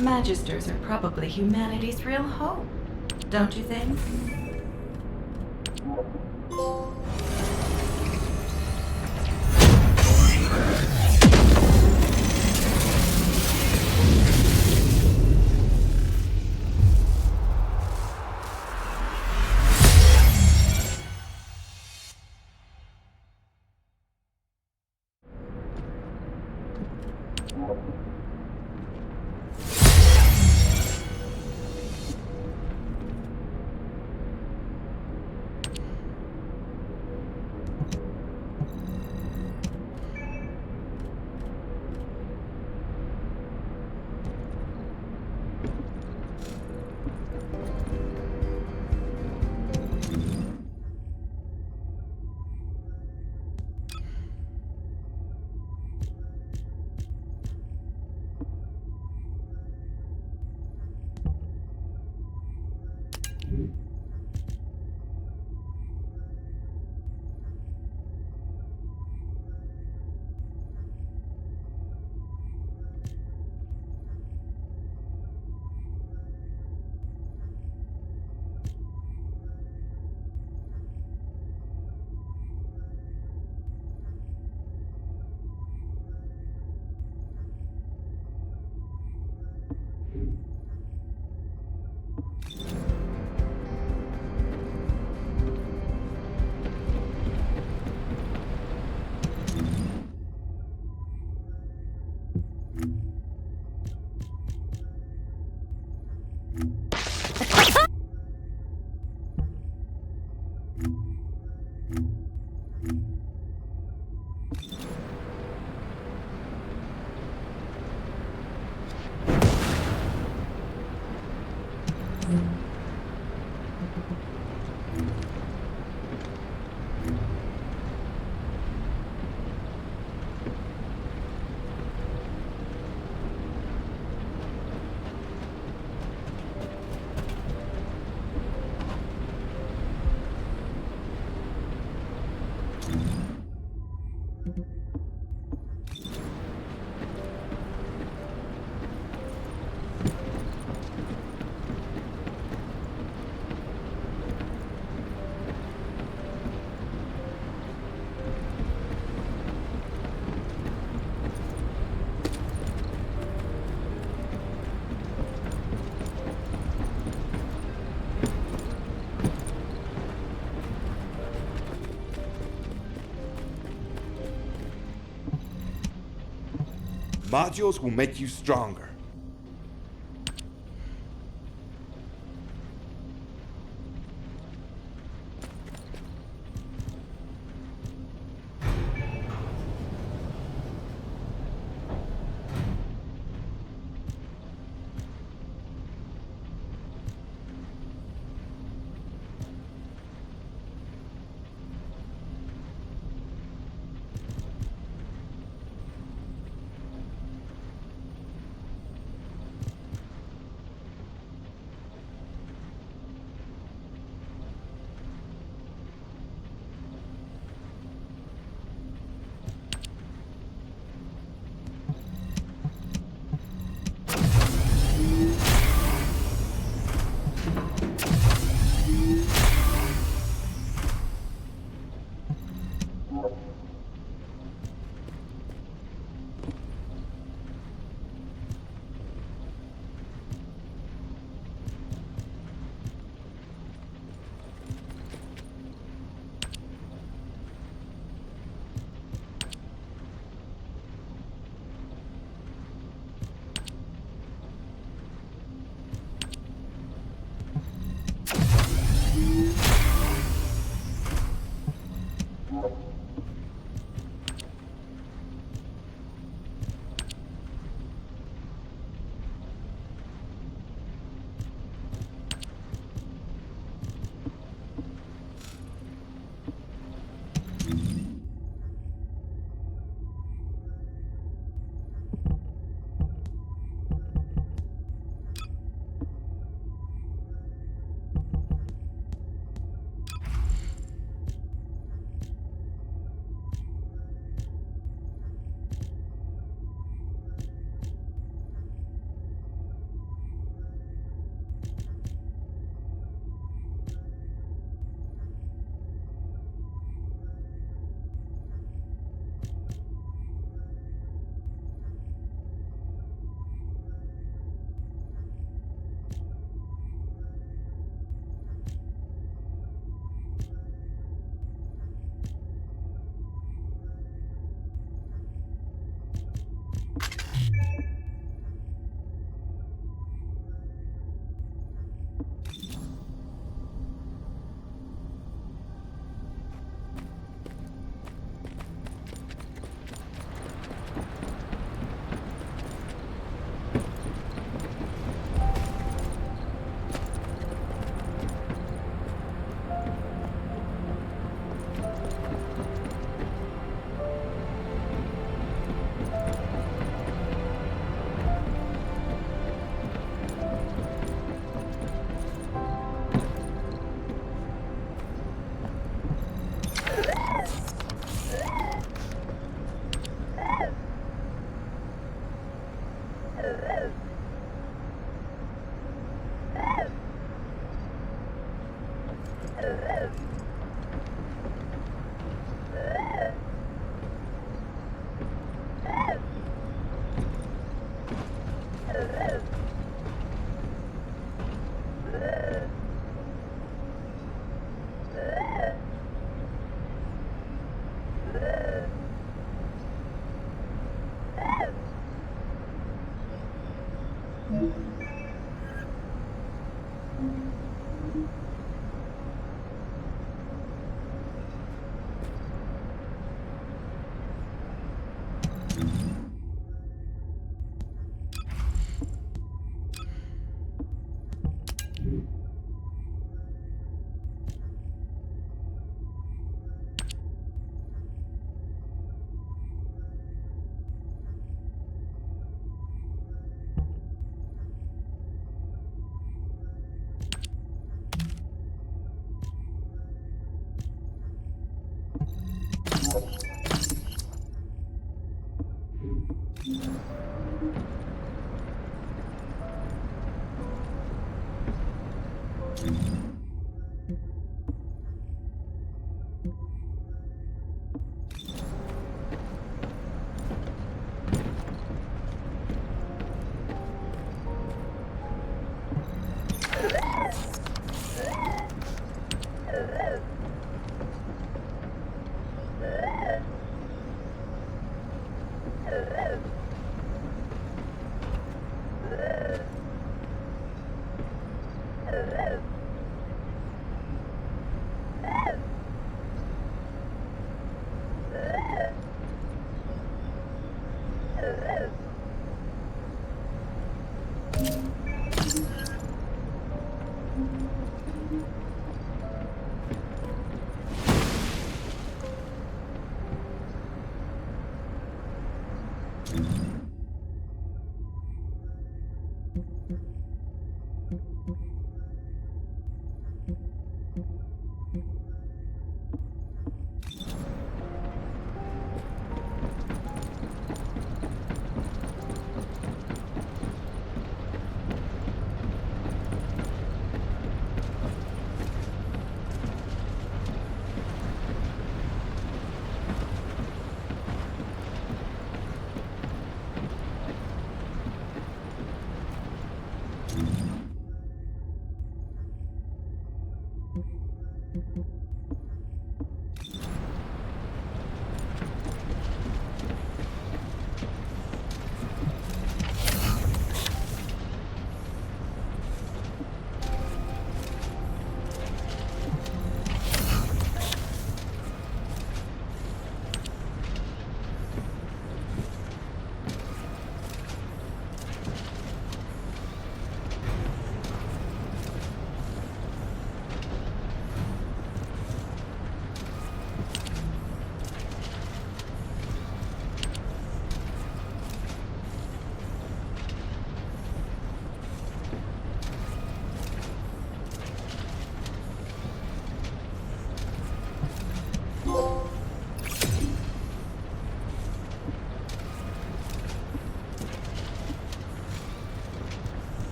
Magisters are probably humanity's real hope, don't you think? Modules will make you stronger.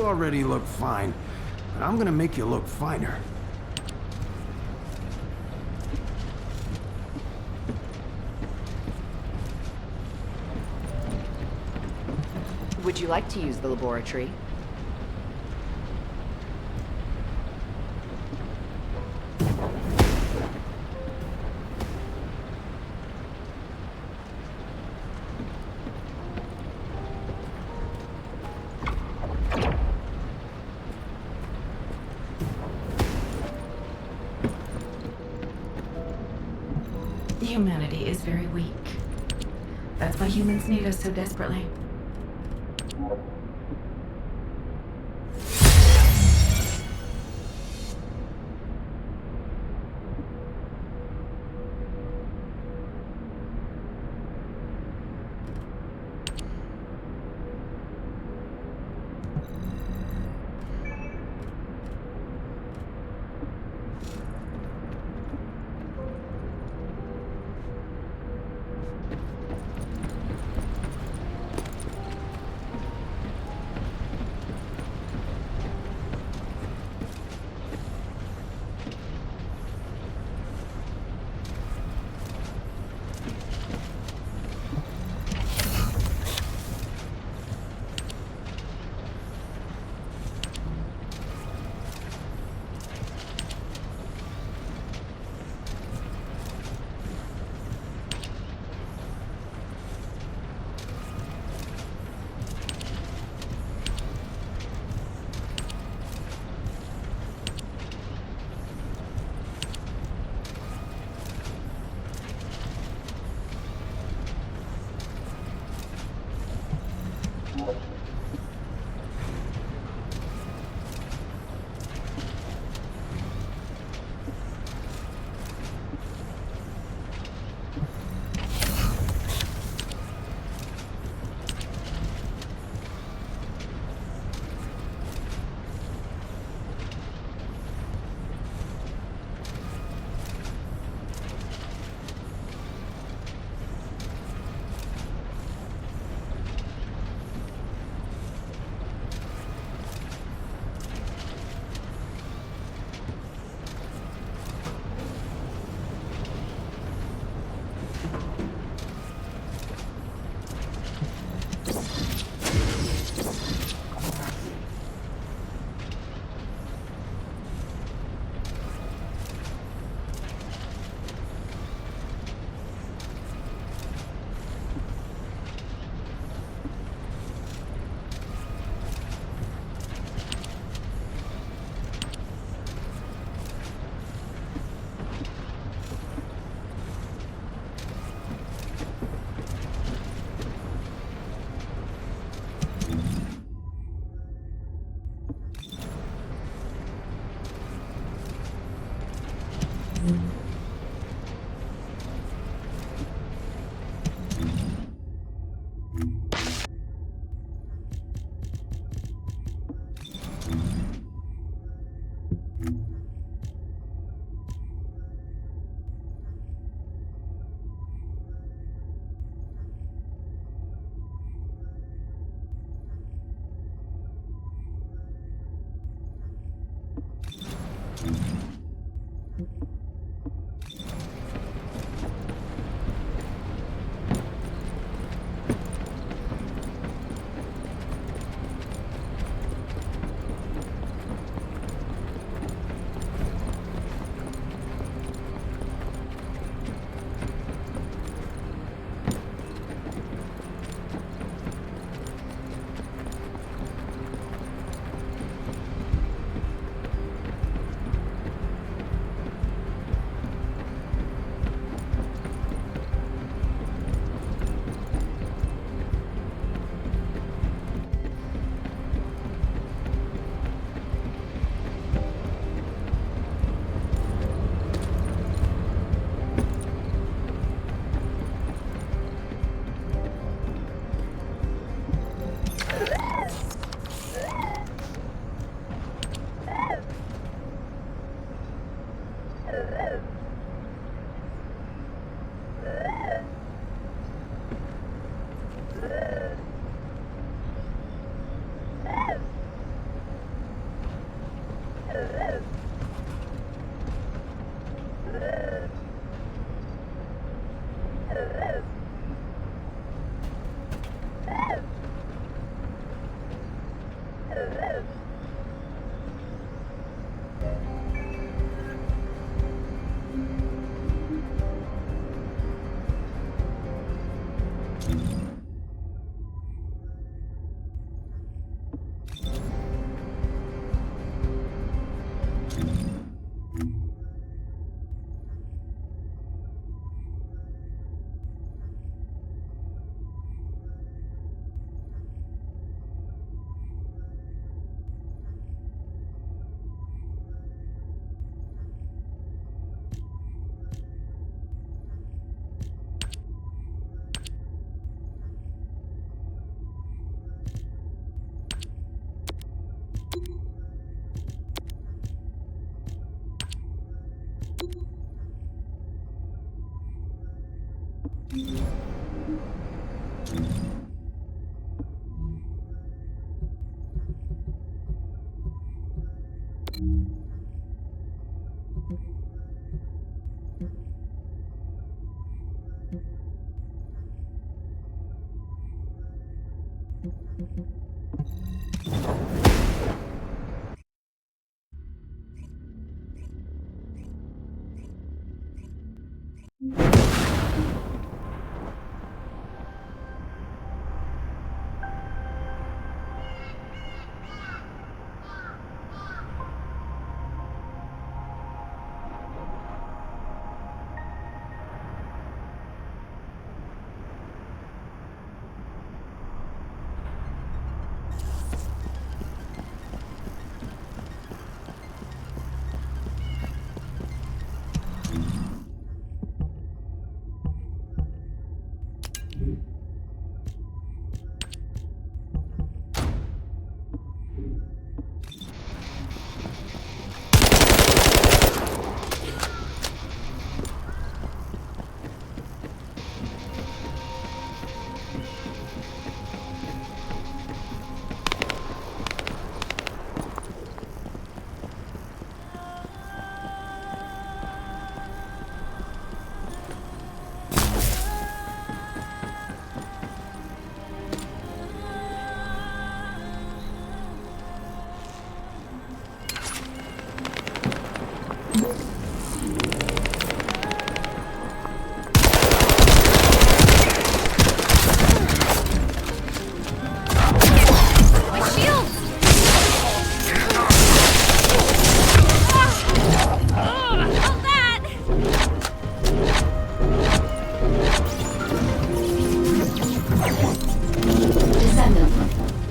already look fine, but I'm gonna make you look finer. Would you like to use the laboratory? Humanity is very weak. That's why humans need us so desperately.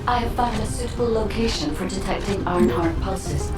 I have found a suitable location for detecting Ironheart pulses.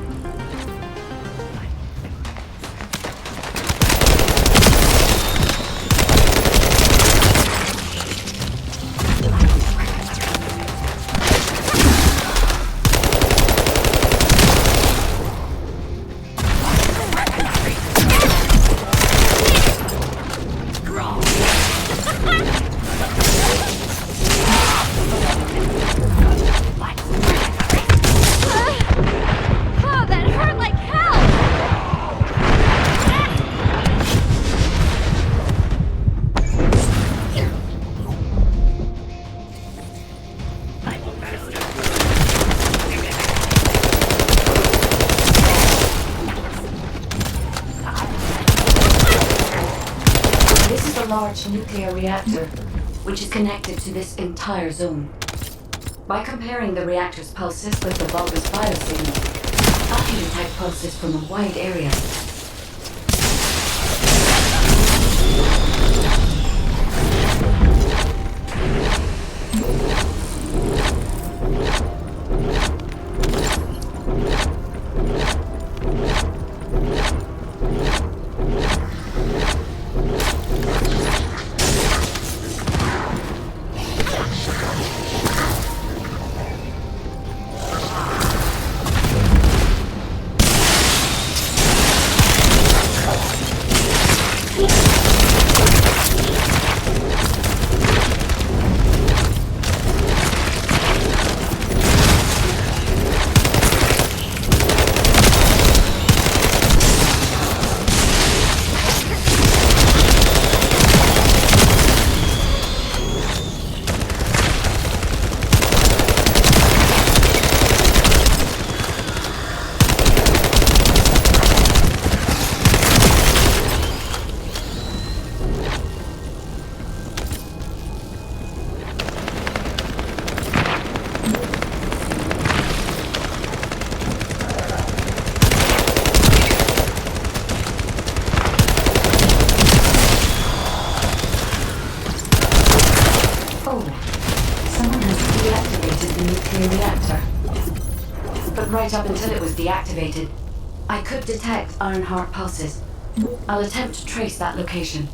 Large nuclear reactor, which is connected to this entire zone. By comparing the reactor's pulses with the bulbous biosignal, I can detect pulses from a wide area. right up until it was deactivated. I could detect Ironheart pulses. I'll attempt to trace that location.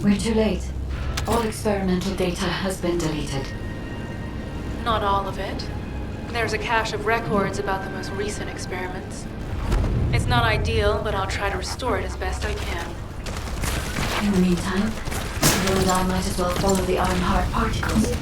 We're too late. All experimental data has been deleted. Not all of it. There's a cache of records about the most recent experiments. It's not ideal, but I'll try to restore it as best I can. In the meantime, you and I might as well follow the Ironheart particles.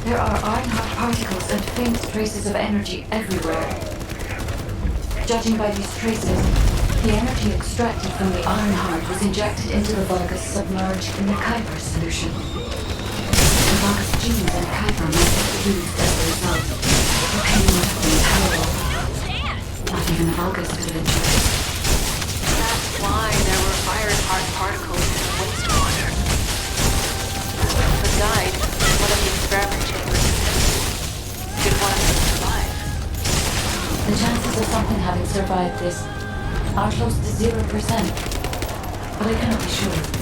There are Ironheart particles and faint traces of energy everywhere. Judging by these traces, the energy extracted from the Ironheart was injected into the Vulgus submerged in the Kuiper solution. The Vulgus genes and Kuiper might have fused as a result. The pain would have been terrible. Not even the Vulgus could have endured it. That's why there were Ironheart particles in the wastewater. But died in one of the experiment chambers. Did one of them survive? The chances of something having survived this are close to 0%, but I cannot be sure.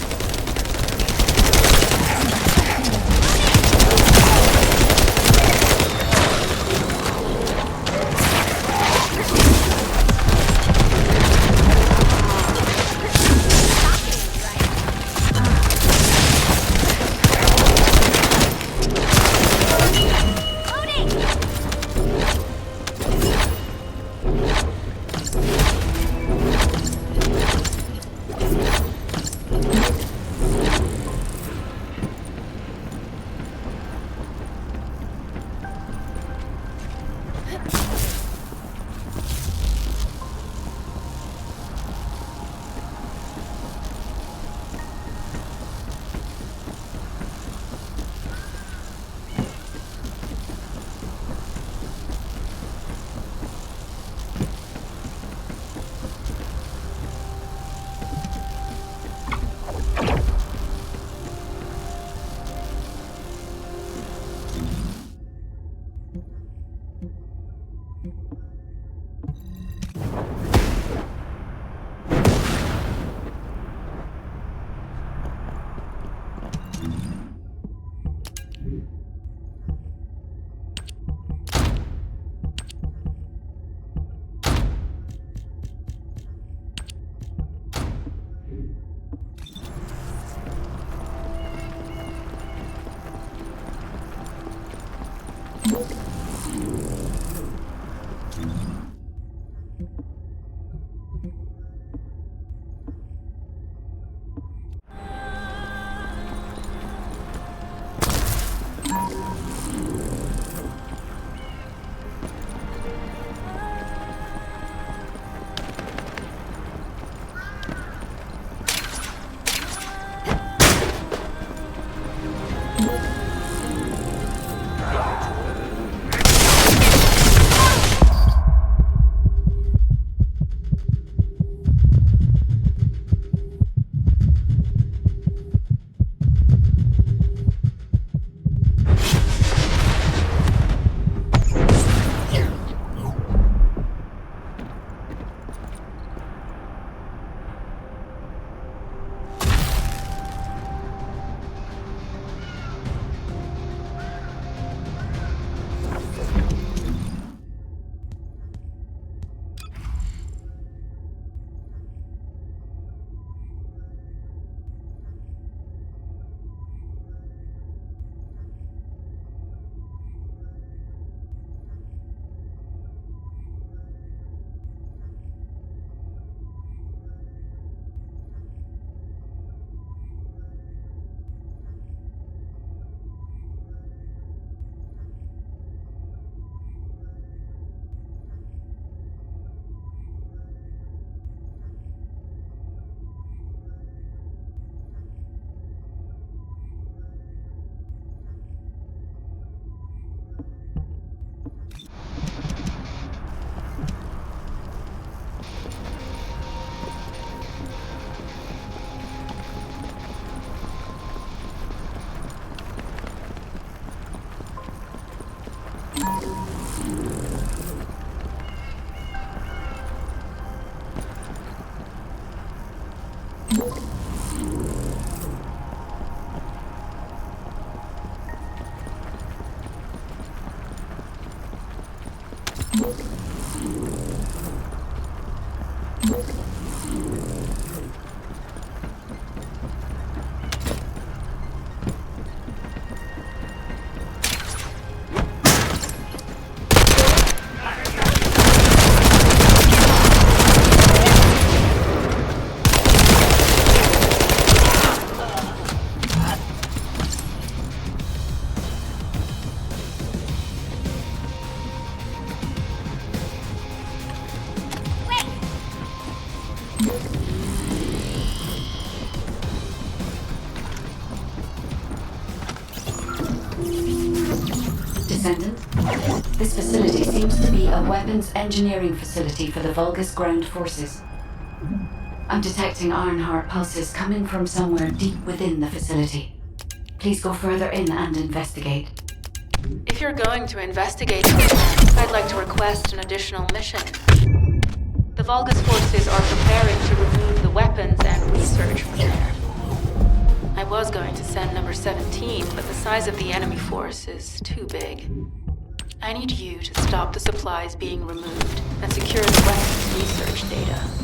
Descendant, this facility seems to be a weapons engineering facility for the Vulgus ground forces. I'm detecting Ironheart pulses coming from somewhere deep within the facility. Please go further in and investigate. If you're going to investigate something, I'd like to request an additional mission. The Vulgus forces are preparing to remove the weapons and research from there. I was going to send number 17, but the size of the enemy force is too big. I need you to stop the supplies being removed and secure the weapons research data.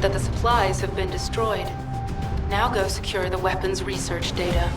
that the supplies have been destroyed. Now go secure the weapons research data.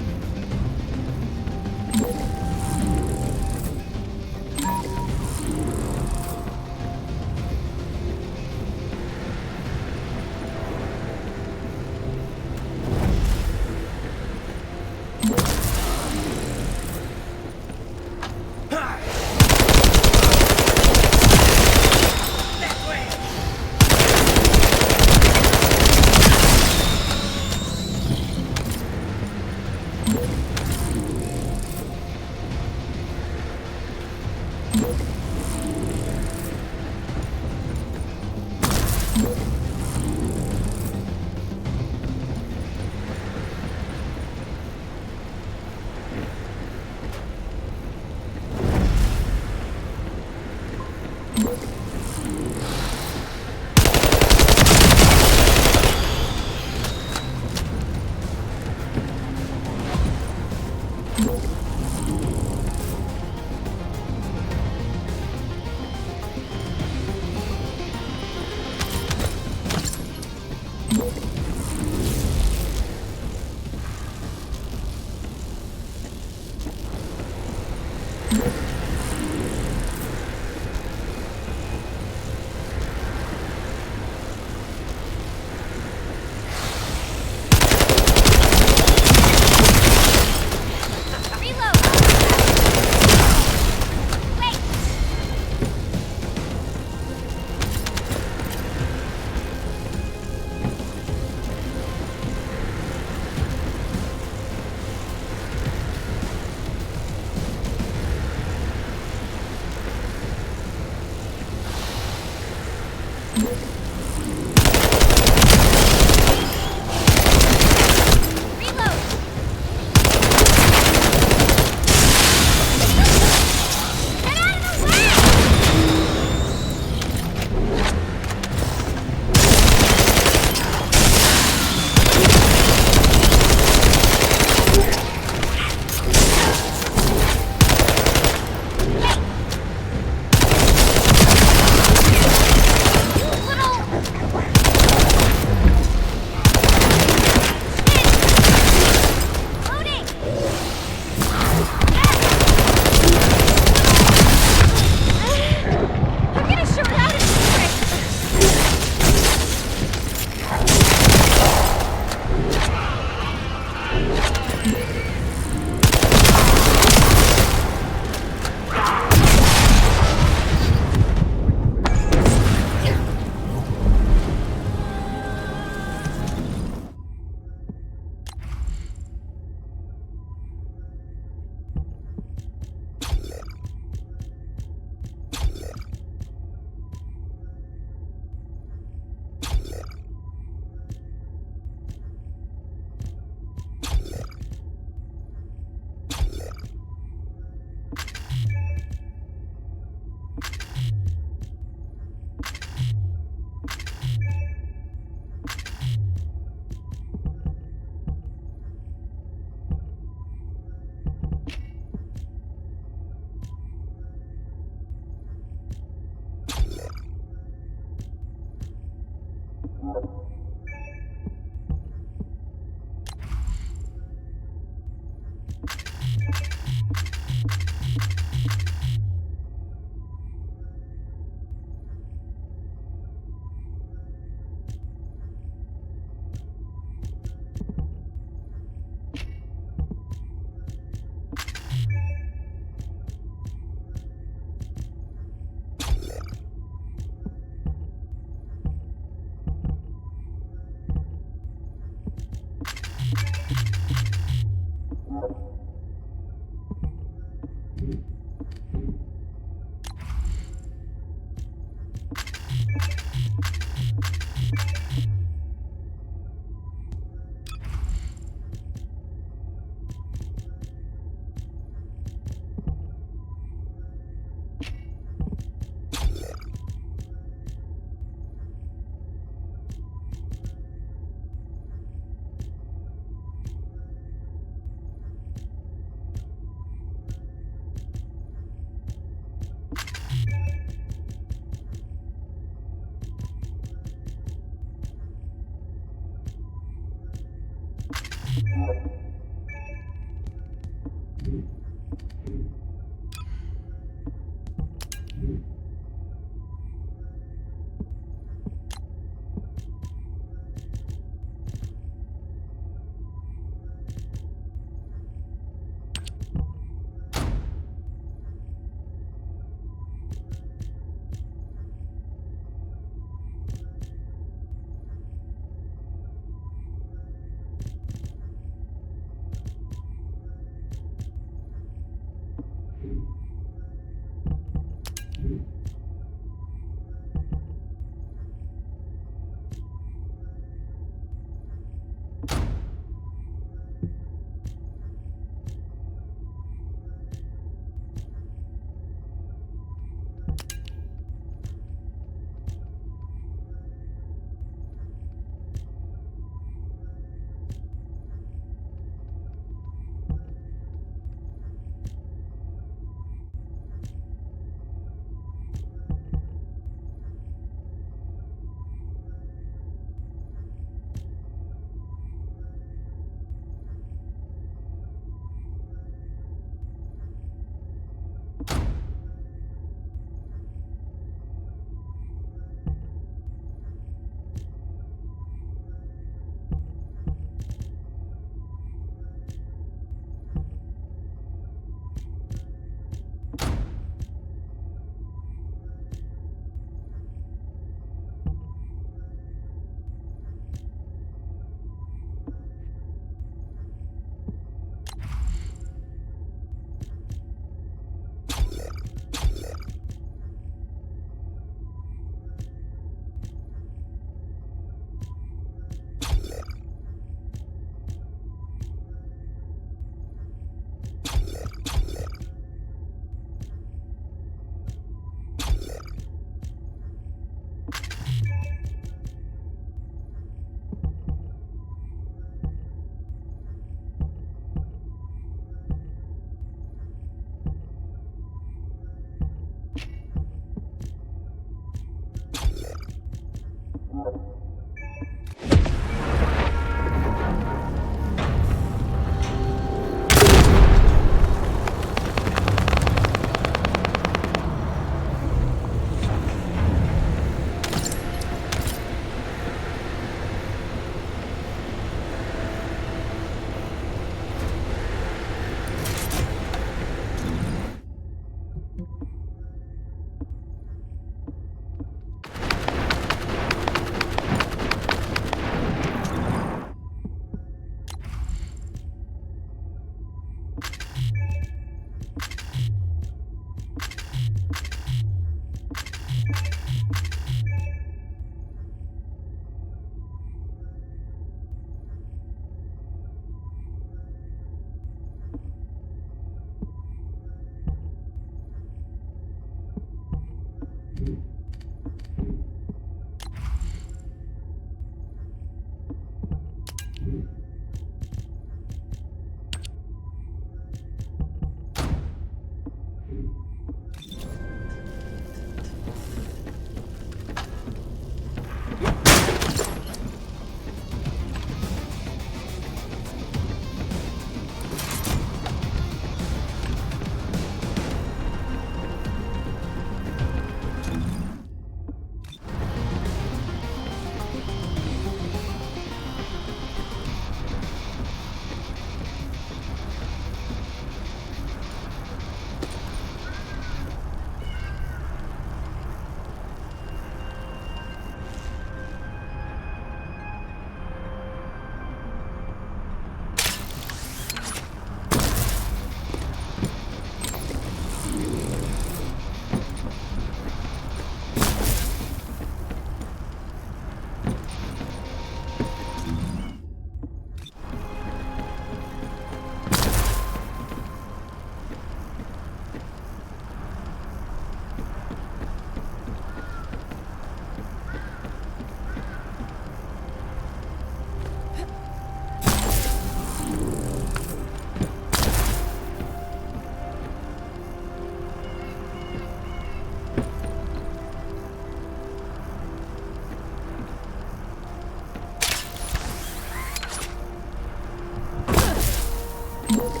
Descendant,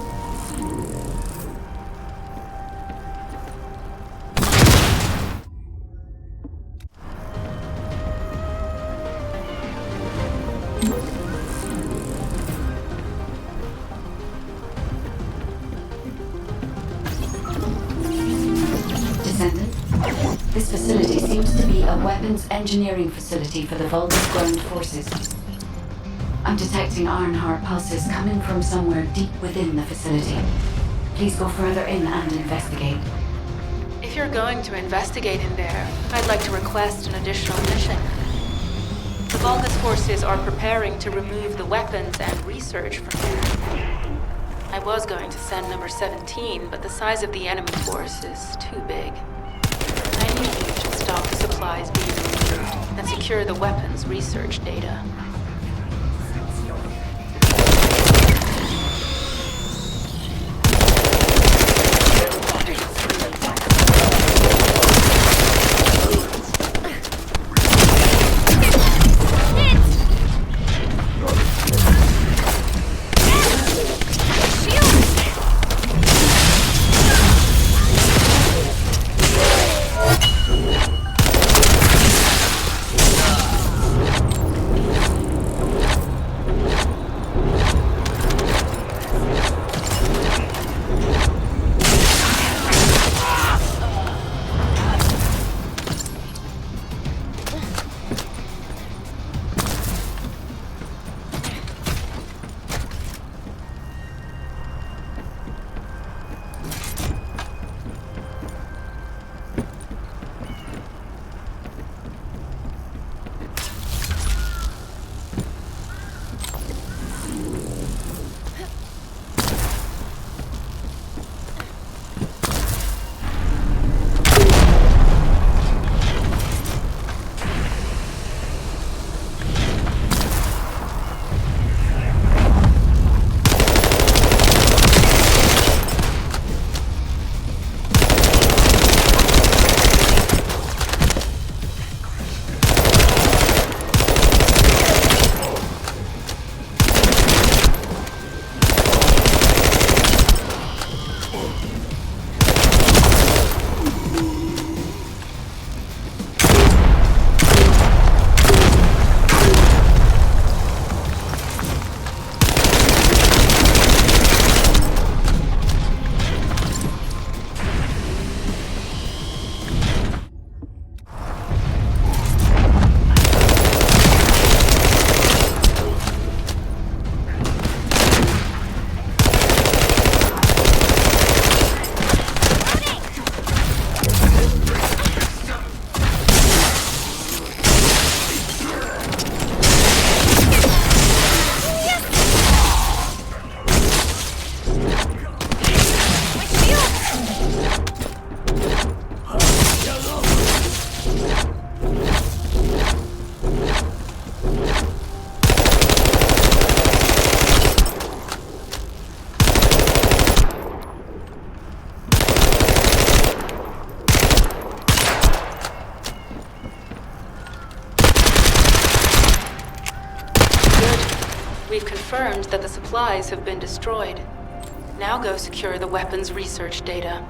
this facility seems to be a weapons engineering facility for the Vulgus ground forces. I'm detecting Ironheart pulses coming from somewhere deep within the facility. Please go further in and investigate. If you're going to investigate in there, I'd like to request an additional mission. The Vulgus forces are preparing to remove the weapons and research from there. I was going to send number 17, but the size of the enemy force is too big. I need you to stop the supplies being removed and secure the weapons research data. We've confirmed that the supplies have been destroyed. Now go secure the weapons research data.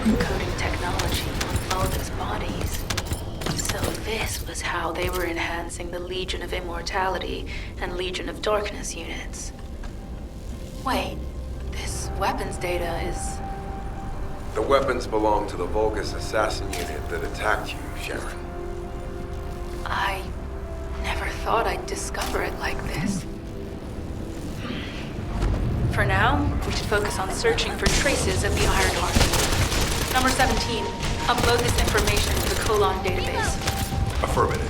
encoding technology on Vulgus bodies. So this was how they were enhancing the Legion of Immortality and Legion of Darkness units. Wait, this weapons data is... The weapons belong to the Vulgus assassin unit that attacked you, Sharon. I never thought I'd discover it like this. For now, we should focus on searching for traces of the Ironheart. Number 17, upload this information to the Colon database. Affirmative.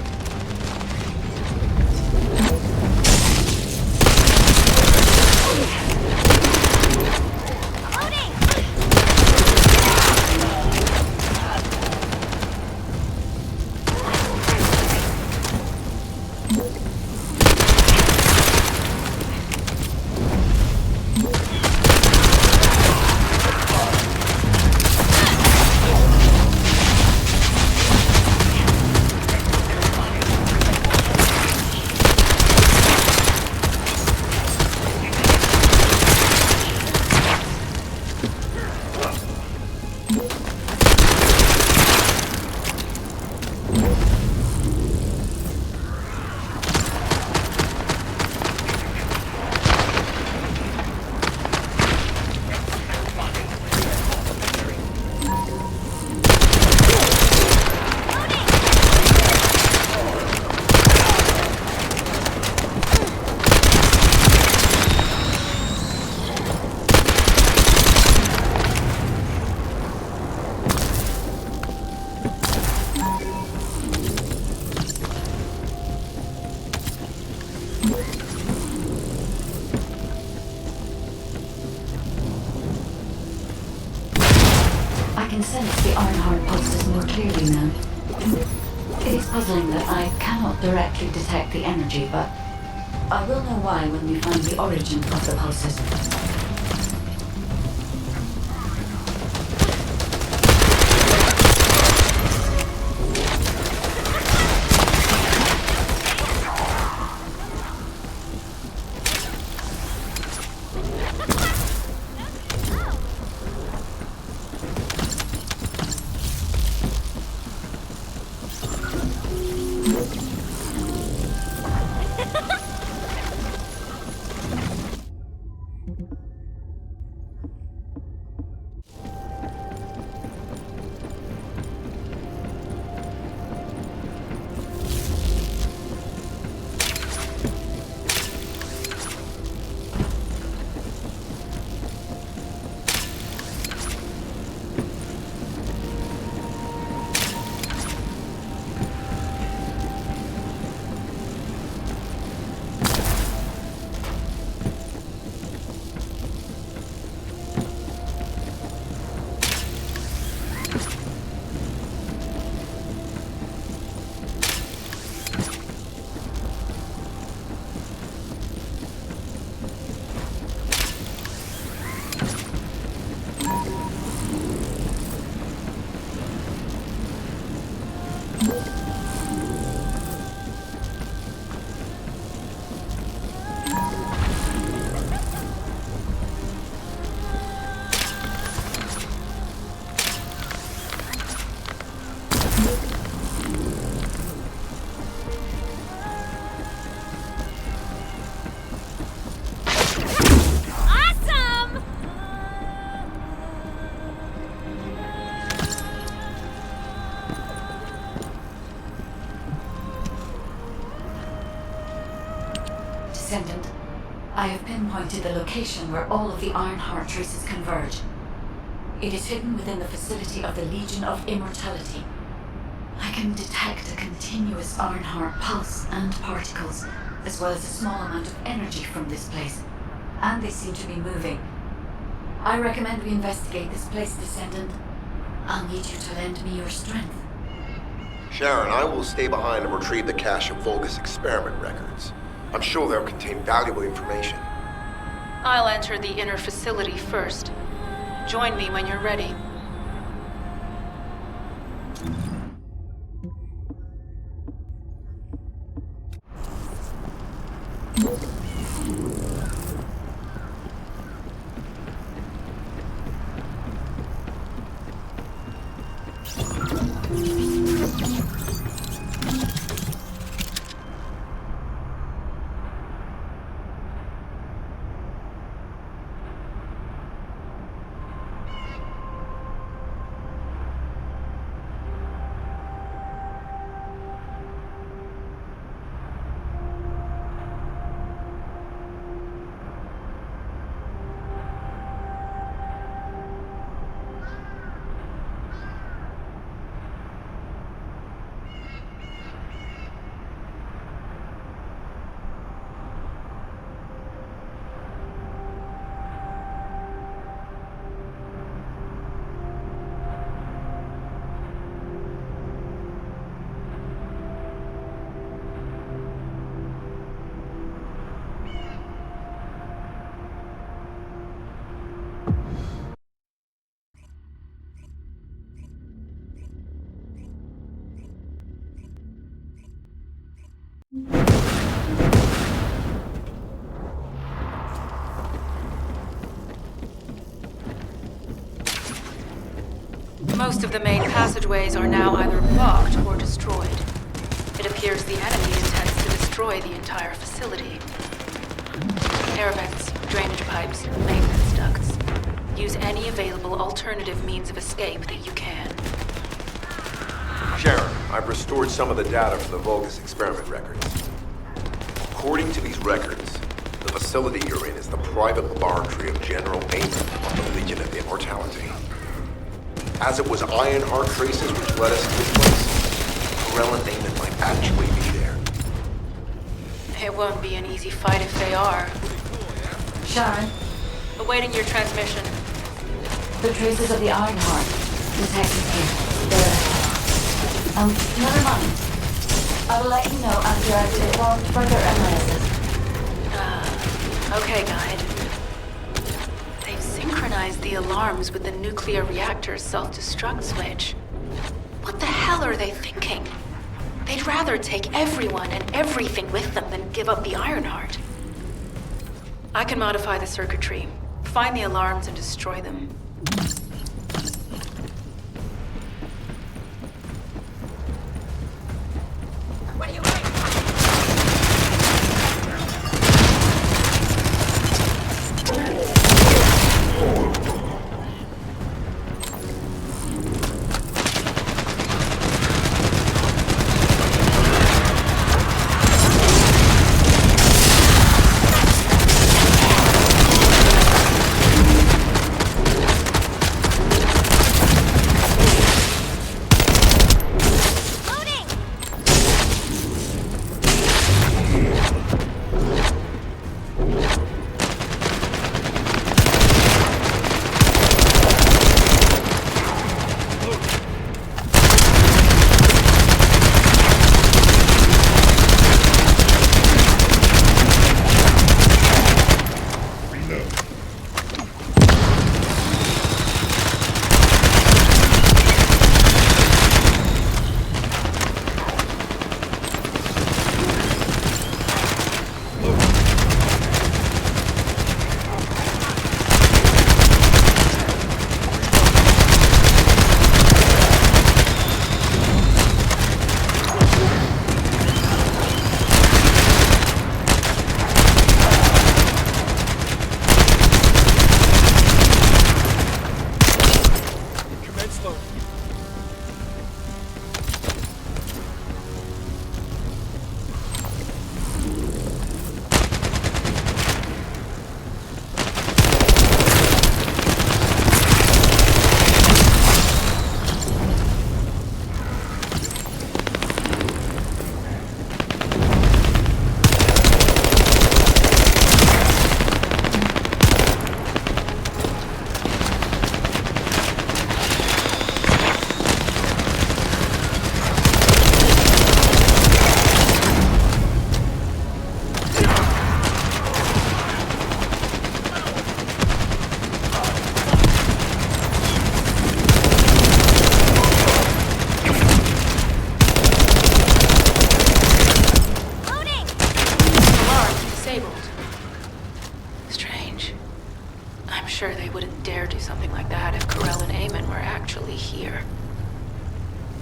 I can sense the Ironheart pulses more clearly now. It is puzzling that I cannot directly detect the energy, but I will know why when we find the origin of the pulses. Descendant, I have pinpointed the location where all of the Ironheart traces converge. It is hidden within the facility of the Legion of Immortality. I can detect a continuous Ironheart pulse and particles, as well as a small amount of energy from this place. And they seem to be moving. I recommend we investigate this place, Descendant. I'll need you to lend me your strength. Sharon, I will stay behind and retrieve the cache of Vulgus experiment records. I'm sure they'll contain valuable information. I'll enter the inner facility first. Join me when you're ready. Most of the main passageways are now either blocked or destroyed. It appears the enemy intends to destroy the entire facility. Air vents, drainage pipes, maintenance ducts. Use any available alternative means of escape that you can. Sharon, I've restored some of the data from the Vulgus experiment records. According to these records, the facility you're in is the private laboratory of General Amon of the Legion of Immortality. As it was Ironheart traces which led us to this place, Corell and Amon might actually be there. It won't be an easy fight if they are. Sharon, Awaiting your transmission. the traces of the Ironheart detected here. They're... never mind. I will let you know after I've performed further analysis. Okay, Guide. They've synchronized the alarms with the nuclear reactor's self-destruct switch. What the hell are they thinking? They'd rather take everyone and everything with them than give up the Ironheart. I can modify the circuitry, find the alarms and destroy them.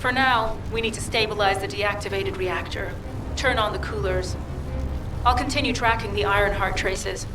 For now, we need to stabilize the deactivated reactor, turn on the coolers. I'll continue tracking the Ironheart traces.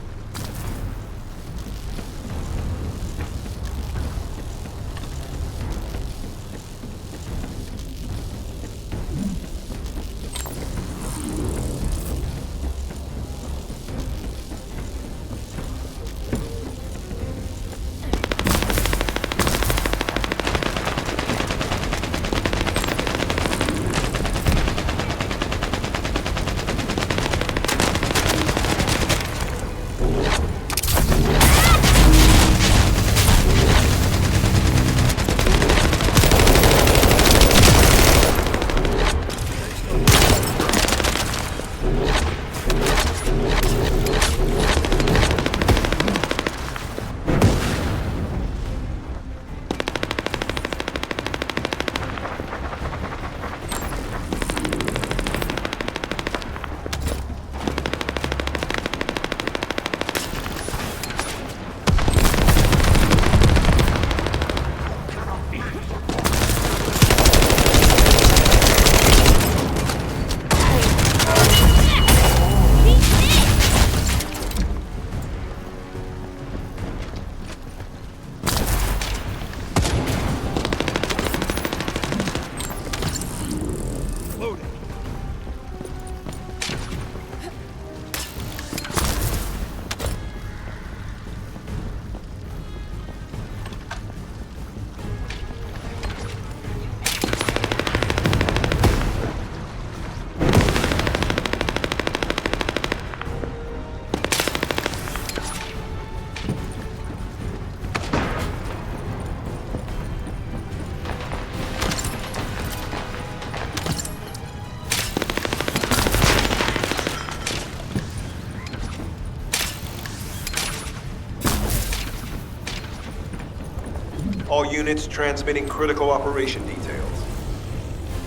All units transmitting critical operation details.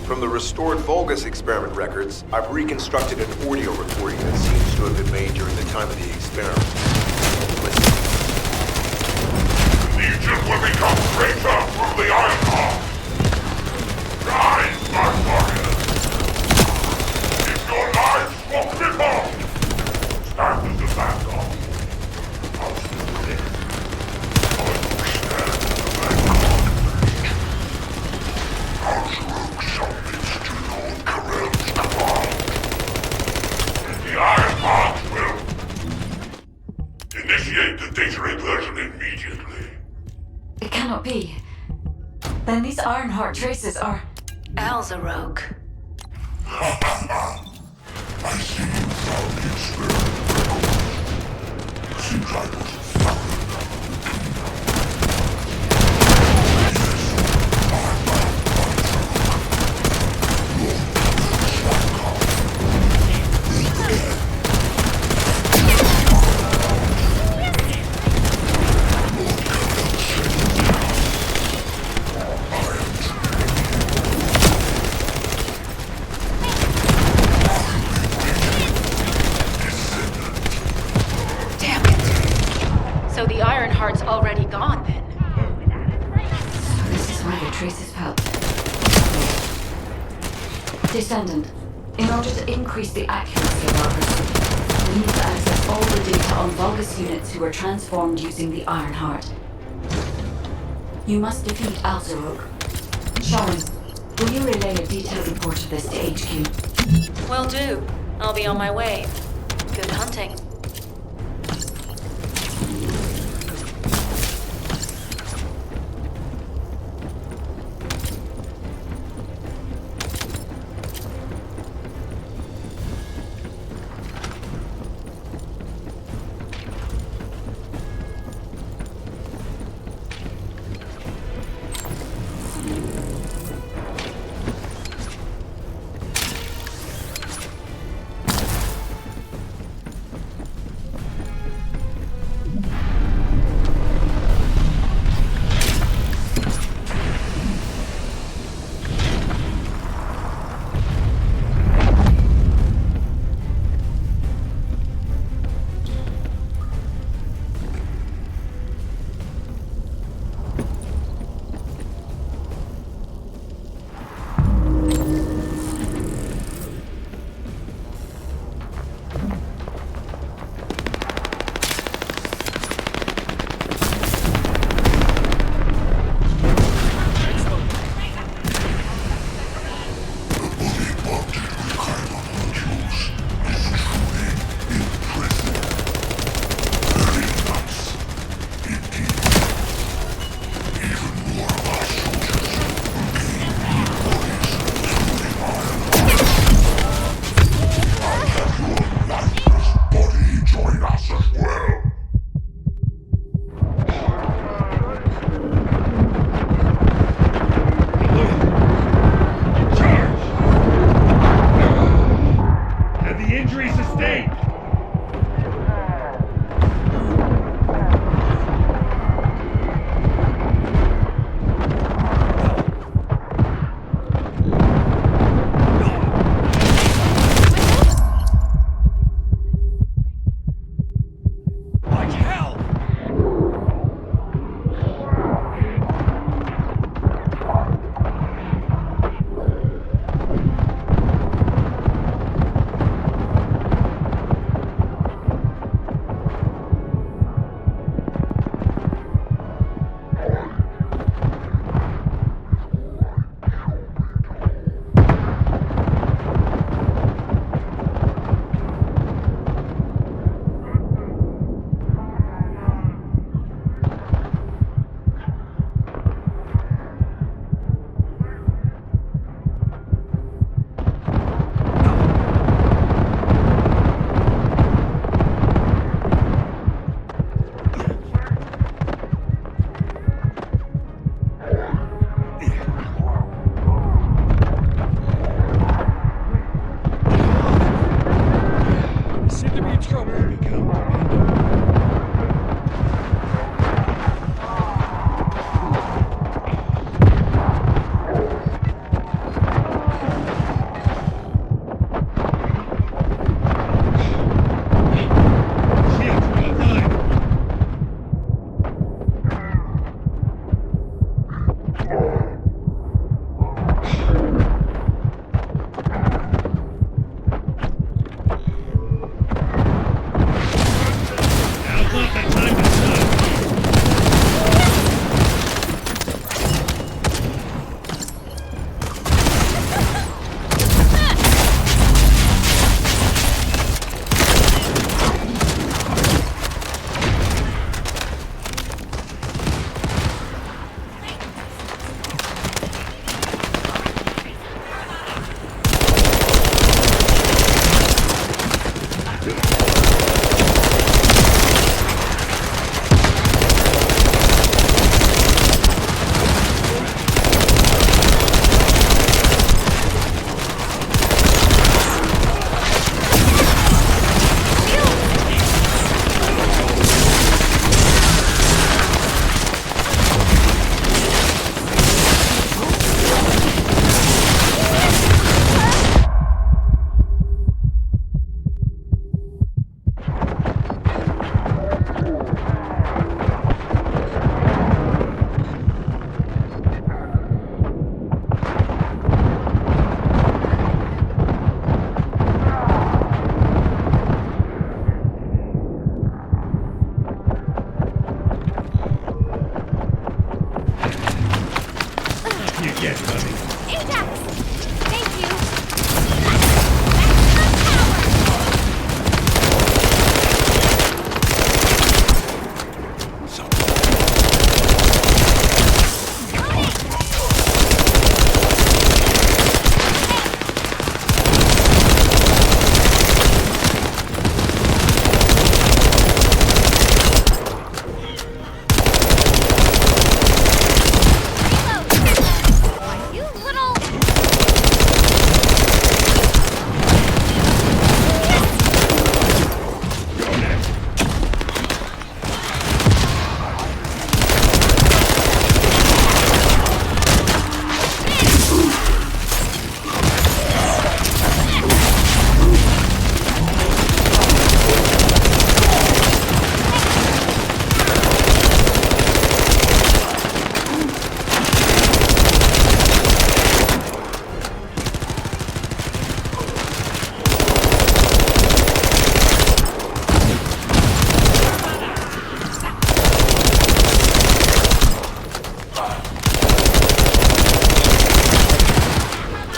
From the restored Vulgus experiment records, I've reconstructed an audio recording that seems to have been made during the time of the experiment. Listen. Legion will become greater through the Ironheart. Rise, my warriors. If your lives will cripple, stand as the vanguard. I'll still live. I will stand as the vanguard. House submits to Lord Karel's command. And the Ironheart will initiate the data reversion immediately. It cannot be. Then these Ironheart traces are... Alzarok. I see you found the experiment records. Seems I was thorough. So the Ironheart's already gone then. So this is where the traces fell. Descendant, in order to increase the accuracy of our pursuit, we need to access all the data on Vulgus units who were transformed using the Ironheart. You must defeat Alzarok. Sharon, will you relay a detailed report of this to HQ? Will do. I'll be on my way. Good hunting. yet, honey. Ajax! Thank you! You little...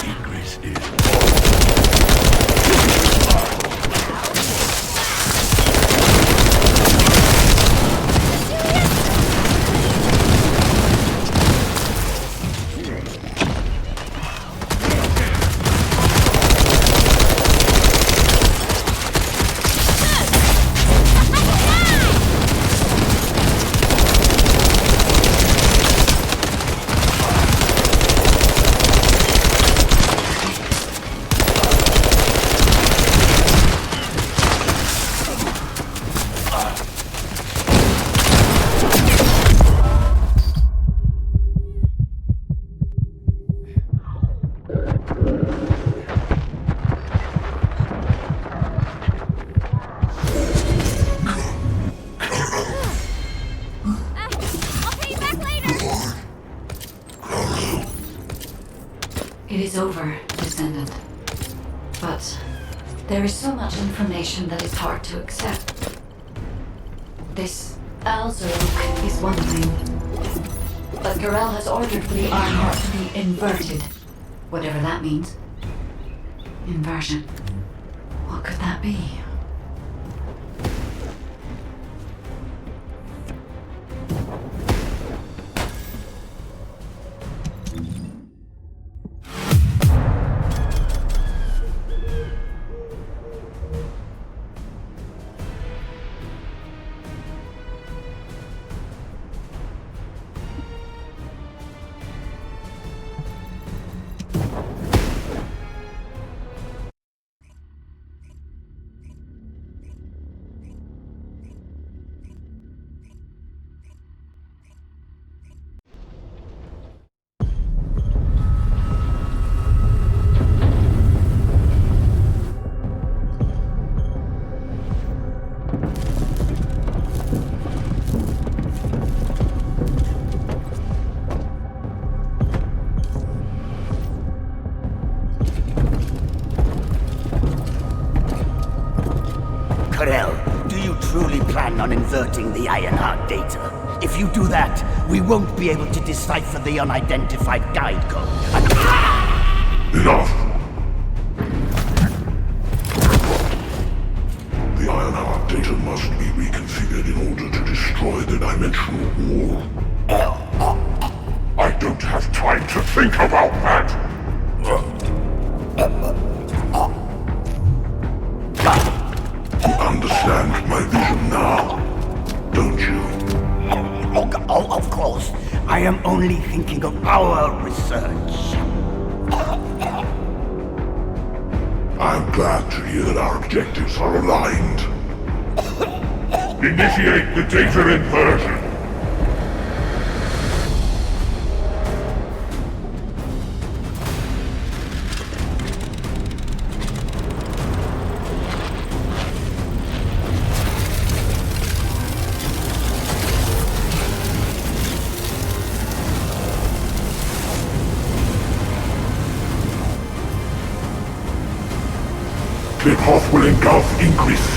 Egress is... I'll pay you back later! It is over, Descendant. But there is so much information that is hard to accept. This Alzerok is one thing. But Garel has ordered for the Ironheart to be inverted. Whatever that means. Inversion. What could that be? Karel, do you truly plan on inverting the Ironheart data? If you do that, we won't be able to decipher the unidentified guide code. Enough! The Ironheart data must be reconfigured in order to destroy the dimensional wall. I don't have time to think about that! You understand my vision now, don't you? Oh, of course. I am only thinking of our research. I'm glad to hear that our objectives are aligned. Initiate the data inversion. The path will engulf Increase.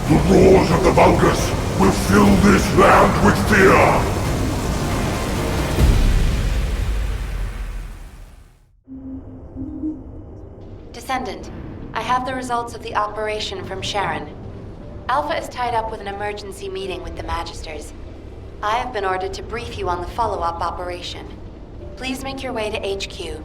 The roars of the Vulgus will fill this land with fear. results of the operation from Sharon. Alpha is tied up with an emergency meeting with the Magisters. I have been ordered to brief you on the follow-up operation. Please make your way to HQ.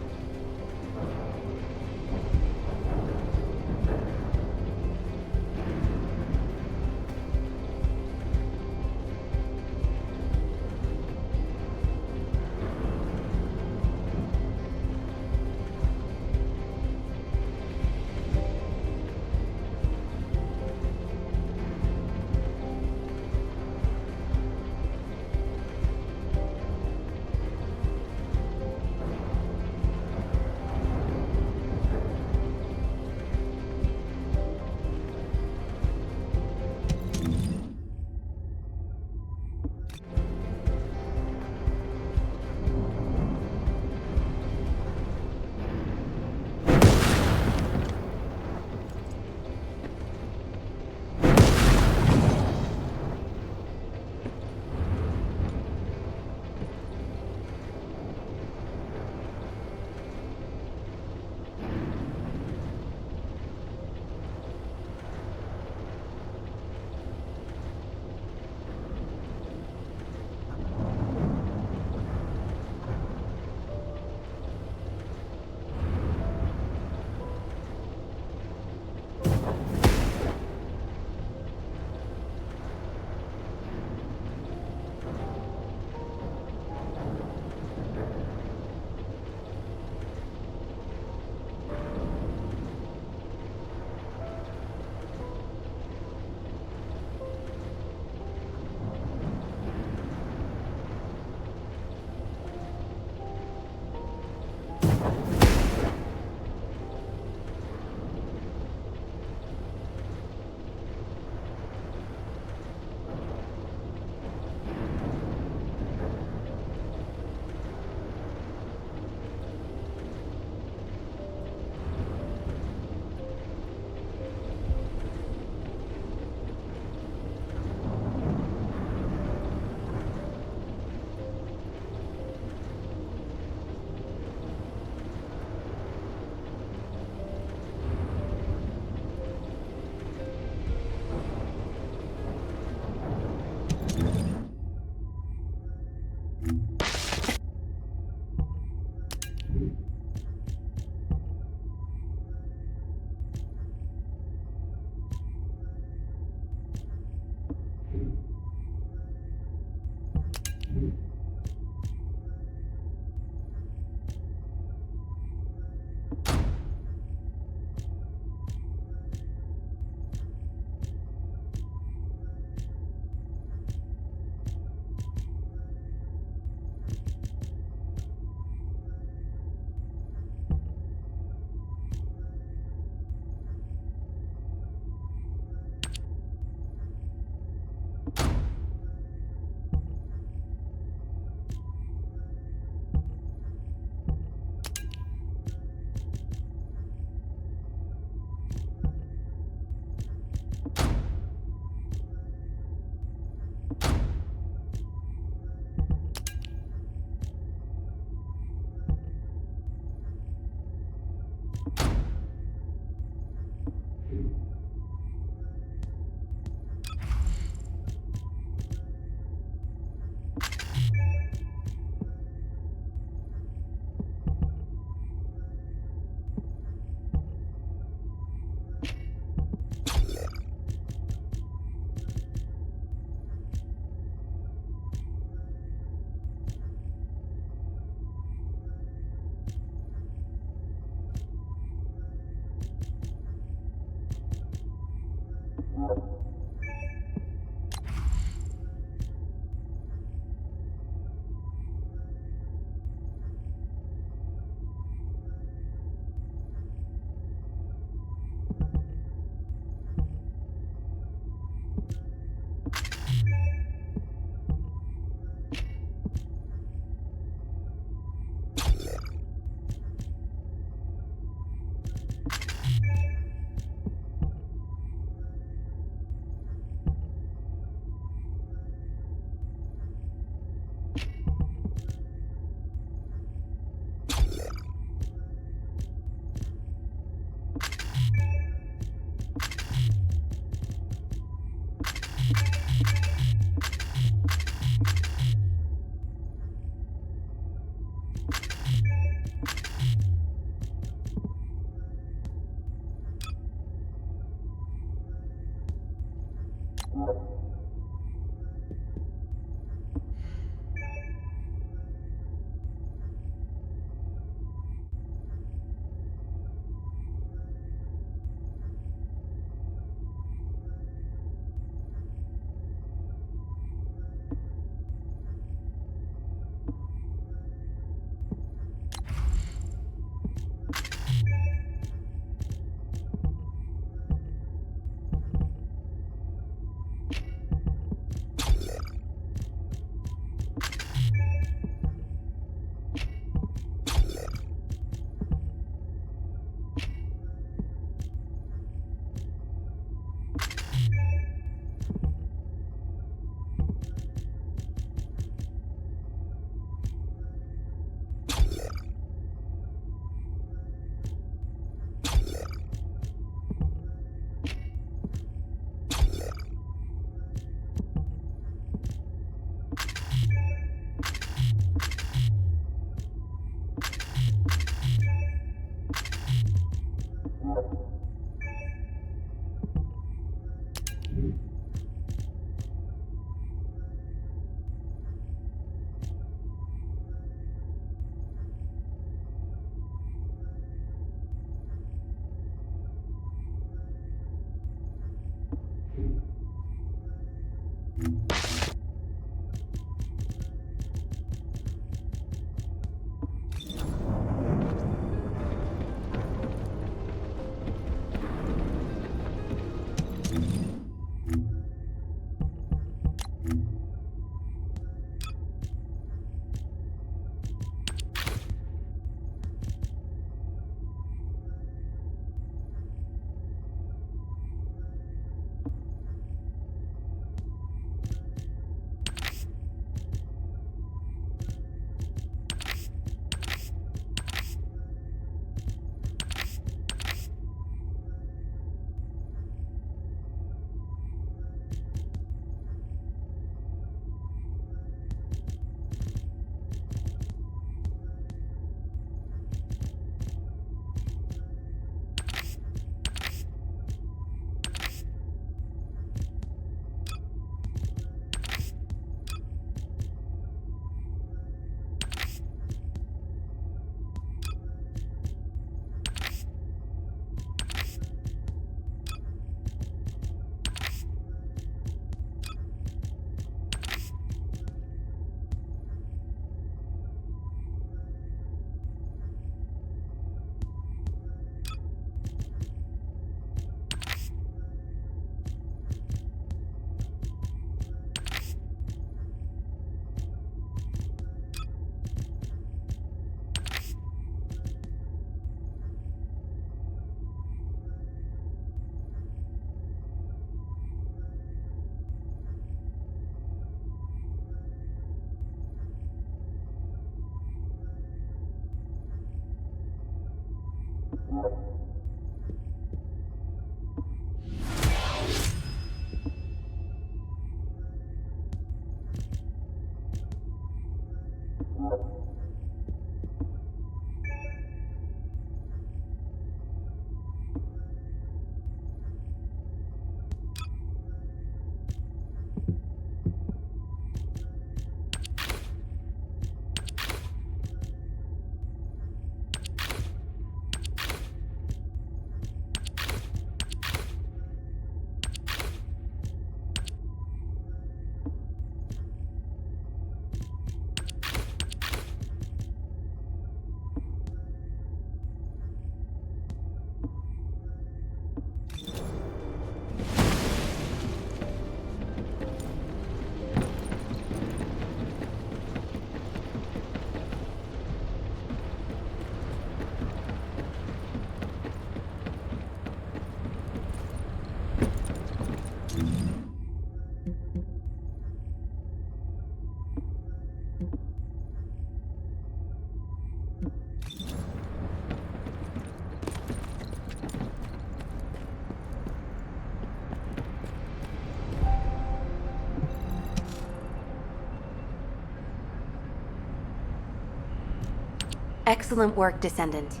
Excellent work, Descendant.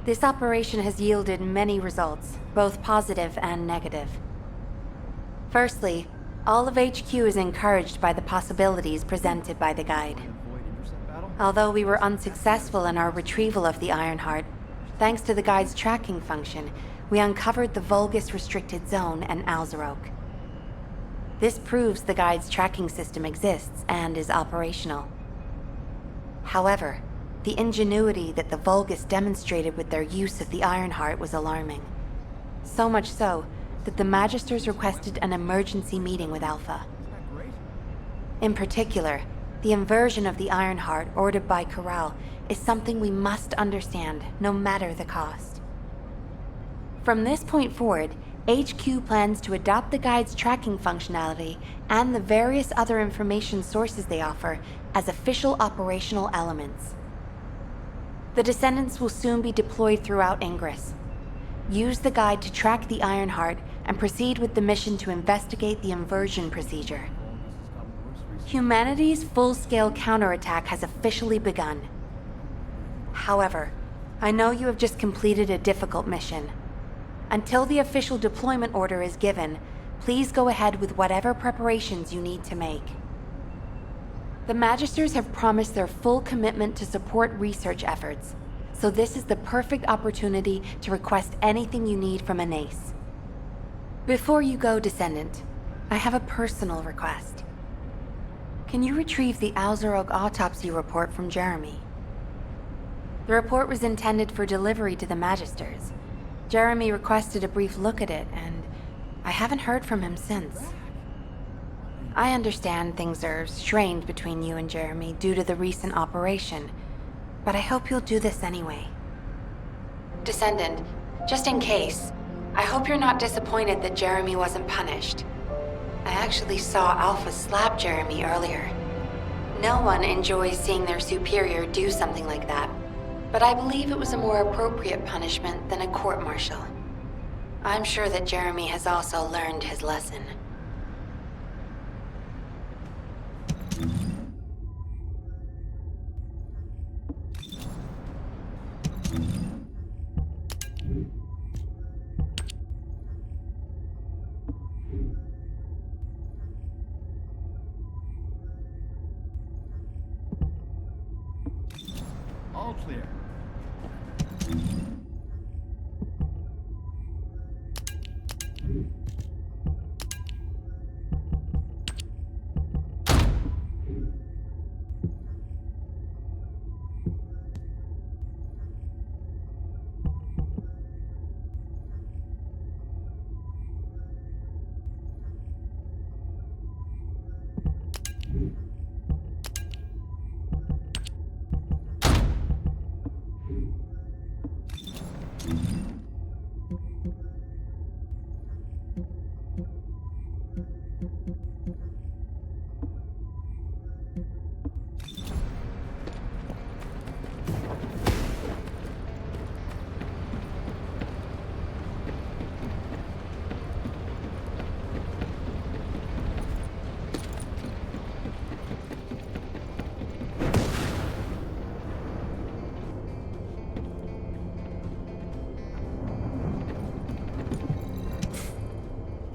This operation has yielded many results, both positive and negative. Firstly, all of HQ is encouraged by the possibilities presented by the guide. Although we were unsuccessful in our retrieval of the Ironheart, thanks to the guide's tracking function, we uncovered the Vulgus restricted zone and Alzarok. This proves the guide's tracking system exists and is operational. However, the ingenuity that the Vulgus demonstrated with their use of the Ironheart was alarming. So much so that the Magisters requested an emergency meeting with Alpha. In particular, the inversion of the Ironheart ordered by Corral is something we must understand, no matter the cost. From this point forward, HQ plans to adopt the guide's tracking functionality and the various other information sources they offer as official operational elements. The Descendants will soon be deployed throughout Ingress. Use the guide to track the Ironheart and proceed with the mission to investigate the inversion procedure. Humanity's full-scale counterattack has officially begun. However, I know you have just completed a difficult mission. Until the official deployment order is given, please go ahead with whatever preparations you need to make. The Magisters have promised their full commitment to support research efforts, so this is the perfect opportunity to request anything you need from an ace. Before you go, Descendant, I have a personal request. Can you retrieve the Alzarok autopsy report from Jeremy? The report was intended for delivery to the Magisters. Jeremy requested a brief look at it, and I haven't heard from him since. I understand things are strained between you and Jeremy due to the recent operation, but I hope you'll do this anyway. Descendant, just in case, I hope you're not disappointed that Jeremy wasn't punished. I actually saw Alpha slap Jeremy earlier. No one enjoys seeing their superior do something like that, but I believe it was a more appropriate punishment than a court-martial. I'm sure that Jeremy has also learned his lesson. All clear.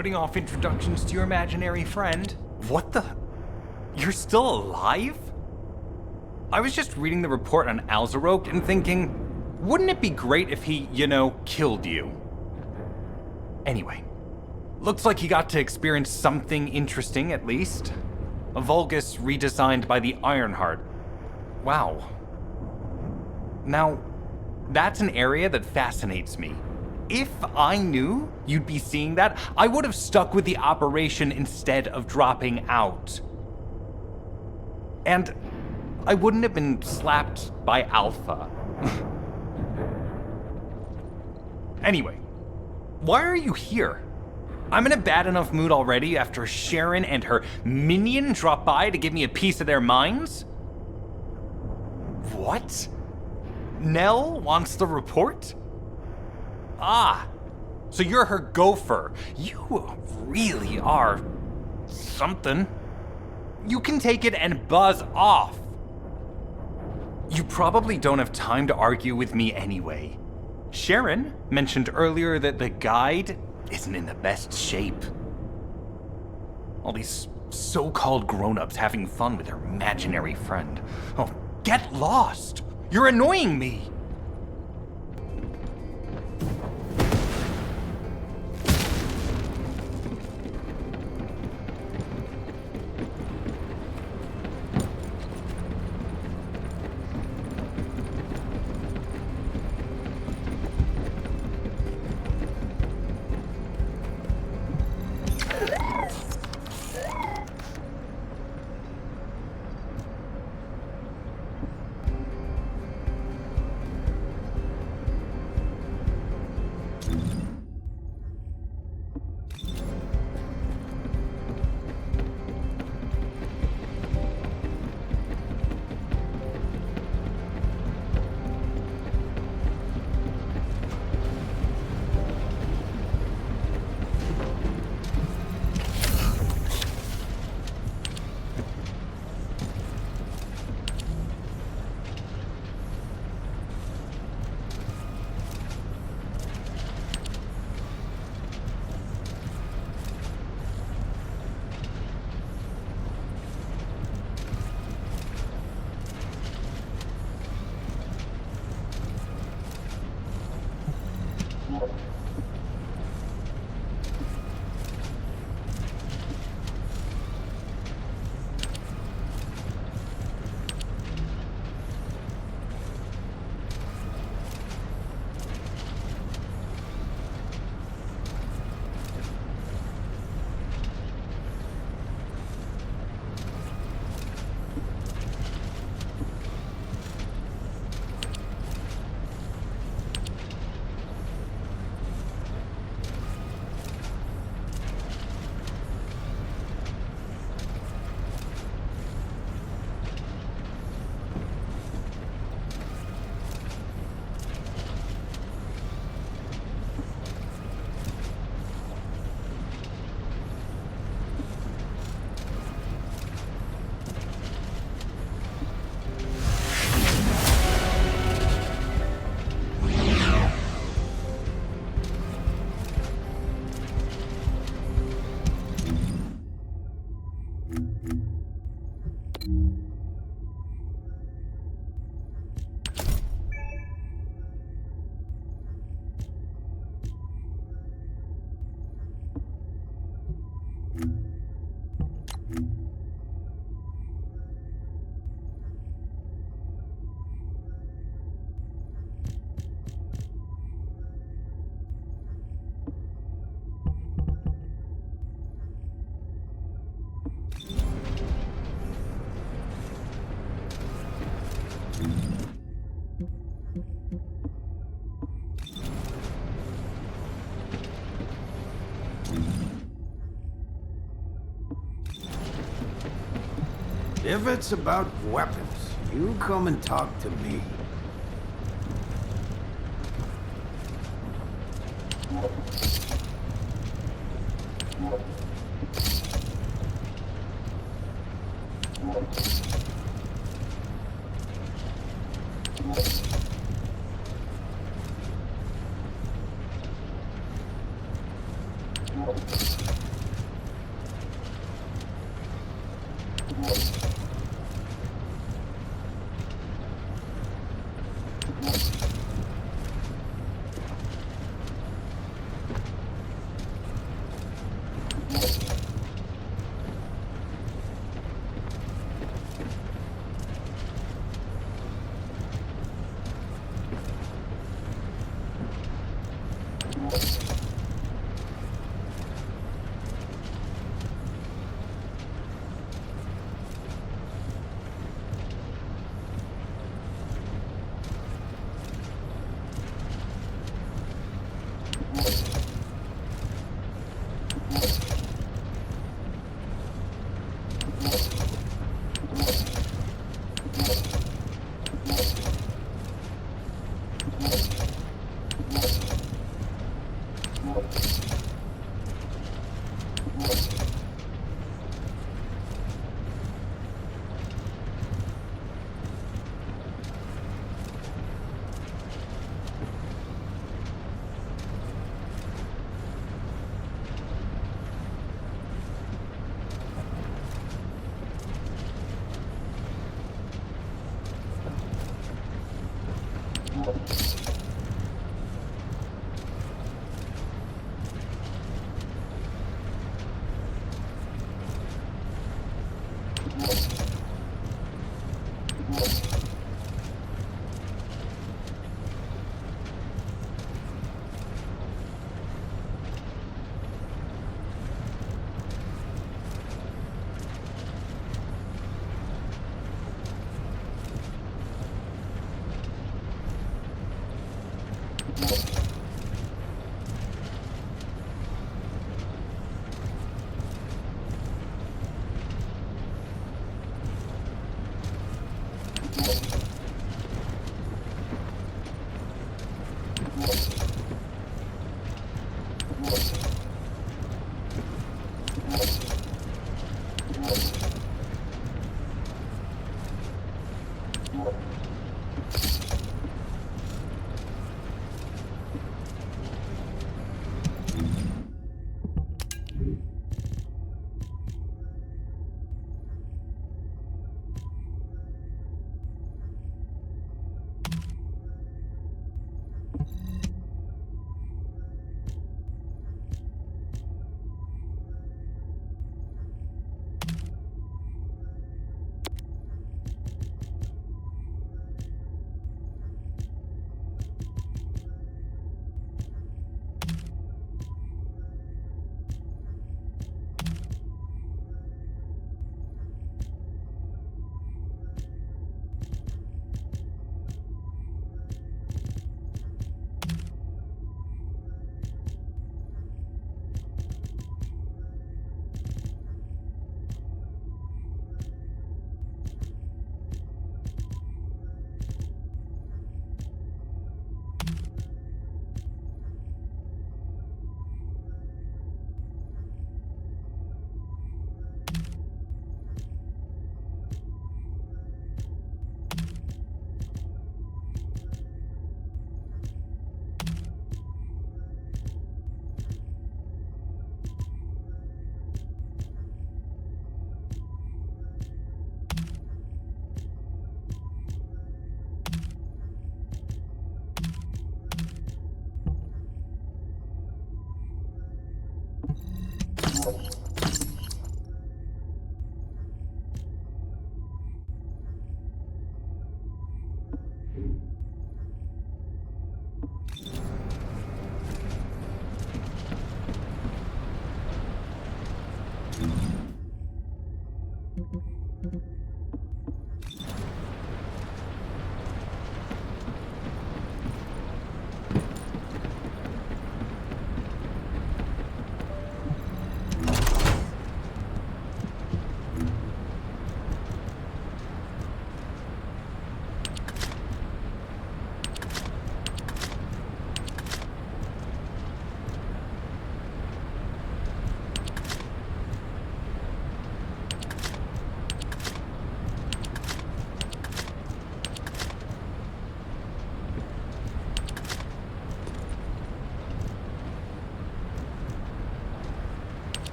putting off introductions to your imaginary friend. What the? You're still alive? I was just reading the report on Alzarok and thinking, wouldn't it be great if he, killed you? Anyway, looks like he got to experience something interesting at least. A Vulgus redesigned by the Ironheart. Wow. Now, that's an area that fascinates me. If I knew you'd be seeing that, I would have stuck with the operation instead of dropping out. And I wouldn't have been slapped by Alpha. Anyway, why are you here? I'm in a bad enough mood already after Sharon and her minion drop by to give me a piece of their minds? What? Nell wants the report? Ah, so you're her gopher. You really are something. You can take it and buzz off. You probably don't have time to argue with me anyway. Sharon mentioned earlier that the guide isn't in the best shape. All these so-called grown-ups having fun with their imaginary friend. Oh, get lost! You're annoying me! If it's about weapons, you come and talk to me.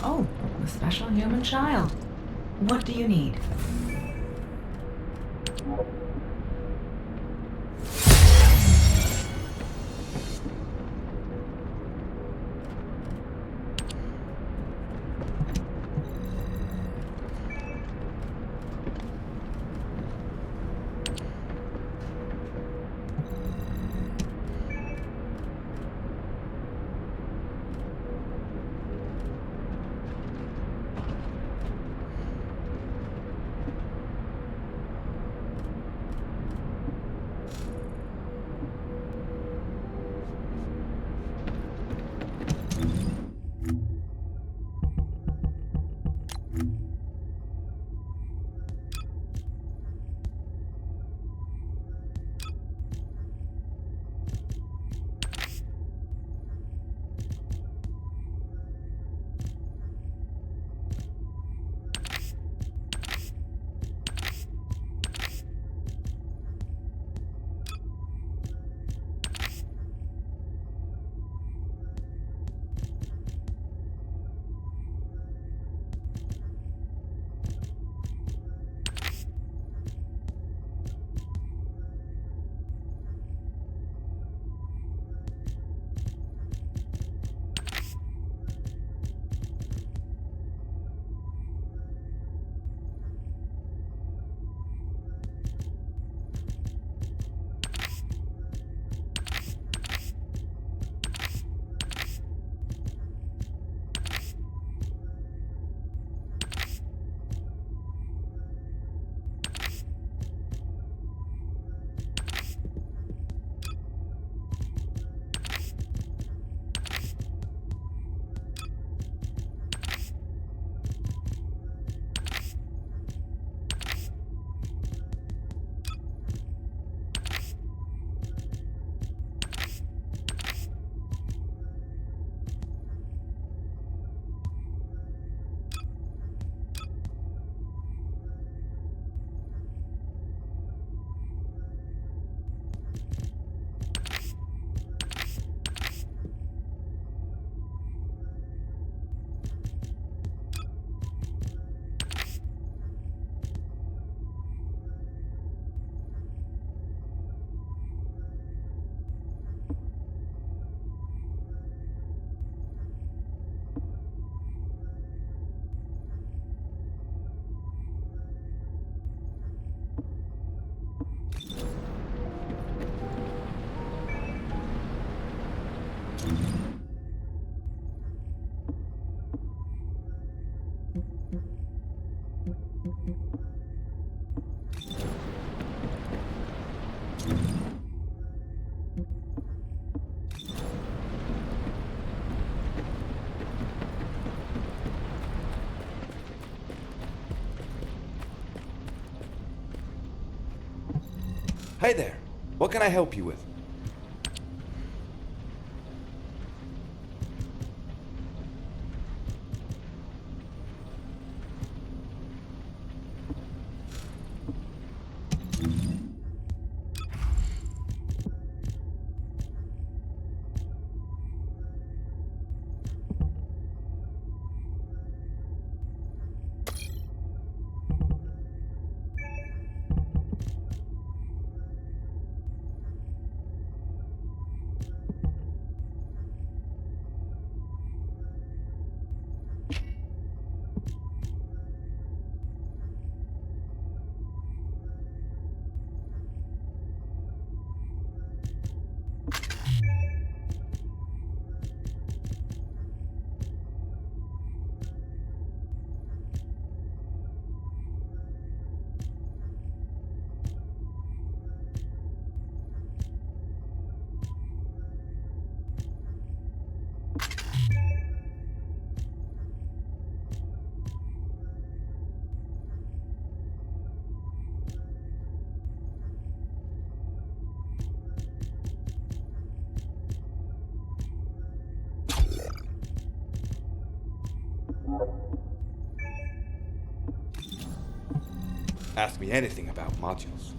Oh, a special human child. What do you need? Hey there. What can I help you with? Ask me anything about modules.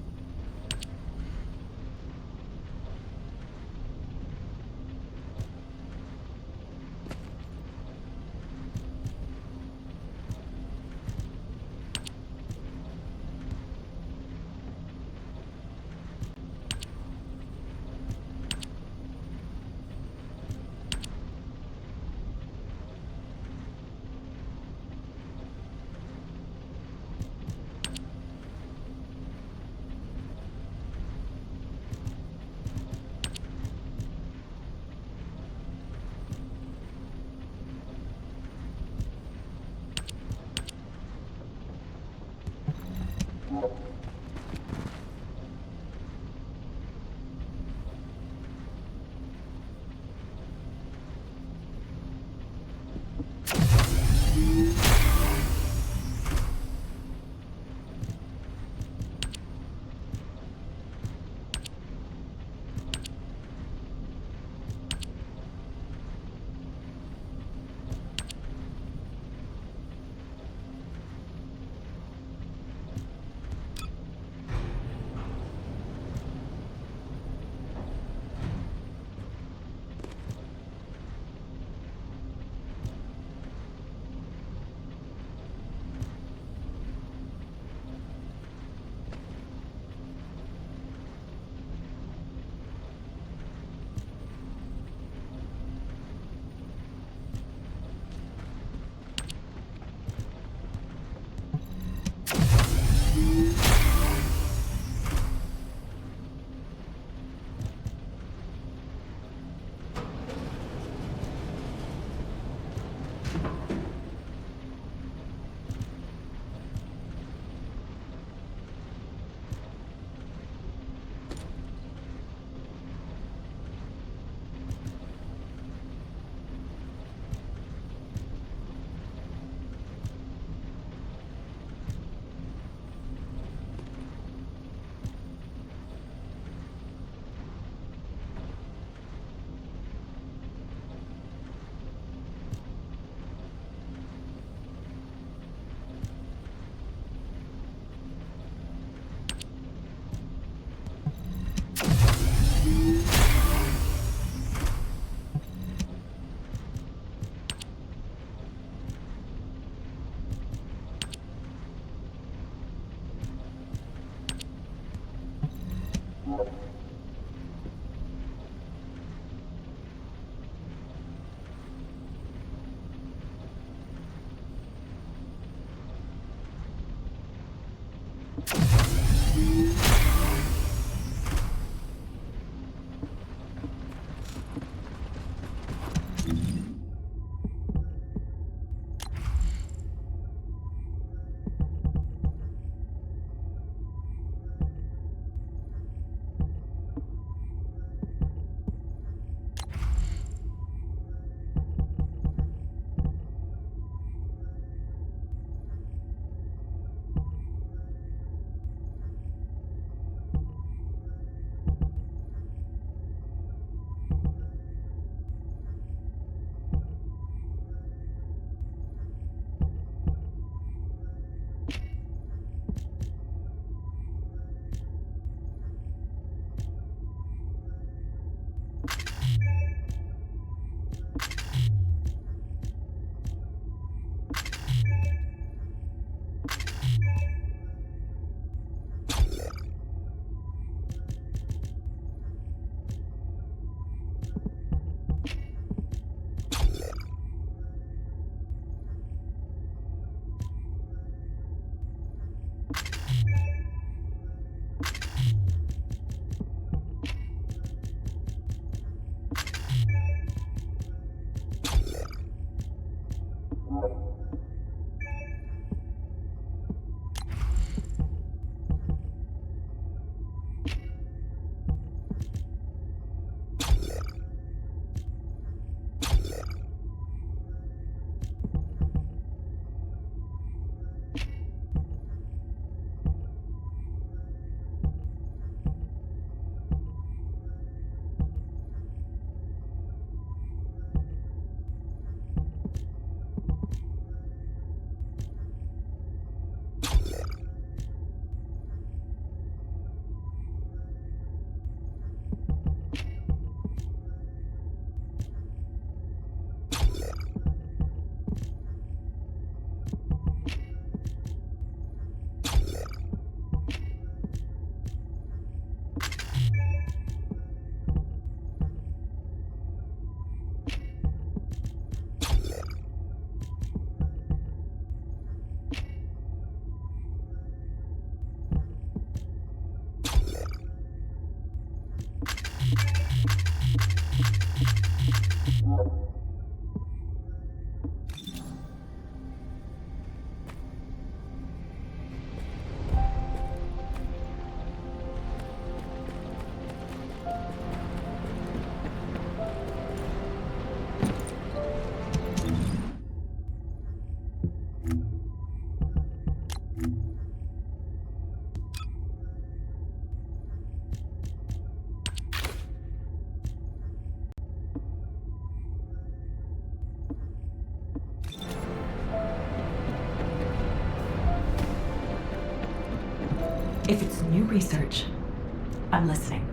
If it's new research, I'm listening.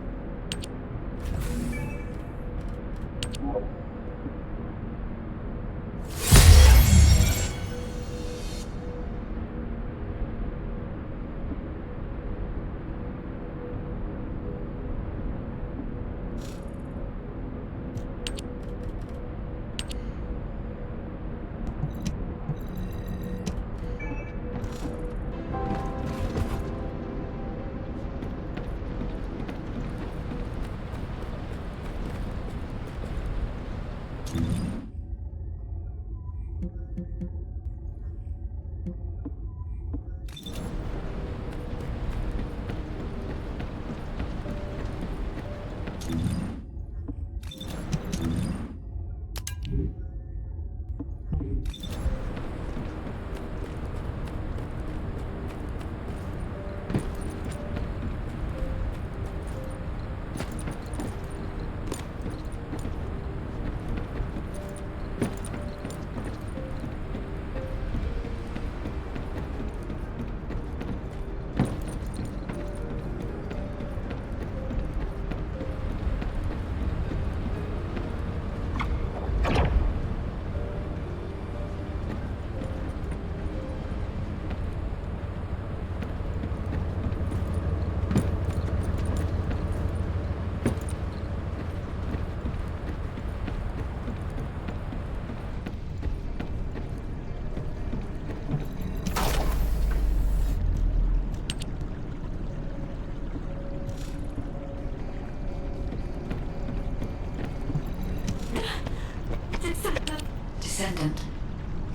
Descendant,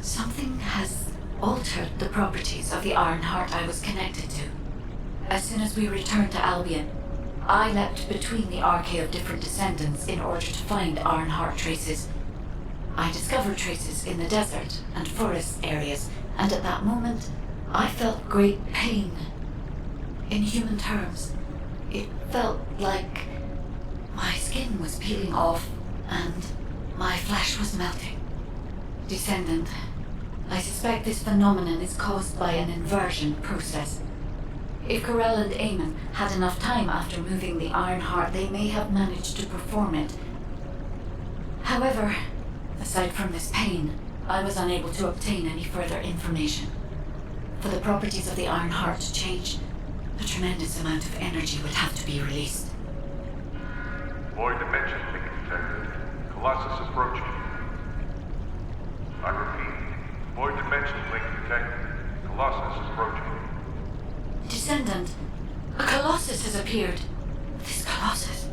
something has altered the properties of the Ironheart I was connected to. As soon as we returned to Albion, I leapt between the arcade of different descendants in order to find Ironheart traces. I discovered traces in the desert and forest areas, and at that moment, I felt great pain. In human terms, it felt like my skin was peeling off and my flesh was melting. Descendant, I suspect this phenomenon is caused by an inversion process. If Corell and Eamon had enough time after moving the Ironheart, they may have managed to perform it. However, aside from this pain, I was unable to obtain any further information. For the properties of the Ironheart to change, a tremendous amount of energy would have to be released. Void dimension link detected. Colossus approaching. I repeat, void dimension link detected. Colossus approaching. Descendant, a Colossus has appeared. This Colossus,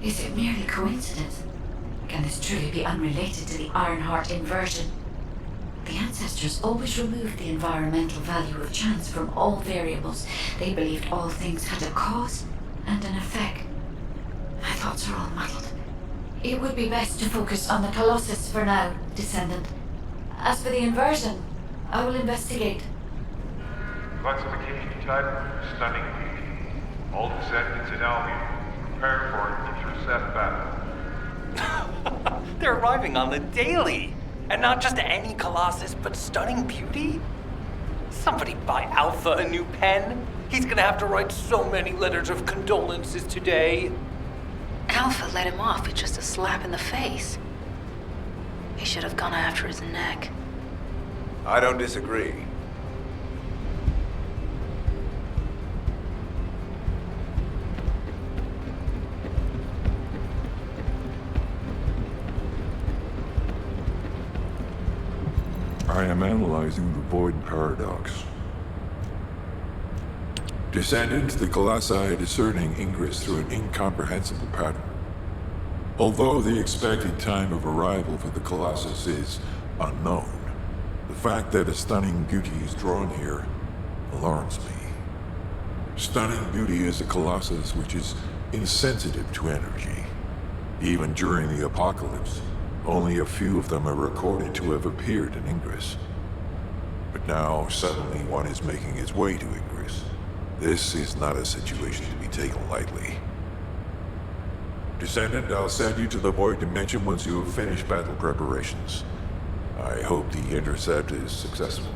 is it merely coincidence? Can this truly be unrelated to the Ironheart inversion? The ancestors always removed the environmental value of chance from all variables. They believed all things had a cause and an effect. My thoughts are all muddled. It would be best to focus on the Colossus for now, Descendant. As for the inversion, I will investigate. Classification type, stunning beauty. All descendants in Albion, prepare for an intercept battle. They're arriving on the daily! And not just any Colossus, but stunning beauty? Somebody buy Alpha a new pen? He's gonna have to write so many letters of condolences today. Alpha let him off with just a slap in the face. He should have gone after his neck. I don't disagree. I am analyzing the Void Paradox. Descendants, the Colossi are discerning ingress through an incomprehensible pattern. Although the expected time of arrival for the Colossus is unknown, the fact that a stunning beauty is drawn here alarms me. Stunning beauty is a Colossus which is insensitive to energy. Even during the apocalypse, only a few of them are recorded to have appeared in Ingress. A Now, suddenly one is making its way to Ingress. This is not a situation to be taken lightly. Descendant, I'll send you to the Void Dimension once you have finished battle preparations. I hope the intercept is successful.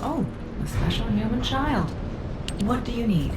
Oh, a special human child. What do you need?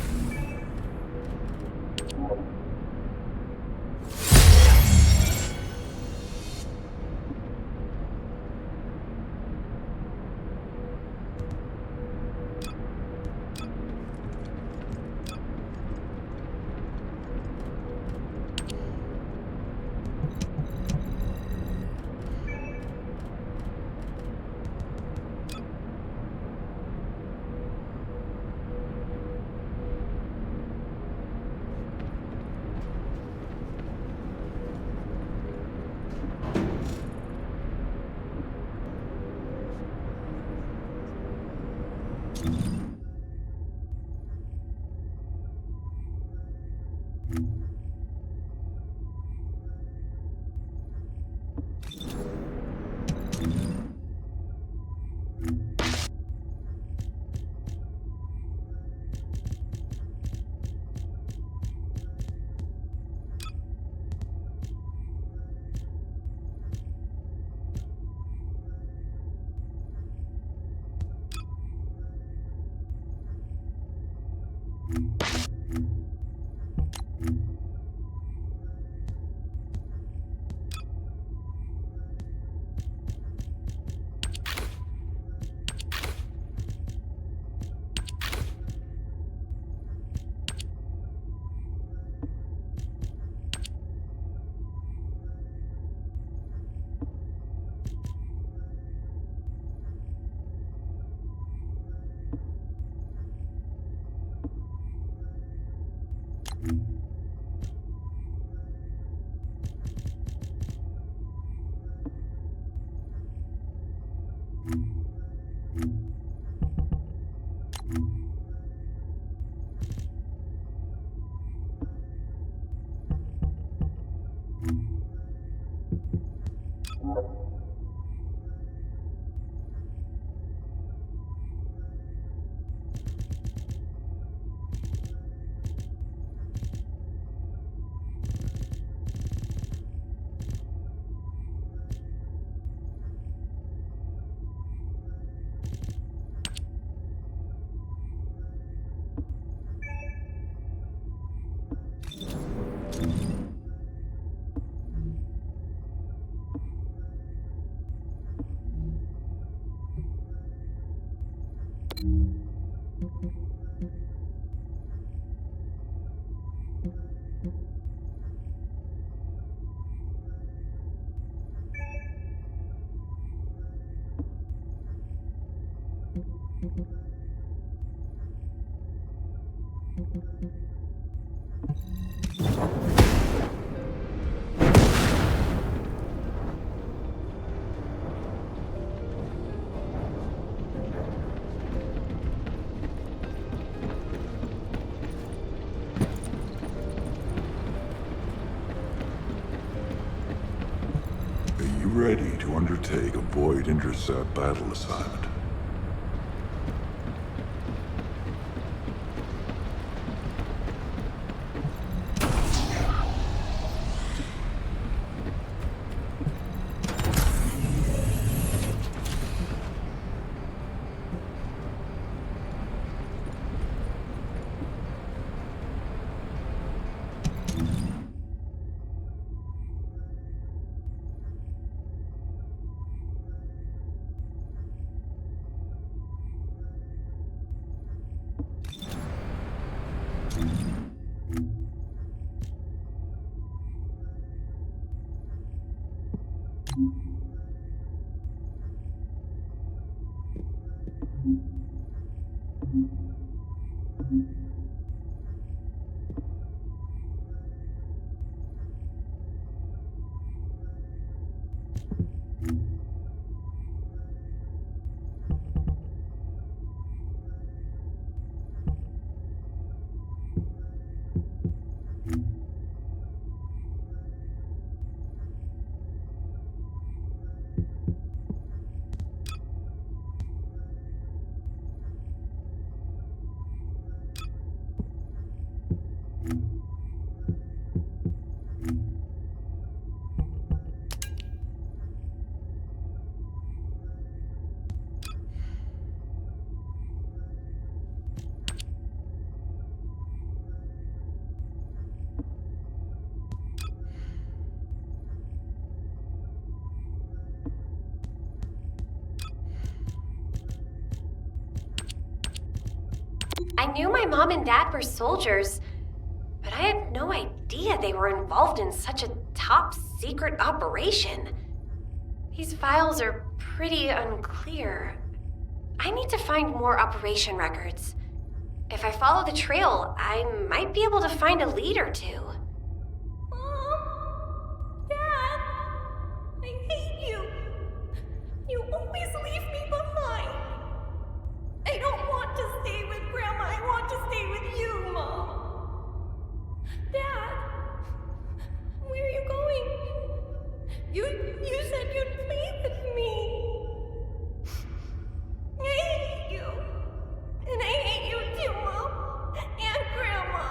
Are you ready to undertake a Void Intercept battle assignment? I knew my mom and dad were soldiers, but I had no idea they were involved in such a top secret operation. These files are pretty unclear. I need to find more operation records. If I follow the trail, I might be able to find a lead or two. Mom! Dad! I hate you! You always leave me behind! I don't want to stay with Grandma. I want to stay with you, Mom. Dad, where are you going? You said you'd play with me. I hate you. And I hate you too, Mom. And Grandma.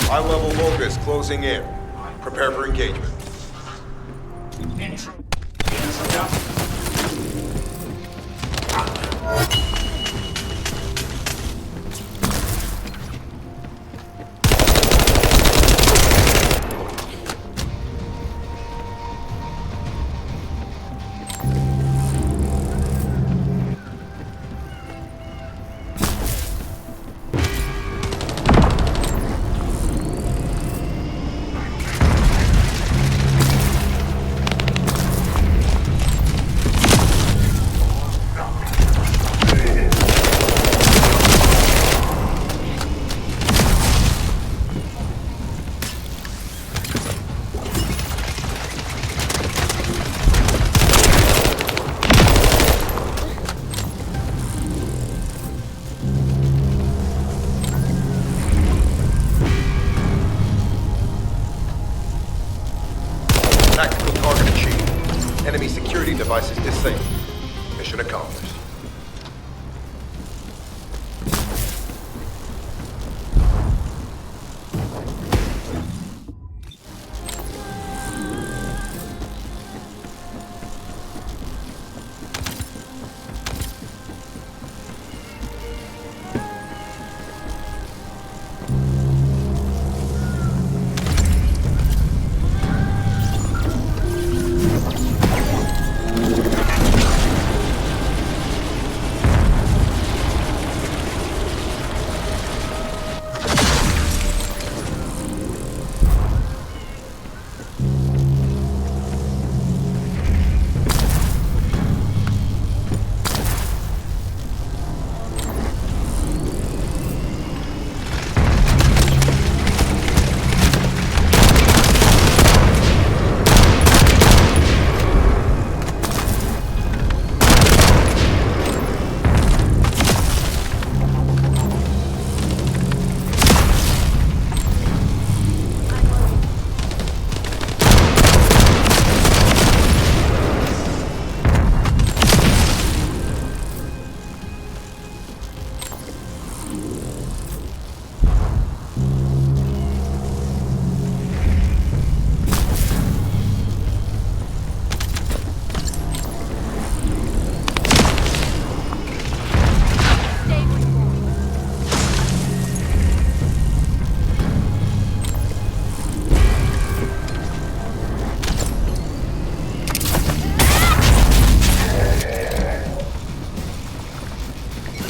High-level Vulgus closing in. Prepare for engagement.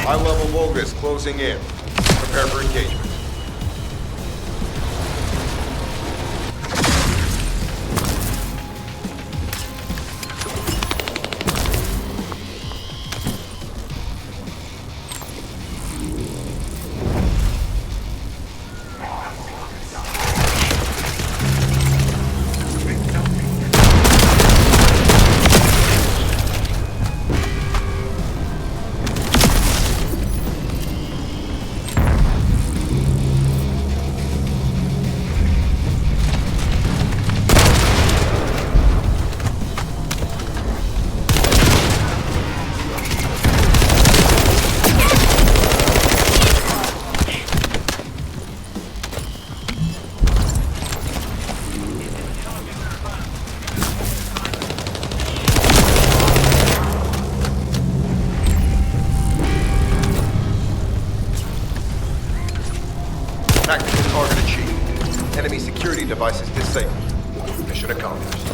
High-level Vulgus closing in. Prepare for engagement. Tactical target achieved. Enemy security devices disabled. Mission accomplished.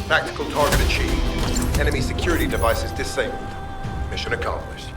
Tactical target achieved. Enemy security devices disabled. Mission accomplished.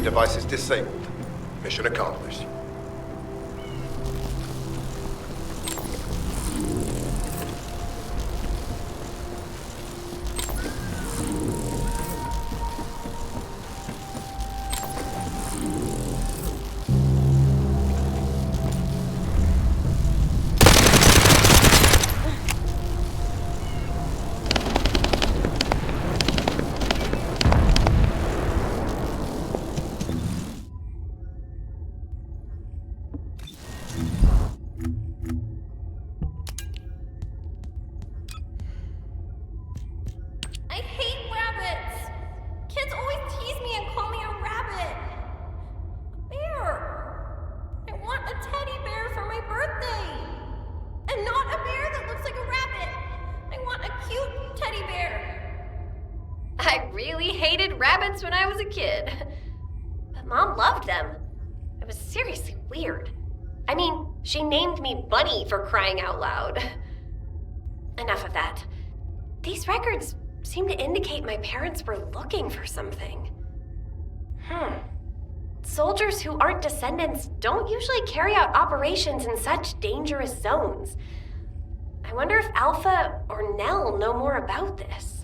TFD device is disabled. Mission accomplished. I hate rabbits! Kids always tease me and call me a rabbit. A bear! I want a teddy bear for my birthday! And not a bear that looks like a rabbit! I want a cute teddy bear! I really hated rabbits when I was a kid. But Mom loved them. It was seriously weird. I mean, she named me Bunny for crying out loud. Enough of that. These records seem to indicate my parents were looking for something. Soldiers who aren't descendants don't usually carry out operations in such dangerous zones. I wonder if Alpha or Nell know more about this.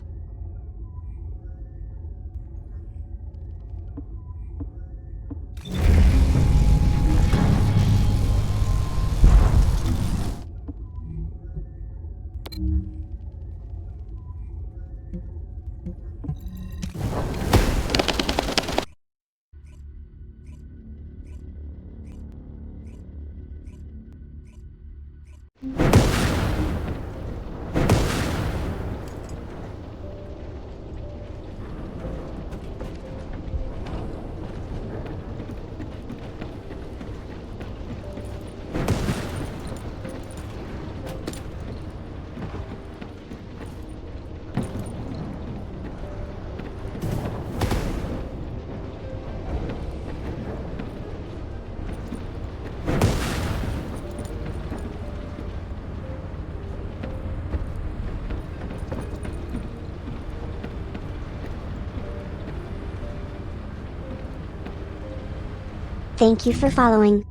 Thank you for following.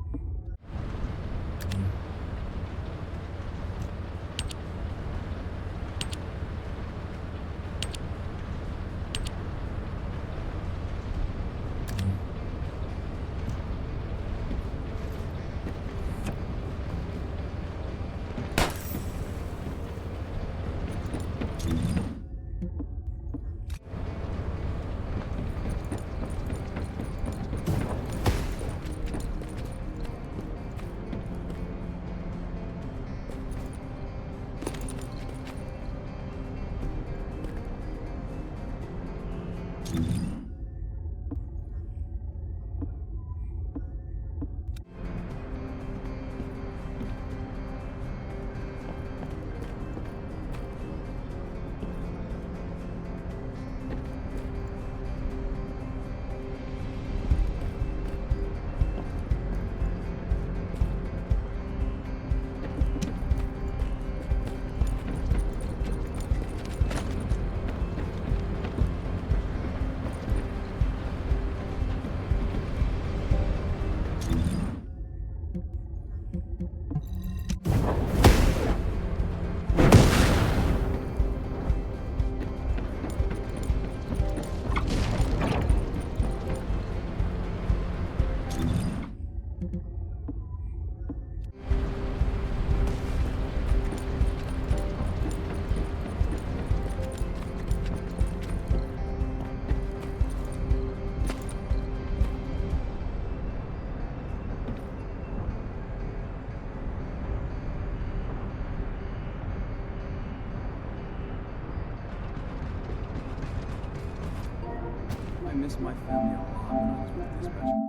I miss my family a lot when I was with dispatch.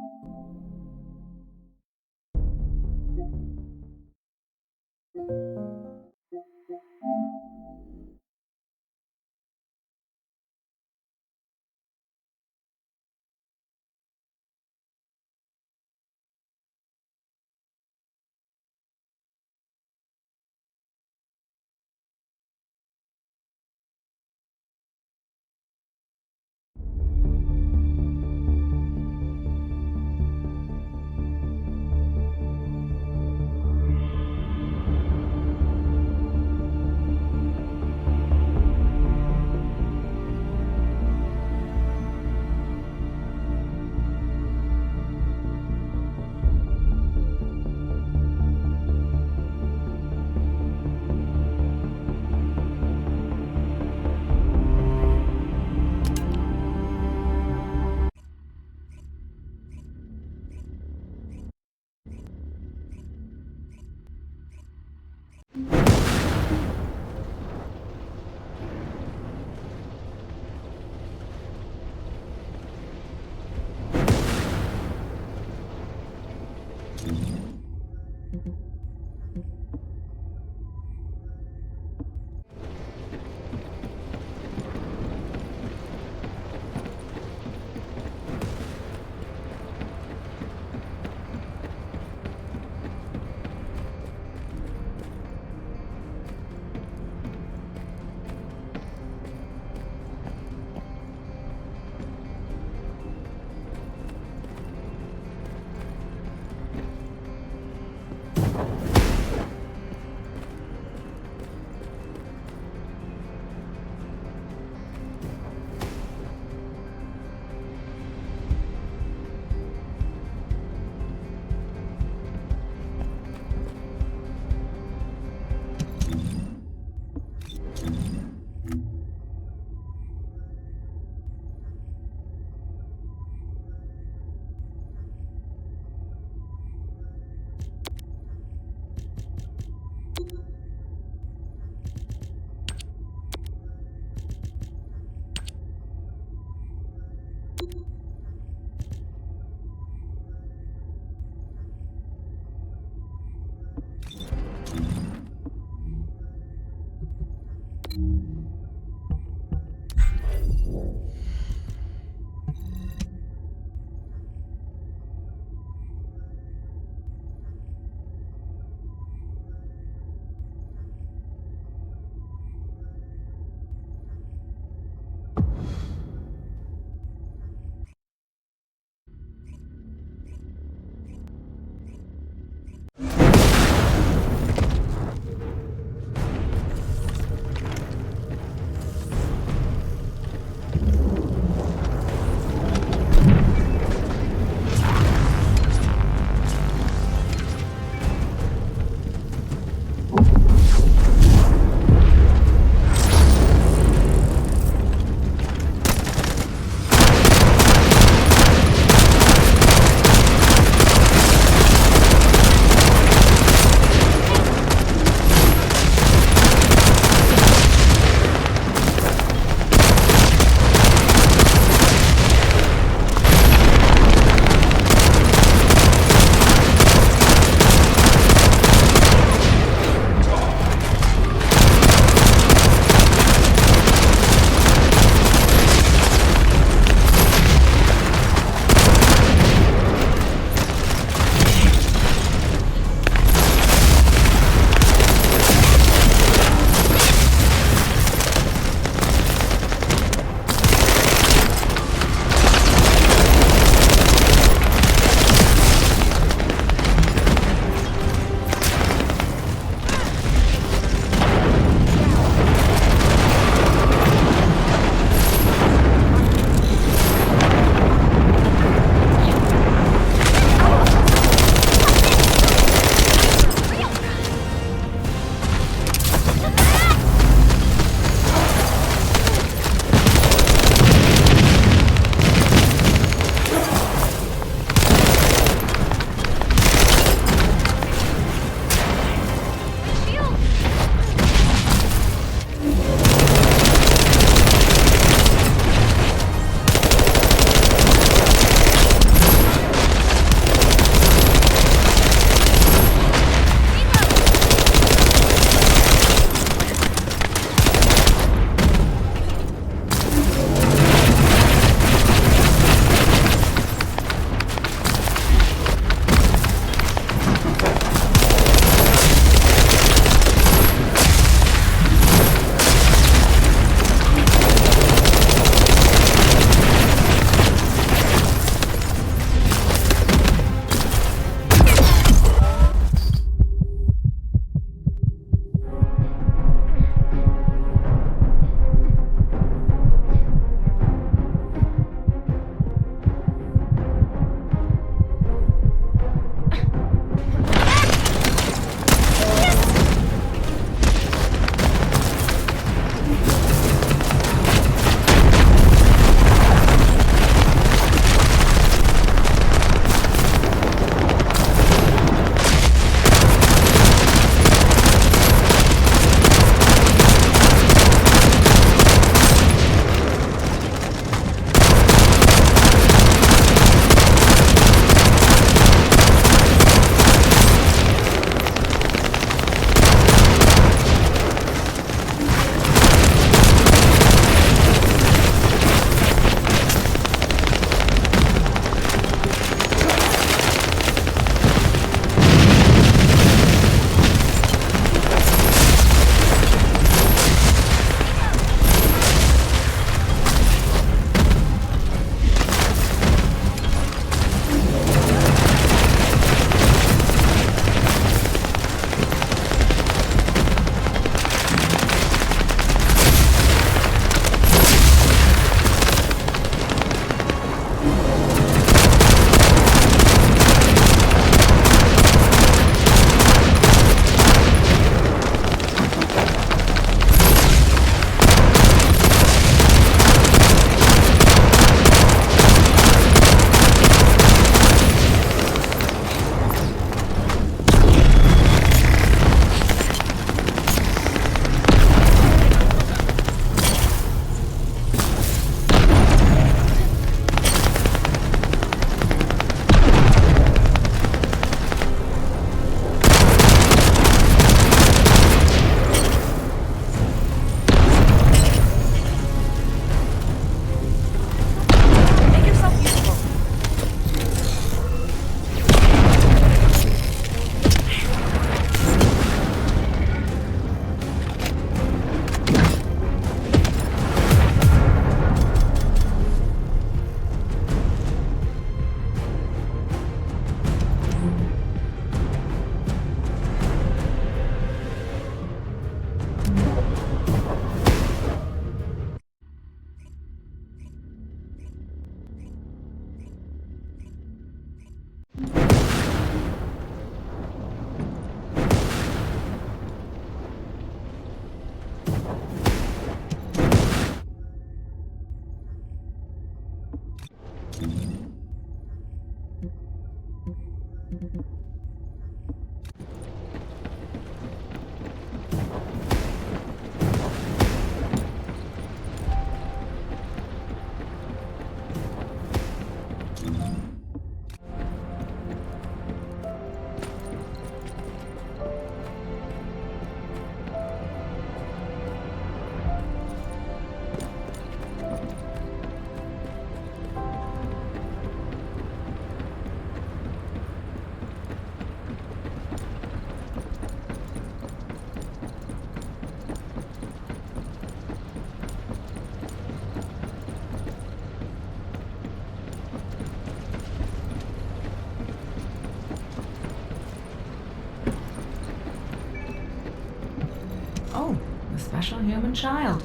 A special human child.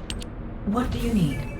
What do you need?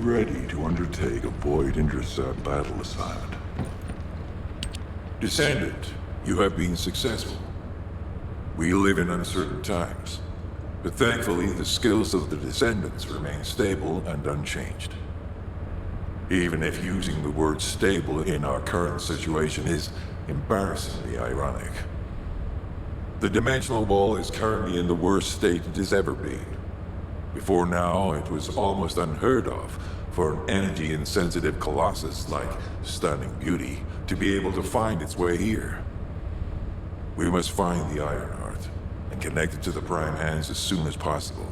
ready to undertake a void intercept battle assignment? Descendant, you have been successful. We live in uncertain times, but thankfully the skills of the Descendants remain stable and unchanged. Even if using the word stable in our current situation is embarrassingly ironic. The dimensional wall is currently in the worst state it has ever been. Before now, it was almost unheard of for an energy-insensitive colossus like Stunning Beauty to be able to find its way here. We must find the Ironheart and connect it to the Prime Hands as soon as possible.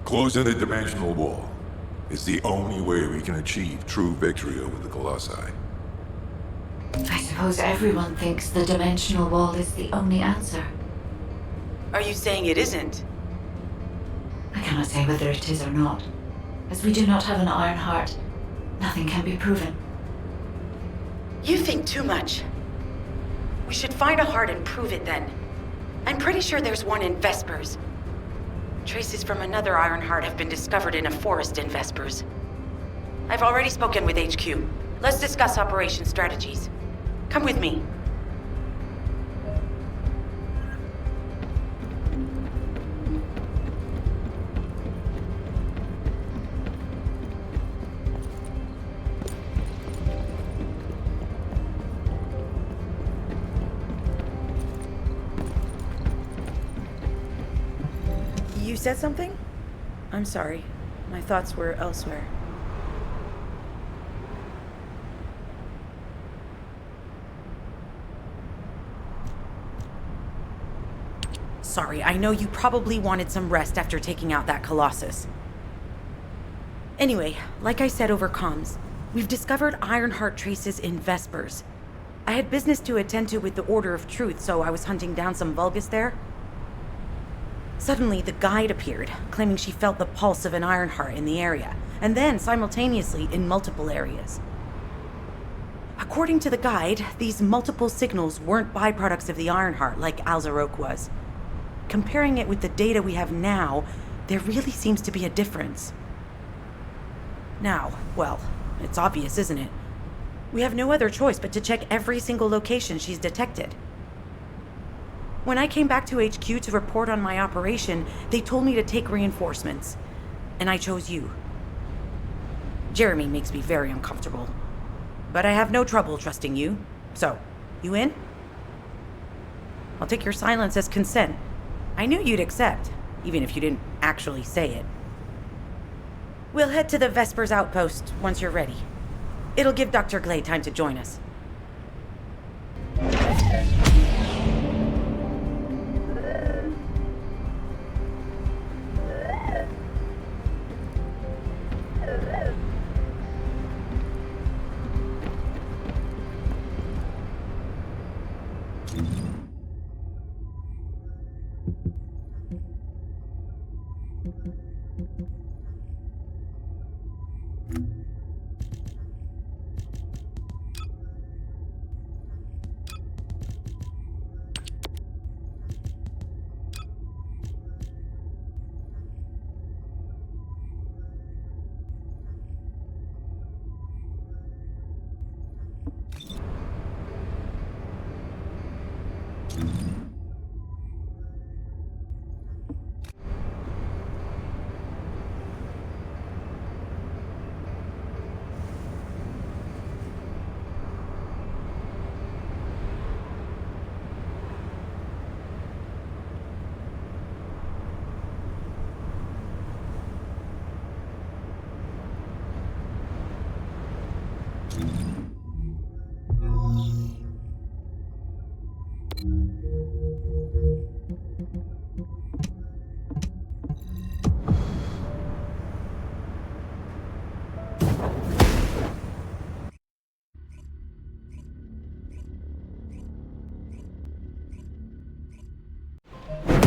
Closing the dimensional wall is the only way we can achieve true victory over the Colossi. I suppose everyone thinks the dimensional wall is the only answer. Are you saying it isn't? I cannot say whether it is or not. As we do not have an Ironheart, nothing can be proven. You think too much. We should find a heart and prove it then. I'm pretty sure there's one in Vespers. Traces from another Ironheart have been discovered in a forest in Vespers. I've already spoken with HQ. Let's discuss operation strategies. Come with me. You said something? I'm sorry. My thoughts were elsewhere. Sorry, I know you probably wanted some rest after taking out that Colossus. Anyway, like I said over comms, we've discovered Ironheart traces in Vespers. I had business to attend to with the Order of Truth, so I was hunting down some Vulgus there. Suddenly, the guide appeared, claiming she felt the pulse of an Ironheart in the area, and then simultaneously in multiple areas. According to the guide, these multiple signals weren't byproducts of the Ironheart like Alzarok was. Comparing it with the data we have now, there really seems to be a difference. Now, well, it's obvious, isn't it? We have no other choice but to check every single location she's detected. When I came back to HQ to report on my operation, they told me to take reinforcements, and I chose you. Jeremy makes me very uncomfortable, but I have no trouble trusting you. So, you in? I'll take your silence as consent. I knew you'd accept, even if you didn't actually say it. We'll head to the Vespers outpost once you're ready. It'll give Dr. Glade time to join us.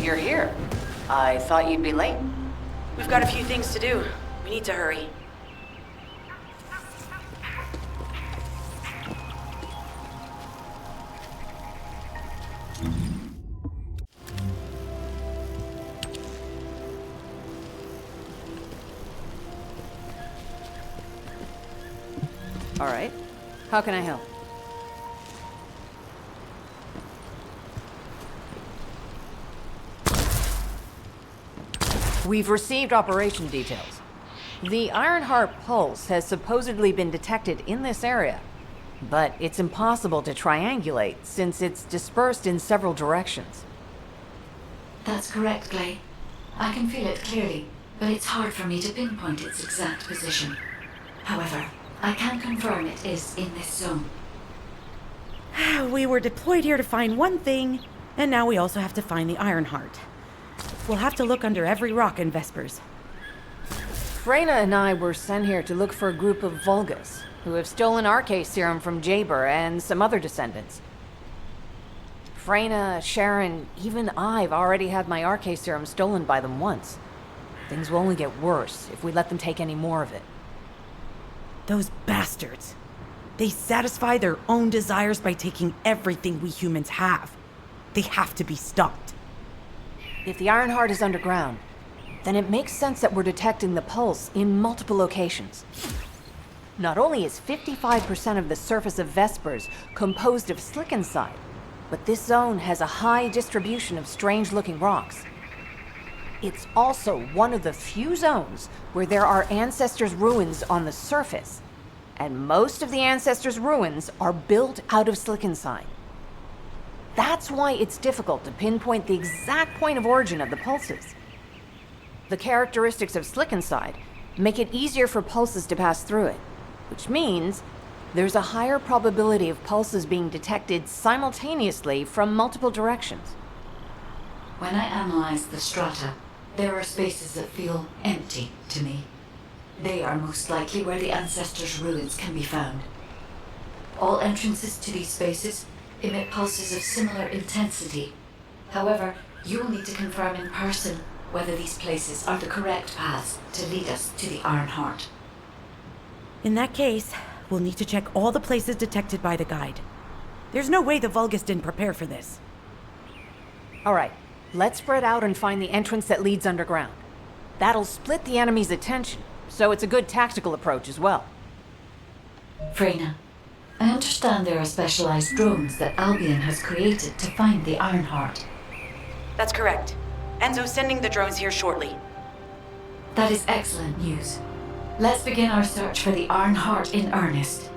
You're here. I thought you'd be late. We've got a few things to do. We need to hurry. All right. How can I help? We've received operation details. The Ironheart pulse has supposedly been detected in this area, but it's impossible to triangulate since it's dispersed in several directions. That's correct, Clay. I can feel it clearly, but it's hard for me to pinpoint its exact position. However, I can confirm it is in this zone. We were deployed here to find one thing, and now we also have to find the Ironheart. We'll have to look under every rock in Vespers. Freyna and I were sent here to look for a group of Vulgus, who have stolen RK serum from Jaber and some other descendants. Freyna, Sharon, even I've already had my RK serum stolen by them once. Things will only get worse if we let them take any more of it. Those bastards. They satisfy their own desires by taking everything we humans have. They have to be stopped. If the Ironheart is underground, then it makes sense that we're detecting the pulse in multiple locations. Not only is 55% of the surface of Vespers composed of slickinside, but this zone has a high distribution of strange-looking rocks. It's also one of the few zones where there are Ancestors' ruins on the surface, and most of the Ancestors' ruins are built out of slickinside. That's why it's difficult to pinpoint the exact point of origin of the pulses. The characteristics of slickinside make it easier for pulses to pass through it, which means there's a higher probability of pulses being detected simultaneously from multiple directions. When I analyze the strata, there are spaces that feel empty to me. They are most likely where the Ancestors' ruins can be found. All entrances to these spaces emit pulses of similar intensity. However, you will need to confirm in person whether these places are the correct paths to lead us to the Ironheart. In that case, we'll need to check all the places detected by the guide. There's no way the Vulgus didn't prepare for this. All right, let's spread out and find the entrance that leads underground. That'll split the enemy's attention, so it's a good tactical approach as well. Freyna, I understand there are specialized drones that Albion has created to find the Ironheart. That's correct. Enzo's sending the drones here shortly. That is excellent news. Let's begin our search for the Ironheart in earnest.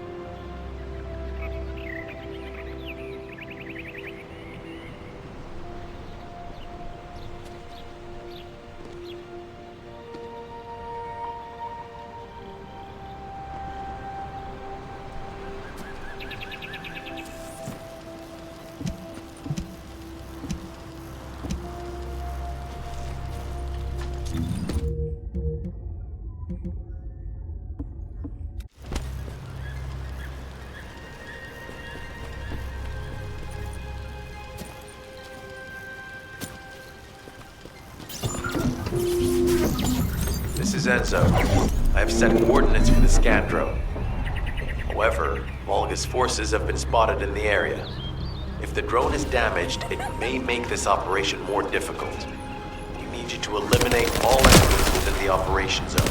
This is Enzo. I have set coordinates for the scan drone. However, Vulgus forces have been spotted in the area. If the drone is damaged, it may make this operation more difficult. We need you to eliminate all enemies within the operation zone.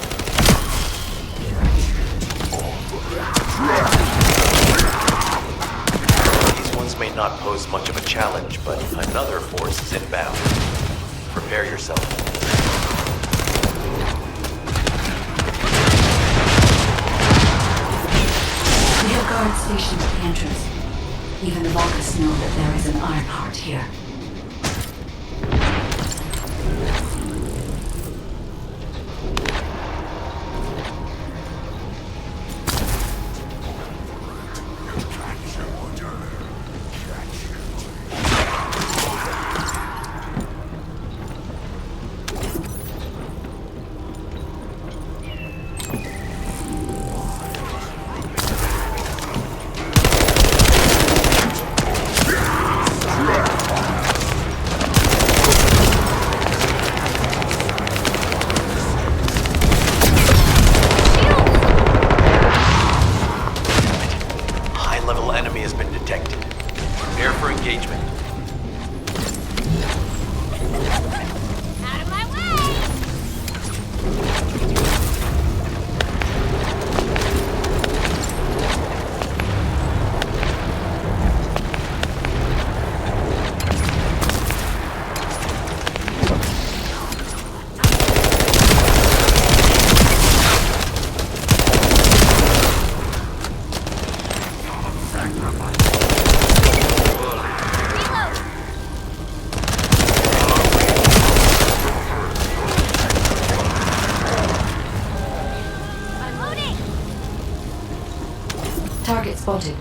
These ones may not pose much of a challenge, but another force is inbound. Prepare yourself. We have guards stationed at the entrance. Even the Vulgus know that there is an Ironheart here. Spotted.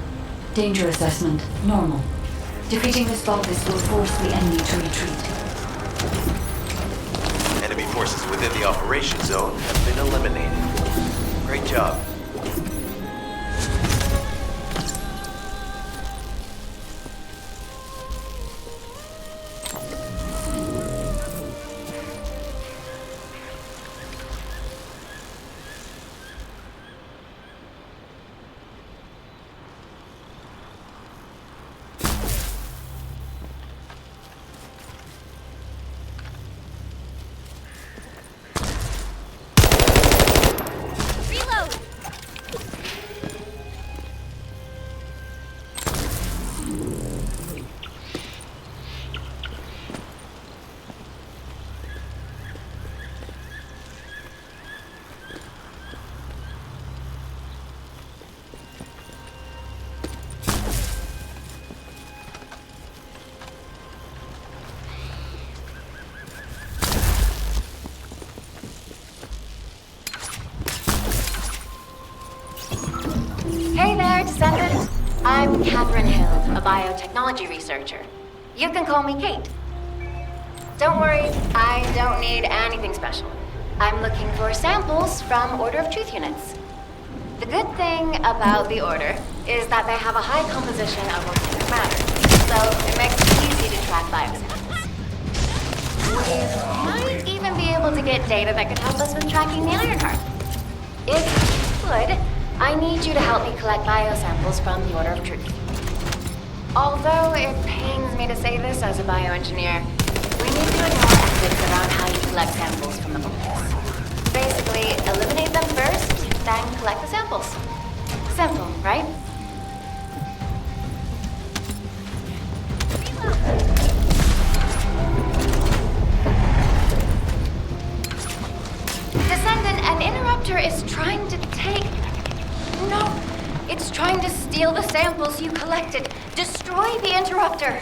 Danger assessment, normal. Defeating this Vulgus will force the enemy to retreat. Enemy forces within the operation zone have been eliminated. Great job. Hey there, Descendant. I'm Catherine Hill, a biotechnology researcher. You can call me Kate. Don't worry, I don't need anything special. I'm looking for samples from Order of Truth units. The good thing about the Order is that they have a high composition of organic matter, so it makes it easy to track biosamples. We might even be able to get data that could help us with tracking the Ironheart. If you could, I need you to help me collect biosamples from the Order of Truth. Although it pains me to say this as a bioengineer, we need to ignore ethics around how you collect samples from the Vulgus. Basically, eliminate them first, then collect the samples. Simple, right? Descendant, an interrupter is trying to take... No! It's trying to steal the samples you collected. Destroy the interrupter!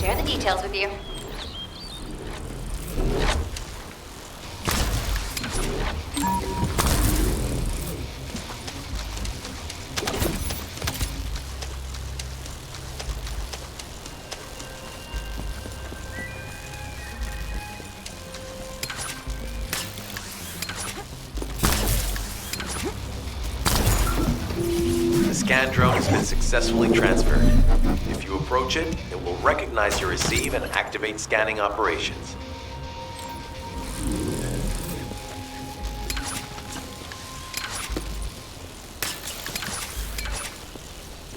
Share the details with you. The scan drone has been successfully transferred. If you approach it, it will recognize your receive and activate scanning operations.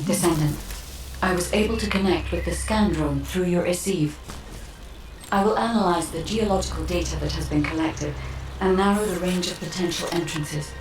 Descendant, I was able to connect with the scan drone through your receive. I will analyze the geological data that has been collected and narrow the range of potential entrances.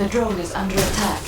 The drone is under attack.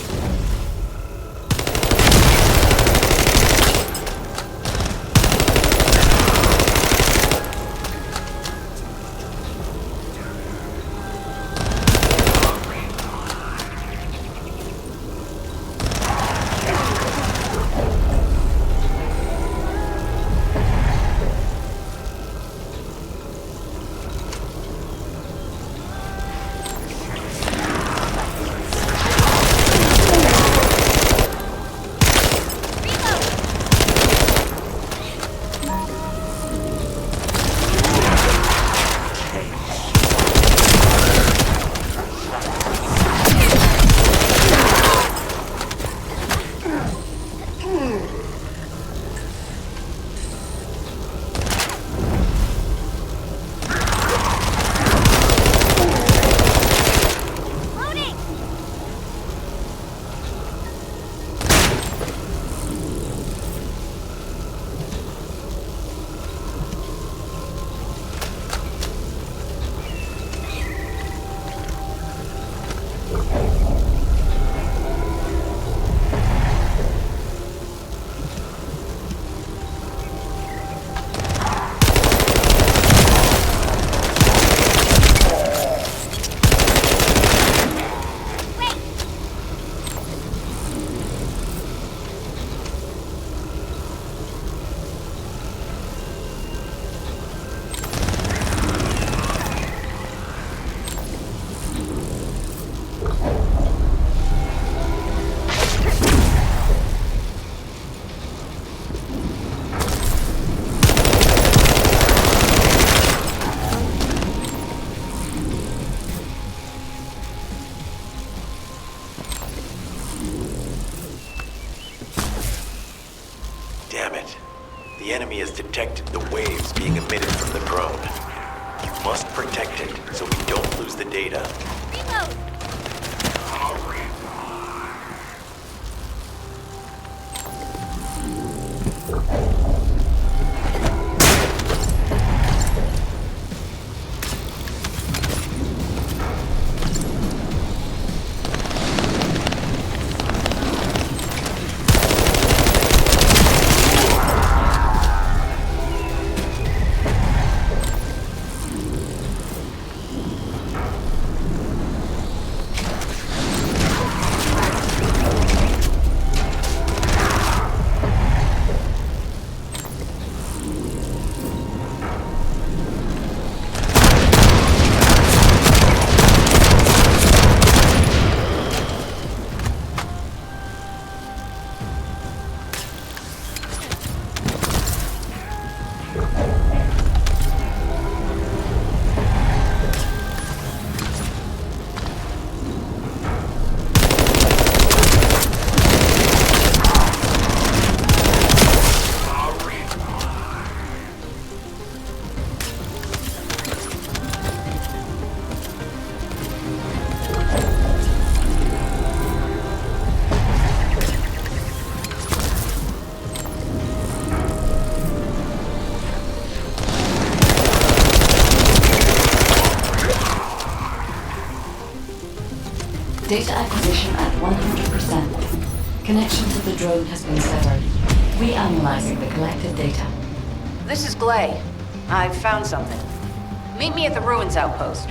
Damn it. The enemy has detected the waves being emitted from the drone. You must protect it so we don't lose the data. Reload! Data acquisition at 100%. Connection to the drone has been severed. Reanalyzing the collected data. This is Glay. I've found something. Meet me at the ruins outpost.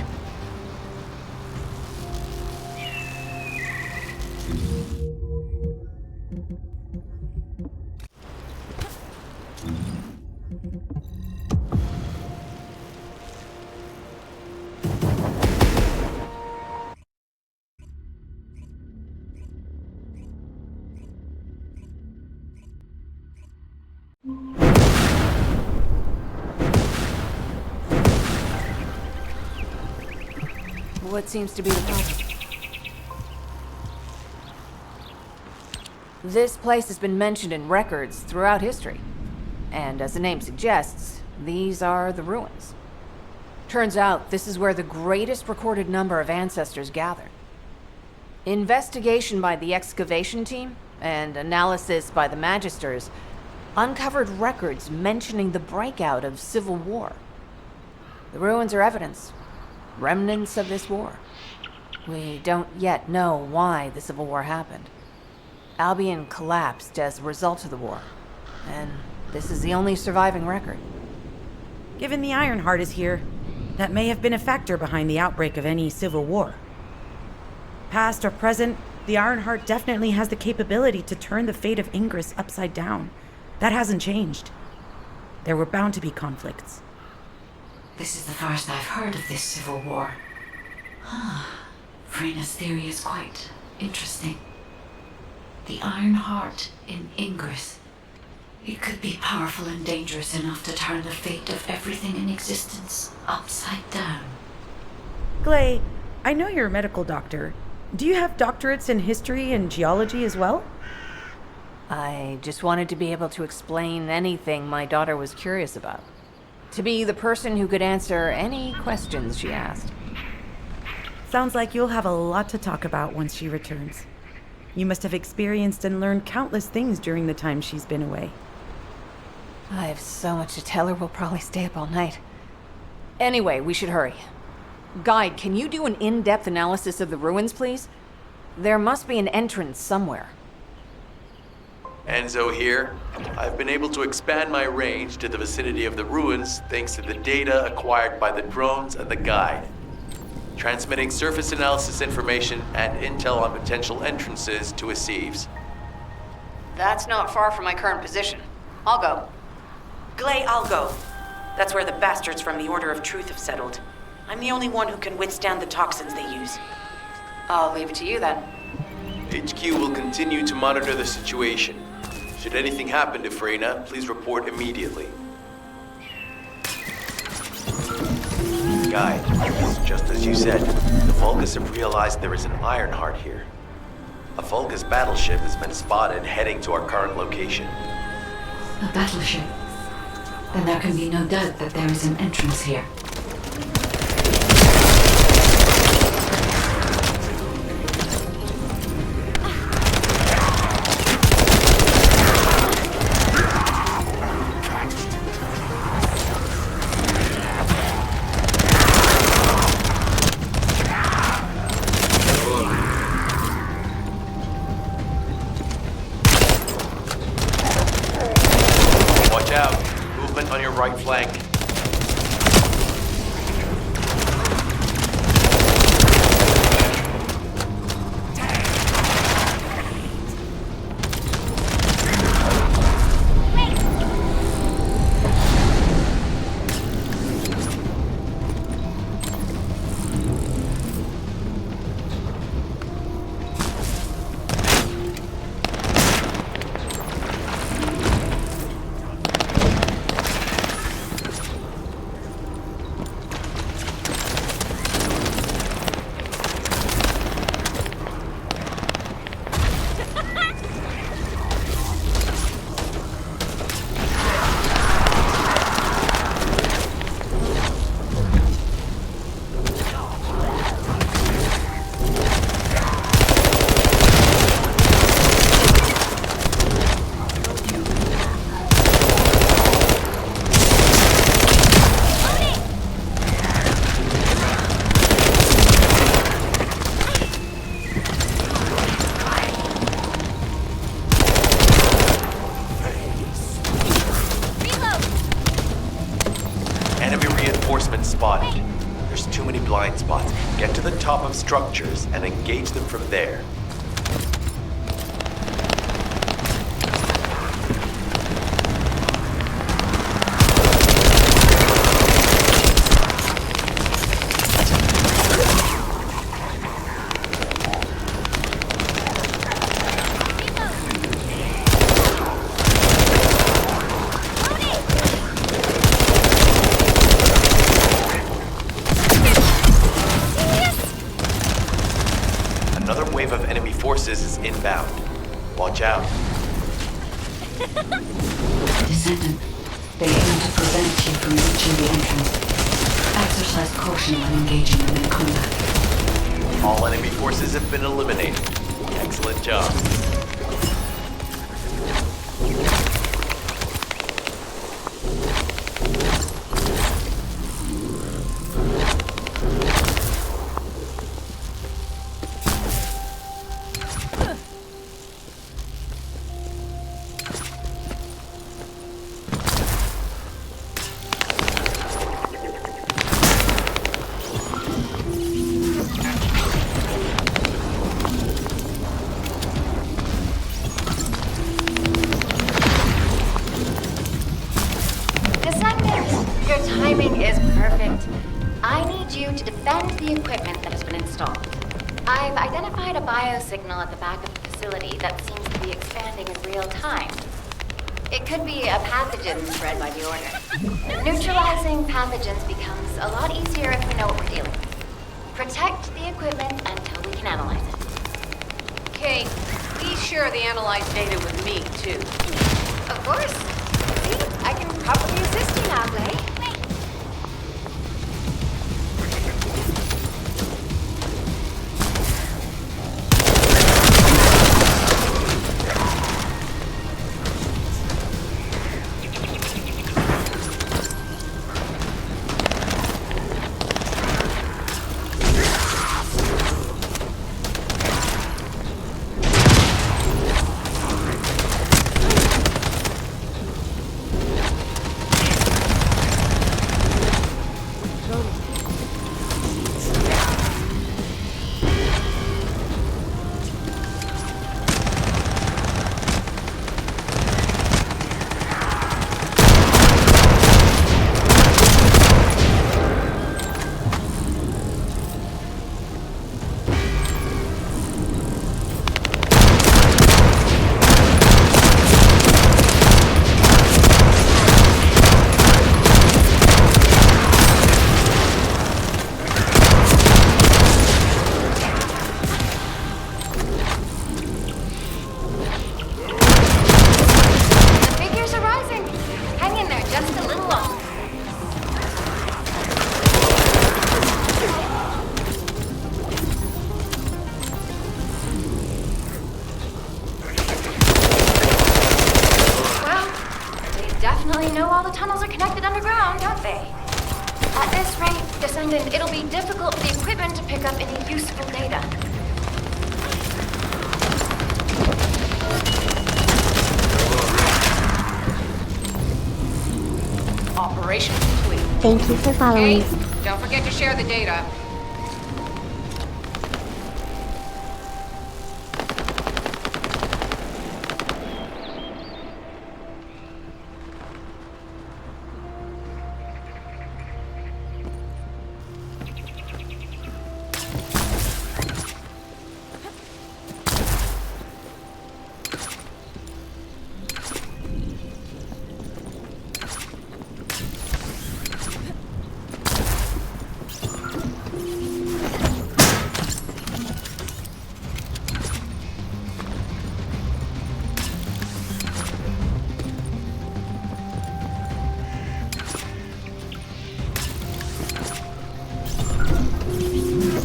What seems to be the problem? This place has been mentioned in records throughout history. And as the name suggests, these are the ruins. Turns out this is where the greatest recorded number of ancestors gathered. Investigation by the excavation team and analysis by the magisters uncovered records mentioning the breakout of civil war. The ruins are evidence. Remnants of this war. We don't yet know why the Civil War happened. Albion collapsed as a result of the war, and this is the only surviving record. Given the Ironheart is here, that may have been a factor behind the outbreak of any civil war. Past or present, the Ironheart definitely has the capability to turn the fate of Ingress upside down. That hasn't changed. There were bound to be conflicts. This is the first I've heard of this civil war. Frena's theory is quite interesting. The Ironheart in Ingress. It could be powerful and dangerous enough to turn the fate of everything in existence upside down. Glay, I know you're a medical doctor. Do you have doctorates in history and geology as well? I just wanted to be able to explain anything my daughter was curious about. To be the person who could answer any questions she asked. Sounds like you'll have a lot to talk about once she returns. You must have experienced and learned countless things during the time she's been away. I have so much to tell her, we'll probably stay up all night. Anyway, we should hurry. Guide, can you do an in-depth analysis of the ruins, please? There must be an entrance somewhere. Enzo here. I've been able to expand my range to the vicinity of the ruins thanks to the data acquired by the drones and the guide. Transmitting surface analysis information and intel on potential entrances to Aceves. That's not far from my current position. I'll go. Glay, I'll go. That's where the bastards from the Order of Truth have settled. I'm the only one who can withstand the toxins they use. I'll leave it to you then. HQ will continue to monitor the situation. Should anything happen to Freyna, please report immediately. Guide, just as you said, the Vulgus have realized there is an Ironheart here. A Vulgus battleship has been spotted heading to our current location. A battleship? Then there can be no doubt that there is an entrance here. Watch out. Movement on your right flank. Spotted. There's too many blind spots. Get to the top of structures and engage them from there. Is inbound. Watch out. Descendant, they aim to prevent you from reaching the entrance. Exercise caution when engaging them in combat. All enemy forces have been eliminated. Excellent job. timing is perfect. I need you to defend the equipment that has been installed. I've identified a biosignal at the back of the facility that seems to be expanding in real time. It could be a pathogen spread by the Order. Neutralizing pathogens becomes a lot easier if we know what we're dealing with. Protect the equipment until we can analyze it. Okay, please share the analyzed data with me, too. Of course. See, I can probably assist you now, Blake. know all the tunnels are connected underground, don't they? At this rate, Descendant, it'll be difficult for the equipment to pick up any useful data. Operation complete. Thank you for following. Okay, don't forget to share the data.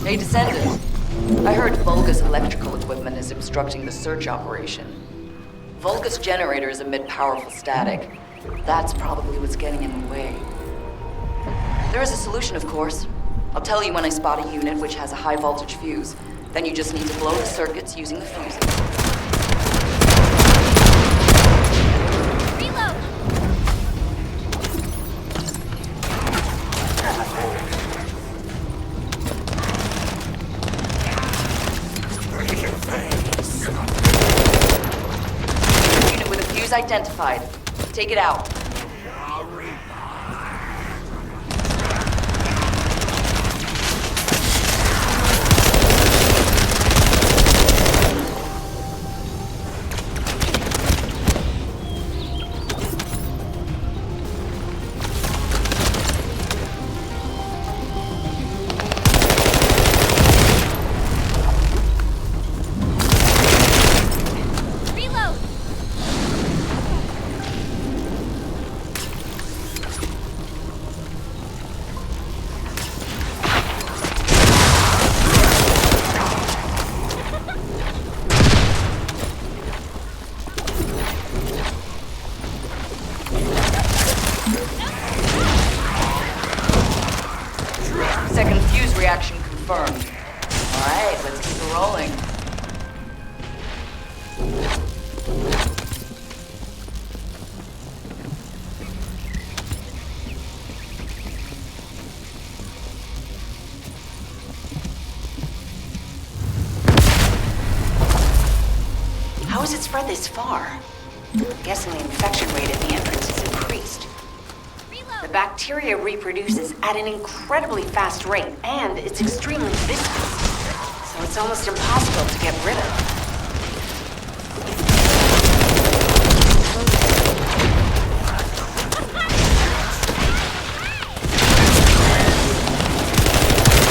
Hey, Descendant. I heard Vulgus electrical equipment is obstructing the search operation. Vulgus generators emit powerful static. That's probably what's getting in the way. There is a solution, of course. I'll tell you when I spot a unit which has a high voltage fuse. Then you just need to blow the circuits using the fuses. Identified. Take it out. Second fuse reaction confirmed. All right, let's keep it rolling. How has it spread this far? I'm guessing the infection rate at the entrance has increased. The bacteria bacteria reproduces at an incredibly fast rate, and it's extremely viscous, so it's almost impossible to get rid of.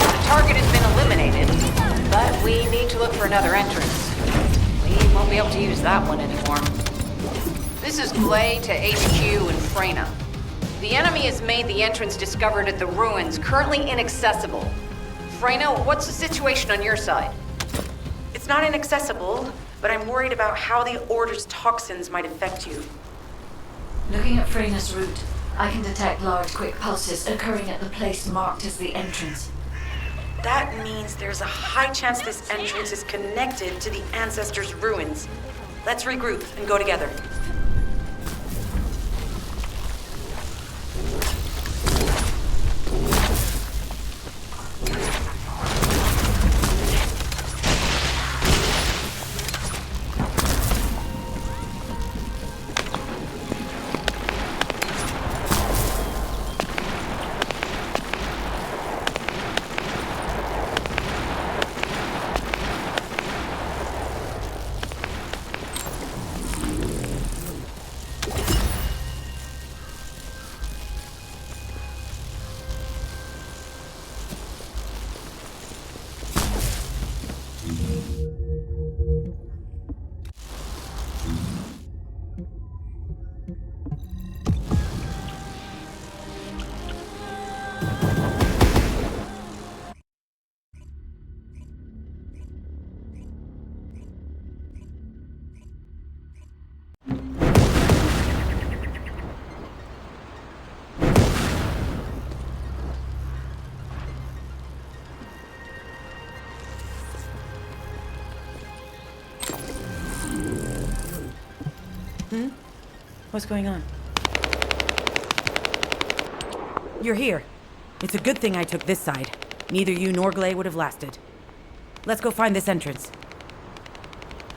The target has been eliminated, but we need to look for another entrance. We won't be able to use that one anymore. This is Glay to HQ and Freyna. The enemy has made the entrance discovered at the ruins currently inaccessible. Freyna, what's the situation on your side? It's not inaccessible, but I'm worried about how the Order's toxins might affect you. Looking at Freyna's route, I can detect large, quick pulses occurring at the place marked as the entrance. That means there's a high chance this entrance is connected to the Ancestors' ruins. Let's regroup and go together. What's going on? You're here. It's a good thing I took this side. Neither you nor Glay would have lasted. Let's go find this entrance.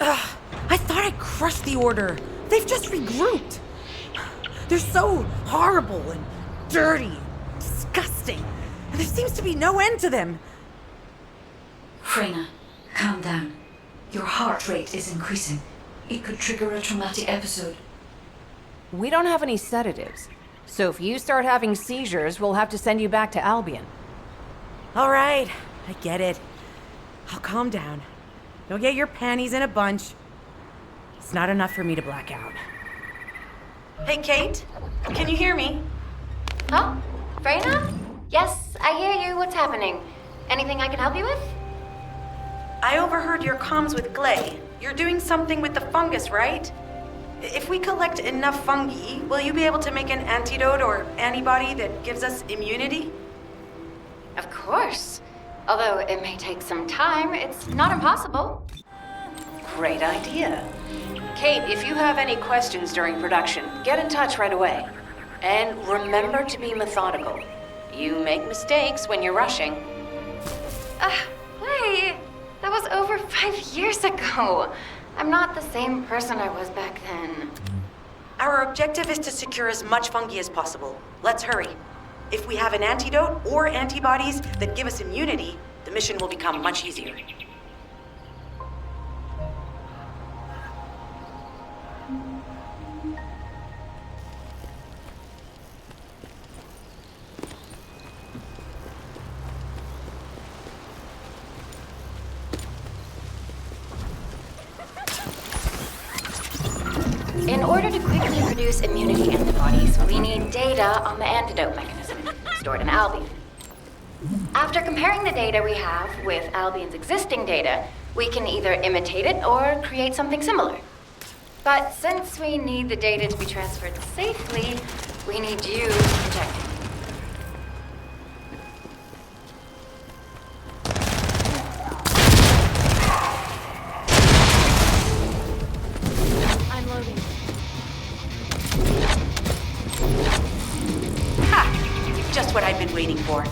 Ugh, I thought I crushed the Order. They've just regrouped. They're so horrible and dirty and disgusting. And there seems to be no end to them. Freyna, calm down. Your heart rate is increasing. It could trigger a traumatic episode. We don't have any sedatives, so if you start having seizures, we'll have to send you back to Albion. All right, I get it. I'll calm down. Don't get your panties in a bunch. It's not enough for me to black out. Hey, Kate, can you hear me? Huh? Freyna? Yes, I hear you. What's happening? Anything I can help you with? I overheard your comms with Glay. You're doing something with the fungus, right? If we collect enough fungi, will you be able to make an antidote or antibody that gives us immunity? Of course. Although it may take some time, it's not impossible. Great idea. Kate, if you have any questions during production, get in touch right away. And remember to be methodical. You make mistakes when you're rushing. Hey, that was over 5 years ago. I'm not the same person I was back then. Our objective is to secure as much fungi as possible. Let's hurry. If we have an antidote or antibodies that give us immunity, the mission will become much easier. In order to quickly produce immunity antibodies, we need data on the antidote mechanism, stored in Albion. After comparing the data we have with Albion's existing data, we can either imitate it or create something similar. But since we need the data to be transferred safely, we need you to protect it. I'm loading. Ha! Just what I've been waiting for.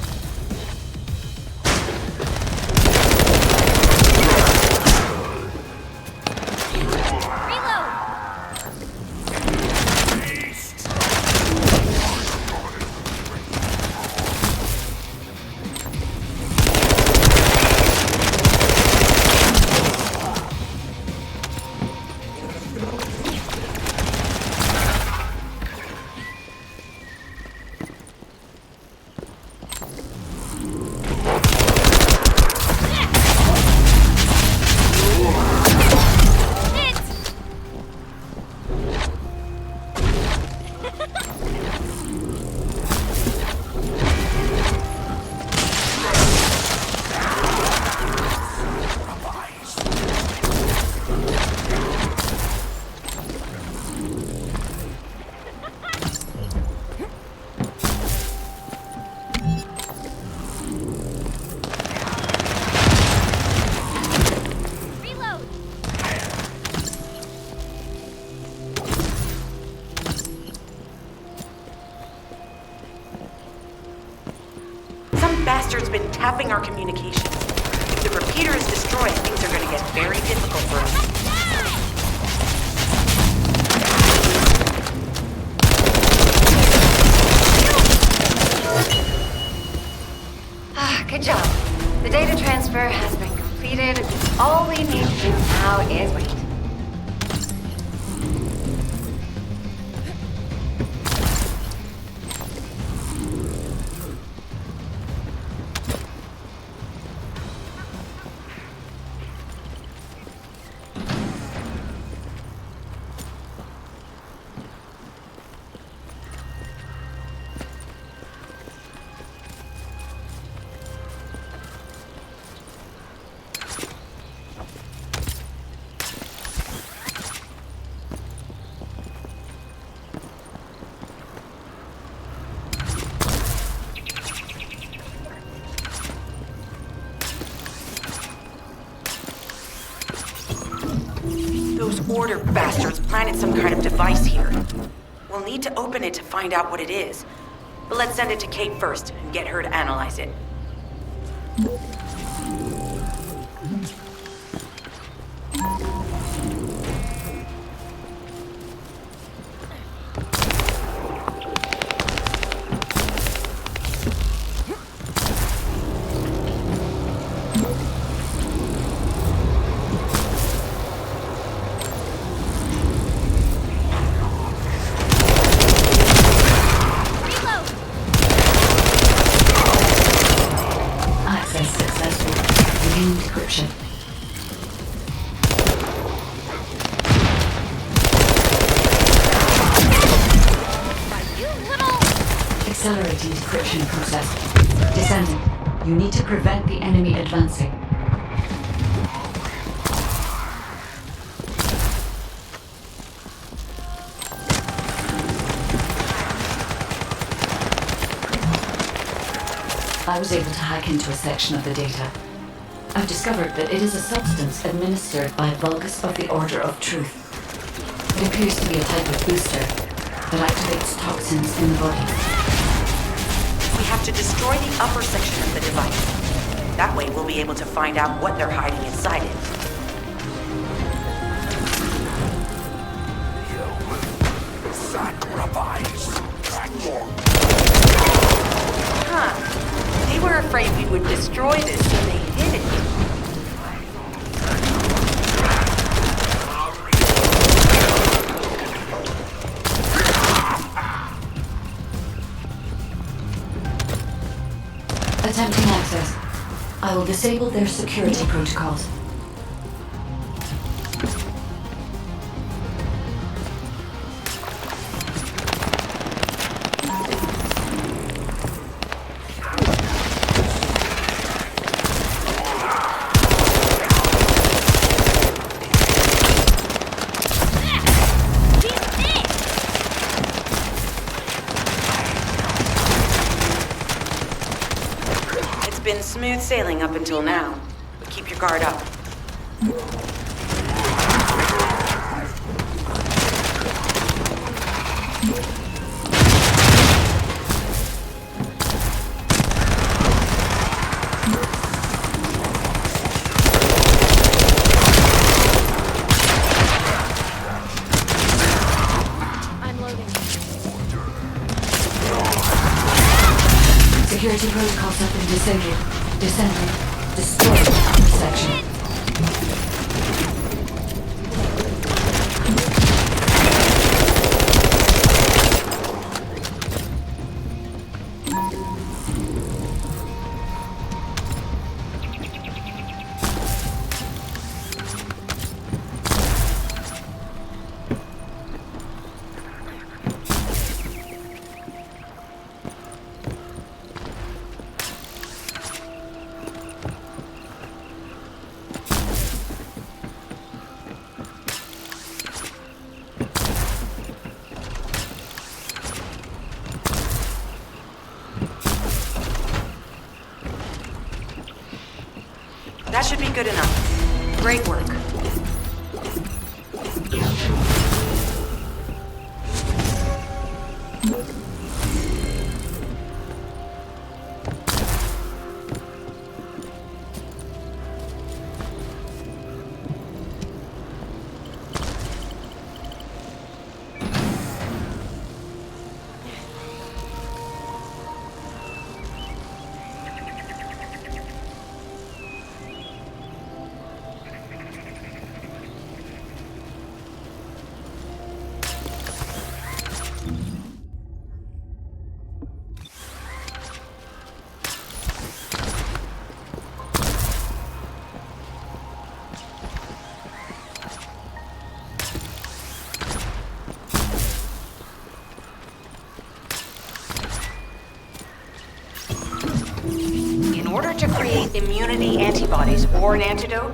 Bastard's been tapping our communications. If the repeater is destroyed, things are going to get very difficult for us. Good job. The data transfer has been completed. All we need to do now is wait. Those Order bastards planted some kind of device here. We'll need to open it to find out what it is. But let's send it to Kate first and get her to analyze it. Accelerating decryption process. Descendant, you need to prevent the enemy advancing. I was able to hack into a section of the data. I've discovered that it is a substance administered by Vulgus of the Order of Truth. It appears to be a type of booster that activates toxins in the body. We have to destroy the upper section of the device. That way we'll be able to find out what they're hiding inside it. Sacrifice. Huh. They were afraid we would destroy this, so they hid it. Attempting access. I will disable their security protocols. Been smooth sailing up until now, but keep your guard up. Security protocols have been disabled. Descendant, destroy the upper section. should be good enough. Great work. In order to create immunity antibodies or an antidote,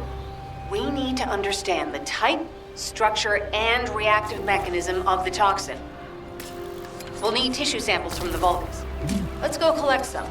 we need to understand the type, structure, and reactive mechanism of the toxin. We'll need tissue samples from the Vulgus. Let's go collect some.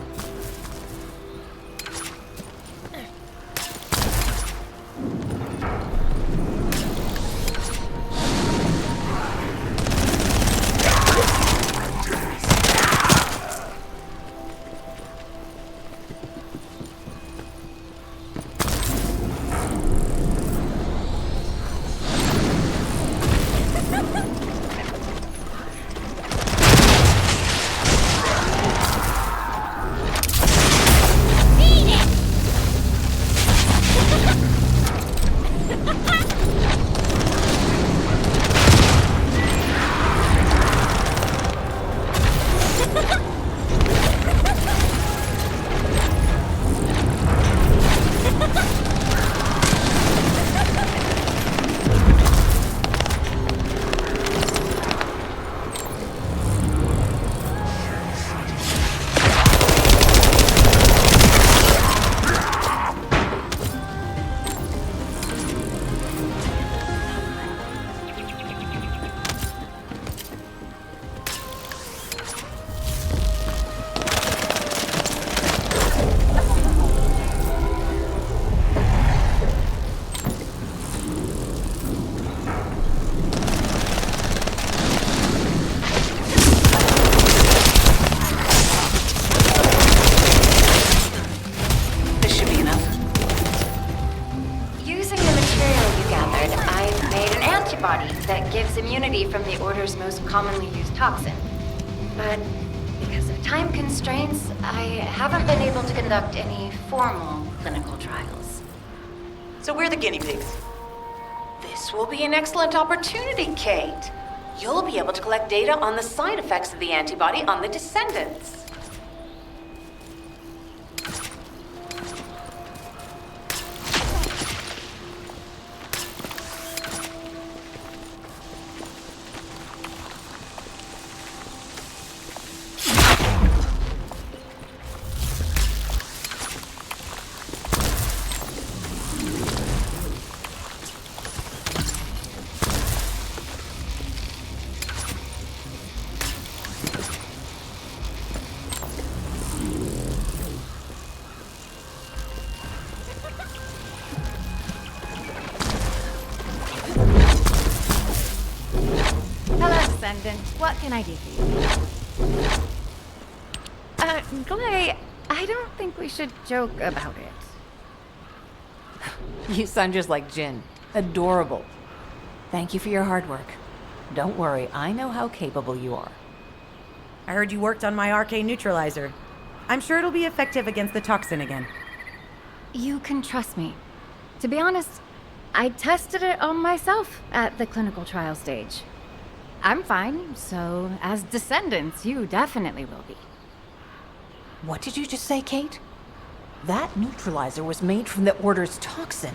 That gives immunity from the Order's most commonly used toxin. But because of time constraints, I haven't been able to conduct any formal clinical trials. So we're the guinea pigs. This will be an excellent opportunity, Kate. You'll be able to collect data on the side effects of the antibody on the descendants. What can I do for you? Glay, I don't think we should joke about it. You sound just like Jin. Adorable. Thank you for your hard work. Don't worry, I know how capable you are. I heard you worked on my RK neutralizer. I'm sure it'll be effective against the toxin again. You can trust me. To be honest, I tested it on myself at the clinical trial stage. I'm fine, so as descendants, you definitely will be. What did you just say, Kate? That neutralizer was made from the Order's toxin.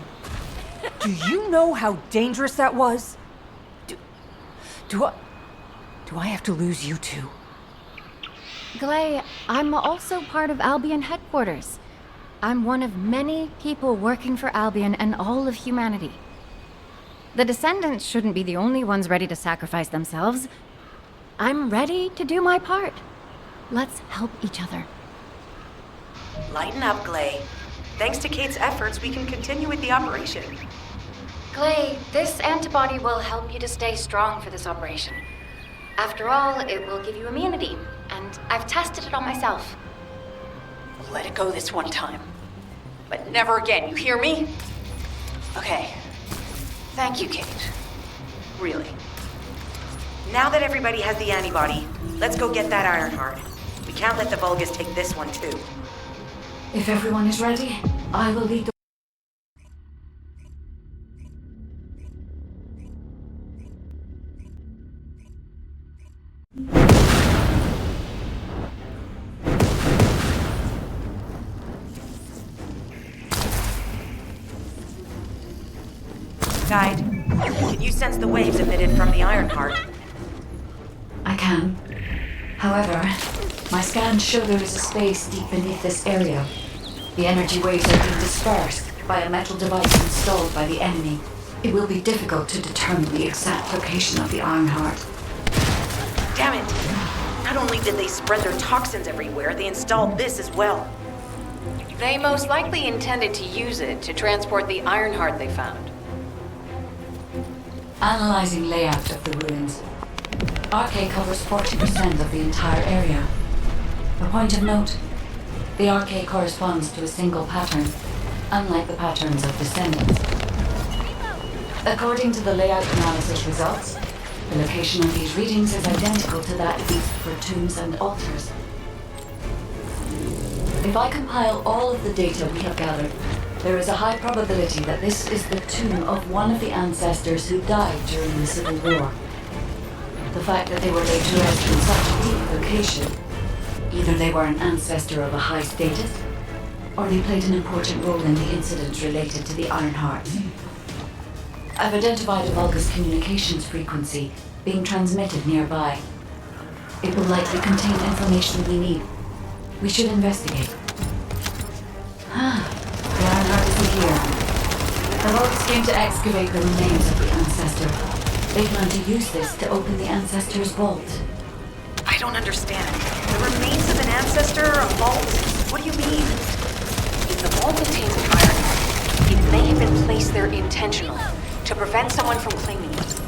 Do you know how dangerous that was? Do I have to lose you too? Glay, I'm also part of Albion headquarters. I'm one of many people working for Albion and all of humanity. The descendants shouldn't be the only ones ready to sacrifice themselves. I'm ready to do my part. Let's help each other. Lighten up, Glay. Thanks to Kate's efforts, we can continue with the operation. Clay, this antibody will help you to stay strong for this operation. After all, it will give you immunity, and I've tested it on myself. Let it go this one time. But never again, you hear me? Okay. Thank you, Kate. Really. Now that everybody has the antibody, let's go get that Ironheart. We can't let the Vulgus take this one too. If everyone is ready, I will lead the Guide, can you sense the waves emitted from the Ironheart? I can. However, my scans show there is a space deep beneath this area. The energy waves are being dispersed by a metal device installed by the enemy. It will be difficult to determine the exact location of the Ironheart. Damn it! Not only did they spread their toxins everywhere, they installed this as well. They most likely intended to use it to transport the Ironheart they found. Analyzing layout of the ruins. RK covers 40% of the entire area. A point of note, the RK corresponds to a single pattern, unlike the patterns of descendants. According to the layout analysis results, the location of these readings is identical to that used for tombs and altars. If I compile all of the data we have gathered, there is a high probability that this is the tomb of one of the ancestors who died during the Civil War. The fact that they were laid to rest in such a deep location, either they were an ancestor of a high status, or they played an important role in the incidents related to the Ironheart. I've identified a Vulgus communications frequency being transmitted nearby. It will likely contain information we need. We should investigate. The Ironheart isn't here. The Vulgus came to excavate the remains of the ancestor. They plan to use this to open the ancestor's vault. I don't understand. The remains of an ancestor, a vault? What do you mean? If the vault contains an Ironheart, it may have been placed there intentionally to prevent someone from claiming it.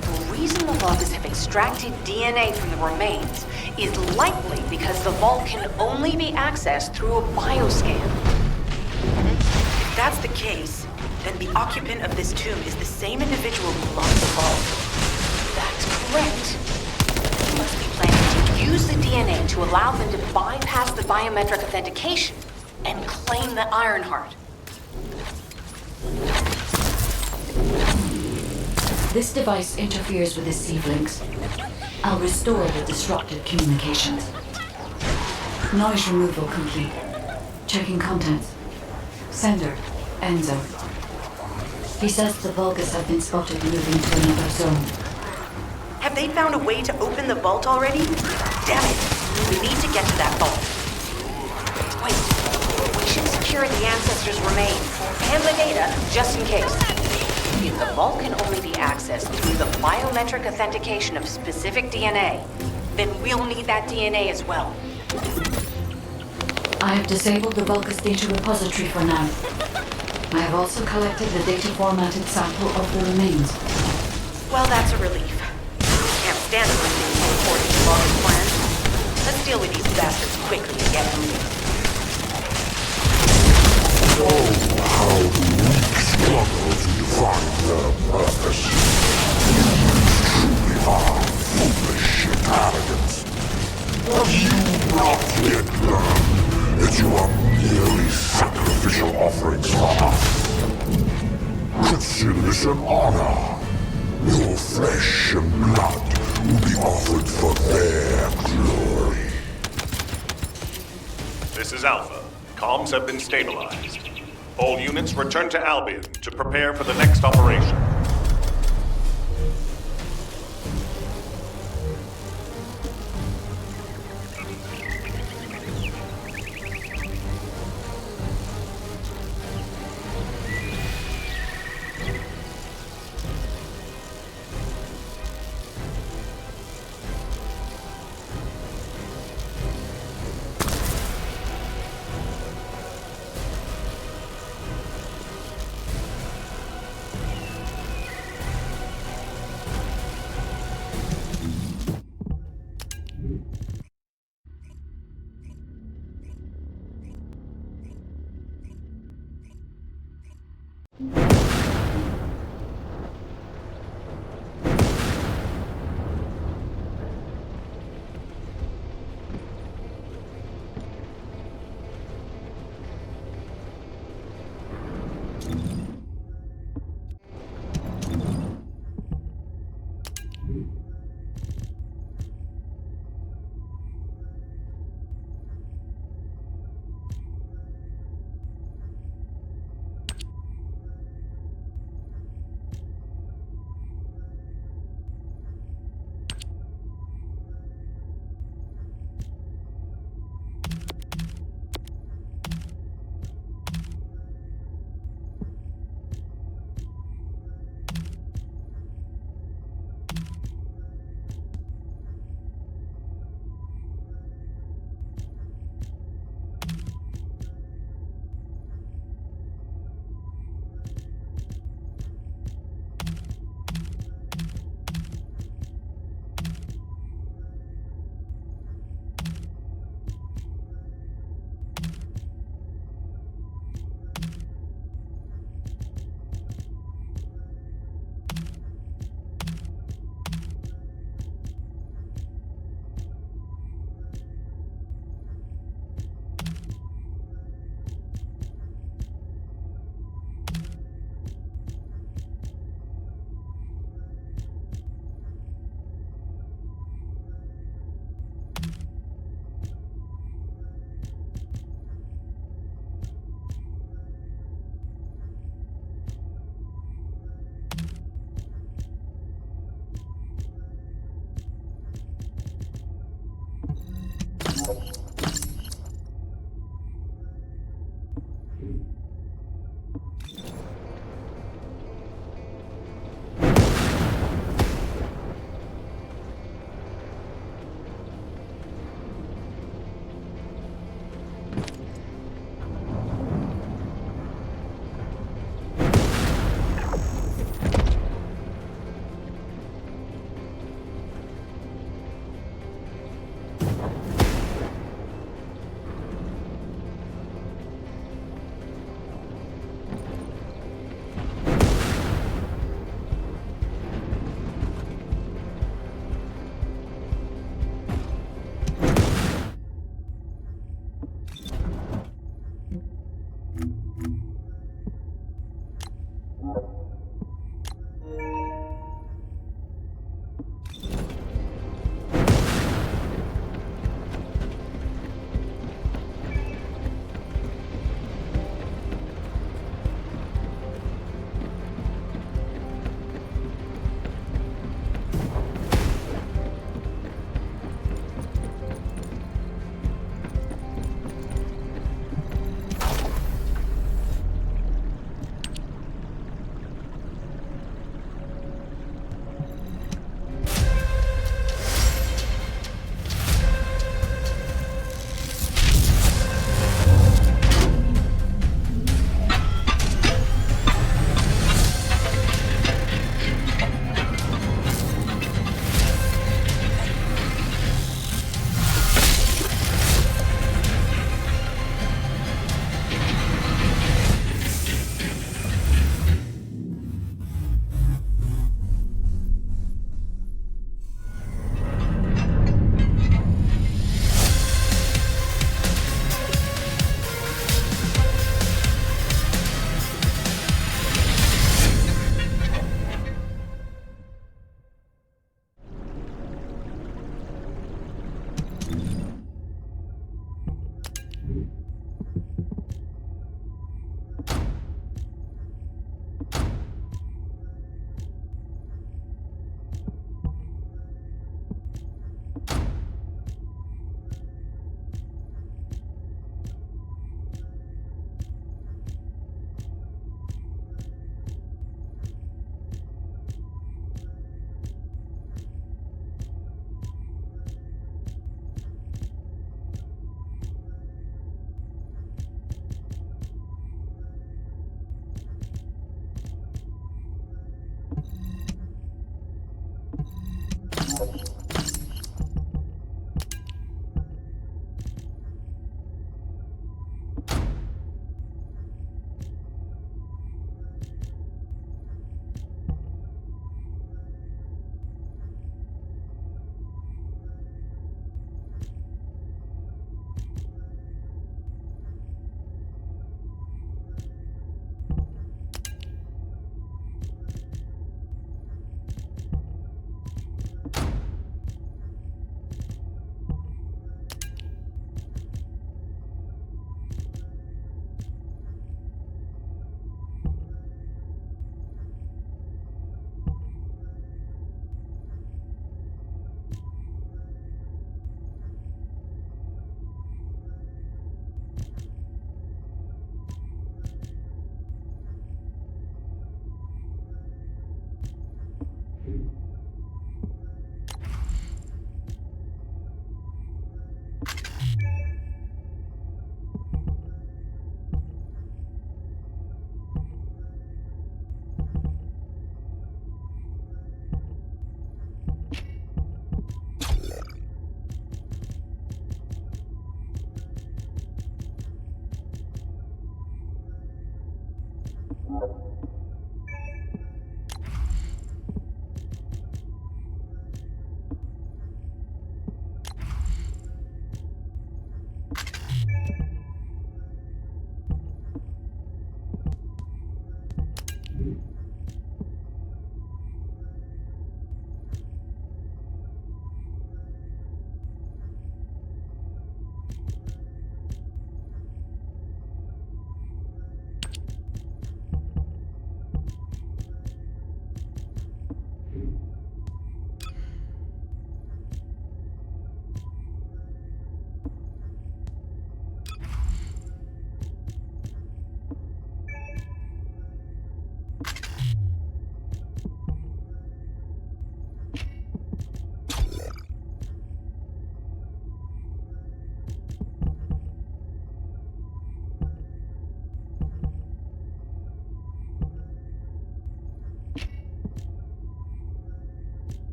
The reason the Vulgus have extracted DNA from the remains is likely because the vault can only be accessed through a bioscan. If that's the case, then the occupant of this tomb is the same individual who locked the vault. That's correct. He must be planning to use the DNA to allow them to bypass the biometric authentication and claim the Ironheart. This device interferes with the sieve links. I'll restore the disrupted communications. Noise removal complete. Checking contents. Sender, Enzo. He says the Vulgus have been spotted moving to another zone. Have they found a way to open the vault already? Damn it! We need to get to that vault. Wait, we should secure the ancestors' remains and the data just in case. If the vault can only be accessed through the biometric authentication of specific DNA, then we'll need that DNA as well. I have disabled the Vulgus data repository for now. I have also collected the data formatted sample of the remains. Well, that's a relief. Can't stand it when things go according to Vulgus plans. Let's deal with these bastards quickly and get moving. Oh, how the weak struggle to define their purpose. You truly are foolish and arrogant. Have you not yet learned that you are merely sacrificial offerings for us? Consider this an honor. Your flesh and blood will be offered for their glory. This is Alpha. Comms have been stabilized. All units return to Albion to prepare for the next operation.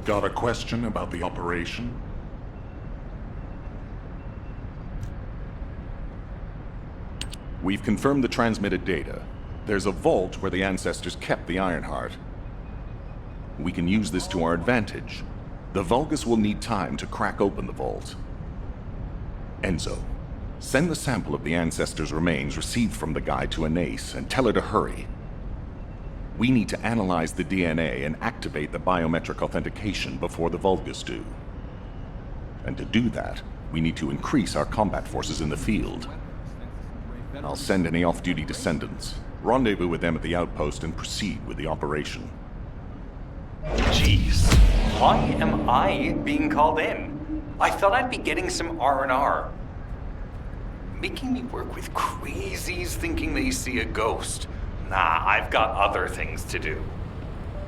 Got a question about the operation? We've confirmed the transmitted data. There's a vault where the ancestors kept the Ironheart. We can use this to our advantage. The Vulgus will need time to crack open the vault. Enzo, send the sample of the ancestors' remains received from the guide to Anais and tell her to hurry. We need to analyze the DNA and activate the biometric authentication before the Vulgus do. And to do that, we need to increase our combat forces in the field. I'll send any off-duty descendants, rendezvous with them at the outpost, and proceed with the operation. Jeez, why am I being called in? I thought I'd be getting some R&R. Making me work with crazies thinking they see a ghost. Nah, I've got other things to do.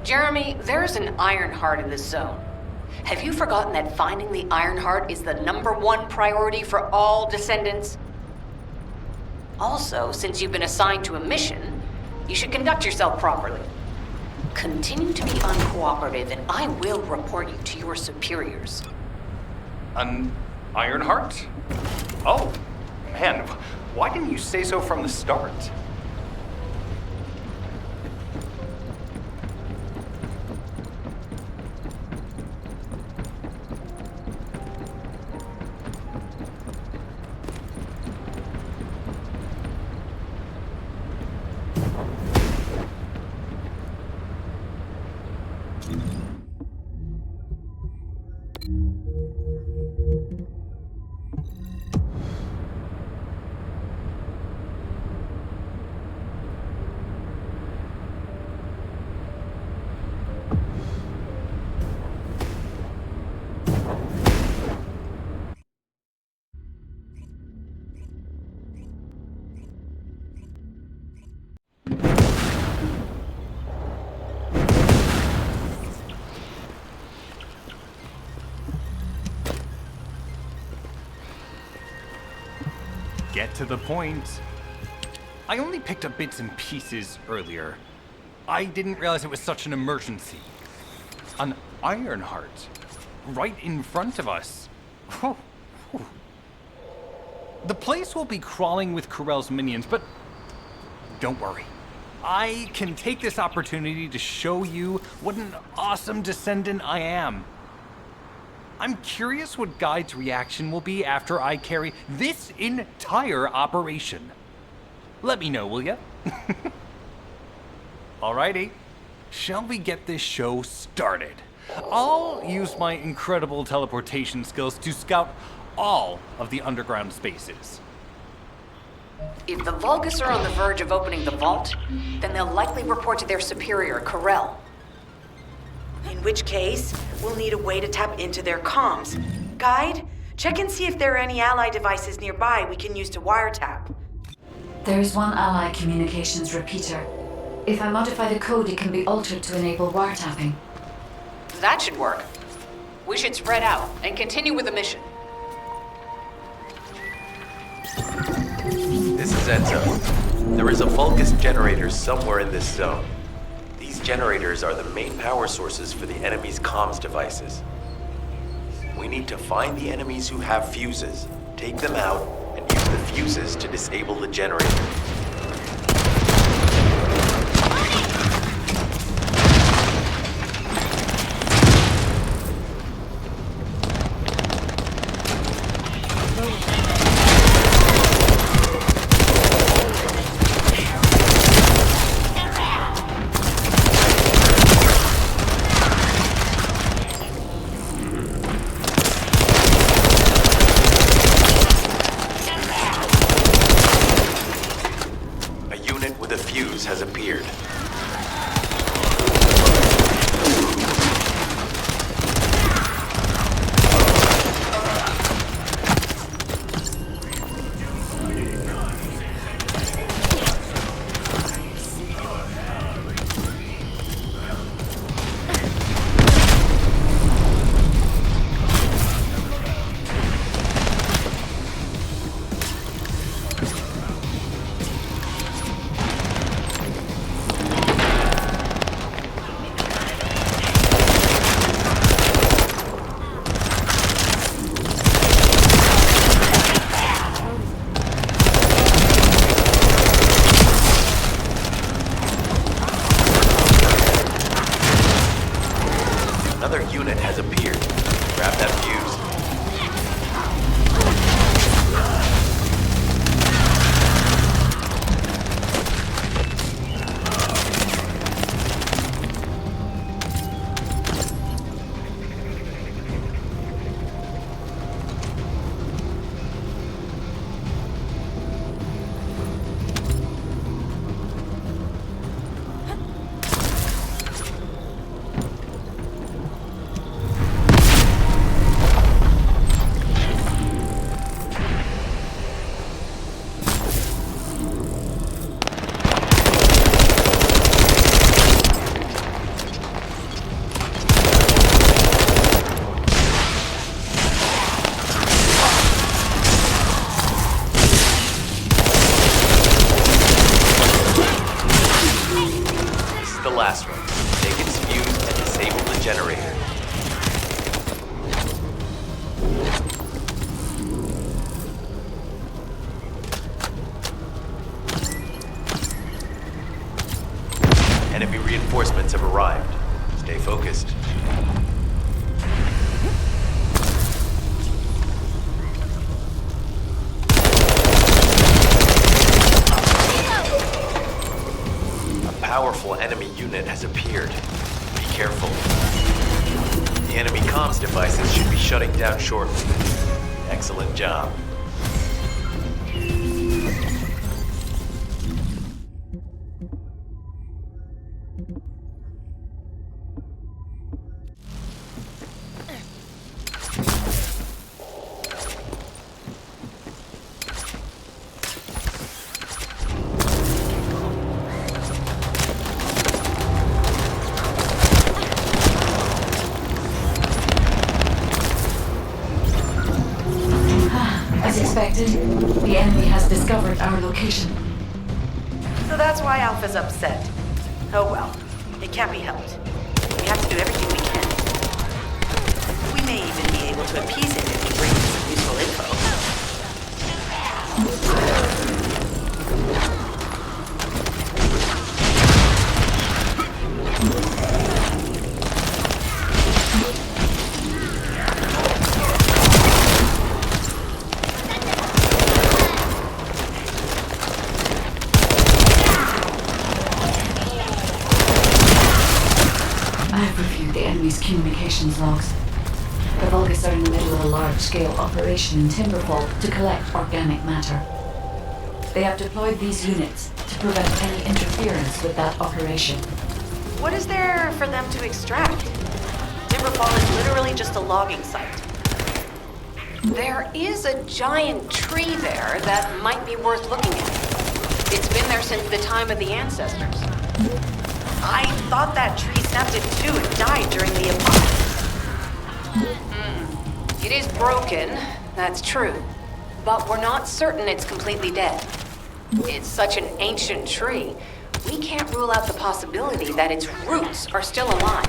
Jeremy, there's an Ironheart in this zone. Have you forgotten that finding the Ironheart is the #1 priority for all descendants? Also, since you've been assigned to a mission, you should conduct yourself properly. Continue to be uncooperative and I will report you to your superiors. An Ironheart? Oh, man, why didn't you say so from the start? Get to the point. I only picked up bits and pieces earlier. I didn't realize it was such an emergency. An Ironheart. Right in front of us. The place will be crawling with Corell's minions, but don't worry. I can take this opportunity to show you what an awesome descendant I am. I'm curious what Guide's reaction will be after I carry this entire operation. Let me know, will ya? Alrighty, shall we get this show started? I'll use my incredible teleportation skills to scout all of the underground spaces. If the Vulgus are on the verge of opening the vault, then they'll likely report to their superior, Corell. In which case, we'll need a way to tap into their comms. Guide, check and see if there are any ally devices nearby we can use to wiretap. There is one ally communications repeater. If I modify the code, it can be altered to enable wiretapping. That should work. We should spread out and continue with the mission. This is Enzo. There is a Vulgus generator somewhere in this zone. These generators are the main power sources for the enemy's comms devices. We need to find the enemies who have fuses, take them out, and use the fuses to disable the generator. Has appeared. unit has appeared. Grab that fuse. Last one. Take its fuse and disable the generator. Enemy reinforcements have arrived. Stay focused. Powerful enemy unit has appeared. Be careful. The enemy comms devices should be shutting down shortly. Excellent job. As expected, the enemy has discovered our location. So that's why Alpha's upset. Oh well, it can't be helped. We have to do everything we can. We may even be able to appease him if he brings us some useful info. I have reviewed the enemy's communications logs. The Vulgus are in the middle of a large-scale operation in Timberfall to collect organic matter. They have deployed these units to prevent any interference with that operation. What is there for them to extract? Timberfall is literally just a logging site. There is a giant tree there that might be worth looking at. It's been there since the time of the ancestors. I thought that tree snapped in two and died during the apocalypse. It is broken, that's true. But we're not certain it's completely dead. It's such an ancient tree, we can't rule out the possibility that its roots are still alive.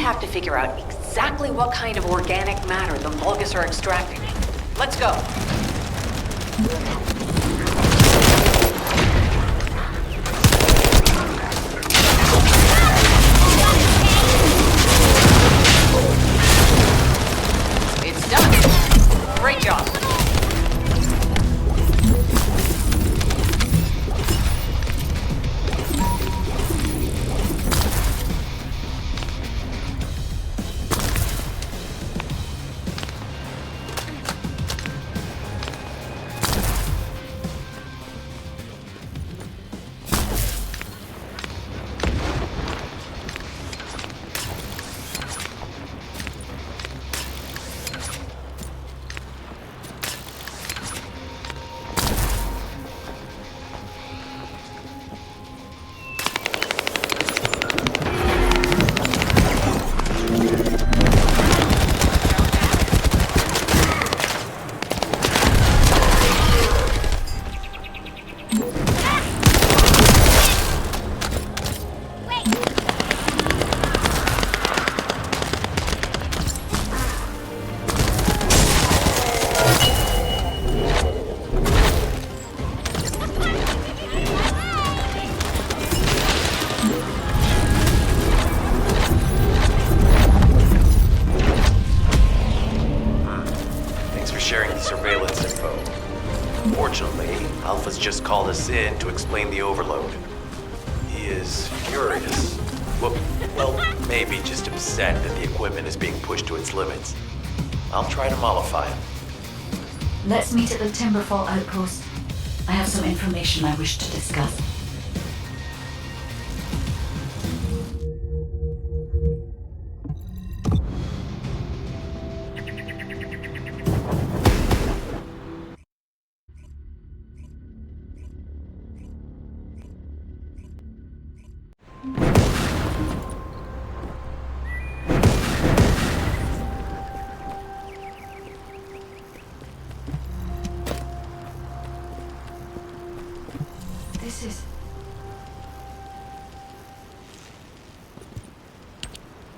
have to figure out exactly what kind of organic matter the Vulgus are extracting. Let's go. It's done. Great job. surveillance info. Fortunately, Alpha's just called us in to explain the overload. He is furious. Well, maybe just upset that the equipment is being pushed to its limits. I'll try to mollify him. Let's meet at the Timberfall outpost. I have some information I wish to discuss.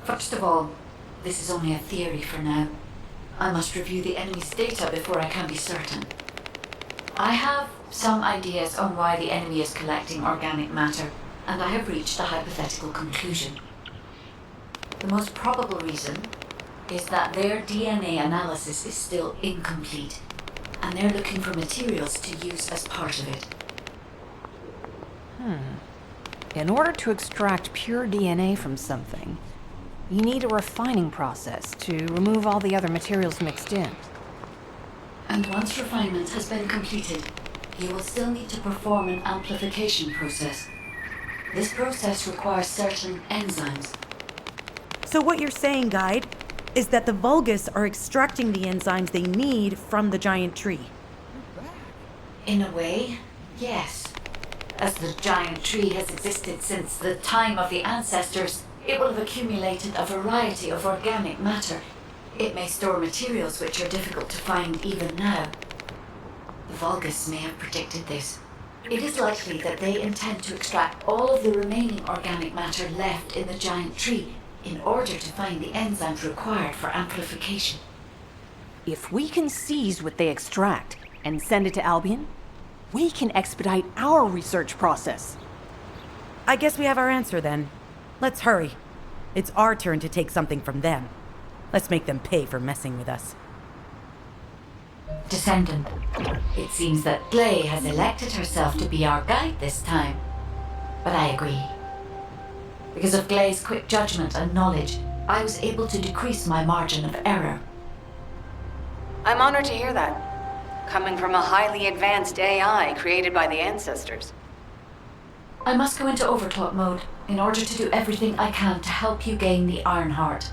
First of all, this is only a theory for now. I must review the enemy's data before I can be certain. I have some ideas on why the enemy is collecting organic matter, and I have reached a hypothetical conclusion. The most probable reason is that their DNA analysis is still incomplete, and they're looking for materials to use as part of it. In order to extract pure DNA from something, you need a refining process to remove all the other materials mixed in. And once refinement has been completed, you will still need to perform an amplification process. This process requires certain enzymes. So what you're saying, Guide, is that the Vulgus are extracting the enzymes they need from the giant tree. In a way, yes. As the giant tree has existed since the time of the ancestors, it will have accumulated a variety of organic matter. It may store materials which are difficult to find even now. The Vulgus may have predicted this. It is likely that they intend to extract all of the remaining organic matter left in the giant tree in order to find the enzymes required for amplification. If we can seize what they extract and send it to Albion, we can expedite our research process. I guess we have our answer then. Let's hurry. It's our turn to take something from them. Let's make them pay for messing with us. Descendant, it seems that Glay has elected herself to be our guide this time. But I agree. Because of Glay's quick judgment and knowledge, I was able to decrease my margin of error. I'm honored to hear that. Coming from a highly advanced AI created by the ancestors. I must go into overclock mode in order to do everything I can to help you gain the Iron Heart.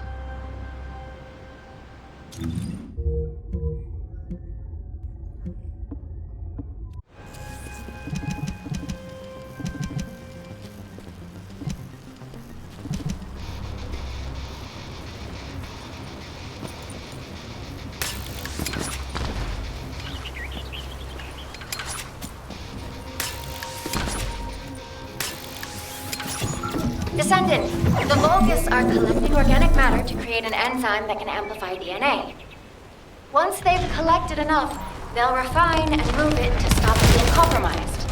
Descendant, the Vulgus are collecting organic matter to create an enzyme that can amplify DNA. Once they've collected enough, they'll refine and move it to stop it being compromised.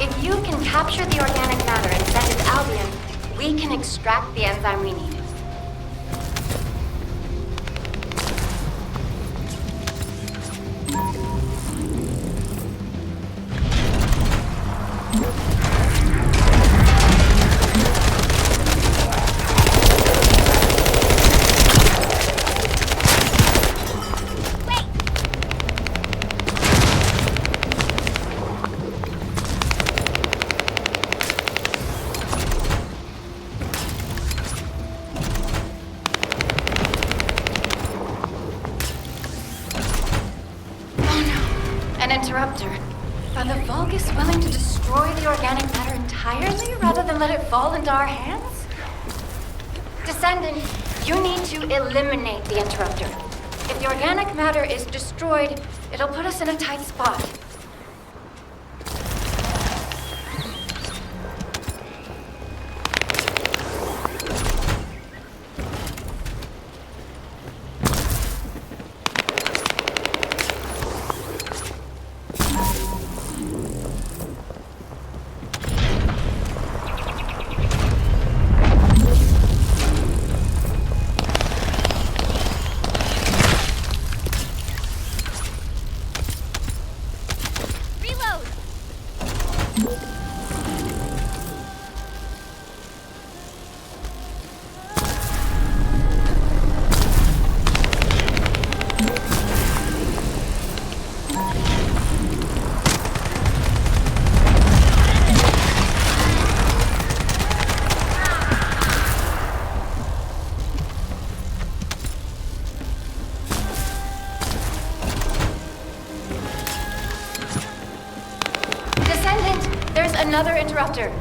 If you can capture the organic matter and send it to Albion, we can extract the enzyme we need. Interrupter. Are the Vulgus willing to destroy the organic matter entirely rather than let it fall into our hands? Descendant, you need to eliminate the interrupter. If the organic matter is destroyed, it'll put us in a tight spot. another interrupter.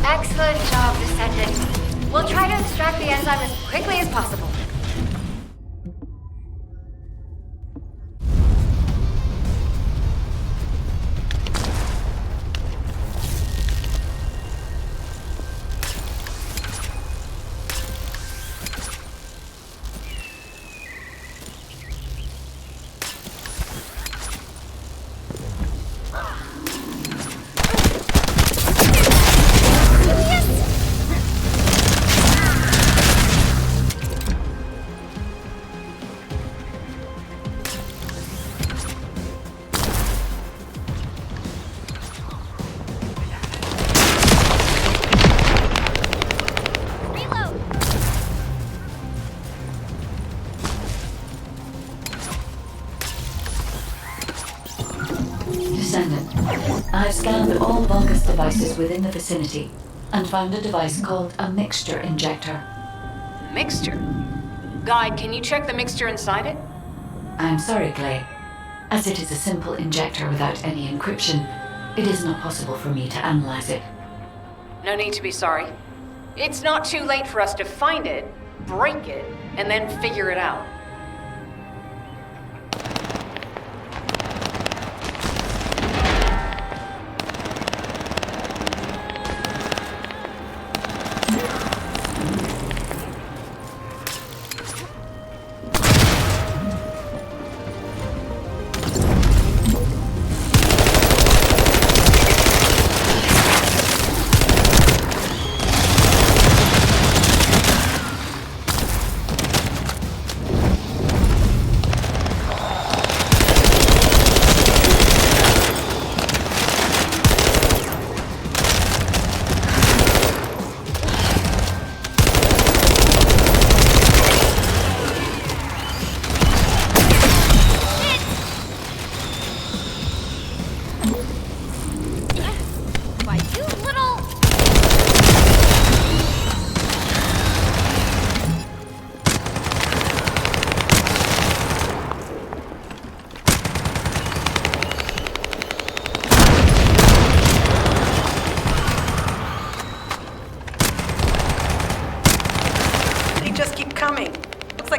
Excellent job, Descendant. We'll try to extract the enzyme as quickly as possible. Descendant, I've scanned all Vulgus devices within the vicinity and found a device called a mixture injector. Mixture? Guide, can you check the mixture inside it? I'm sorry, Clay. As it is a simple injector without any encryption, it is not possible for me to analyze it. No need to be sorry. It's not too late for us to find it, break it, and then figure it out.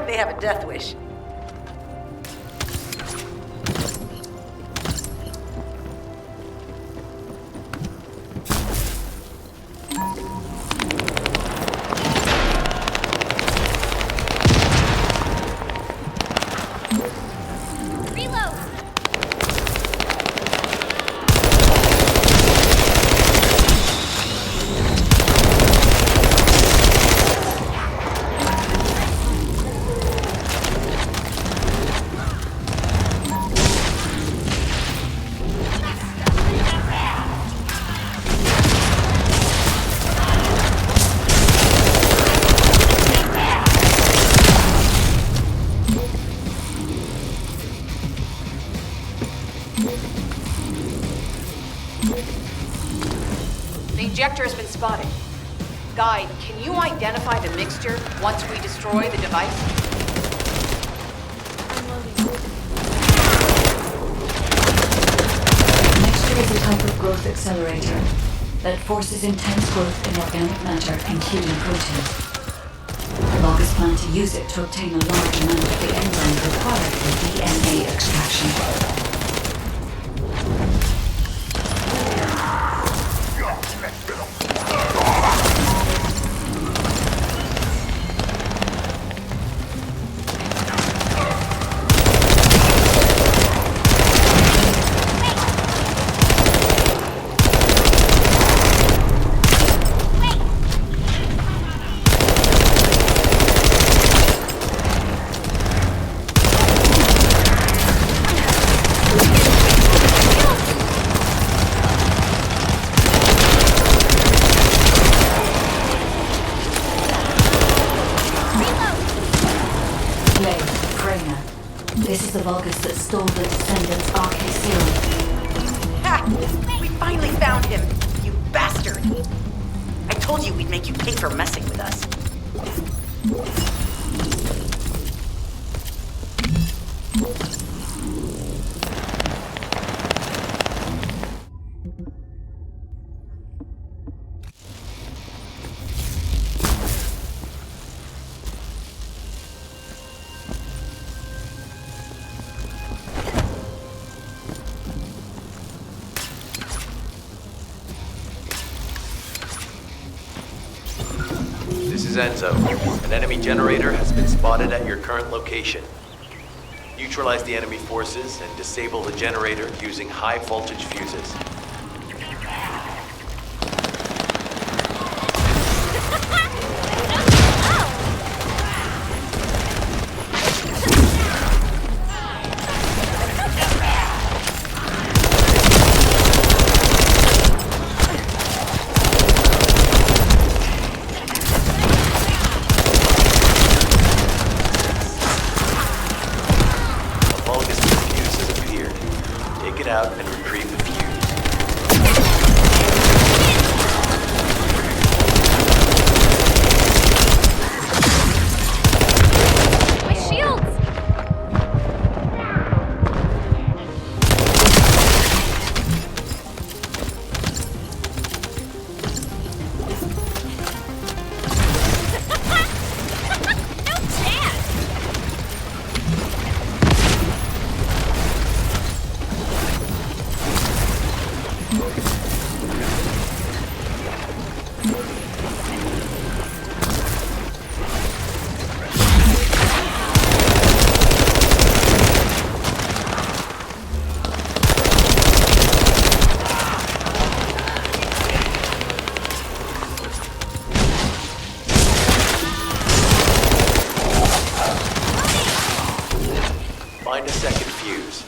They have a death wish. The injector has been spotted. Guide, can you identify the mixture once we destroy the device? The mixture is a type of growth accelerator that forces intense growth in organic matter, including proteins. Vulgus plan to use it to obtain a large amount of the enzyme required for DNA extraction. Glay, Freyna. This is the Vulgus that stole the Descendant's RK serum. Ha! We finally found him, you bastard! I told you we'd make you pay for messing with us. This is Enzo. An enemy generator has been spotted at your current location. Neutralize the enemy forces and disable the generator using high voltage fuses. Out and retrieve the fuse. My shields! Find a second fuse.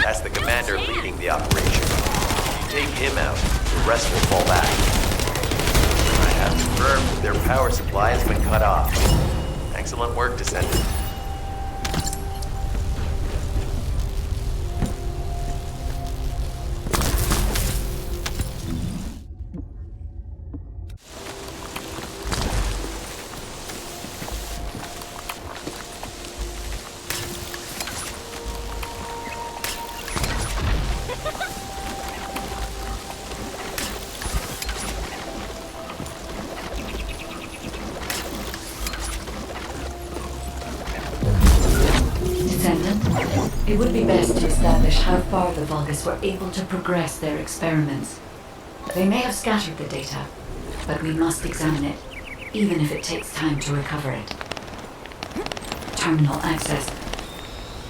That's the commander leading the operation. If you take him out, the rest will fall back. I have confirmed that their power supply has been cut off. Excellent work, Descendant. It would be best to establish how far the Vulgus were able to progress their experiments. They may have scattered the data, but we must examine it, even if it takes time to recover it. Terminal access.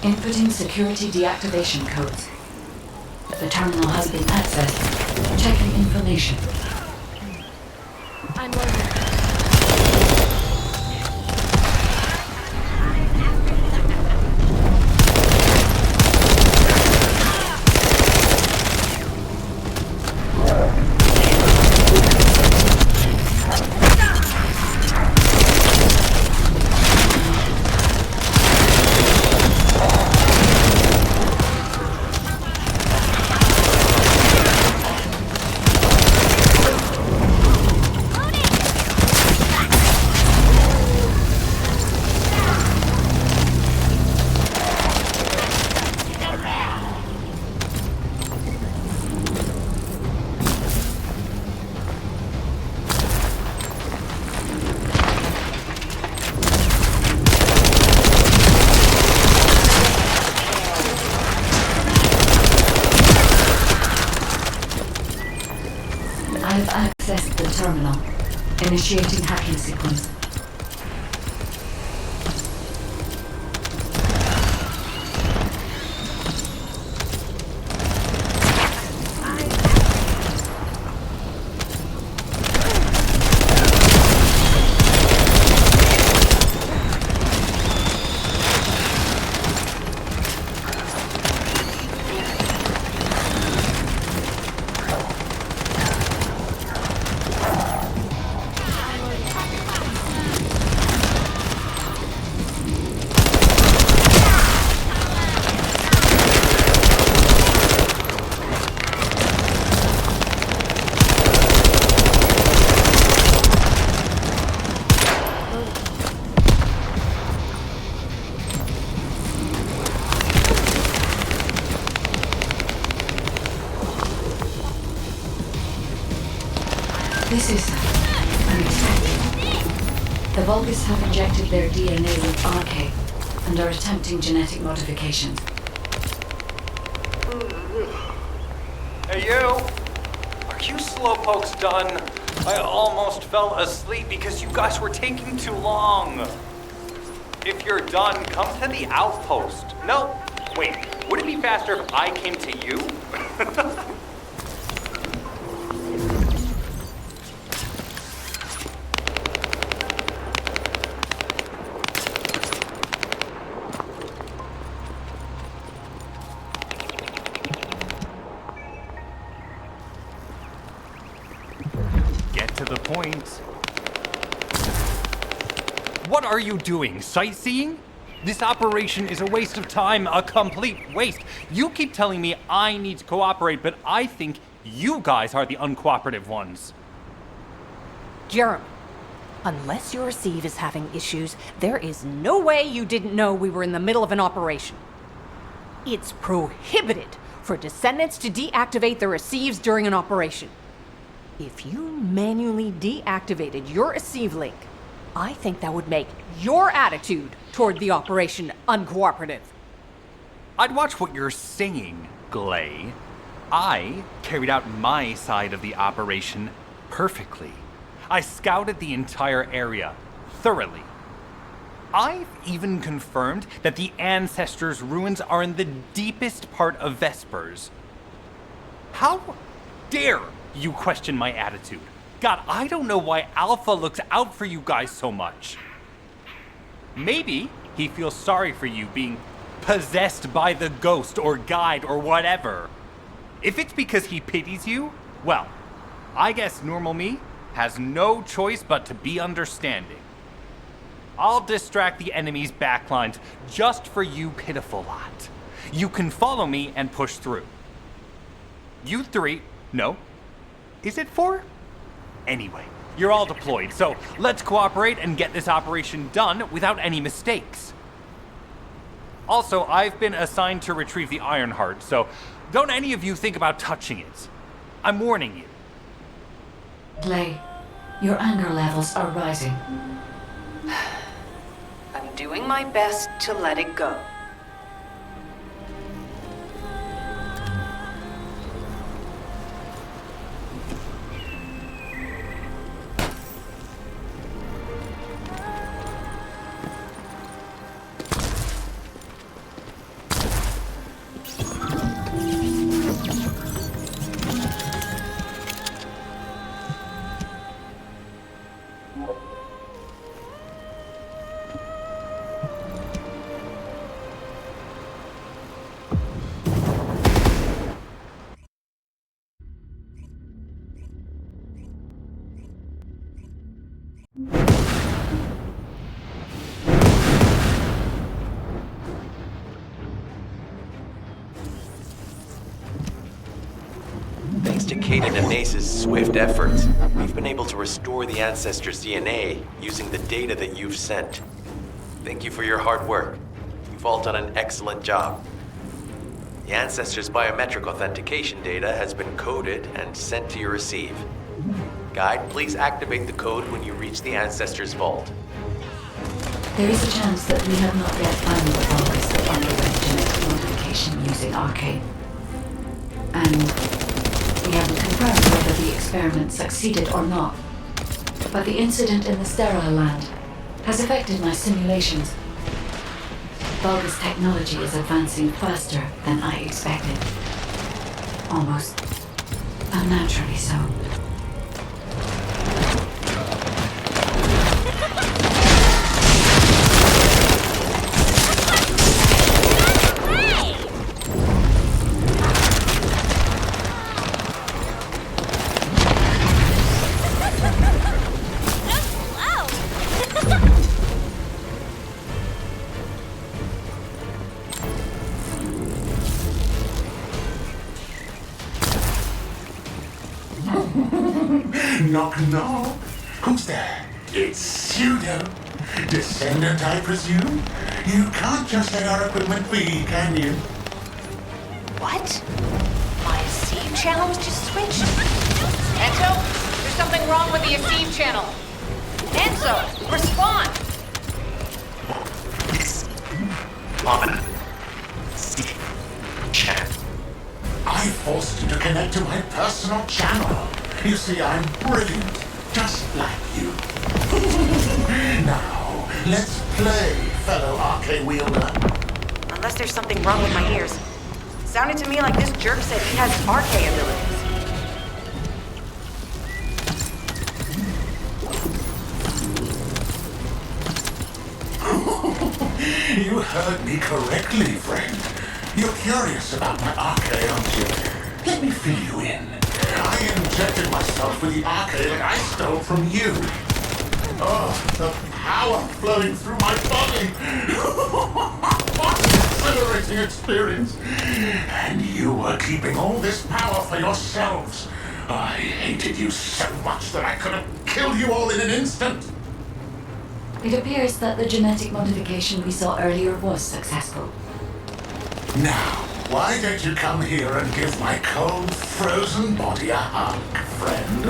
Inputting security deactivation codes. The terminal has been accessed. Checking information. I'm loading. accessed the terminal. Initiating hacking sequence. This is unexpected. The Vulgus have injected their DNA with RK and are attempting genetic modifications. Hey, you! Are you slowpokes done? I almost fell asleep because you guys were taking too long. If you're done, come to the outpost. No, wait, would it be faster if I came to you? Get to the point. What are you doing? Sightseeing? This operation is a waste of time, a complete waste. You keep telling me I need to cooperate, but I think you guys are the uncooperative ones. Jeremy, unless your receive is having issues, there is no way you didn't know we were in the middle of an operation. It's prohibited for Descendants to deactivate their receives during an operation. If you manually deactivated your receive link, I think that would make your attitude toward the operation uncooperative. I'd watch what you're saying, Glay. I carried out my side of the operation perfectly. I scouted the entire area thoroughly. I've even confirmed that the Ancestors' ruins are in the deepest part of Vespers. How dare you question my attitude? God, I don't know why Alpha looks out for you guys so much. Maybe he feels sorry for you being possessed by the ghost or guide or whatever. If it's because he pities you, well, I guess normal me has no choice but to be understanding. I'll distract the enemy's backlines just for you pitiful lot. You can follow me and push through. You three, no. Is it 4? Anyway, you're all deployed, so let's cooperate and get this operation done without any mistakes. Also, I've been assigned to retrieve the Ironheart, so don't any of you think about touching it. I'm warning you. Glay, your anger levels are rising. I'm doing my best to let it go. Thanks to Kaden and Nace's swift efforts, we've been able to restore the Ancestors' DNA using the data that you've sent. Thank you for your hard work. You've all done an excellent job. The Ancestors' biometric authentication data has been coded and sent to your receive. Guide, please activate the code when you reach the Ancestors' vault. There is a chance that we have not yet found the Vulgus that underwent genetic modification using RK. And we haven't confirmed whether the experiment succeeded or not. But the incident in the sterile land has affected my simulations. Vulgus technology is advancing faster than I expected. Almost unnaturally so. Knock, knock. Who's there? It's Pseudo. Descendant, I presume? You can't just let our equipment be, can you? What? My receive channel was just switched? Enzo, there's something wrong with the receive channel. Enzo, respond! On channel. I forced you to connect to my personal channel. You see, I'm brilliant, just like you. Now, let's play, fellow RK wielder. Unless there's something wrong with my ears. Sounded to me like this jerk said he has RK abilities. You heard me correctly, friend. You're curious about my RK, aren't you? Let me fill you in. I injected myself with the RK that I stole from you. Oh, the power flowing through my body. What an exhilarating experience. And you were keeping all this power for yourselves. I hated you so much that I could have killed you all in an instant. It appears that the genetic modification we saw earlier was successful. Now, why don't you come here and give my cold, frozen body a hug, friend?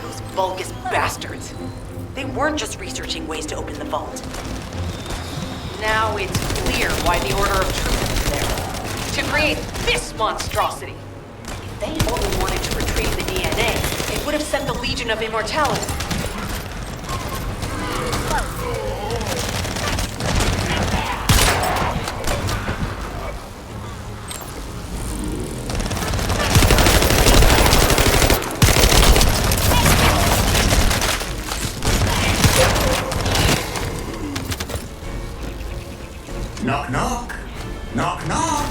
Those Vulgus bastards. They weren't just researching ways to open the vault. Now it's clear why the Order of Truth is there. To create this monstrosity. If they only wanted to retrieve the DNA, they would have sent the Legion of Immortality. Knock, knock. Knock, knock.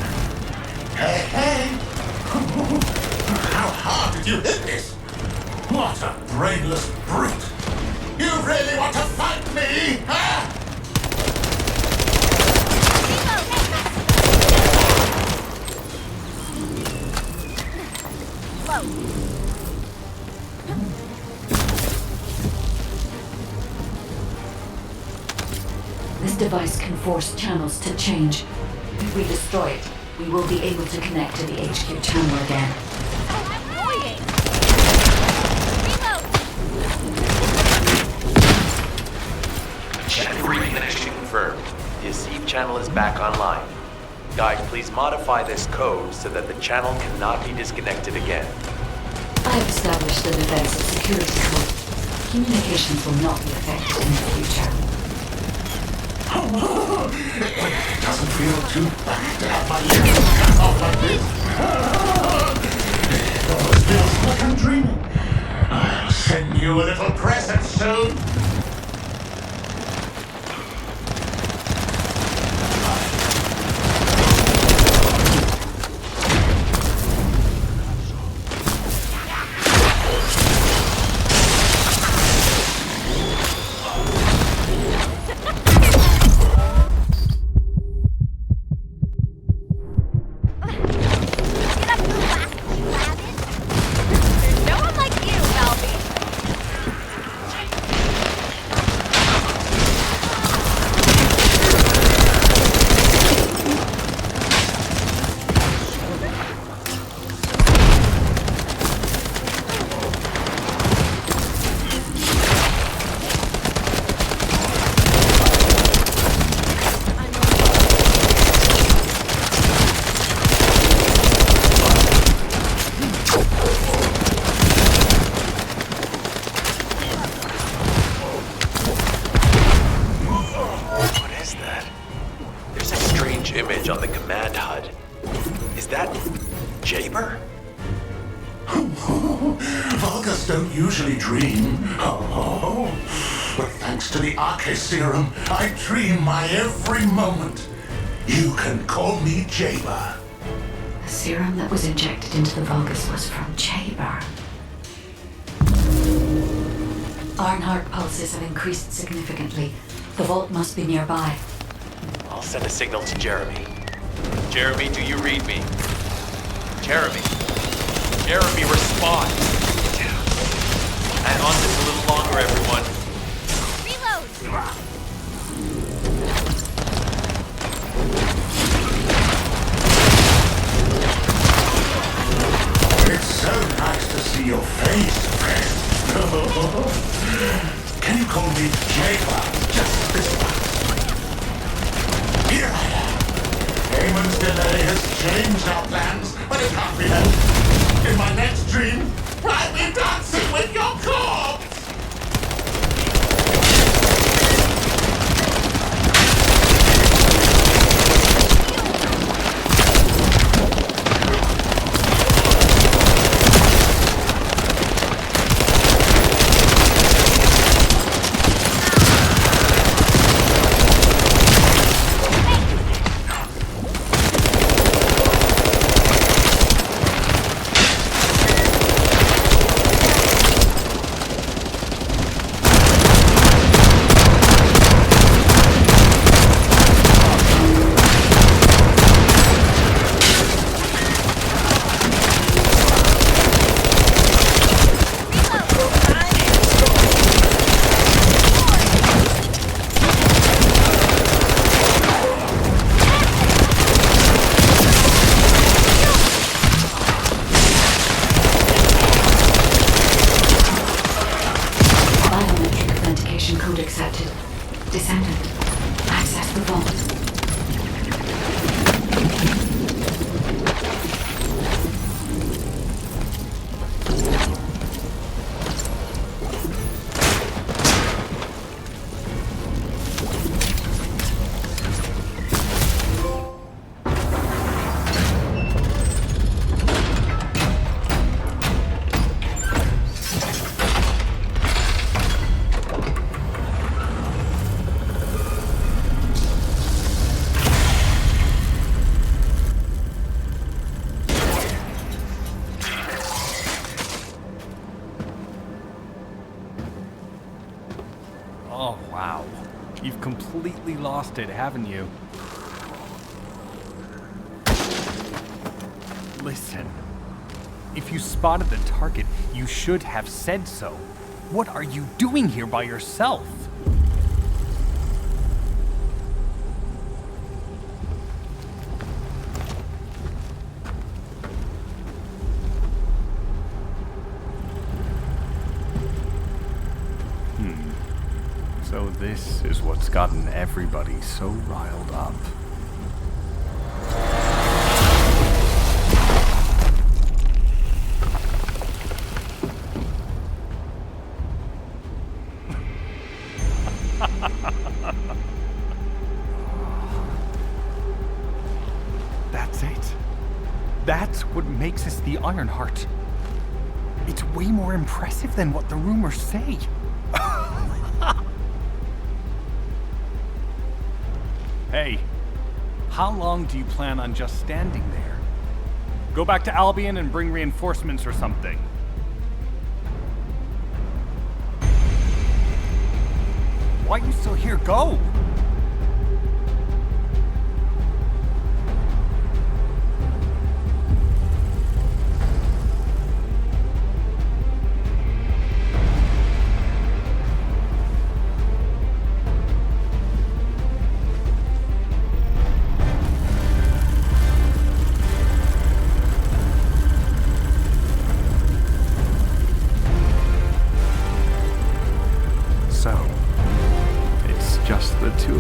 Hey, hey. How hard did you hit this? What a brainless brute. You really want to fight me, huh? This device can force channels to change. If we destroy it, we will be able to connect to the HQ channel again. Channel reconnection confirmed. The Asif channel is back online. Guide, please modify this code so that the channel cannot be disconnected again. I have established the defensive security code. Communications will not be affected in the future. It doesn't feel too bad to have my lips cut off like this. It almost feels like I'm dreaming. I'll send you a little present soon. is that? There's a strange image on the command HUD. Is that Jaber? Vulgus don't usually dream. Oh, but thanks to the Arche serum, I dream my every moment. You can call me Jaber. The serum that was injected into the Vulgus was from Jaber. Ironheart pulses have increased significantly. The vault must be nearby. I'll send a signal to Jeremy. Jeremy, do you read me? Jeremy. Jeremy, respond. Hang on just a little longer, everyone. Reload! It's so nice to see your face, friend. Can you call me Jaber? Just this once. Here I am. Eamon's delay has changed our plans, but it can't be helped. In my next dream, I'll be dancing with your corpse! Descendant, access the vault. Oh, wow. You've completely lost it, haven't you? Listen. If you spotted the target, you should have said so. What are you doing here by yourself? So this is what's gotten everybody so riled up. That's it. That's what makes us the Ironheart. It's way more impressive than what the rumors say. Hey, how long do you plan on just standing there? Go back to Albion and bring reinforcements or something. Why are you still here? Go! So, it's just the two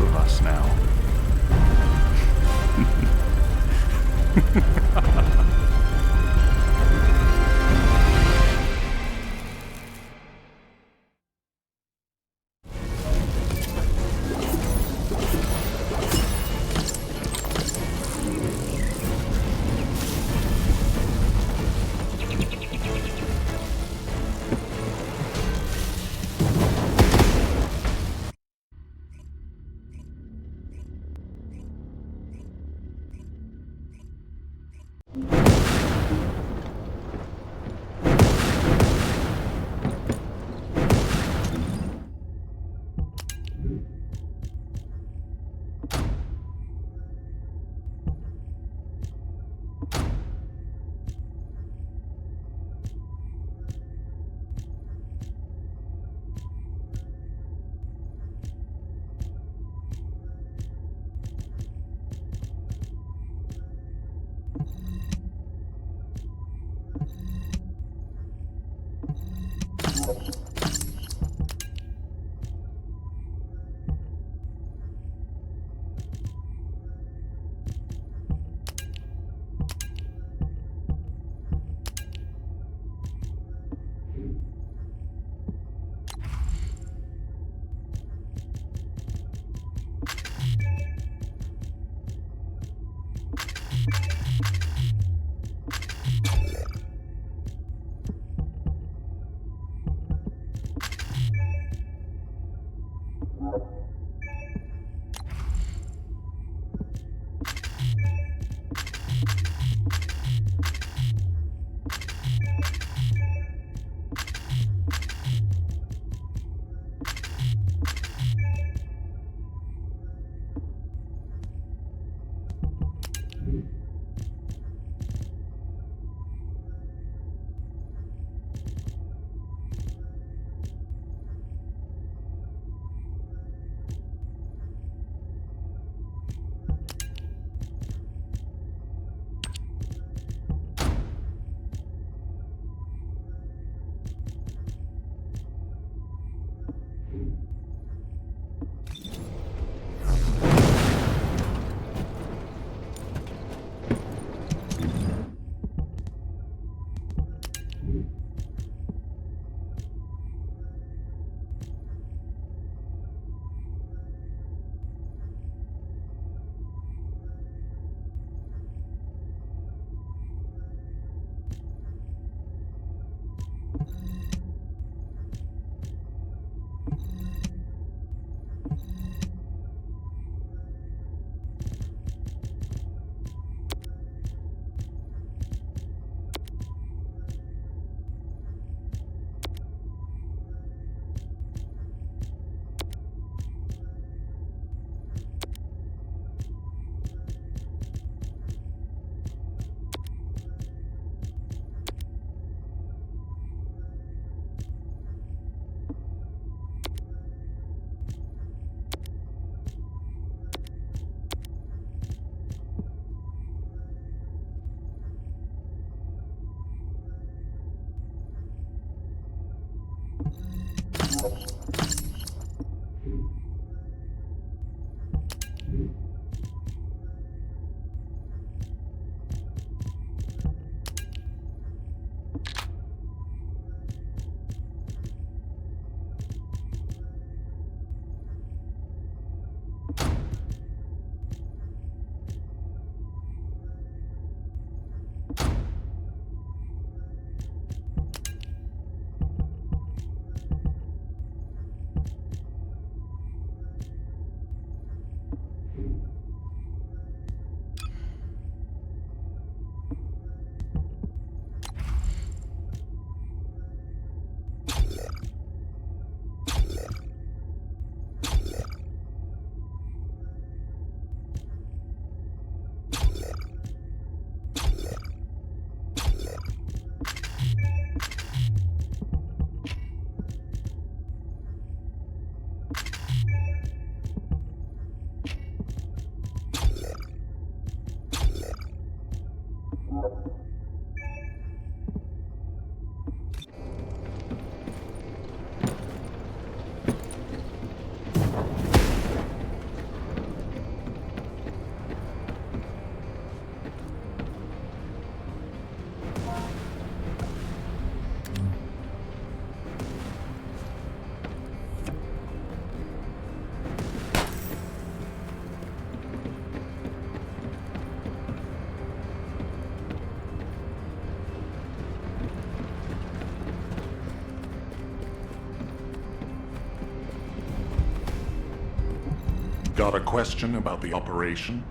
Got a question about the operation?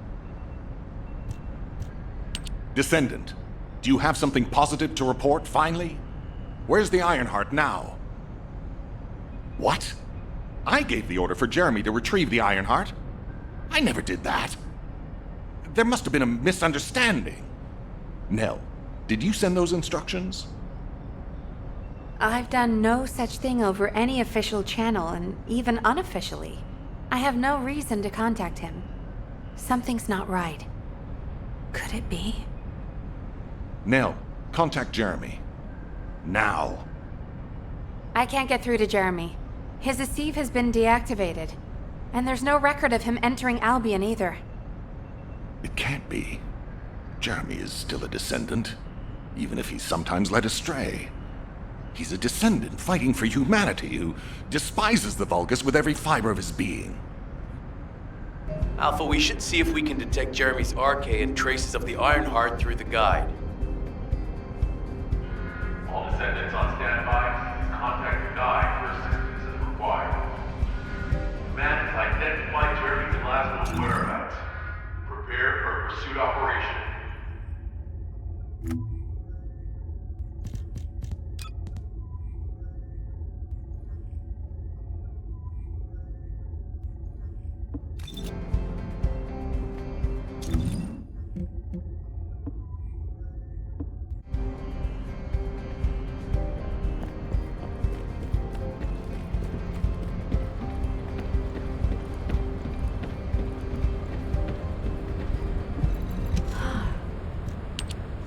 Descendant, do you have something positive to report, finally? Where's the Ironheart now? What? I gave the order for Jeremy to retrieve the Ironheart. I never did that. There must have been a misunderstanding. Nell, did you send those instructions? I've done no such thing over any official channel, and even unofficially. I have no reason to contact him. Something's not right. Could it be? Nell, contact Jeremy. Now. I can't get through to Jeremy. His Deceive has been deactivated. And there's no record of him entering Albion either. It can't be. Jeremy is still a descendant, even if he's sometimes led astray. He's a descendant fighting for humanity who despises the Vulgus with every fiber of his being. Alpha, we should see if we can detect Jeremy's RK and traces of the Ironheart through the guide. All descendants on standby. Please contact the guide for assistance as required. Man has identified Jeremy's last known whereabouts. Prepare for a pursuit operation.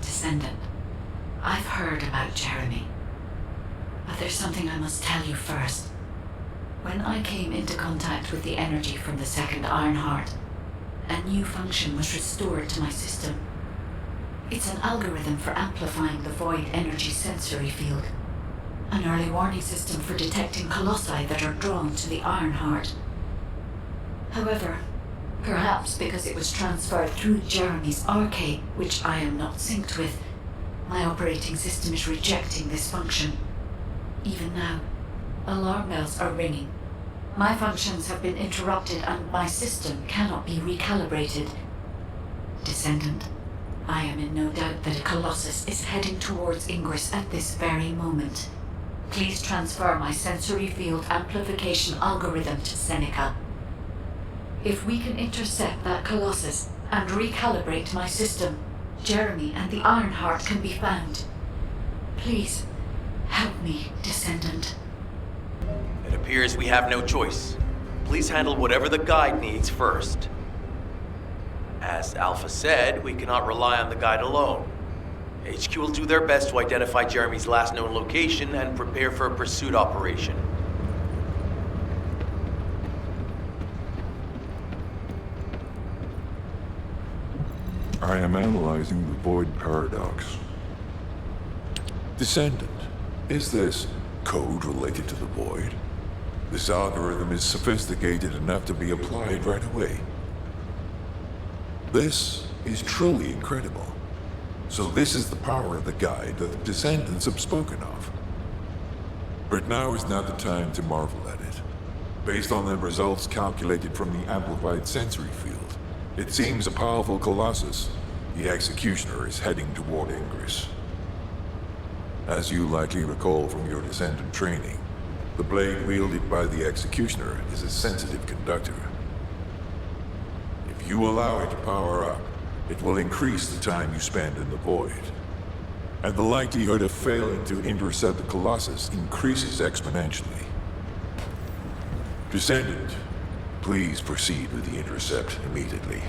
Descendant, I've heard about Jeremy. But there's something I must tell you first. When I came into contact with the energy from the second Ironheart, a new function was restored to my system. It's an algorithm for amplifying the void energy sensory field. An early warning system for detecting colossi that are drawn to the Ironheart. However, perhaps because it was transferred through Jeremy's RK, which I am not synced with, my operating system is rejecting this function. Even now, alarm bells are ringing. My functions have been interrupted and my system cannot be recalibrated. Descendant, I am in no doubt that a Colossus is heading towards Ingress at this very moment. Please transfer my sensory field amplification algorithm to Seneca. If we can intercept that Colossus and recalibrate my system, Jeremy and the Ironheart can be found. Please, help me, Descendant. It appears we have no choice. Please handle whatever the guide needs first. As Alpha said, we cannot rely on the guide alone. HQ will do their best to identify Jeremy's last known location and prepare for a pursuit operation. I am analyzing the void paradox. Descendant, is this code related to the void? This algorithm is sophisticated enough to be applied right away. This is truly incredible. So this is the power of the guide that the Descendants have spoken of. But now is not the time to marvel at it. Based on the results calculated from the amplified sensory field, it seems a powerful colossus. The Executioner is heading toward Ingress. As you likely recall from your Descendant training, the blade wielded by the Executioner is a sensitive conductor. If you allow it to power up, it will increase the time you spend in the void. And the likelihood of failing to intercept the Colossus increases exponentially. Descendant, please proceed with the intercept immediately.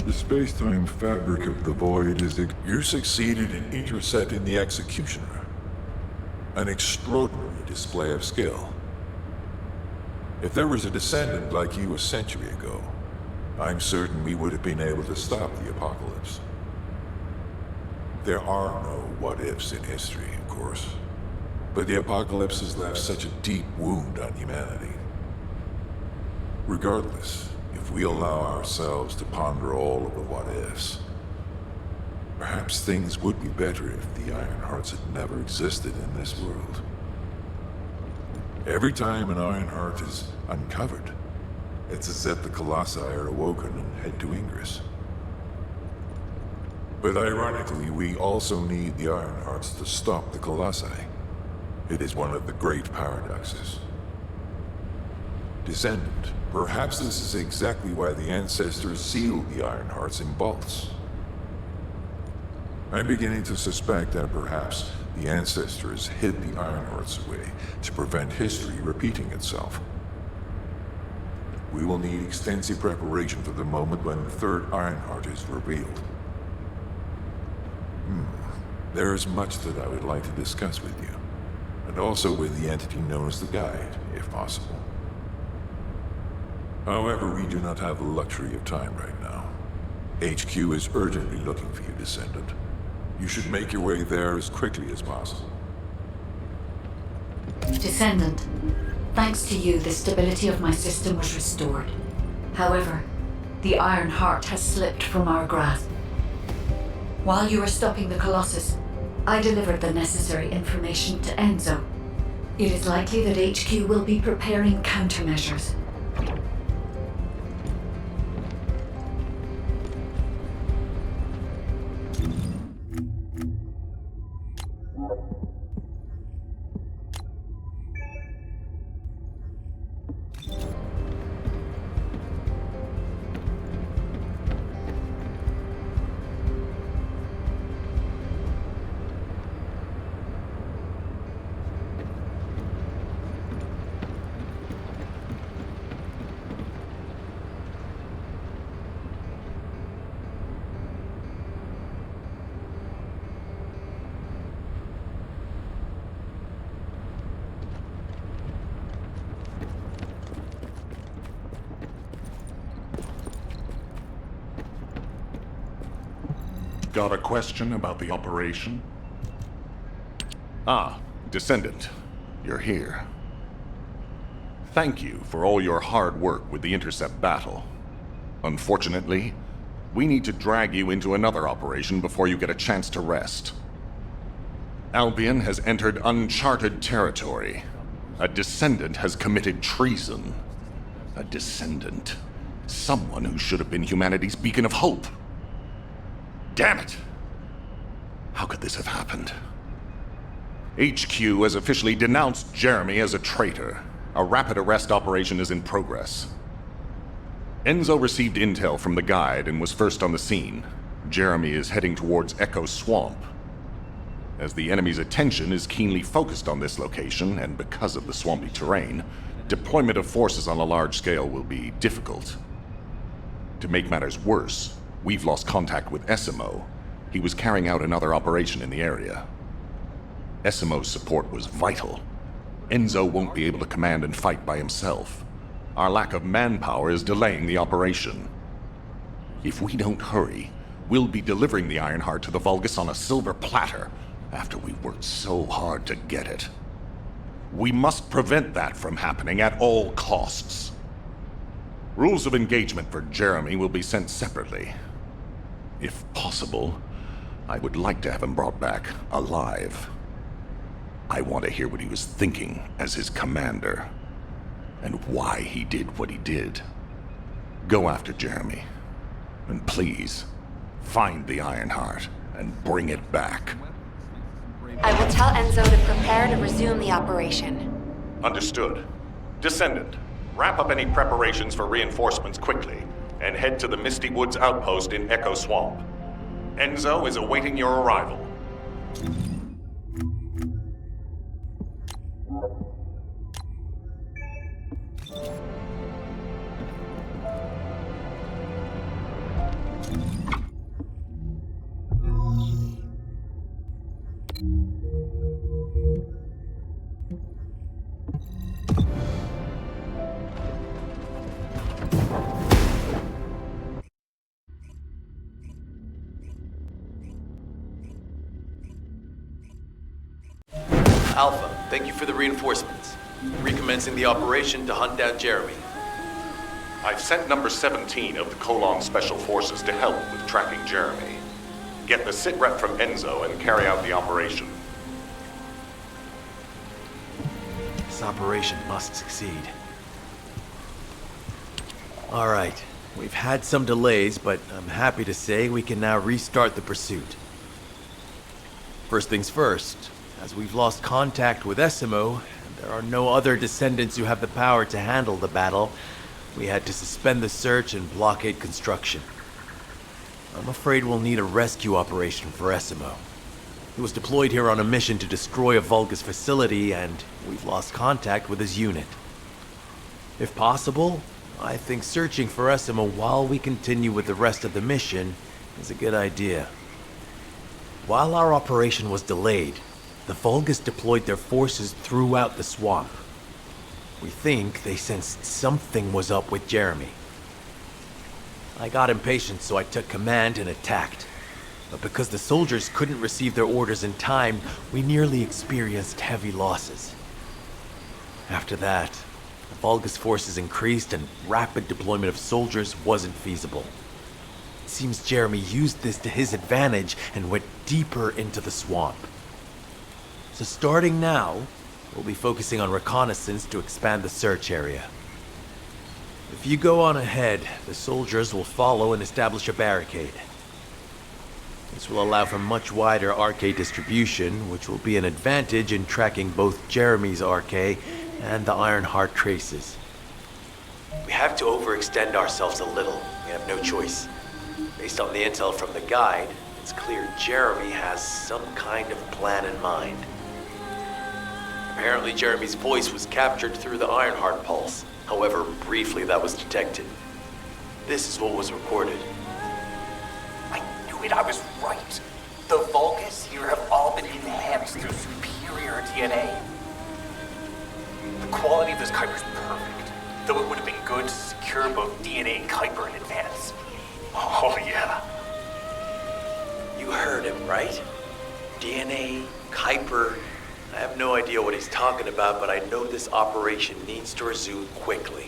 The space-time fabric of the void is... You succeeded in intercepting the Executioner. An extraordinary display of skill. If there was a descendant like you a century ago, I'm certain we would have been able to stop the apocalypse. There are no what-ifs in history, of course. But the apocalypse has left such a deep wound on humanity. Regardless, if we allow ourselves to ponder all of the what-ifs, perhaps things would be better if the Ironhearts had never existed in this world. Every time an Ironheart is uncovered, it's as if the Colossi are awoken and head to Ingress. But ironically, we also need the Ironhearts to stop the Colossi. It is one of the great paradoxes. Descendant, perhaps this is exactly why the ancestors sealed the Ironhearts in vaults. I'm beginning to suspect that perhaps the ancestors hid the Ironhearts away to prevent history repeating itself. We will need extensive preparation for the moment when the third Ironheart is revealed. There is much that I would like to discuss with you, and also with the entity known as the Guide, if possible. However, we do not have the luxury of time right now. HQ is urgently looking for you, Descendant. You should make your way there as quickly as possible. Descendant, thanks to you, the stability of my system was restored. However, the Iron Heart has slipped from our grasp. While you were stopping the Colossus, I delivered the necessary information to Enzo. It is likely that HQ will be preparing countermeasures. got a question about the operation? Ah, Descendant. You're here. Thank you for all your hard work with the intercept battle. Unfortunately, we need to drag you into another operation before you get a chance to rest. Albion has entered uncharted territory. A Descendant has committed treason. A Descendant. Someone who should have been humanity's beacon of hope. Damn it! How could this have happened? HQ has officially denounced Jeremy as a traitor. A rapid arrest operation is in progress. Enzo received intel from the guide and was first on the scene. Jeremy is heading towards Echo Swamp. As the enemy's attention is keenly focused on this location, and because of the swampy terrain, deployment of forces on a large scale will be difficult. To make matters worse, we've lost contact with Essimo. He was carrying out another operation in the area. Essimo's support was vital. Enzo won't be able to command and fight by himself. Our lack of manpower is delaying the operation. If we don't hurry, we'll be delivering the Ironheart to the Vulgus on a silver platter after we worked so hard to get it. We must prevent that from happening at all costs. Rules of engagement for Jeremy will be sent separately. If possible, I would like to have him brought back alive. I want to hear what he was thinking as his commander, and why he did what he did. Go after Jeremy, and please, find the Ironheart and bring it back. I will tell Enzo to prepare to resume the operation. Understood. Descendant, wrap up any preparations for reinforcements quickly, and head to the Misty Woods outpost in Echo Swamp. Enzo is awaiting your arrival. Alpha, thank you for the reinforcements. Recommencing the operation to hunt down Jeremy. I've sent number 17 of the Colon Special Forces to help with tracking Jeremy. Get the sitrep from Enzo and carry out the operation. This operation must succeed. All right, we've had some delays, but I'm happy to say we can now restart the pursuit. First things first, as we've lost contact with Essimo, and there are no other descendants who have the power to handle the battle, we had to suspend the search and blockade construction. I'm afraid we'll need a rescue operation for Essimo. He was deployed here on a mission to destroy a Vulgus facility, and we've lost contact with his unit. If possible, I think searching for Essimo while we continue with the rest of the mission is a good idea. While our operation was delayed, the Vulgus deployed their forces throughout the swamp. We think they sensed something was up with Jeremy. I got impatient, so I took command and attacked. But because the soldiers couldn't receive their orders in time, we nearly experienced heavy losses. After that, the Vulgus forces increased and rapid deployment of soldiers wasn't feasible. It seems Jeremy used this to his advantage and went deeper into the swamp. So starting now, we'll be focusing on reconnaissance to expand the search area. If you go on ahead, the soldiers will follow and establish a barricade. This will allow for much wider RK distribution, which will be an advantage in tracking both Jeremy's RK and the Ironheart traces. We have to overextend ourselves a little. We have no choice. Based on the intel from the guide, it's clear Jeremy has some kind of plan in mind. Apparently Jeremy's voice was captured through the Ironheart pulse. However, briefly that was detected. This is what was recorded. I knew it, I was right. The Vulgus here have all been enhanced through superior DNA. The quality of this Kuiper is perfect, though it would have been good to secure both DNA and Kuiper in advance. Oh yeah. You right? DNA, Kuiper. I have no idea what he's talking about, but I know this operation needs to resume quickly.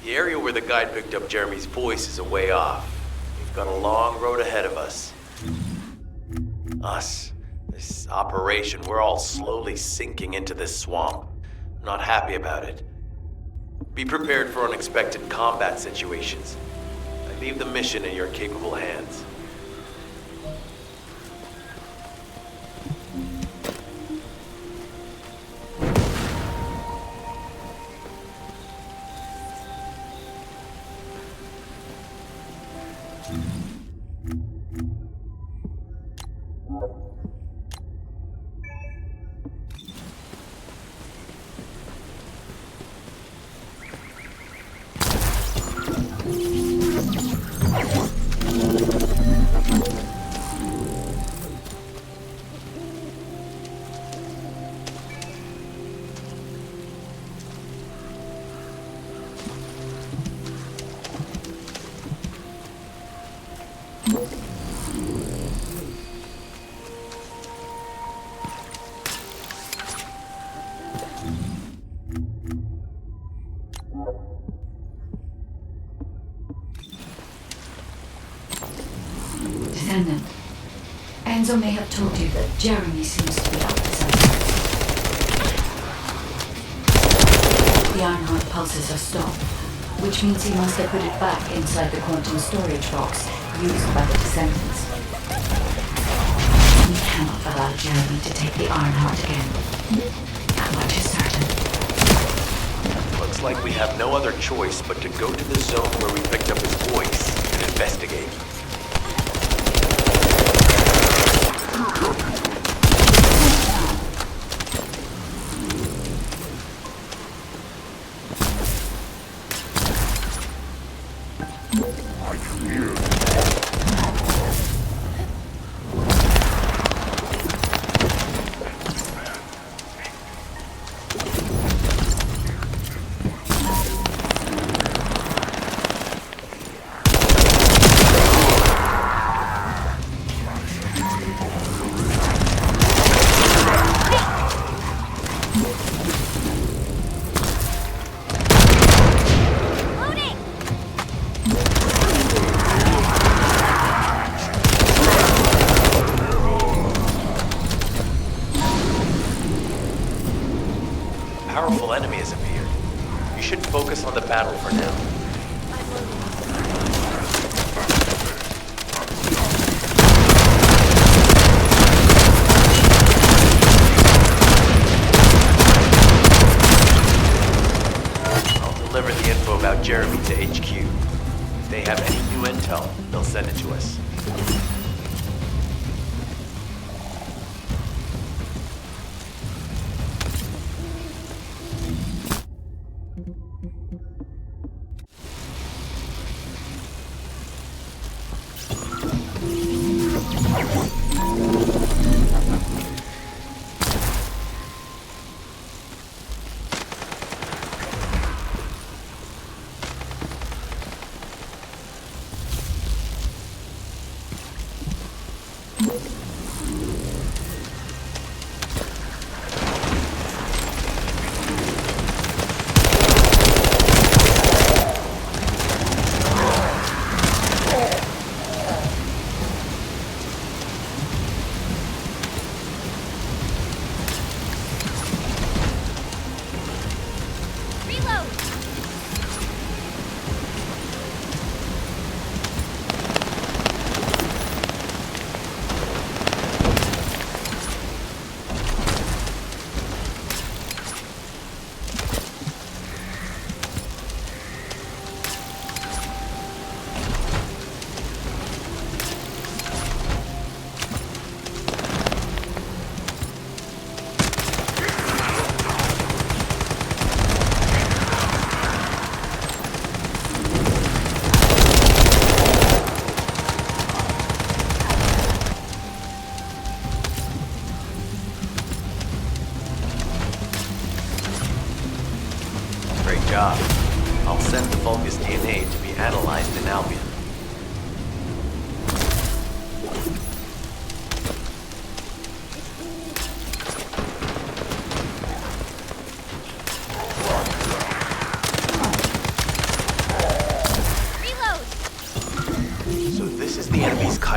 The area where the guide picked up Jeremy's voice is a way off. We've got a long road ahead of us. This operation, we're all slowly sinking into this swamp. I'm not happy about it. Be prepared for unexpected combat situations. I leave the mission in your capable hands. Descendant, Enzo may have told you that Jeremy seems to be up to something. The Ironheart pulses are stopped, which means he must have put it back inside the quantum storage box used by the Descendants. We cannot allow Jeremy to take the Ironheart again. That much is certain. Looks like we have no other choice but to go to the zone where we picked up his voice and investigate. Powerful enemy has appeared. You should focus on the battle for now. I'll deliver the info about Jeremy to HQ. If they have any new intel, they'll send it to us. Job. I'll send the Vulgus DNA to be analyzed in Albion.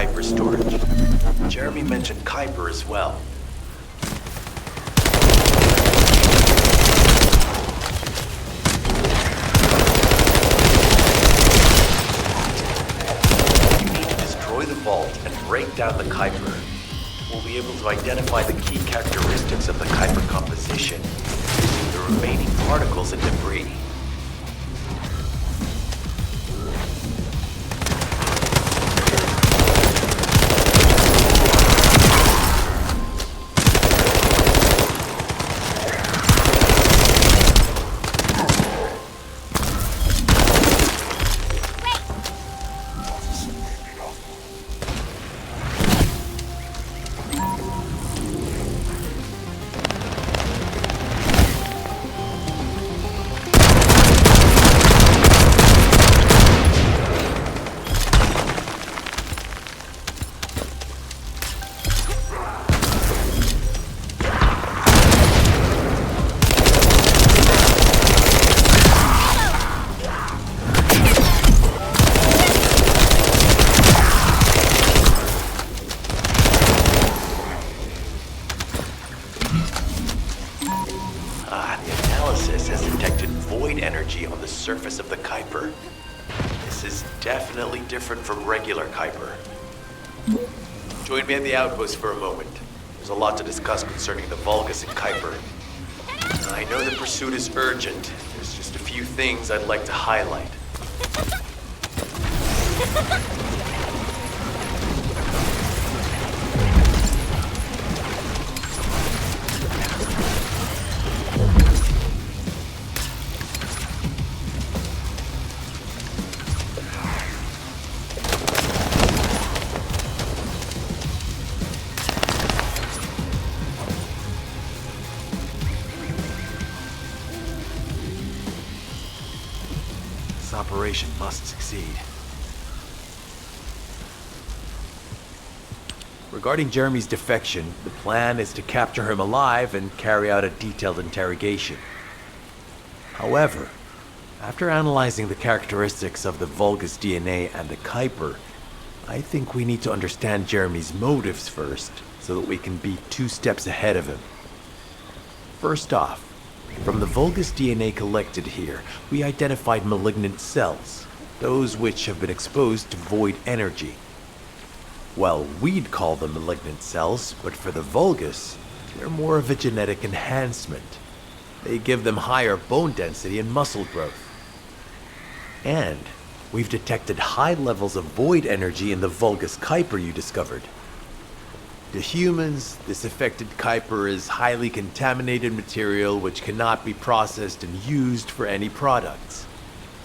Kuiper storage. Jeremy mentioned Kuiper as well. You need to destroy the vault and break down the Kuiper. We'll be able to identify the key characteristics of the Kuiper composition using the remaining particles and debris. Surface of the Kuiper. This is definitely different from regular Kuiper. Join me at the outpost for a moment. There's a lot to discuss concerning the Vulgus and Kuiper. I know the pursuit is urgent. There's just a few things I'd like to highlight. Operation must succeed. Regarding Jeremy's defection, the plan is to capture him alive and carry out a detailed interrogation. However, after analyzing the characteristics of the Vulgus DNA and the Kuiper, I think we need to understand Jeremy's motives first, so that we can be 2 steps ahead of him. First off, from the Vulgus DNA collected here, we identified malignant cells, those which have been exposed to void energy. Well, we'd call them malignant cells, but for the Vulgus, they're more of a genetic enhancement. They give them higher bone density and muscle growth. And we've detected high levels of void energy in the Vulgus Kuiper you discovered. To humans, this affected Kuiper is highly contaminated material which cannot be processed and used for any products.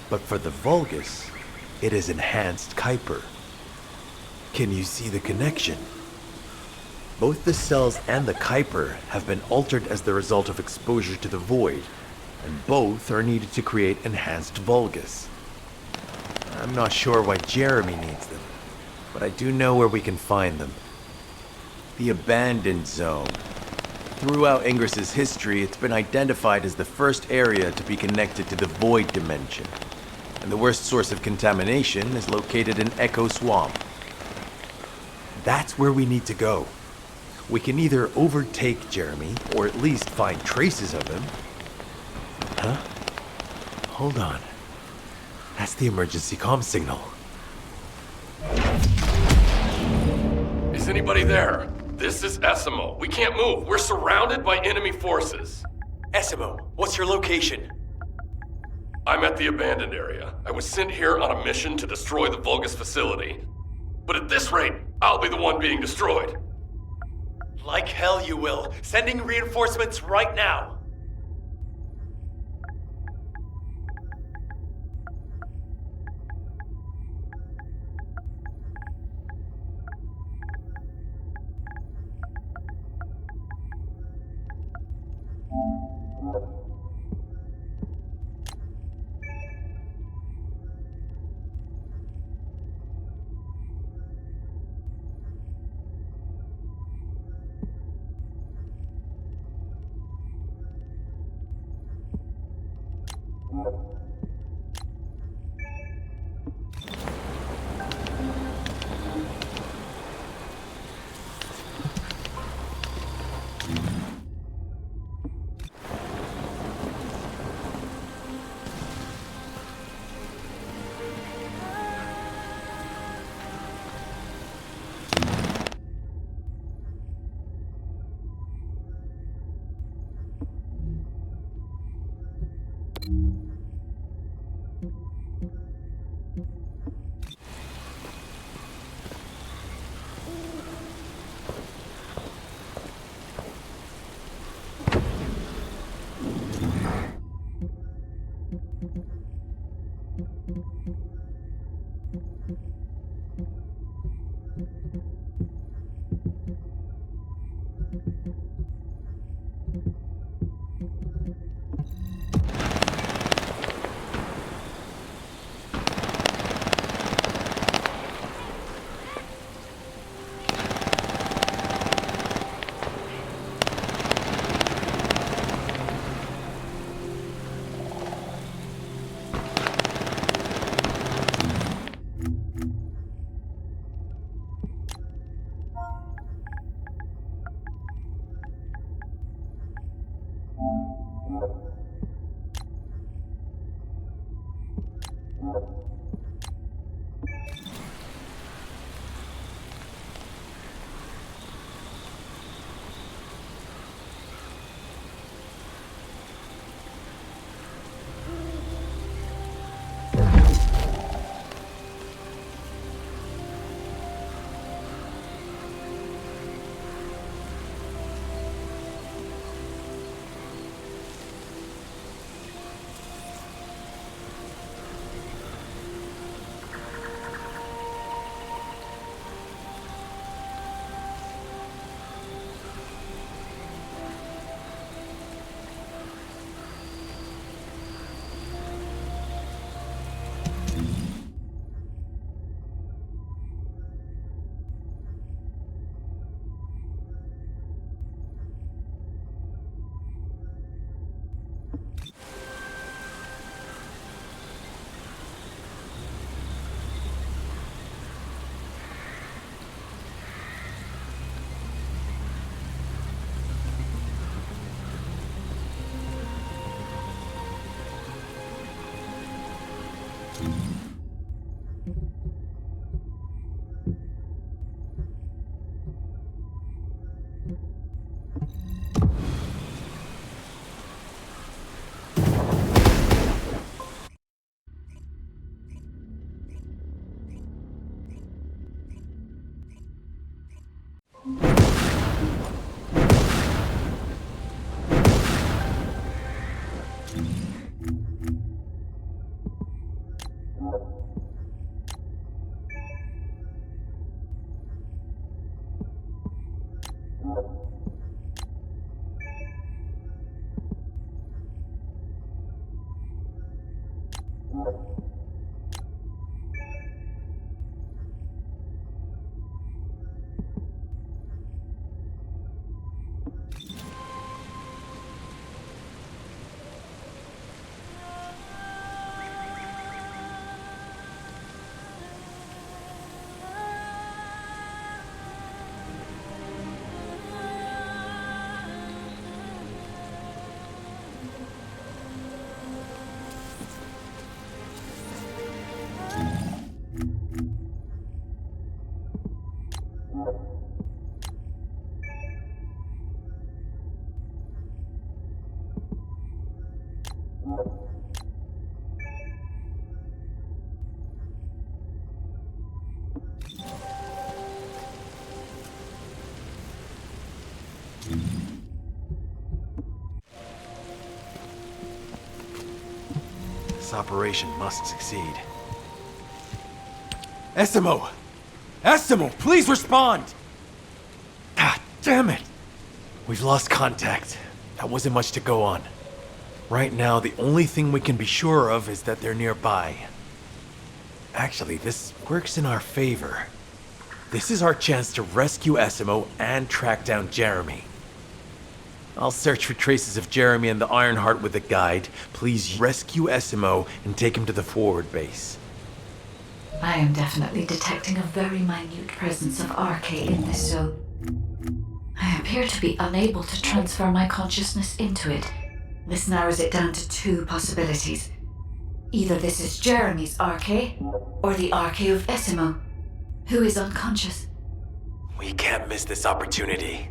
But for the Vulgus, it is enhanced Kuiper. Can you see the connection? Both the cells and the Kuiper have been altered as the result of exposure to the void, and both are needed to create enhanced Vulgus. I'm not sure why Jeremy needs them, but I do know where we can find them. The Abandoned Zone. Throughout Ingris's history, it's been identified as the first area to be connected to the Void Dimension, and the worst source of contamination is located in Echo Swamp. That's where we need to go. We can either overtake Jeremy, or at least find traces of him. Huh? Hold on. That's the emergency comm signal. Is anybody there? This is Essimo. We can't move. We're surrounded by enemy forces. Essimo, what's your location? I'm at the abandoned area. I was sent here on a mission to destroy the Vulgus facility. But at this rate, I'll be the one being destroyed. Like hell you will. Sending reinforcements right now. This operation must succeed. Essimo! Essimo, please respond! God damn it! We've lost contact. That wasn't much to go on. Right now, the only thing we can be sure of is that they're nearby. Actually, this works in our favor. This is our chance to rescue Essimo and track down Jeremy. I'll search for traces of Jeremy and the Ironheart with a guide. Please rescue Essimo and take him to the forward base. I am definitely detecting a very minute presence of RK in this zone. I appear to be unable to transfer my consciousness into it. This narrows it down to two possibilities. Either this is Jeremy's RK, or the RK of Essimo, who is unconscious. We can't miss this opportunity.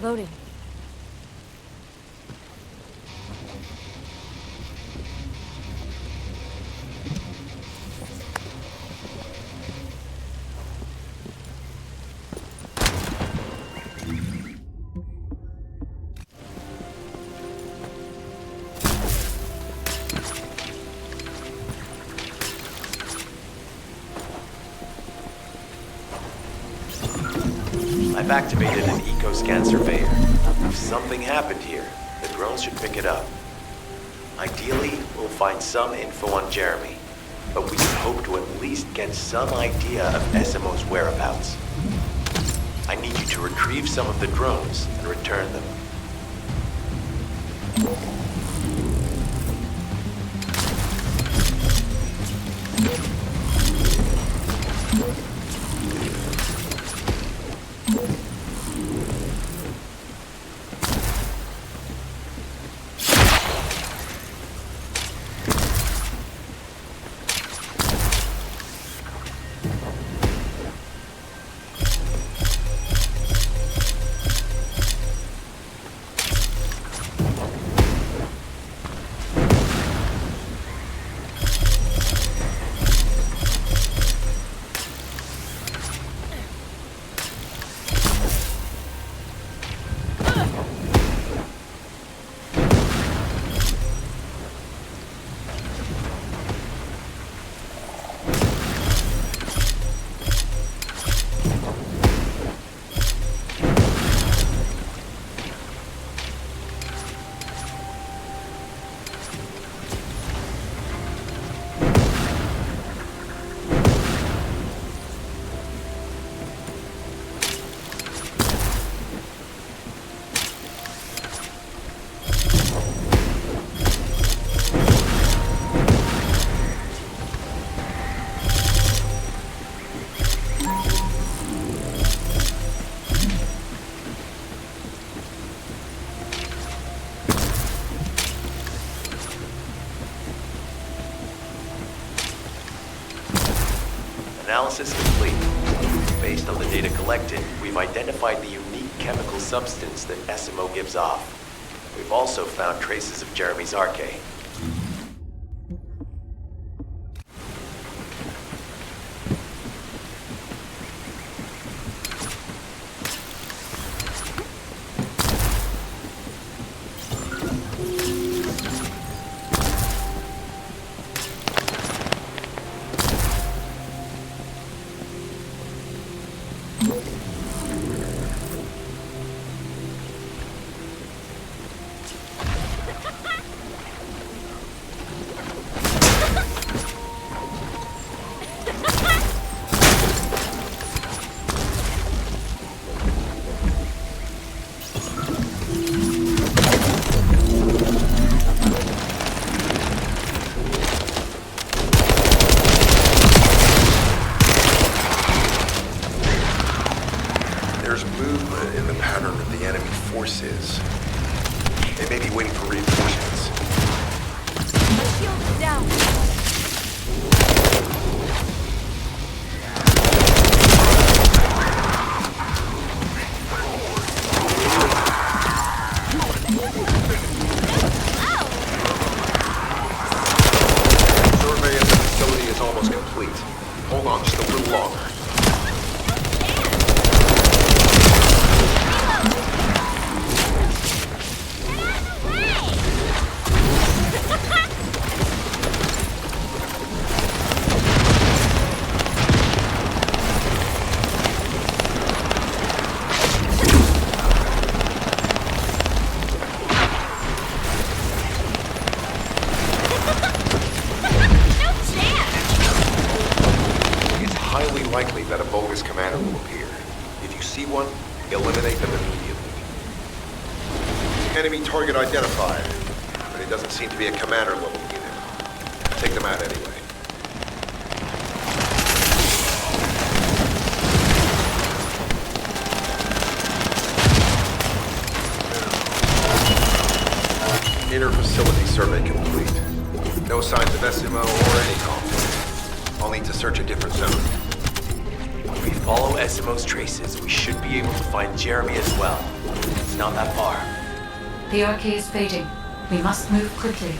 Loading. I've activated an eco-scan surveyor. If something happened here, the drones should pick it up. Ideally, we'll find some info on Jeremy, but we can hope to at least get some idea of Essimo's whereabouts. I need you to retrieve some of the drones and return them. Analysis complete. Based on the data collected, we've identified the unique chemical substance that Essimo gives off. We've also found traces of Jeremy's RK. There's movement in the pattern of the enemy forces. They may be waiting for reinforcements. Shield down. Survey of the facility is almost complete. Hold on just a little longer. Likely that a bogus commander will appear. If you see one, eliminate them immediately. Enemy target identified, but it doesn't seem to be a commander level unit. Take them out anyway. Inner facility survey complete. No signs of SMO or any conflict. I'll need to search a different zone. If we follow SMO's traces, we should be able to find Jeremy as well. It's not that far. The arcade is fading. We must move quickly.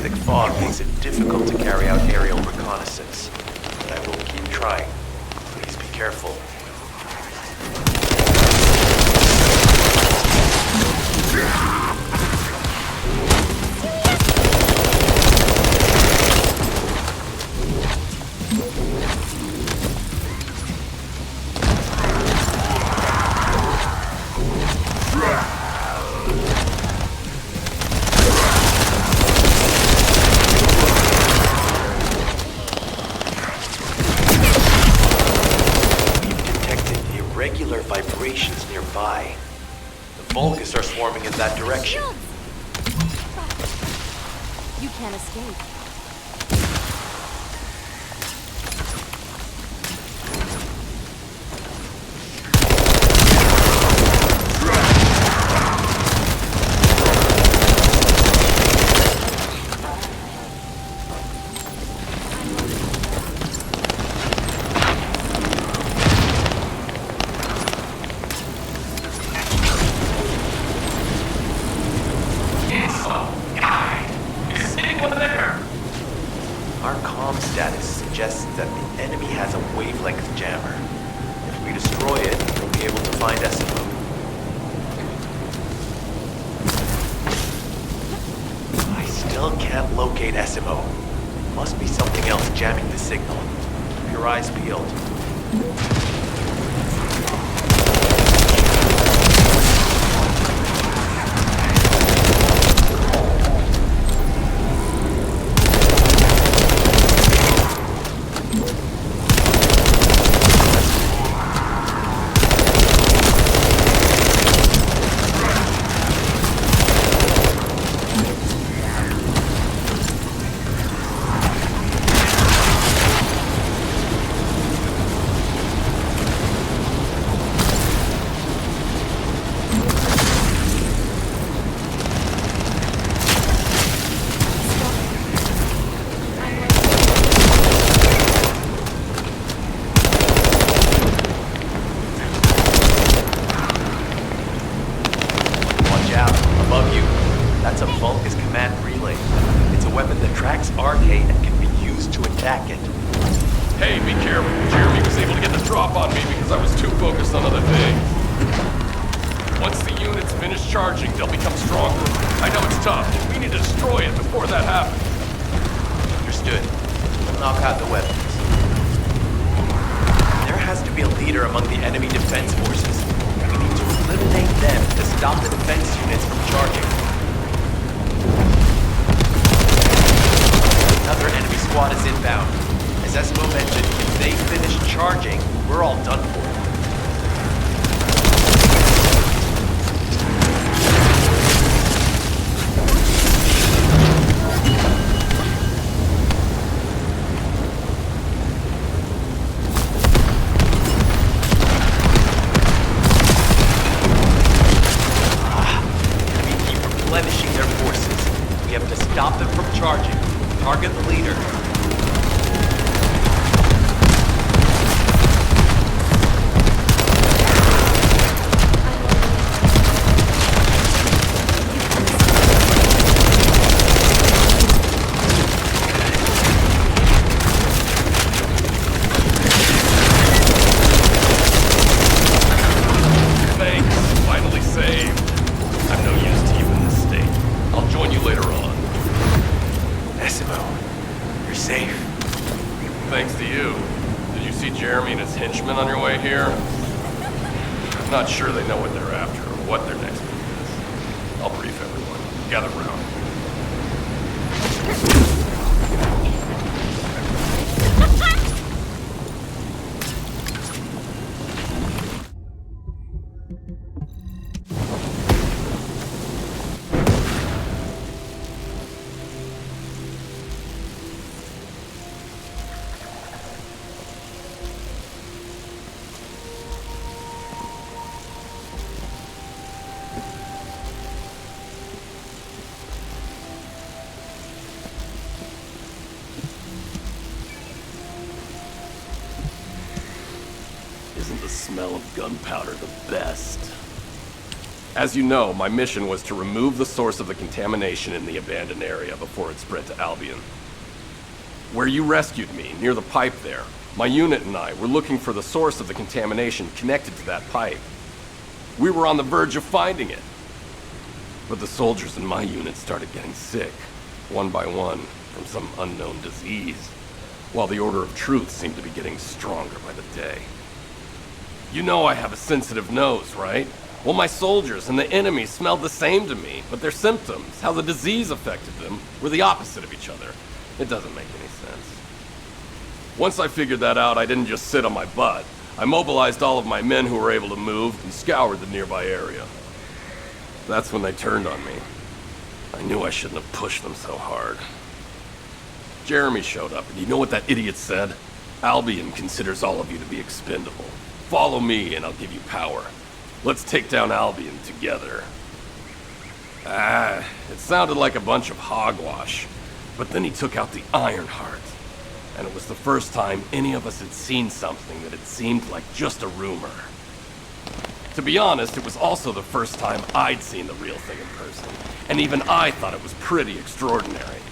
Thick fog makes it difficult to carry out aerial reconnaissance. But I will keep trying. Please be careful. Regular vibrations nearby. The Vulgus are swarming in that direction. You can't escape. Our comm status suggests that the enemy has a wavelength jammer. If we destroy it, we'll be able to find SMO. I still can't locate SMO. Must be something else jamming the signal. Keep your eyes peeled. Above you, that's a Vulgus command relay. It's a weapon that tracks arcade and can be used to attack it. Hey, be careful. Jeremy was able to get the drop on me because I was too focused on other things. Once the units finish charging, they'll become stronger. I know it's tough, but we need to destroy it before that happens. Understood. We'll knock out the weapons. There has to be a leader among the enemy defense forces. We need to eliminate them to stop the defense units from charging. Another enemy squad is inbound. As Esmo mentioned, if they finish charging, we're all done for. here. I'm not sure they know what they're after or what their next move is. I'll brief everyone. Gather round. Isn't the smell of gunpowder the best? As you know, my mission was to remove the source of the contamination in the abandoned area before it spread to Albion. Where you rescued me, near the pipe there, my unit and I were looking for the source of the contamination connected to that pipe. We were on the verge of finding it. But the soldiers in my unit started getting sick, one by one, from some unknown disease, while the Order of Truth seemed to be getting stronger by the day. You know I have a sensitive nose, right? Well, my soldiers and the enemy smelled the same to me, but their symptoms, how the disease affected them, were the opposite of each other. It doesn't make any sense. Once I figured that out, I didn't just sit on my butt. I mobilized all of my men who were able to move and scoured the nearby area. That's when they turned on me. I knew I shouldn't have pushed them so hard. Jeremy showed up, and you know what that idiot said? Albion considers all of you to be expendable. Follow me, and I'll give you power. Let's take down Albion together. It sounded like a bunch of hogwash. But then he took out the Ironheart. And it was the first time any of us had seen something that had seemed like just a rumor. To be honest, it was also the first time I'd seen the real thing in person. And even I thought it was pretty extraordinary.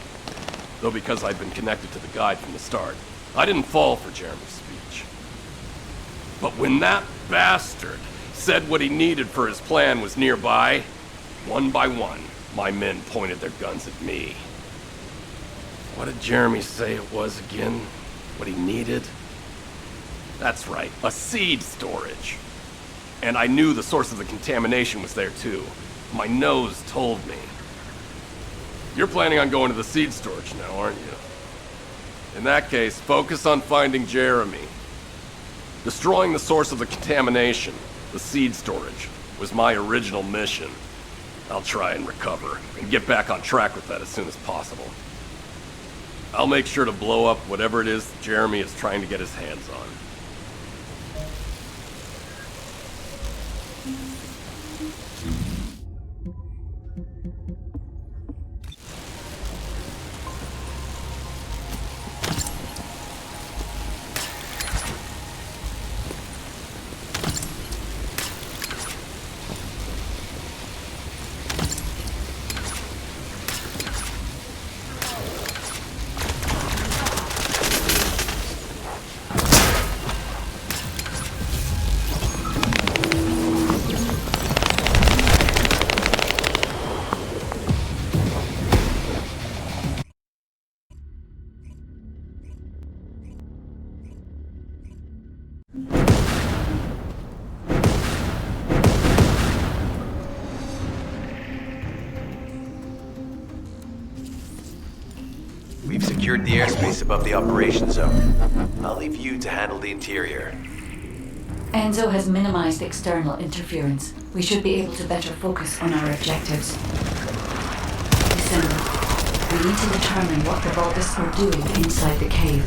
Though because I'd been connected to the guide from the start, I didn't fall for Jeremy's speech. But when that bastard said what he needed for his plan was nearby, one by one, my men pointed their guns at me. What did Jeremy say it was again? What he needed? That's right, a seed storage. And I knew the source of the contamination was there too. My nose told me. You're planning on going to the seed storage now, aren't you? In that case, focus on finding Jeremy. Destroying the source of the contamination, the seed storage, was my original mission. I'll try and recover, and get back on track with that as soon as possible. I'll make sure to blow up whatever it is Jeremy is trying to get his hands on. We've secured the airspace above the operation zone. I'll leave you to handle the interior. Enzo has minimized external interference. We should be able to better focus on our objectives. Listen, we need to determine what the Vulgus are doing inside the cave.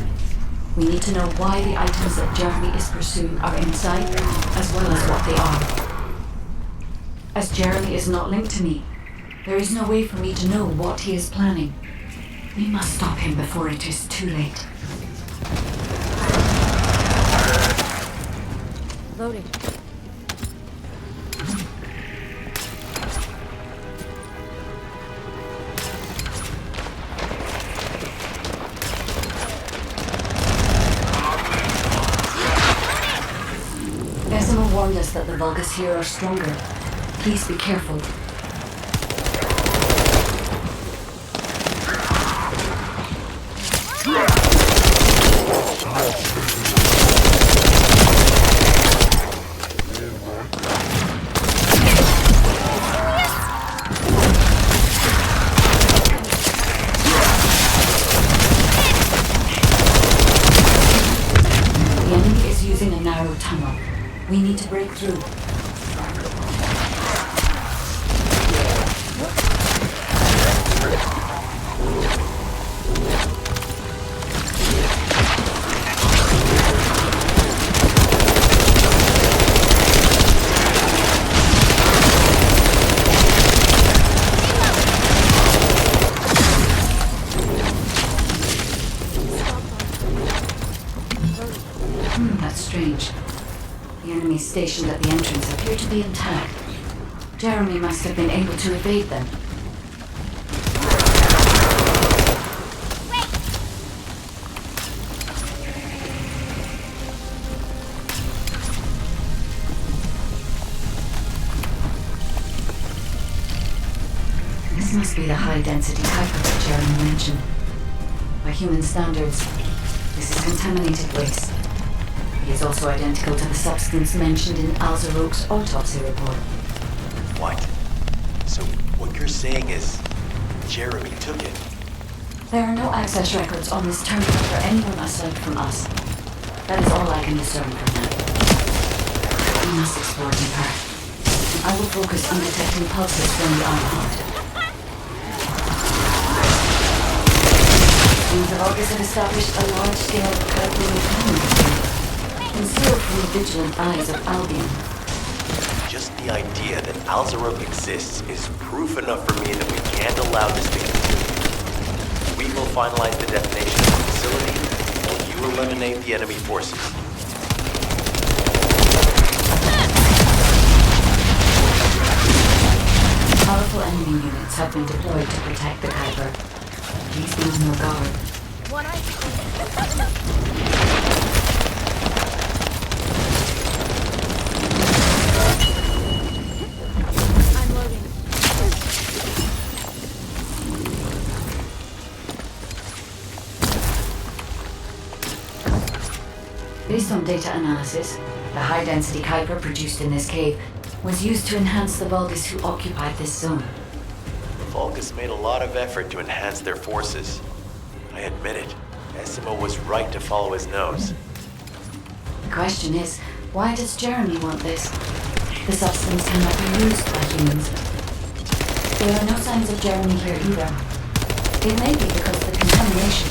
We need to know why the items that Jeremy is pursuing are inside, as well as what they are. As Jeremy is not linked to me, there is no way for me to know what he is planning. We must stop him before it is too late. Loading. Decima warned us that the Vulgus here are stronger. Please be careful. need to break through. That's strange. The enemies stationed at the entrance appear to be intact. Jeremy must have been able to evade them. This must be the high-density Kuiper that Jeremy mentioned. By human standards, this is contaminated waste. It is also identical to the substance mentioned in Alzaroke's autopsy report. What? So what you're saying is Jeremy took it? There are no access records on this terminal for anyone aside from us. That is all I can discern from that. We must explore deeper. I will focus on detecting pulses from the Ironheart. The Vulgus have established a large-scale calculation concealed from the vigilant eyes of Albion. Just the idea that Alzaroke exists is proof enough for me that we can't allow this to continue. We will finalize the detonation of the facility, while you eliminate the enemy forces. Powerful enemy units have been deployed to protect the Kuiper. Please be on your guard. I'm loading. Based on data analysis, the high-density Kuiper produced in this cave was used to enhance the Vulgus who occupied this zone. The Vulgus made a lot of effort to enhance their forces. I admit it. Essimo was right to follow his nose. The question is, why does Jeremy want this? The substance cannot be used by humans. There are no signs of Jeremy here either. It may be because of the contamination.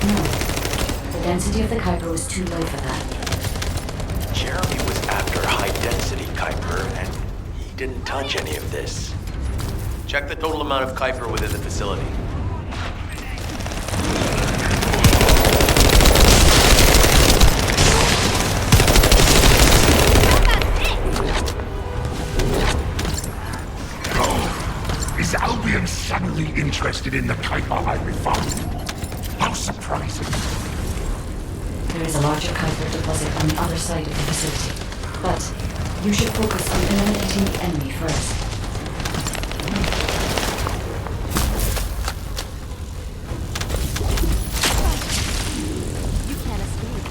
No, the density of the Kuiper was too low for that. Jeremy was after high-density Kuiper, and he didn't touch any of this. Check the total amount of Kuiper within the facility. Is Albion suddenly interested in the Kuiper I refined? How surprising. There is a larger Kuiper deposit on the other side of the facility, but you should focus on eliminating the enemy first. You can't escape.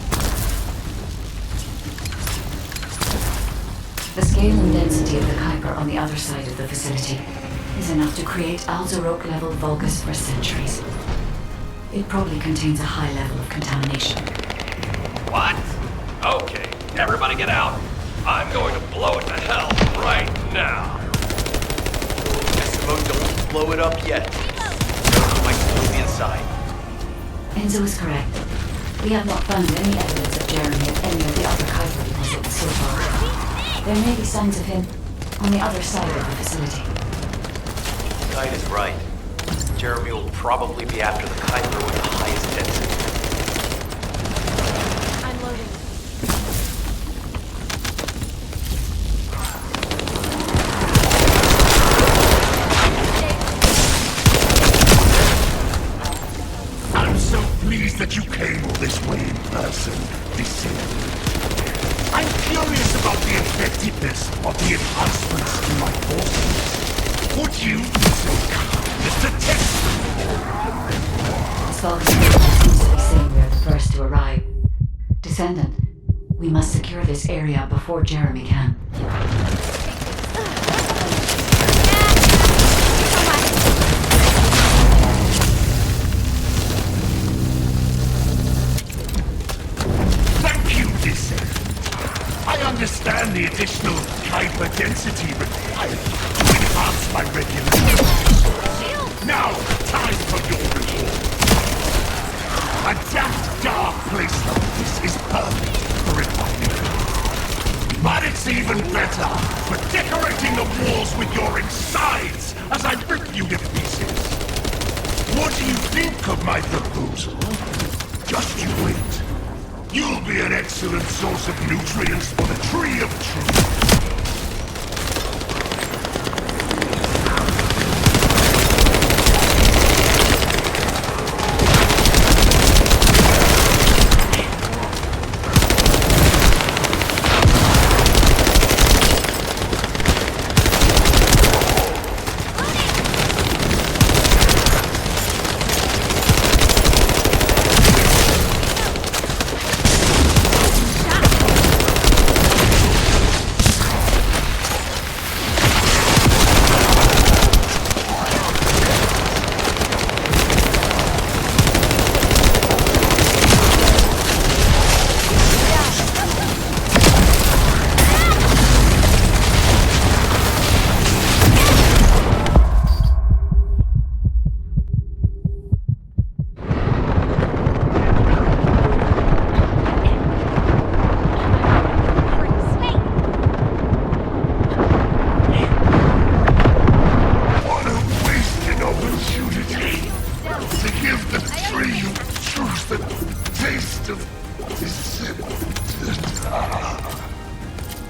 The scale and density of the Kuiper on the other side of the facility is enough to create Alzaroke-level Vulgus for centuries. It probably contains a high level of contamination. What? Okay, everybody get out. I'm going to blow it to hell right now. Essimo, don't blow it up yet. Jeremy might still be inside. Enzo is correct. We have not found any evidence of Jeremy at any of the other Kuiper deposits so far. There may be signs of him on the other side of the facility. Guide is right. Jeremy will probably be after the Kuiper with the highest density. I'm loading. I'm so pleased that you came all this way in person, Descendant. I'm curious about the effectiveness of the enhancements to my forces. Would you be so kind as to test As Vulgus seems to be saying we are the first to arrive. Descendant, we must secure this area before Jeremy can. Thank you, Descendant. I understand understand the additional Kuiper density required to enhance my regulations. Now, time for your reward. A damp, dark place like this is perfect for refining. But it's even better for decorating the walls with your insides as I rip you to pieces. What do you think of my proposal? Just you wait. You'll be an excellent source of nutrients for the Tree of Truth.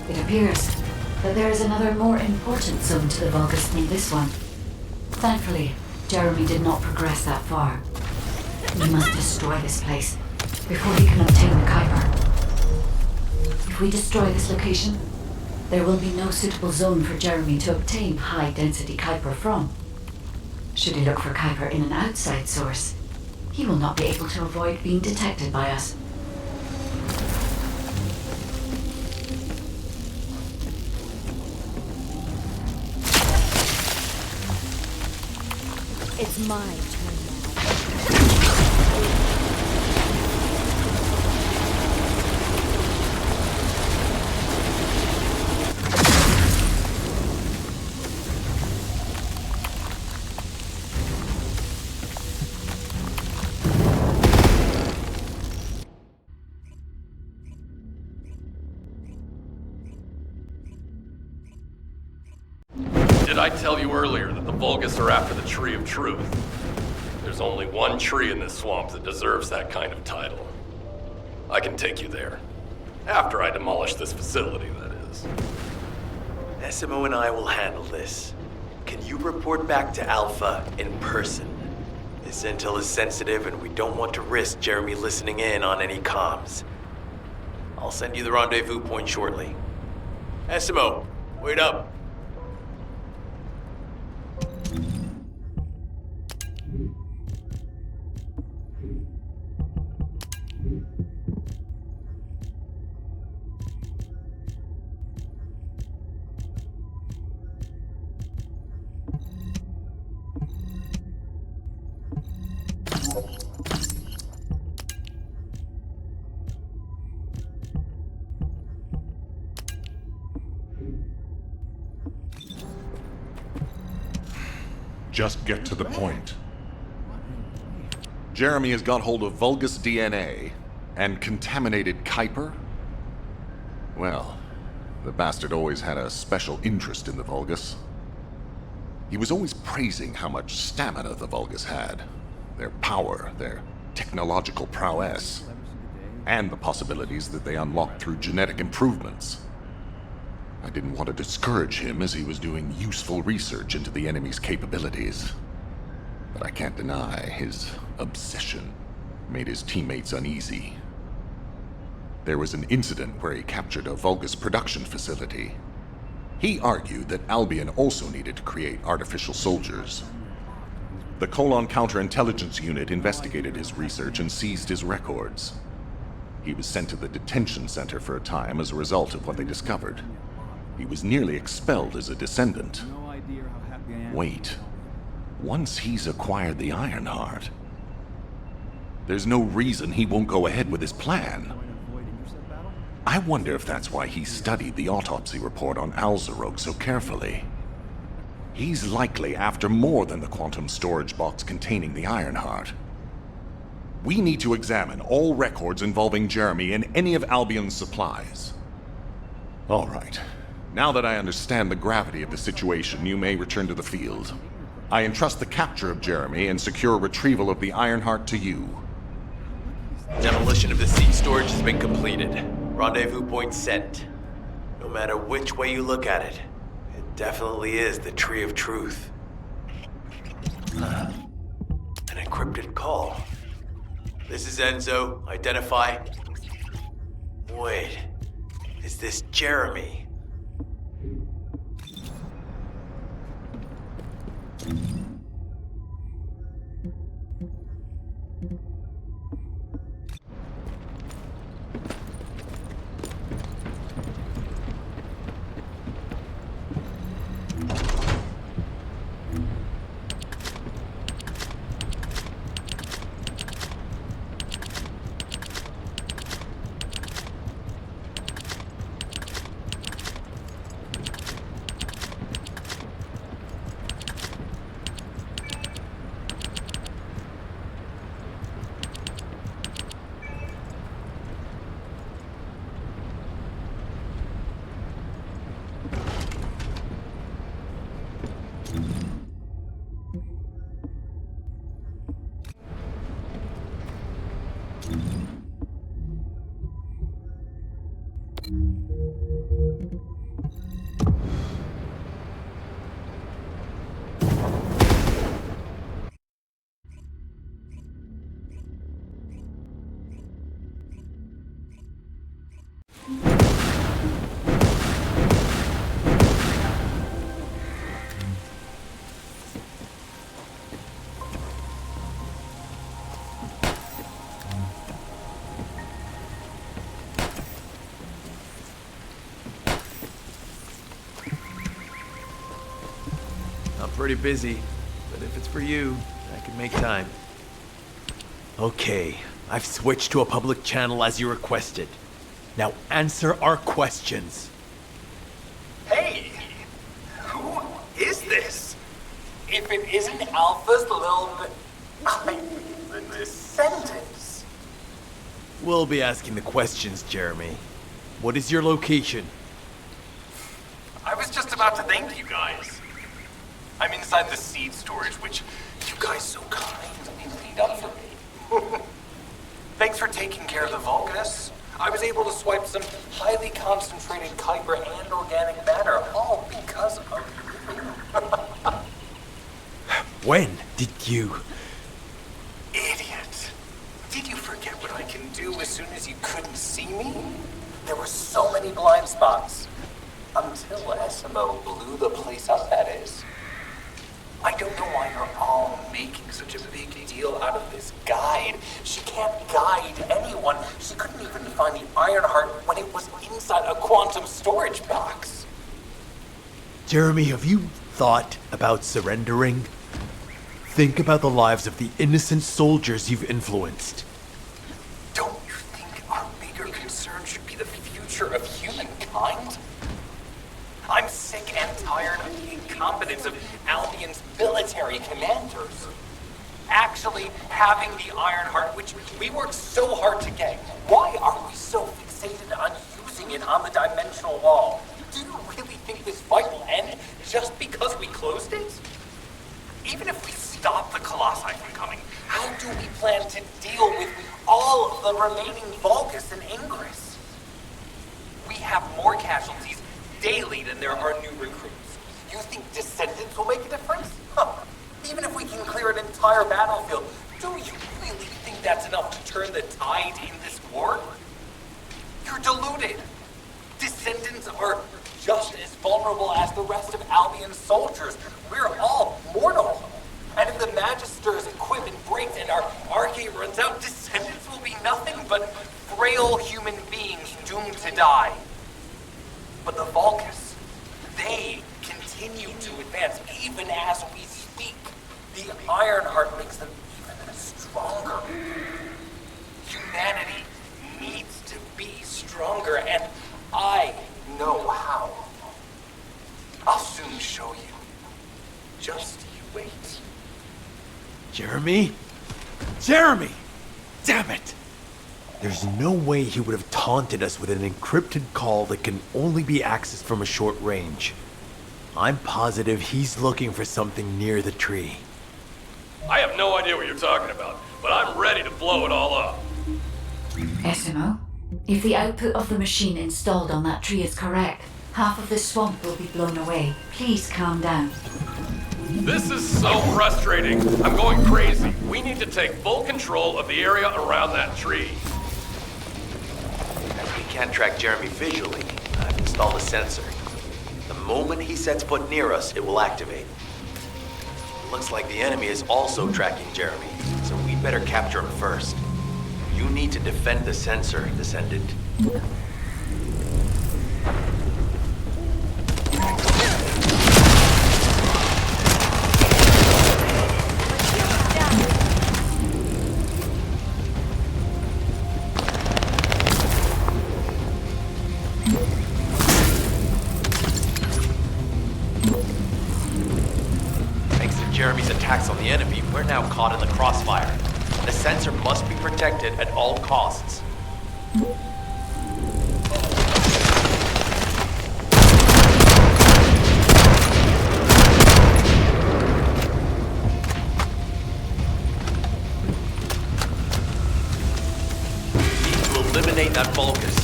It appears that there is another more important zone to the Vulgus than this one. Thankfully, Jeremy did not progress that far. We must destroy this place before he can obtain the Kuiper. If we destroy this location, there will be no suitable zone for Jeremy to obtain high-density Kuiper from. Should he look for Kuiper in an outside source, he will not be able to avoid being detected by us. It's my turn now. Did I tell you earlier that the Vulgus are after the Tree of Truth? There's only one tree in this swamp that deserves that kind of title. I can take you there. After I demolish this facility, that is. Essimo and I will handle this. Can you report back to Alpha in person? This intel is sensitive and we don't want to risk Jeremy listening in on any comms. I'll send you the rendezvous point shortly. Essimo, wait up. Just get to the point. Jeremy has got hold of Vulgus DNA and contaminated Kuiper? Well, the bastard always had a special interest in the Vulgus. He was always praising how much stamina the Vulgus had, their power, their technological prowess, and the possibilities that they unlocked through genetic improvements. I didn't want to discourage him as he was doing useful research into the enemy's capabilities. But I can't deny his obsession made his teammates uneasy. There was an incident where he captured a Vulgus production facility. He argued that Albion also needed to create artificial soldiers. The Colon Counterintelligence Unit investigated his research and seized his records. He was sent to the detention center for a time as a result of what they discovered. He was nearly expelled as a descendant. Wait. Once he's acquired the Ironheart, there's no reason he won't go ahead with his plan. I wonder if that's why he studied the autopsy report on Alzarok so carefully. He's likely after more than the quantum storage box containing the Ironheart. We need to examine all records involving Jeremy and any of Albion's supplies. All right. Now that I understand the gravity of the situation, you may return to the field. I entrust the capture of Jeremy and secure retrieval of the Ironheart to you. Demolition of the seed storage has been completed. Rendezvous point set. No matter which way you look at it, it definitely is the Tree of Truth. An encrypted call. This is Enzo. Identify. Wait. Is this Jeremy? Pretty busy, but if it's for you, I can make time. Okay, I've switched to a public channel as you requested. Now answer our questions. Hey! Who is this? If it isn't Alpha's the Descendants. We'll be asking the questions, Jeremy. What is your location? I was just about to thank you guys. I'm inside the seed storage, which you guys so kindly cleaned up for me. Thanks for taking care of the Vulgus. I was able to swipe some highly concentrated Kuiper and organic matter, all because of you. When did you... Idiot. Did you forget what I can do as soon as you couldn't see me? There were so many blind spots. Until SMO blew the place up, that is. I don't know why you're all making such a big deal out of this guide. She can't guide anyone. She couldn't even find the Ironheart when it was inside a quantum storage box. Jeremy, have you thought about surrendering? Think about the lives of the innocent soldiers you've influenced. Don't you think our bigger concern should be the future of humankind? I'm sick and tired of the incompetence of Albion's military commanders. Actually having the Ironheart, which we worked so hard to get, why are we so fixated on using it on the dimensional wall? Do you really think this fight will end just because we closed it? Even if we stop the Colossi from coming, how do we plan to deal with all of the remaining Vulgus and Ingress? We have more casualties daily than there are new recruits. You think Descendants will make a difference? Huh. Even if we can clear an entire battlefield, do you really think that's enough to turn the tide in this war? You're deluded. Descendants are just as vulnerable as the rest of Albion's soldiers. We're all mortal. And if the Magister's equipment breaks and our arcade runs out, Descendants will be nothing but frail human beings doomed to die. But the Vulgus, they continue to advance even as we speak. The Ironheart makes them even stronger. Humanity needs to be stronger. stronger, and I know how. I'll soon show you. Just you wait. Jeremy? Jeremy! Damn it! There's no way he would have taunted us with an encrypted call that can only be accessed from a short range. I'm positive he's looking for something near the tree. I have no idea what you're talking about, but I'm ready to blow it all up. SMO, if the output of the machine installed on that tree is correct, half of the swamp will be blown away. Please calm down. This is so frustrating. I'm going crazy. We need to take full control of the area around that tree. As we can't track Jeremy visually, I've installed a sensor. The moment he sets foot near us, it will activate. Looks like the enemy is also tracking Jeremy, so we'd better capture him first. You need to defend the sensor, Descendant. Thanks to Jeremy's attacks on the enemy, we're now caught in the crossfire. The sensor must be protected at all costs. We need to eliminate that Vulgus.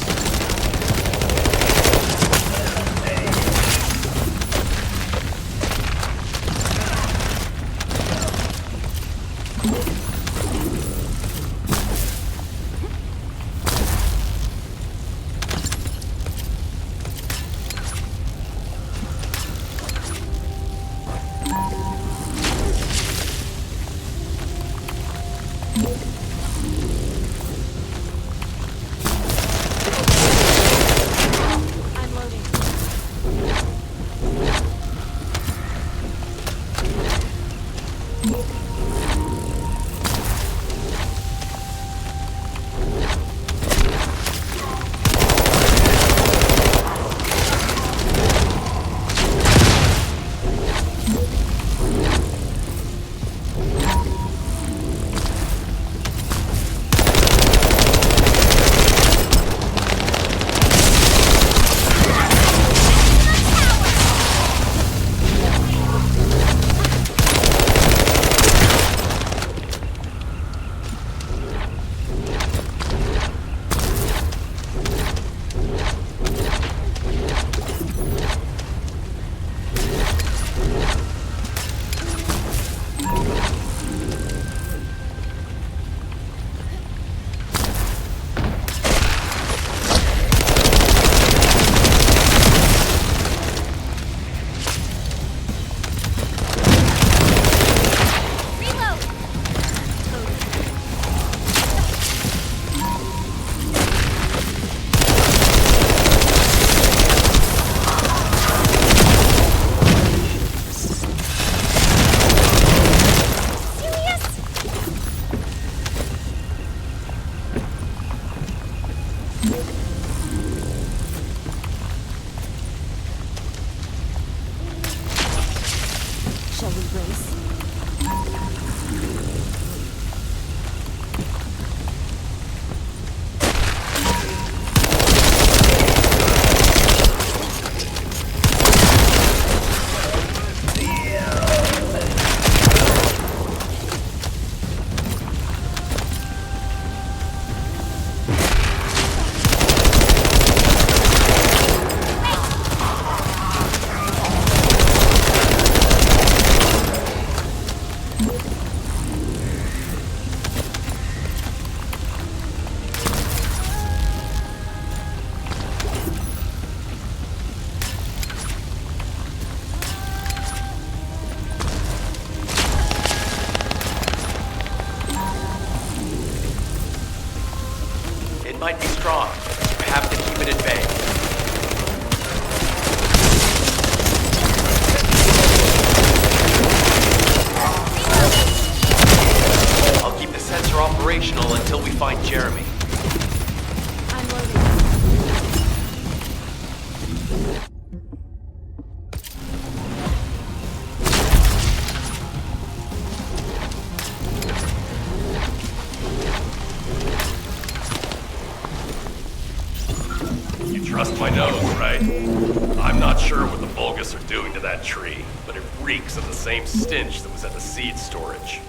not sure what the Vulgus are doing to that tree, but it reeks of the same stench that was at the seed storage.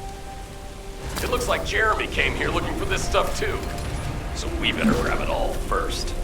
It looks like Jeremy came here looking for this stuff too, so we better grab it all first.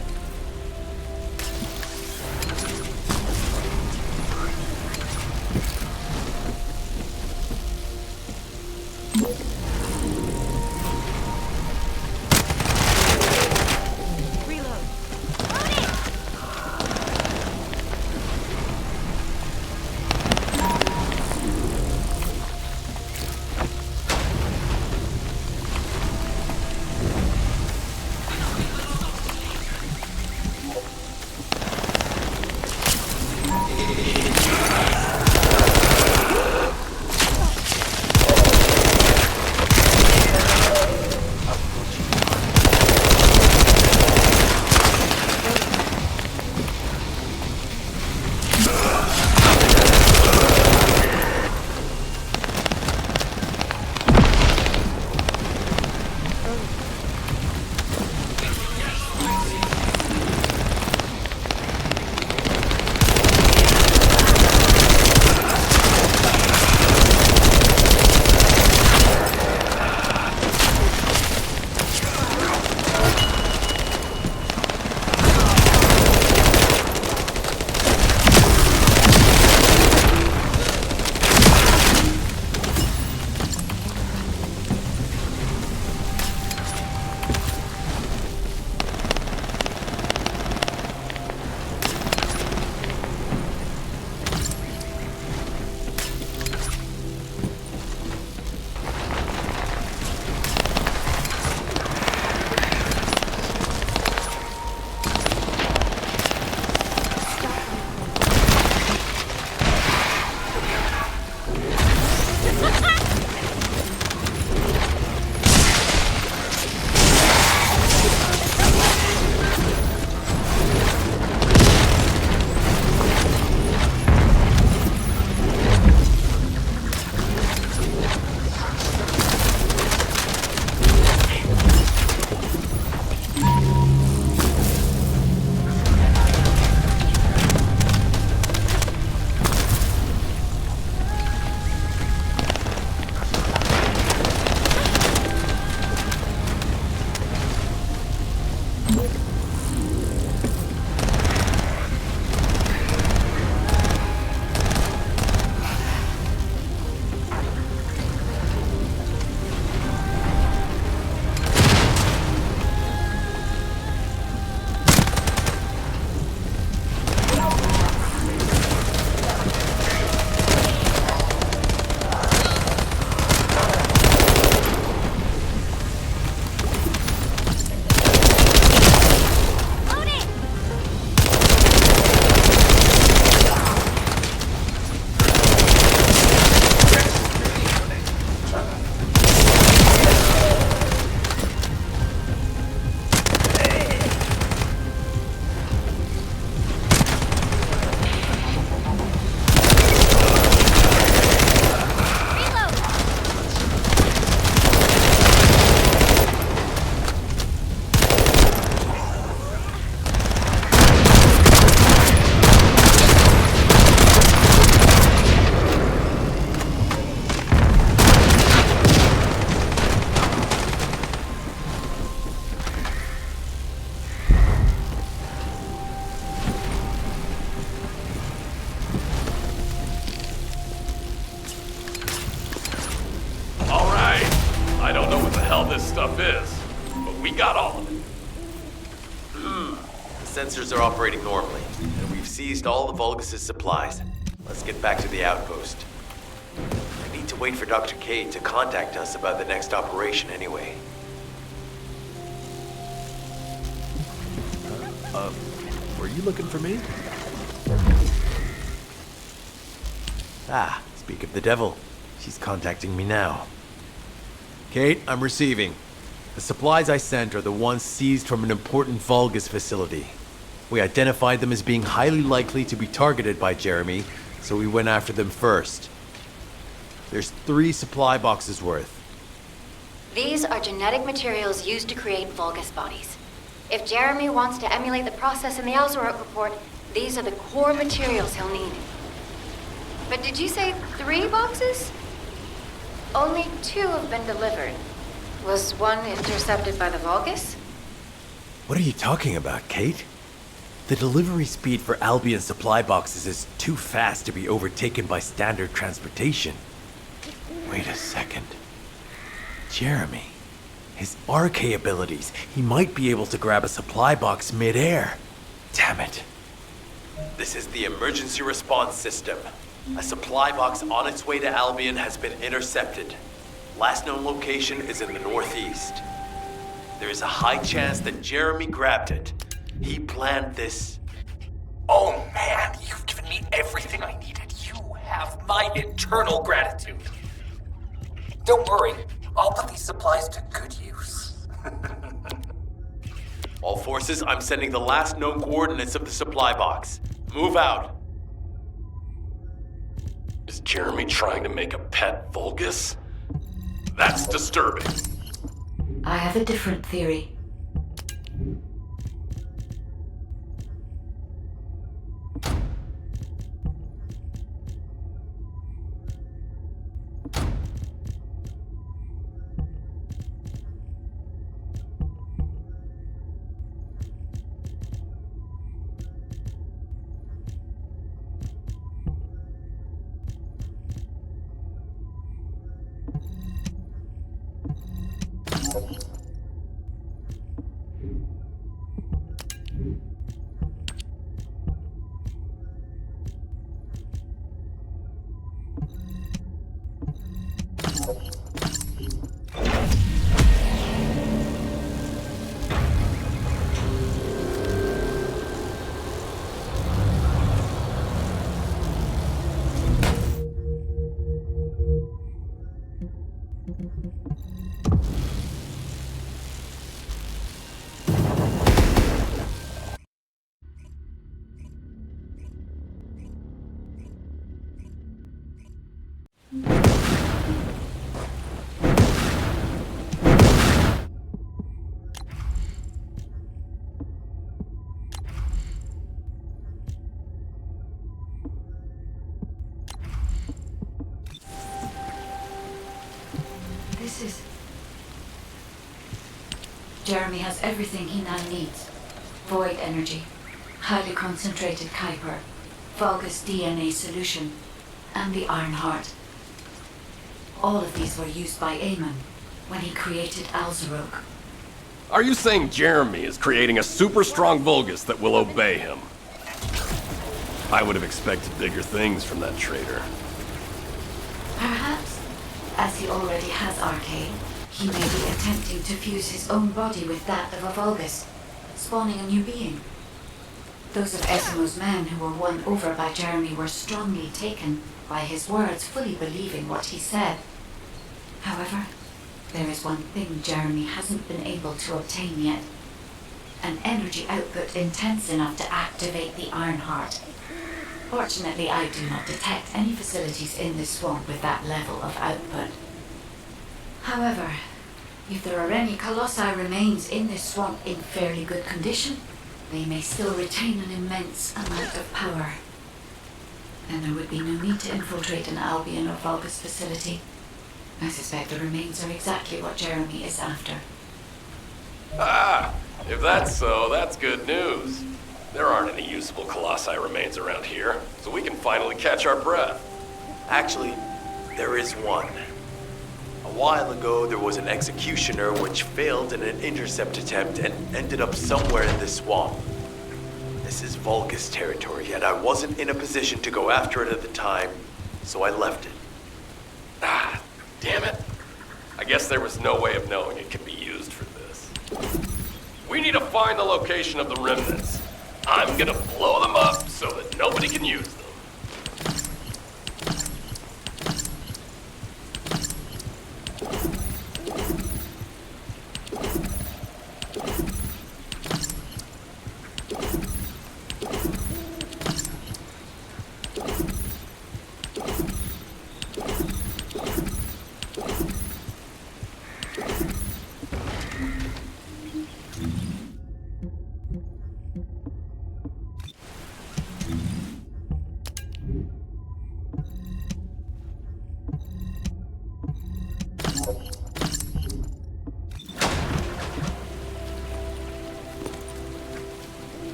stuff is, but we got all of it. The sensors are operating normally, and we've seized all the Vulgus' supplies. Let's get back to the outpost. I need to wait for Dr. Cade to contact us about the next operation anyway. Were you looking for me? Ah, speak of the devil. She's contacting me now. Kate, I'm receiving. The supplies I sent are the ones seized from an important Vulgus facility. We identified them as being highly likely to be targeted by Jeremy, so we went after them first. There's 3 supply boxes worth. These are genetic materials used to create Vulgus bodies. If Jeremy wants to emulate the process in the Alzarok report, These are the core materials he'll need. But did you say 3 boxes? Only 2 have been delivered. Was one intercepted by the Vulgus? What are you talking about, Kate? The delivery speed for Albion supply boxes is too fast to be overtaken by standard transportation. Wait a second. Jeremy. His RK abilities. He might be able to grab a supply box mid-air. Damn it. This is the emergency response system. A supply box on its way to Albion has been intercepted. Last known location is in the northeast. There is a high chance that Jeremy grabbed it. He planned this. Oh man, you've given me everything I needed. You have my eternal gratitude. Don't worry, I'll put these supplies to good use. All forces, I'm sending the last known coordinates of the supply box. Move out. Is Jeremy trying to make a pet Vulgus? That's disturbing. I have a different theory. Jeremy has everything he now needs. Void energy, highly concentrated Kuiper, Vulgus DNA solution, and the Iron Heart. All of these were used by Aemon when he created Alzarok. Are you saying Jeremy is creating a super strong Vulgus that will obey him? I would have expected bigger things from that traitor. Perhaps, as he already has RK, he may be attempting to fuse his own body with that of a Vulgus, spawning a new being. Those of Esimo's men who were won over by Jeremy were strongly taken by his words, fully believing what he said. However, there is one thing Jeremy hasn't been able to obtain yet. An energy output intense enough to activate the Iron Heart. Fortunately, I do not detect any facilities in this swamp with that level of output. However, if there are any Colossi remains in this swamp in fairly good condition, they may still retain an immense amount of power. Then there would be no need to infiltrate an Albion or Vulgus facility. I suspect the remains are exactly what Jeremy is after. Ah! If that's so, that's good news. There aren't any usable Colossi remains around here, so we can finally catch our breath. Actually, there is one. A while ago, there was an executioner which failed in an intercept attempt and ended up somewhere in this swamp. This is Vulgus territory, and I wasn't in a position to go after it at the time, so I left it. Ah, damn it. I guess there was no way of knowing it could be used for this. We need to find the location of the remnants. I'm gonna blow them up so that nobody can use them.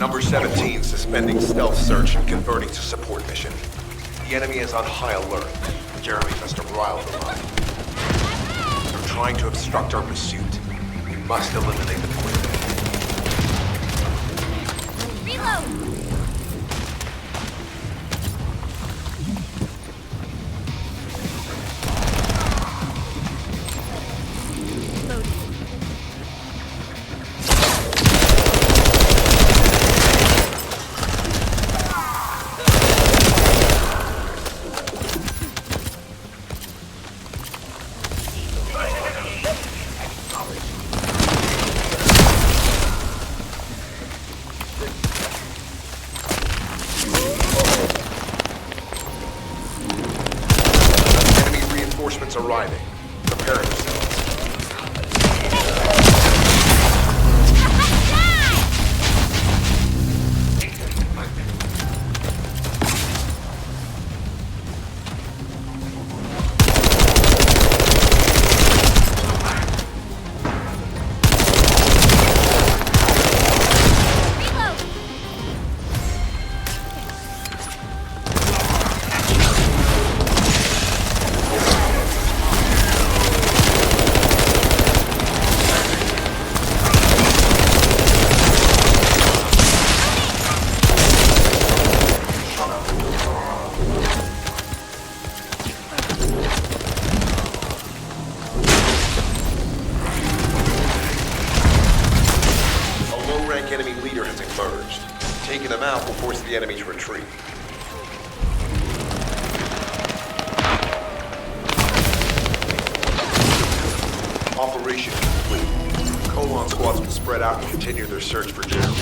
Number 17, suspending stealth search and converting to support mission. The enemy is on high alert. Jeremy must have riled them up. They're trying to obstruct our pursuit. We must eliminate them quickly. Reload! Arriving. Prepare yourselves. Enemy leader has emerged. Taking them out will force the enemy to retreat. Operation complete. Colon squads will spread out and continue their search for Jeremy.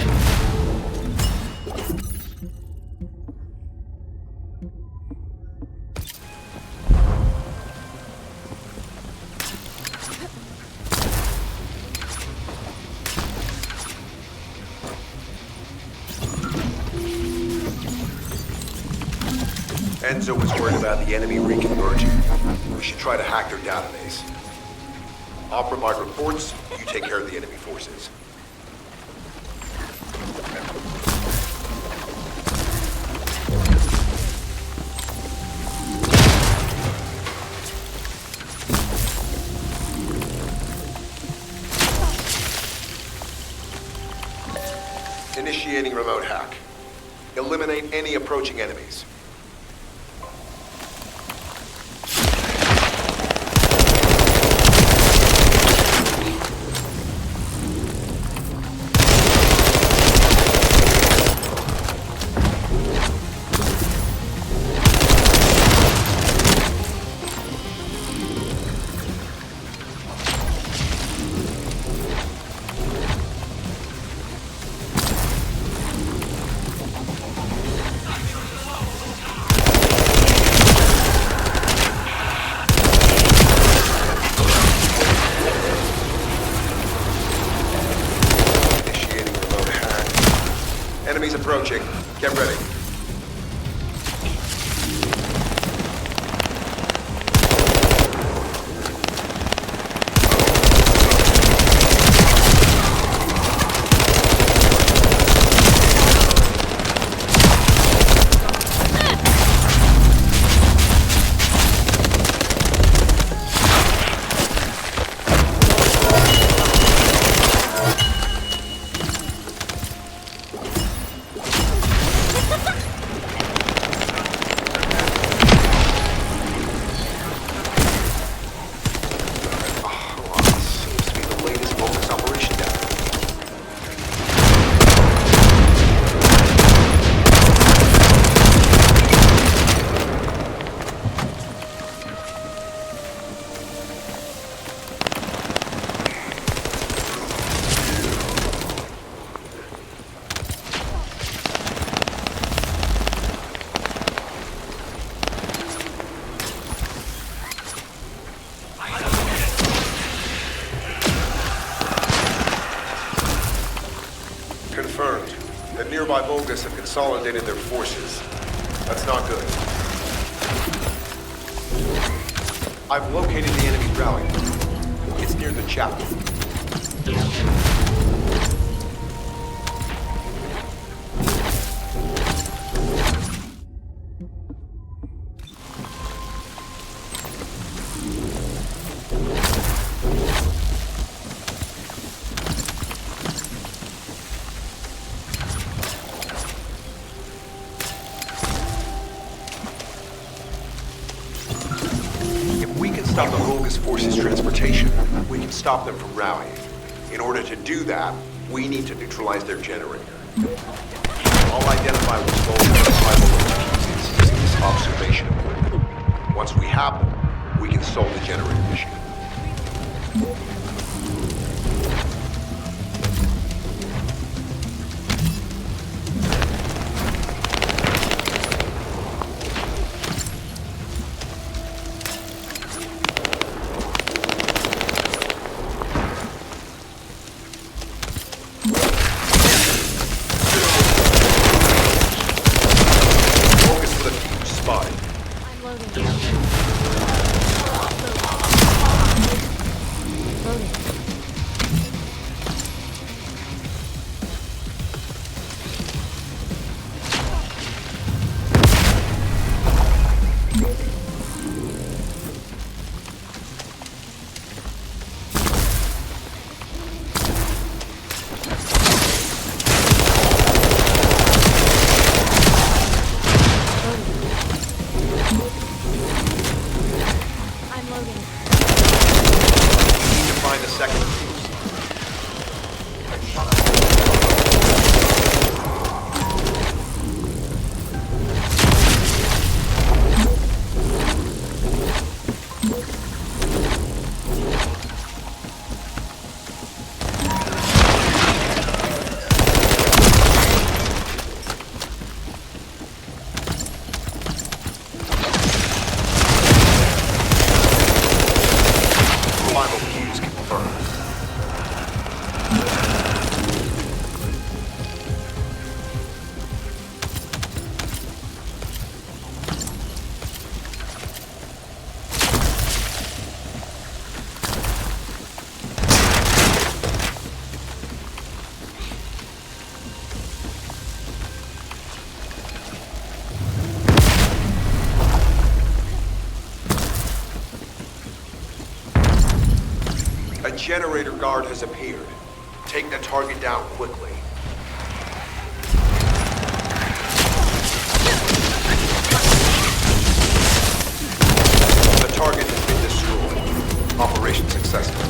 Enzo was worried about the enemy reconverging. We should try to hack their database. I'll provide reports, you take care of the enemy forces. Initiating remote hack. Eliminate any approaching enemies. Enemies approaching. Get ready. Confirmed. The nearby Volgas have consolidated their forces. That's not good. I've located the enemy rally. It's near the chapel. stop the Vulgus forces' transportation, we can stop them from rallying. In order to do that, we need to neutralize their generator. I'll identify which Vulgus are pieces using this observation equipment. Once we have them, we can solve the generator mission. A generator guard has appeared. Take the target down quickly. The target has been destroyed. Operation successful.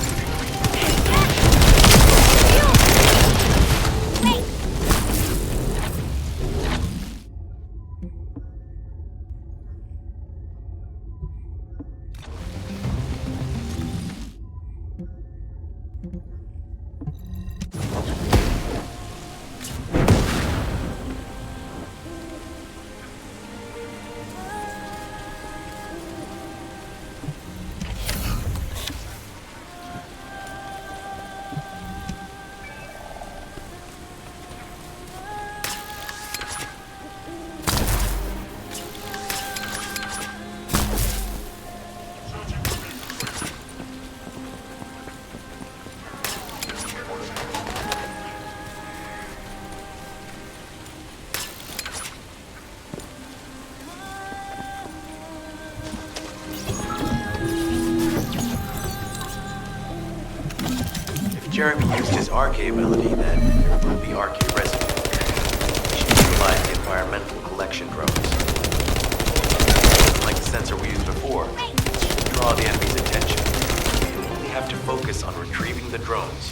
Jeremy used his arcade ability, then there will be arcade residue. We should utilize the environmental collection drones. Like the sensor we used before, to draw the enemy's attention. We only have to focus on retrieving the drones.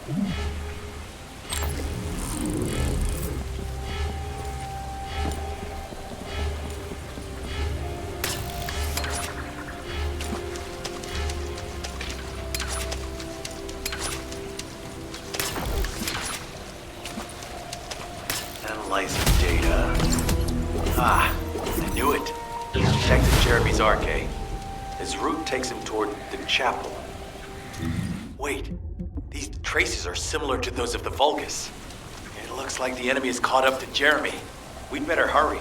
Analyzing data. Ah, I knew it. Detected Jeremy's arcade. His route takes him toward the chapel. Wait, these traces are similar to those of the Vulgus. It looks like the enemy is caught up to Jeremy. We'd better hurry.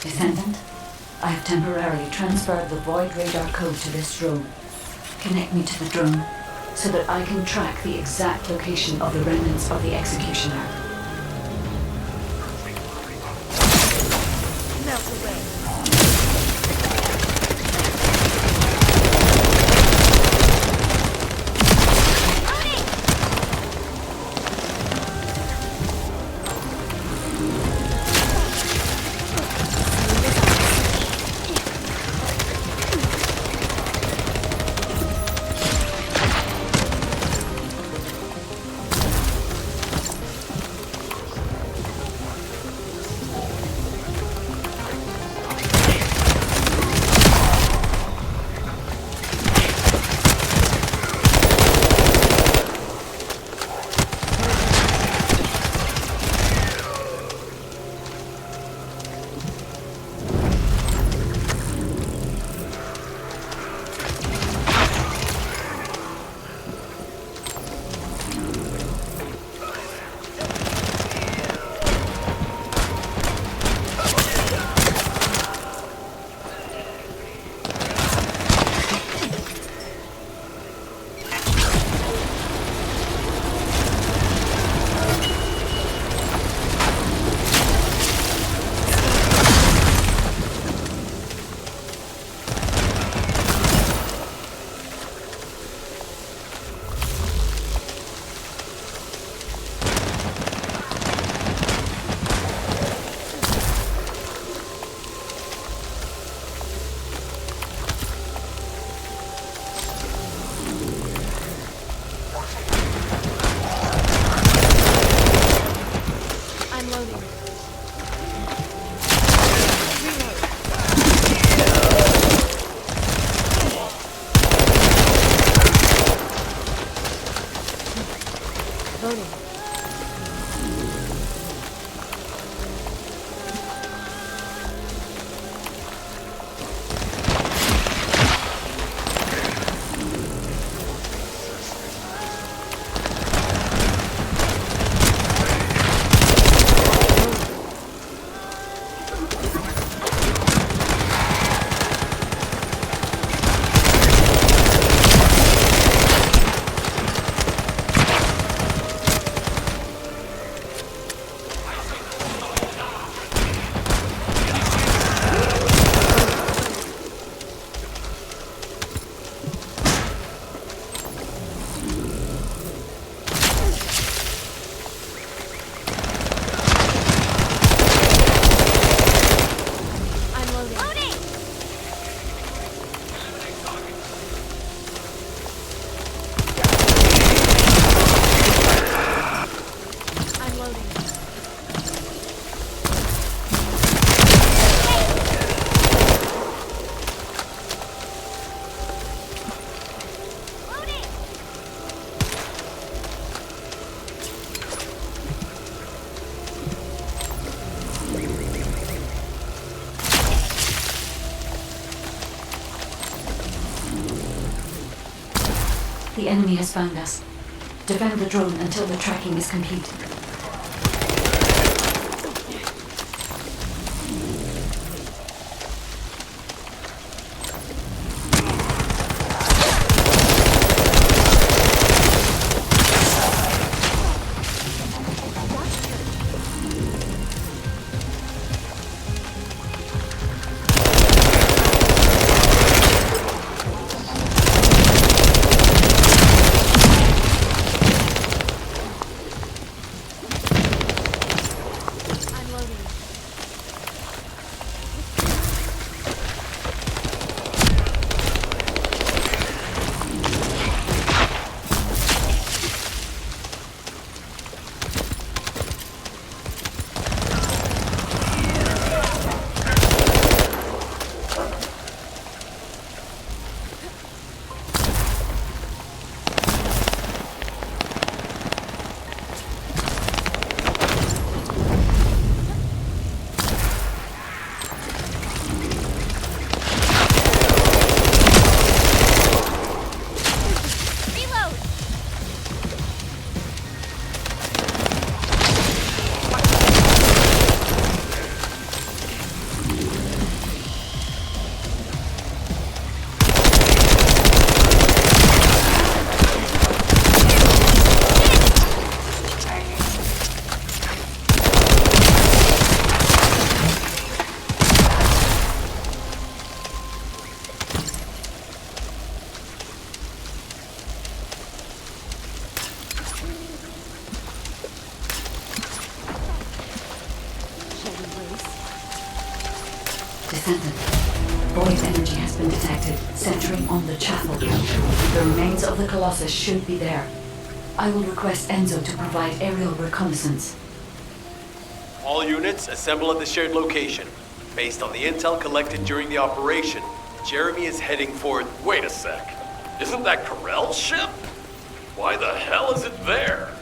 Descendant, I have temporarily transferred the Void radar code to this drone. Connect me to the drone so that I can track the exact location of the remnants of the Executioner. Melt away. The enemy has found us. Defend the drone until the tracking is complete. Descendant. Void energy has been detected, centering on the chapel. The remains of the Colossus should be there. I will request Enzo to provide aerial reconnaissance. All units assemble at the shared location. Based on the intel collected during the operation, Jeremy is heading for... Wait a sec. Isn't that Carell's ship? Why the hell is it there?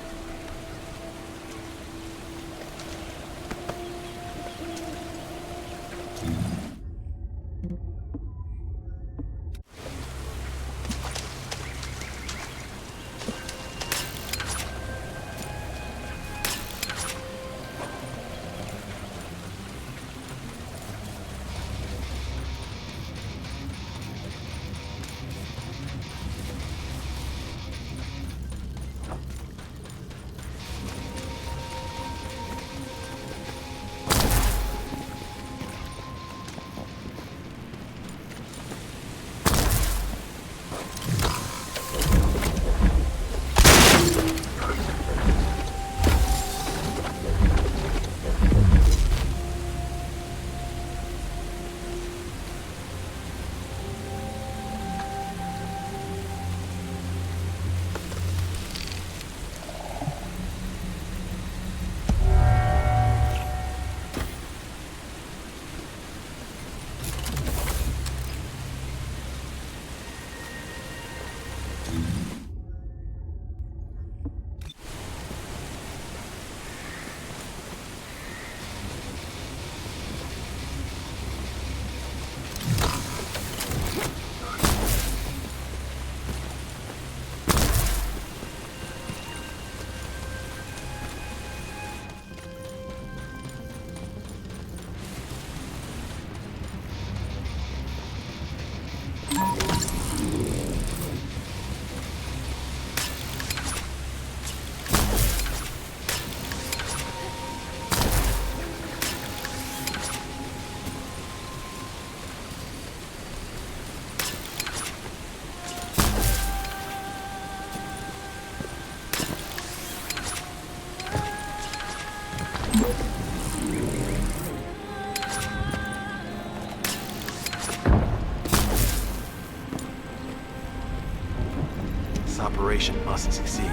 This operation must succeed.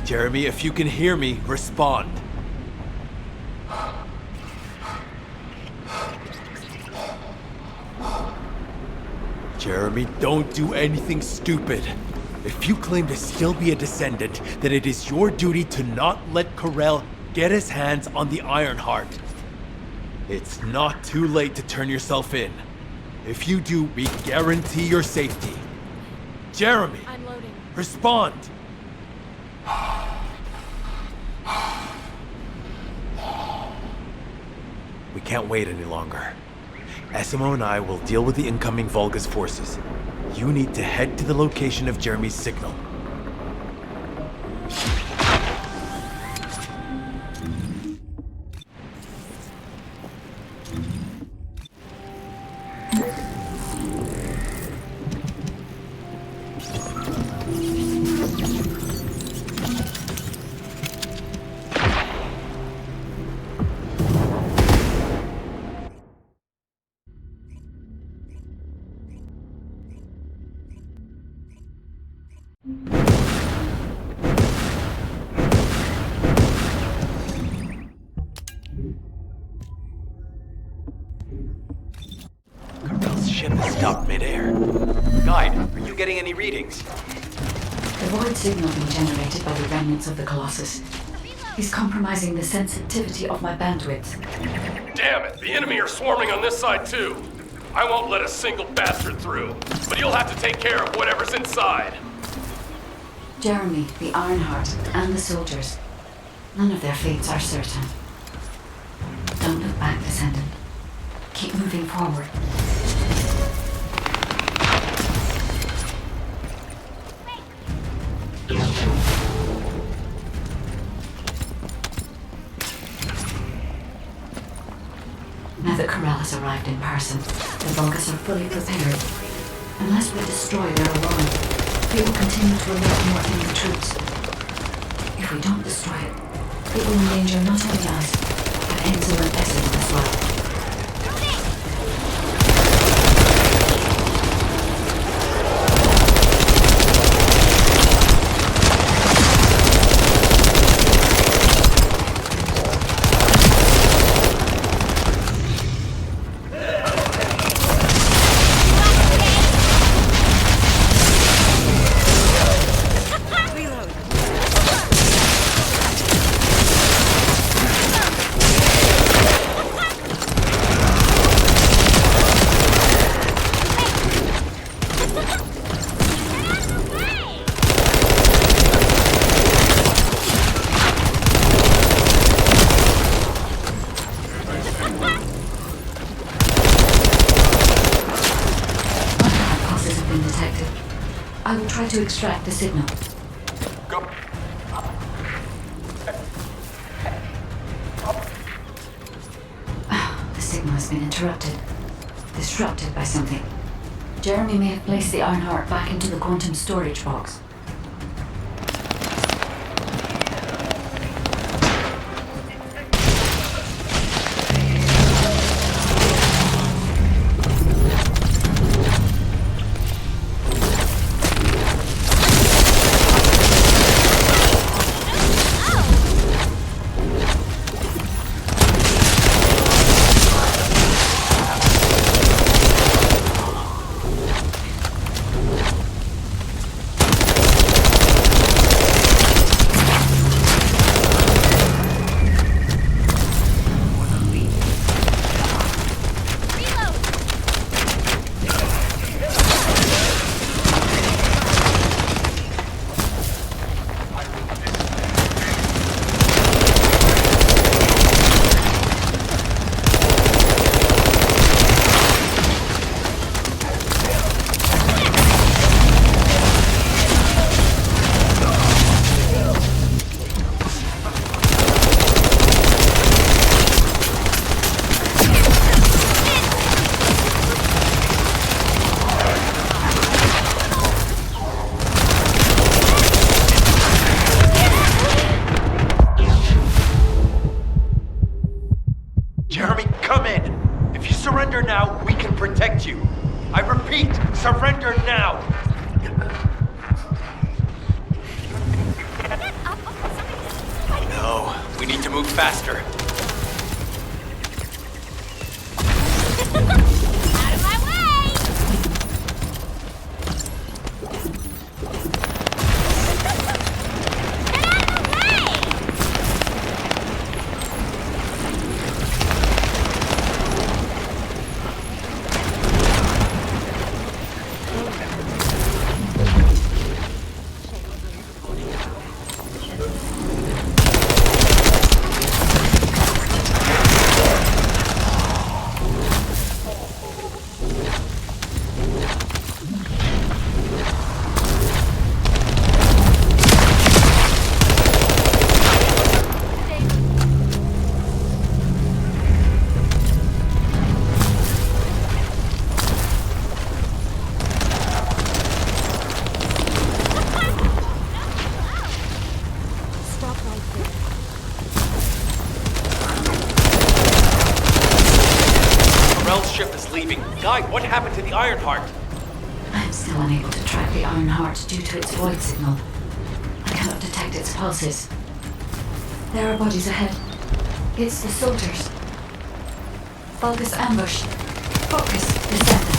Jeremy, if you can hear me, respond. Jeremy, don't do anything stupid. If you claim to still be a descendant, then it is your duty to not let Carell get his hands on the Ironheart. It's not too late to turn yourself in. If you do, we guarantee your safety. Jeremy, I'm loading. Respond! We can't wait any longer. Esimo and I will deal with the incoming Volga's forces. You need to head to the location of Jeremy's signal. Carell's ship has stopped midair. Guide, are you getting any readings? The void signal being generated by the remnants of the Colossus is compromising the sensitivity of my bandwidth. Damn it, the enemy are swarming on this side too. I won't let a single bastard through, but you'll have to take care of whatever's inside. Jeremy, the Ironheart, and the soldiers. None of their fates are certain. Don't look back, Descendant. Keep moving forward. Now that Carell has arrived in person, the Vulgus are fully prepared. Unless we destroy their alarm, they will continue to alert more enemy troops. If we don't destroy it, it will endanger not only us, but Enzo and Essence as well. I will try to extract the signal. Go. The signal has been interrupted. Disrupted by something. Jeremy may have placed the Ironheart back into the quantum storage box. Jeremy, come in. If you surrender now, we can protect you. I repeat, surrender now. No, we need to move faster. Guy, what happened to the Ironheart? I'm still unable to track the Ironheart due to its void signal. I cannot detect its pulses. There are bodies ahead. It's the soldiers. Vulgus ambush. Focus, descendant.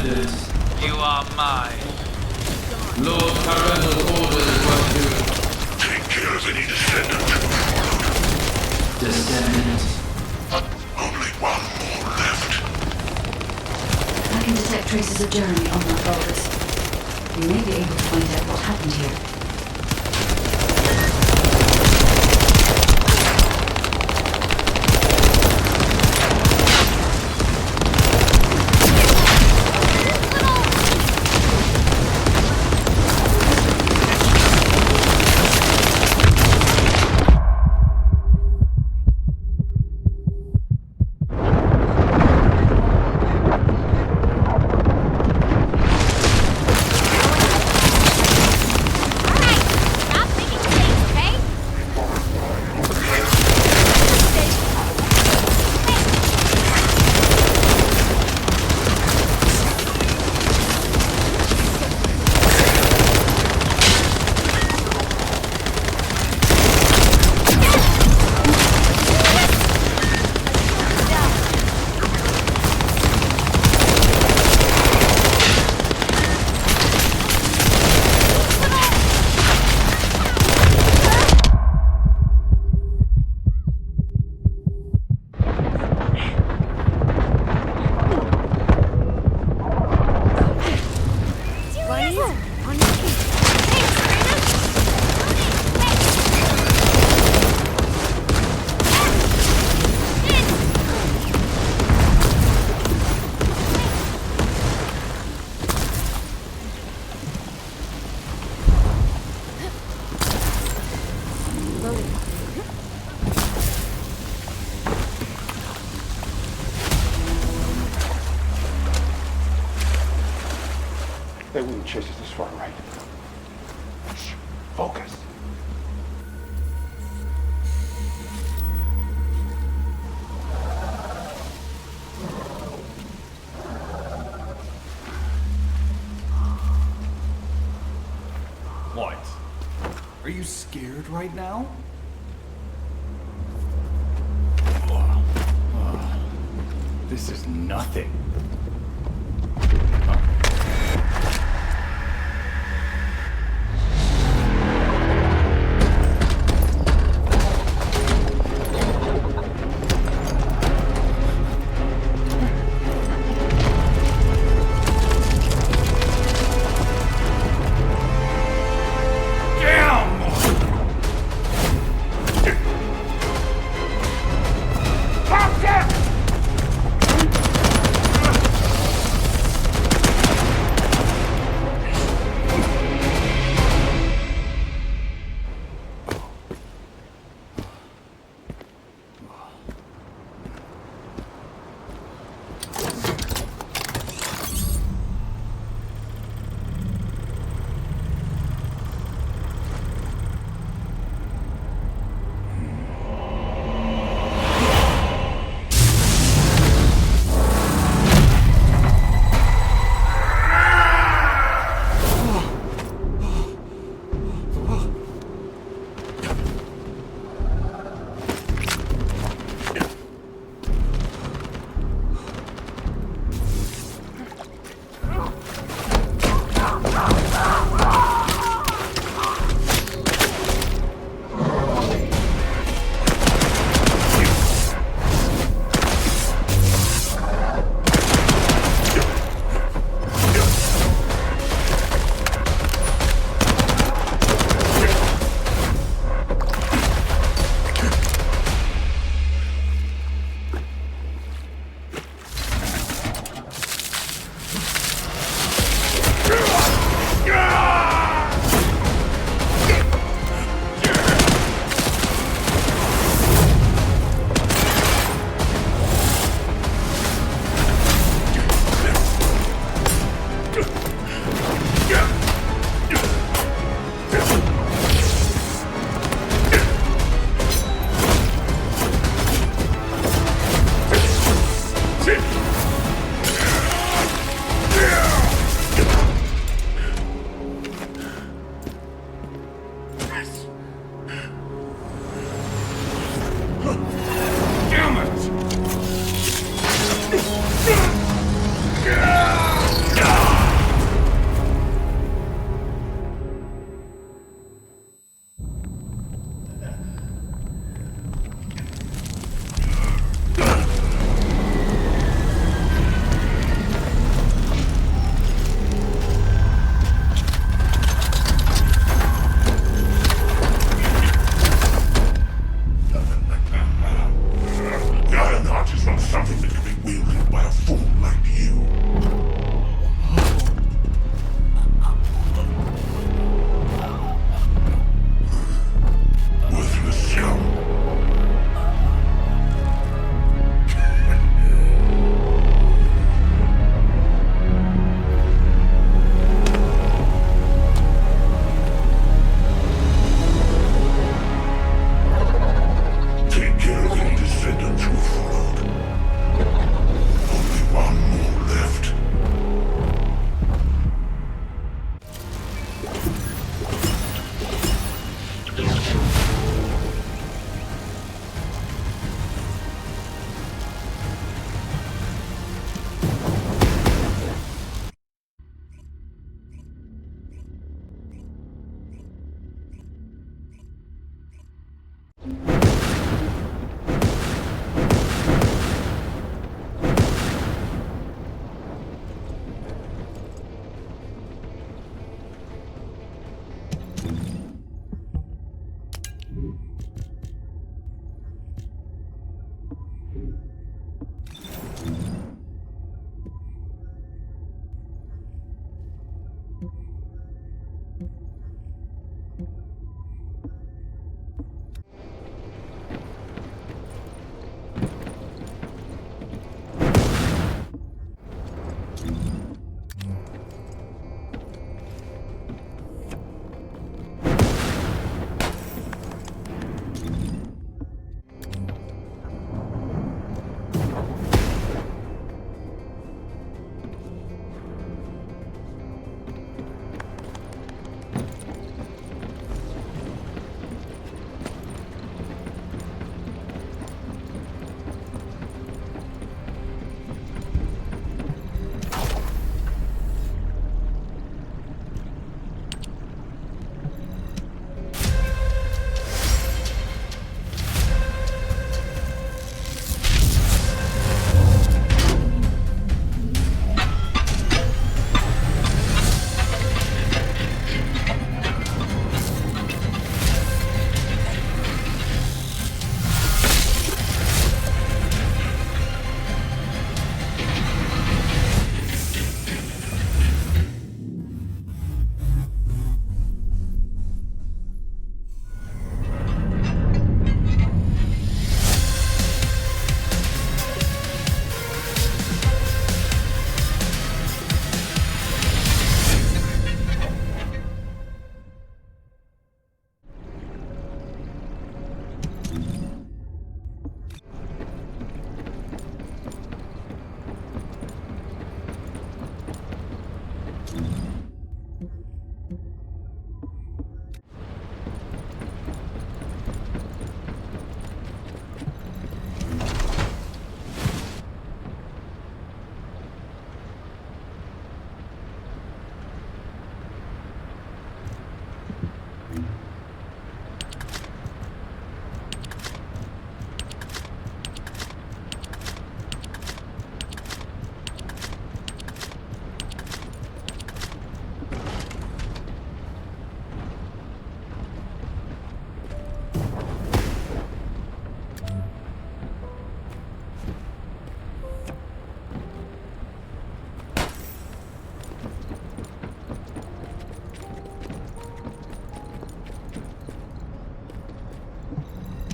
Descendants, you are mine. Lord Parental orders were to take care of any descendant you followed. Descendant. Only one more left. I can detect traces of Jeremy on that Vulgus. We may be able to find out what happened here. They wouldn't chase us this far, right? Shh. Focus. What? Are you scared right now? This is nothing.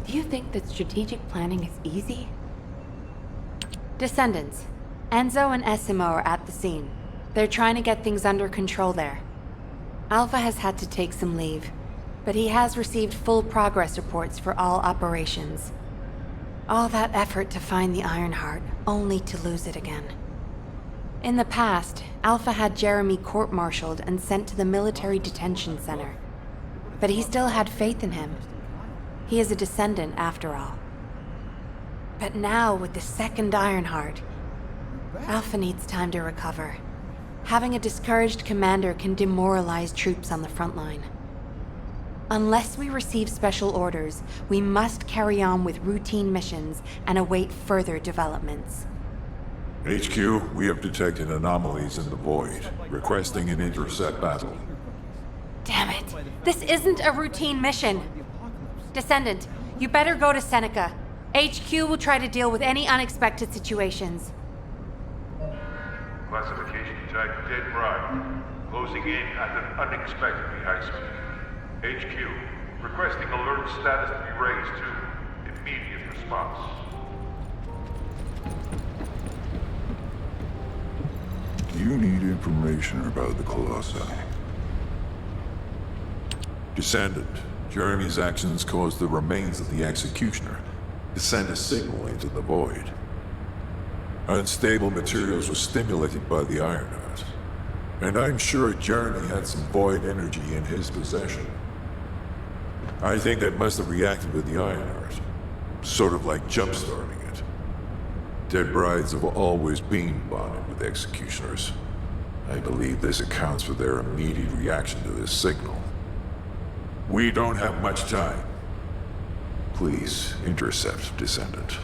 Do you think that strategic planning is easy? Descendants, Enzo and Essimo are at the scene. They're trying to get things under control there. Alpha has had to take some leave, but he has received full progress reports for all operations. All that effort to find the Ironheart, only to lose it again. In the past, Alpha had Jeremy court-martialed and sent to the military detention center. But he still had faith in him. He is a descendant, after all. But now, with the second Ironheart, Alpha needs time to recover. Having a discouraged commander can demoralize troops on the front line. Unless we receive special orders, we must carry on with routine missions and await further developments. HQ, we have detected anomalies in the void, requesting an intercept battle. Damn it! This isn't a routine mission! Descendant, you better go to Seneca. HQ will try to deal with any unexpected situations. Classification tag dead right. Closing in at an unexpectedly high speed. HQ, requesting alert status to be raised to immediate response. You need information about the Colossi. Descendant, Jeremy's actions caused the remains of the Executioner to send a signal into the void. Unstable materials were stimulated by the Ironheart, and I'm sure Jeremy had some void energy in his possession. I think that must have reacted with the Ironheart, sort of like jump-starting it. Dead brides have always been bonded with Executioners. I believe this accounts for their immediate reaction to this signal. We don't have much time. Please, intercept Descendant.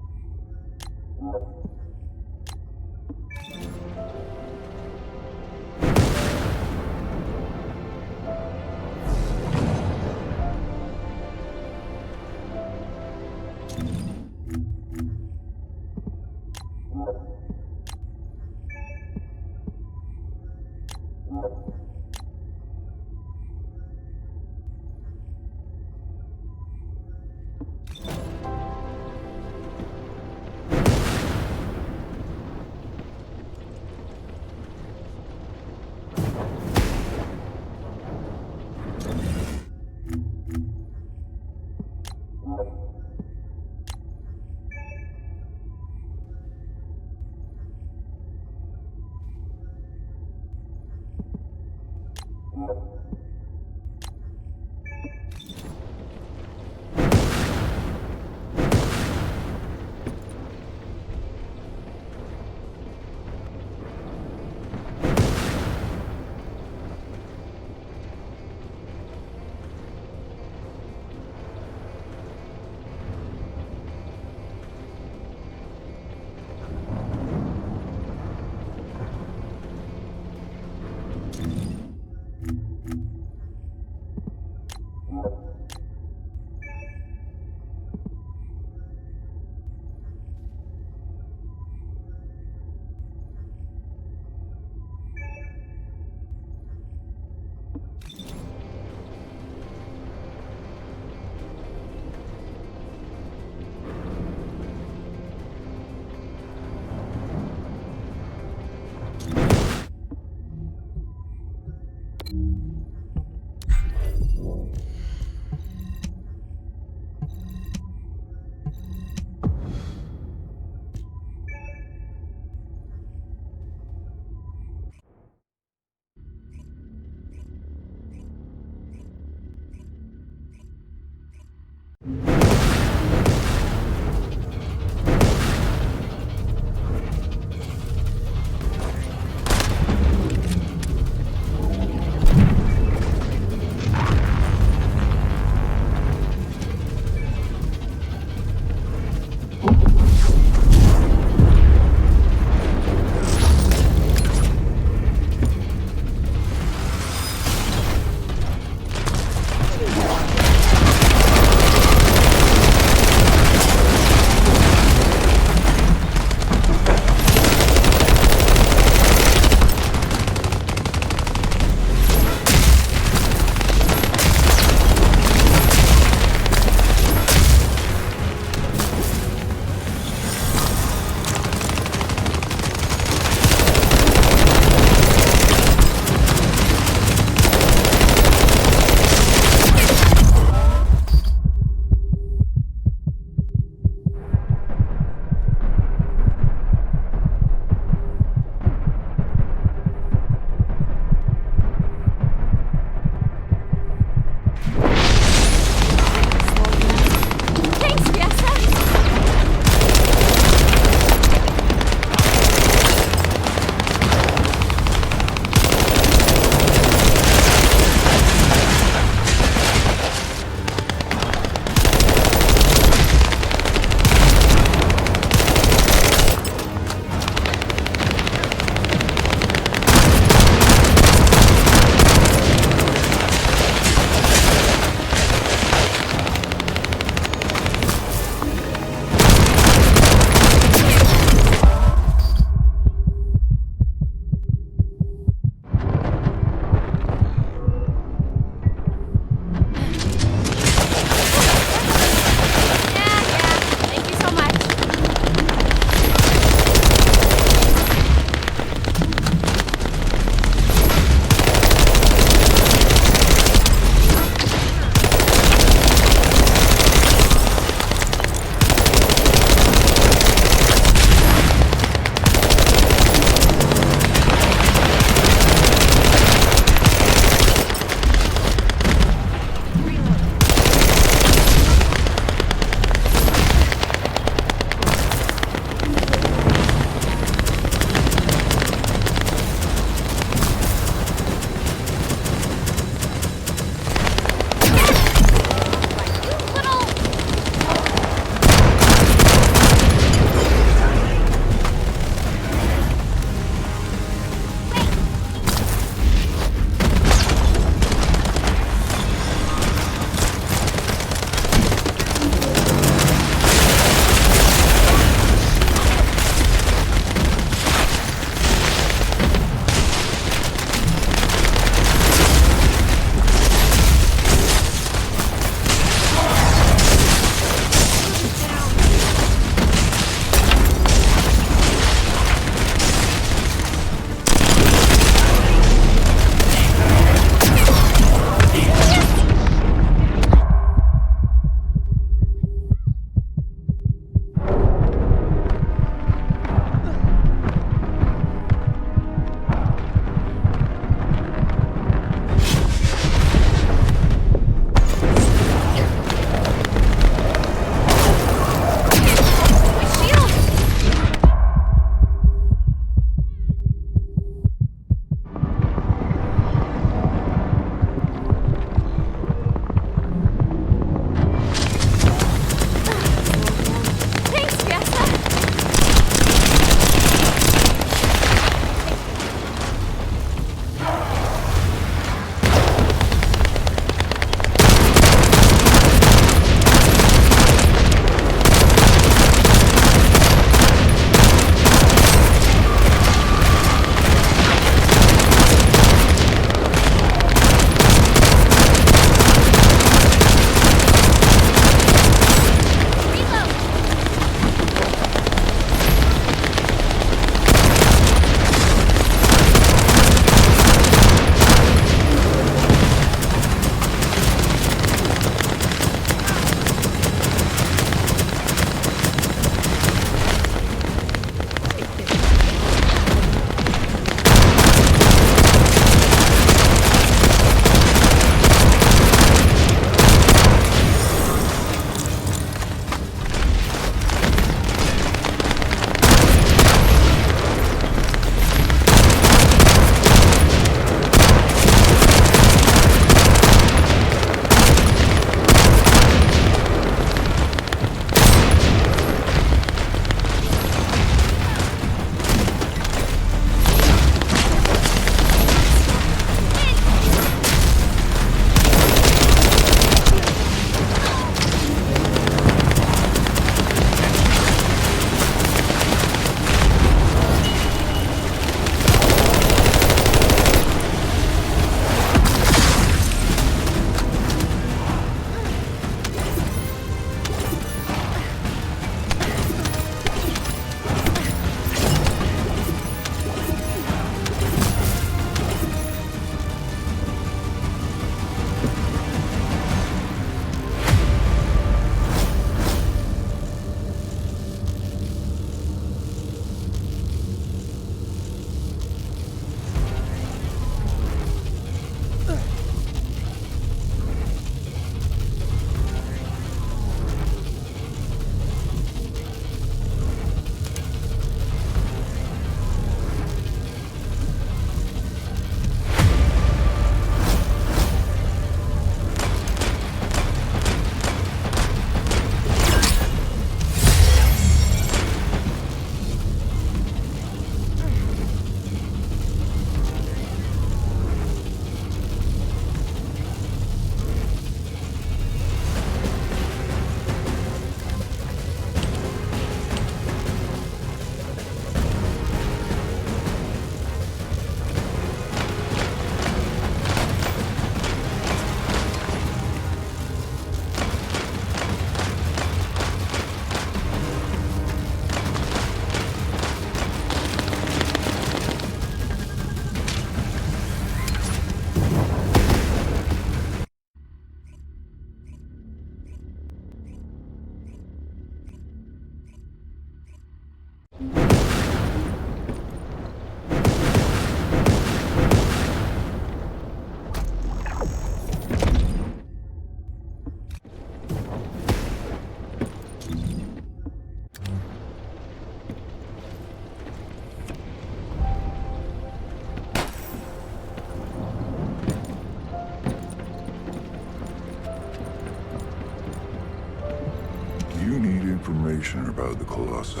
information about the Colossi.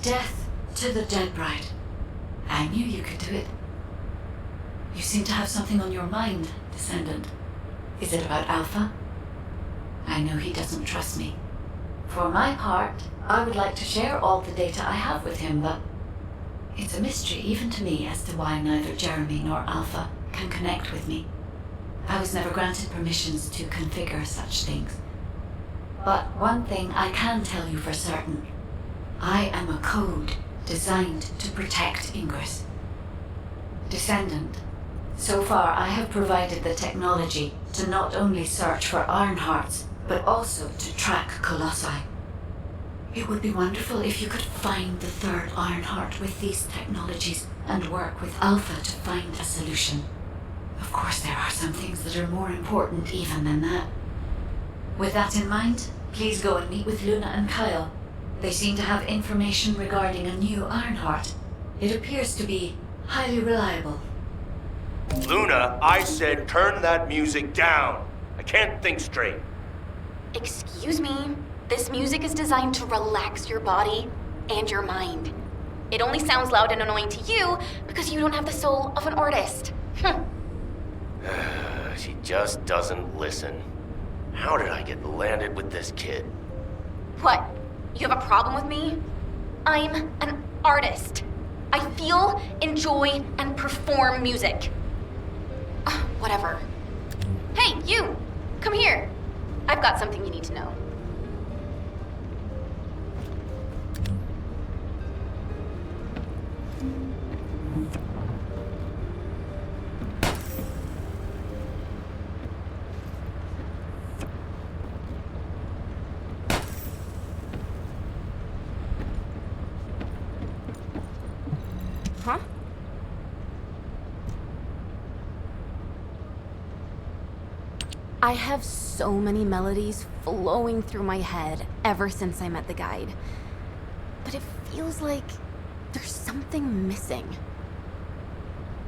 Death to the dead bride. I knew you could do it. You seem to have something on your mind, Descendant. Is it about Alpha? I know he doesn't trust me. For my part, I would like to share all the data I have with him, but it's a mystery even to me as to why neither Jeremy nor Alpha can connect with me. I was never granted permissions to configure such things. But one thing I can tell you for certain. I am a code designed to protect Ingress. Descendant, so far I have provided the technology to not only search for Ironhearts, but also to track Colossi. It would be wonderful if you could find the third Ironheart with these technologies and work with Alpha to find a solution. Of course, there are some things that are more important even than that. With that in mind, please go and meet with Luna and Kyle. They seem to have information regarding a new Ironheart. It appears to be highly reliable. Luna, I said turn that music down. I can't think straight. Excuse me. This music is designed to relax your body and your mind. It only sounds loud and annoying to you because you don't have the soul of an artist. She just doesn't listen. How did I get landed with this kid? What? You have a problem with me? I'm an artist. I feel, enjoy, and perform music. Whatever. Hey, you! Come here. I've got something you need to know. Huh? I have so many melodies flowing through my head ever since I met the guide. But it feels like there's something missing.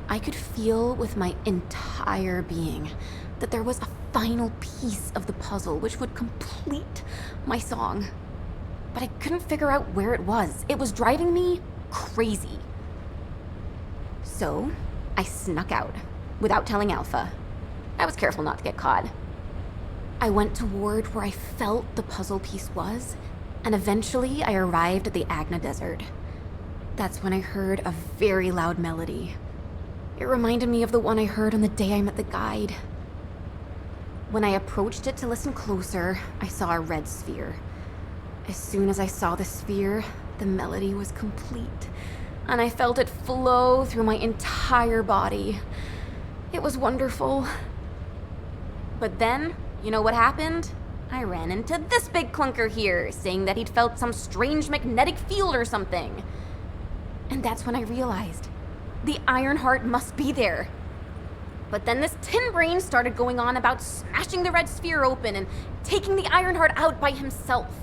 I could feel with my entire being that there was a final piece of the puzzle which would complete my song. But I couldn't figure out where it was. It was driving me crazy. So, I snuck out, without telling Alpha. I was careful not to get caught. I went toward where I felt the puzzle piece was, and eventually I arrived at the Agna Desert. That's when I heard a very loud melody. It reminded me of the one I heard on the day I met the guide. When I approached it to listen closer, I saw a red sphere. As soon as I saw the sphere, the melody was complete, and I felt it flow through my entire body. It was wonderful. But then, you know what happened? I ran into this big clunker here, saying that he'd felt some strange magnetic field or something. And that's when I realized the Ironheart must be there. But then this tin brain started going on about smashing the red sphere open and taking the Ironheart out by himself.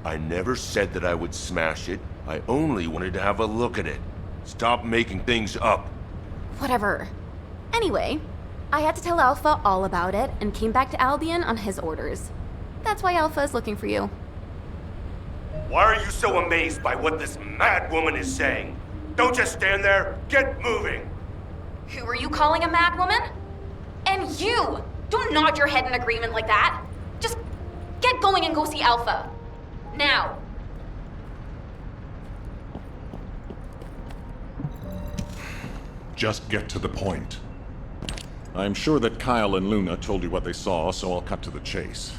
I never said that I would smash it. I only wanted to have a look at it. Stop making things up. Whatever. Anyway, I had to tell Alpha all about it and came back to Albion on his orders. That's why Alpha is looking for you. Why are you so amazed by what this mad woman is saying? Don't just stand there. Get moving. Who are you calling a mad woman? And you! Don't nod your head in agreement like that. Just get going and go see Alpha. Now. Just get to the point. I'm sure that Kyle and Luna told you what they saw, so I'll cut to the chase.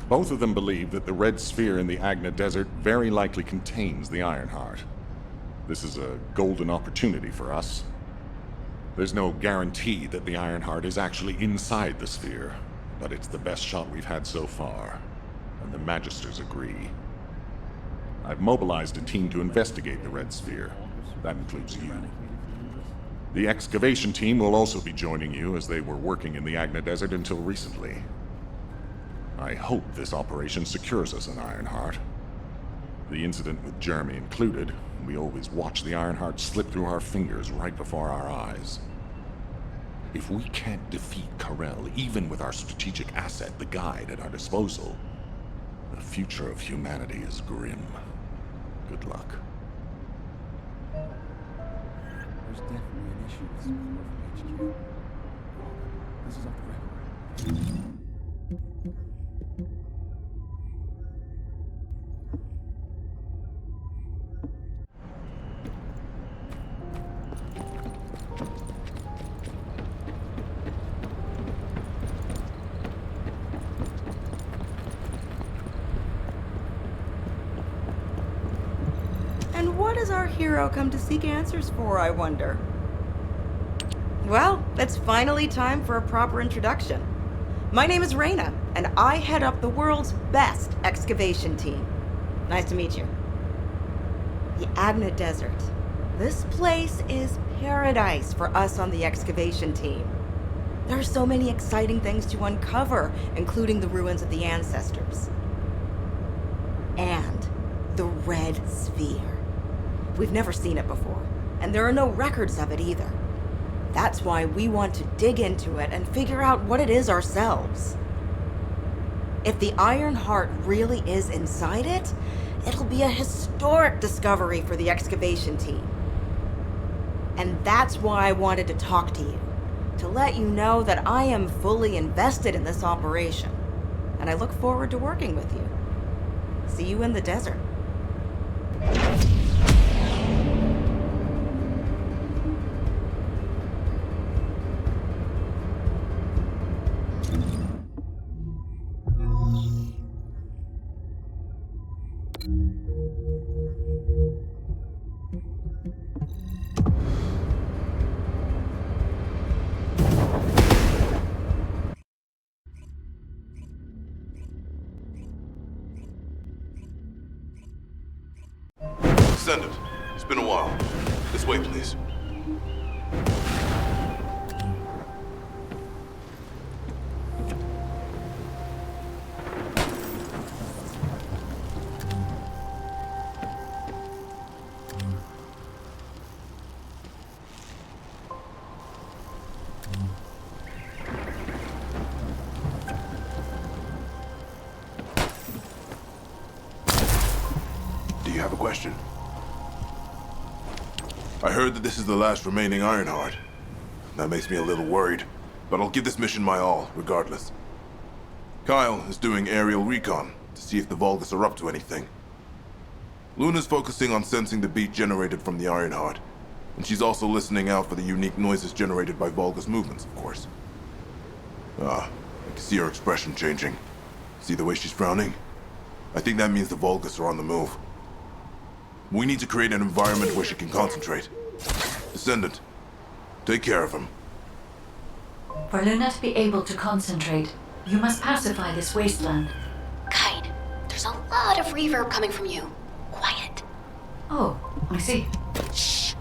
Both of them believe that the red sphere in the Agna Desert very likely contains the Ironheart. This is a golden opportunity for us. There's no guarantee that the Ironheart is actually inside the sphere, but it's the best shot we've had so far, and the Magisters agree. I've mobilized a team to investigate the red sphere. That includes you. The excavation team will also be joining you, as they were working in the Agna Desert until recently. I hope this operation secures us an Ironheart. The incident with Jeremy included, we always watched the Ironheart slip through our fingers right before our eyes. If we can't defeat Karel, even with our strategic asset, the guide, at our disposal, the future of humanity is grim. Good luck. There's definitely an issue with support from HQ. This is off the record. And what does our hero come to seek answers for, I wonder? Well, it's finally time for a proper introduction. My name is Reyna, and I head up the world's best excavation team. Nice to meet you. The Adna Desert. This place is paradise for us on the excavation team. There are so many exciting things to uncover, including the ruins of the ancestors. And the Red Sphere. We've never seen it before, and there are no records of it either. That's why we want to dig into it and figure out what it is ourselves. If the Iron Heart really is inside it, it'll be a historic discovery for the excavation team. And that's why I wanted to talk to you, to let you know that I am fully invested in this operation, and I look forward to working with you. See you in the desert. Descendant, it's been a while. This way, please. Do you have a question? I heard that this is the last remaining Ironheart. That makes me a little worried, but I'll give this mission my all, regardless. Kyle is doing aerial recon to see if the Vulgus are up to anything. Luna's focusing on sensing the beat generated from the Ironheart, and she's also listening out for the unique noises generated by Vulgus movements, of course. I can see her expression changing. See the way she's frowning? I think that means the Vulgus are on the move. We need to create an environment where she can concentrate. Descendant, take care of him. For Luna to be able to concentrate, you must pacify this wasteland. Guide, there's a lot of reverb coming from you. Quiet. Oh, I see. Shh.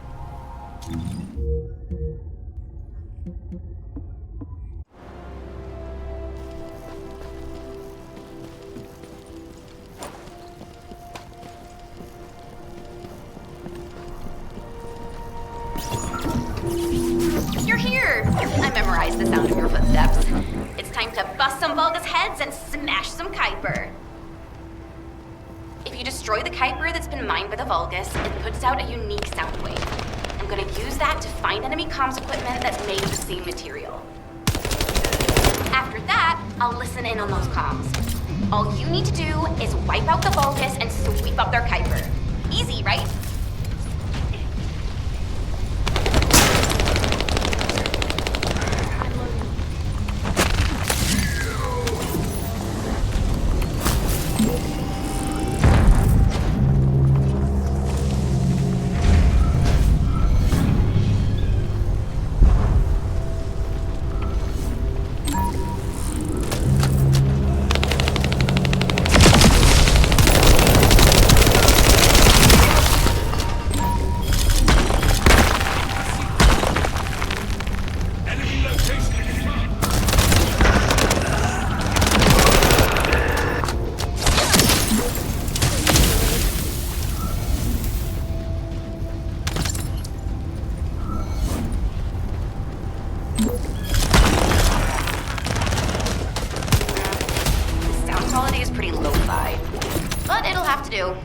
You're here! I memorized the sound of your footsteps. It's time to bust some Vulgus heads and smash some Kuiper. If you destroy the Kuiper that's been mined by the Vulgus, it puts out a unique sound wave. I'm gonna use that to find enemy comms equipment that's made of the same material. After that, I'll listen in on those comms. All you need to do is wipe out the Vulgus and sweep up their Kuiper. Easy, right? quality is pretty lo-fi. But it'll have to do.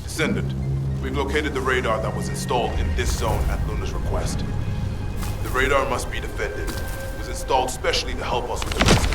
Descendant, we've located the radar that was installed in this zone at Luna's request. The radar must be defended. It was installed specially to help us with the rescue.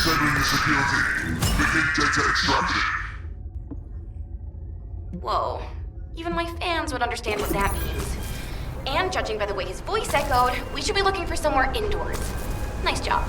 Disabling the security. data extracted. Whoa. Even my fans would understand what that means. And judging by the way his voice echoed, we should be looking for somewhere indoors. Nice job.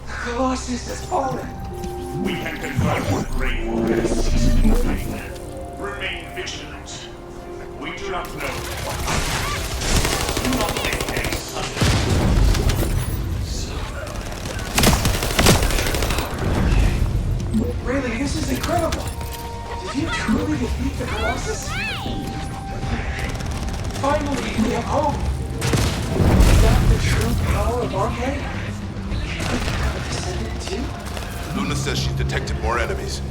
Colossus has fallen. We can confirm what Great War is ceased moving. Remain vigilant. We do not know what. Do not make any sudden. Really, this is incredible. Did you truly defeat the Colossus? Finally, we have hope. Is that the true power of Arcade? Luna says she's detected more enemies.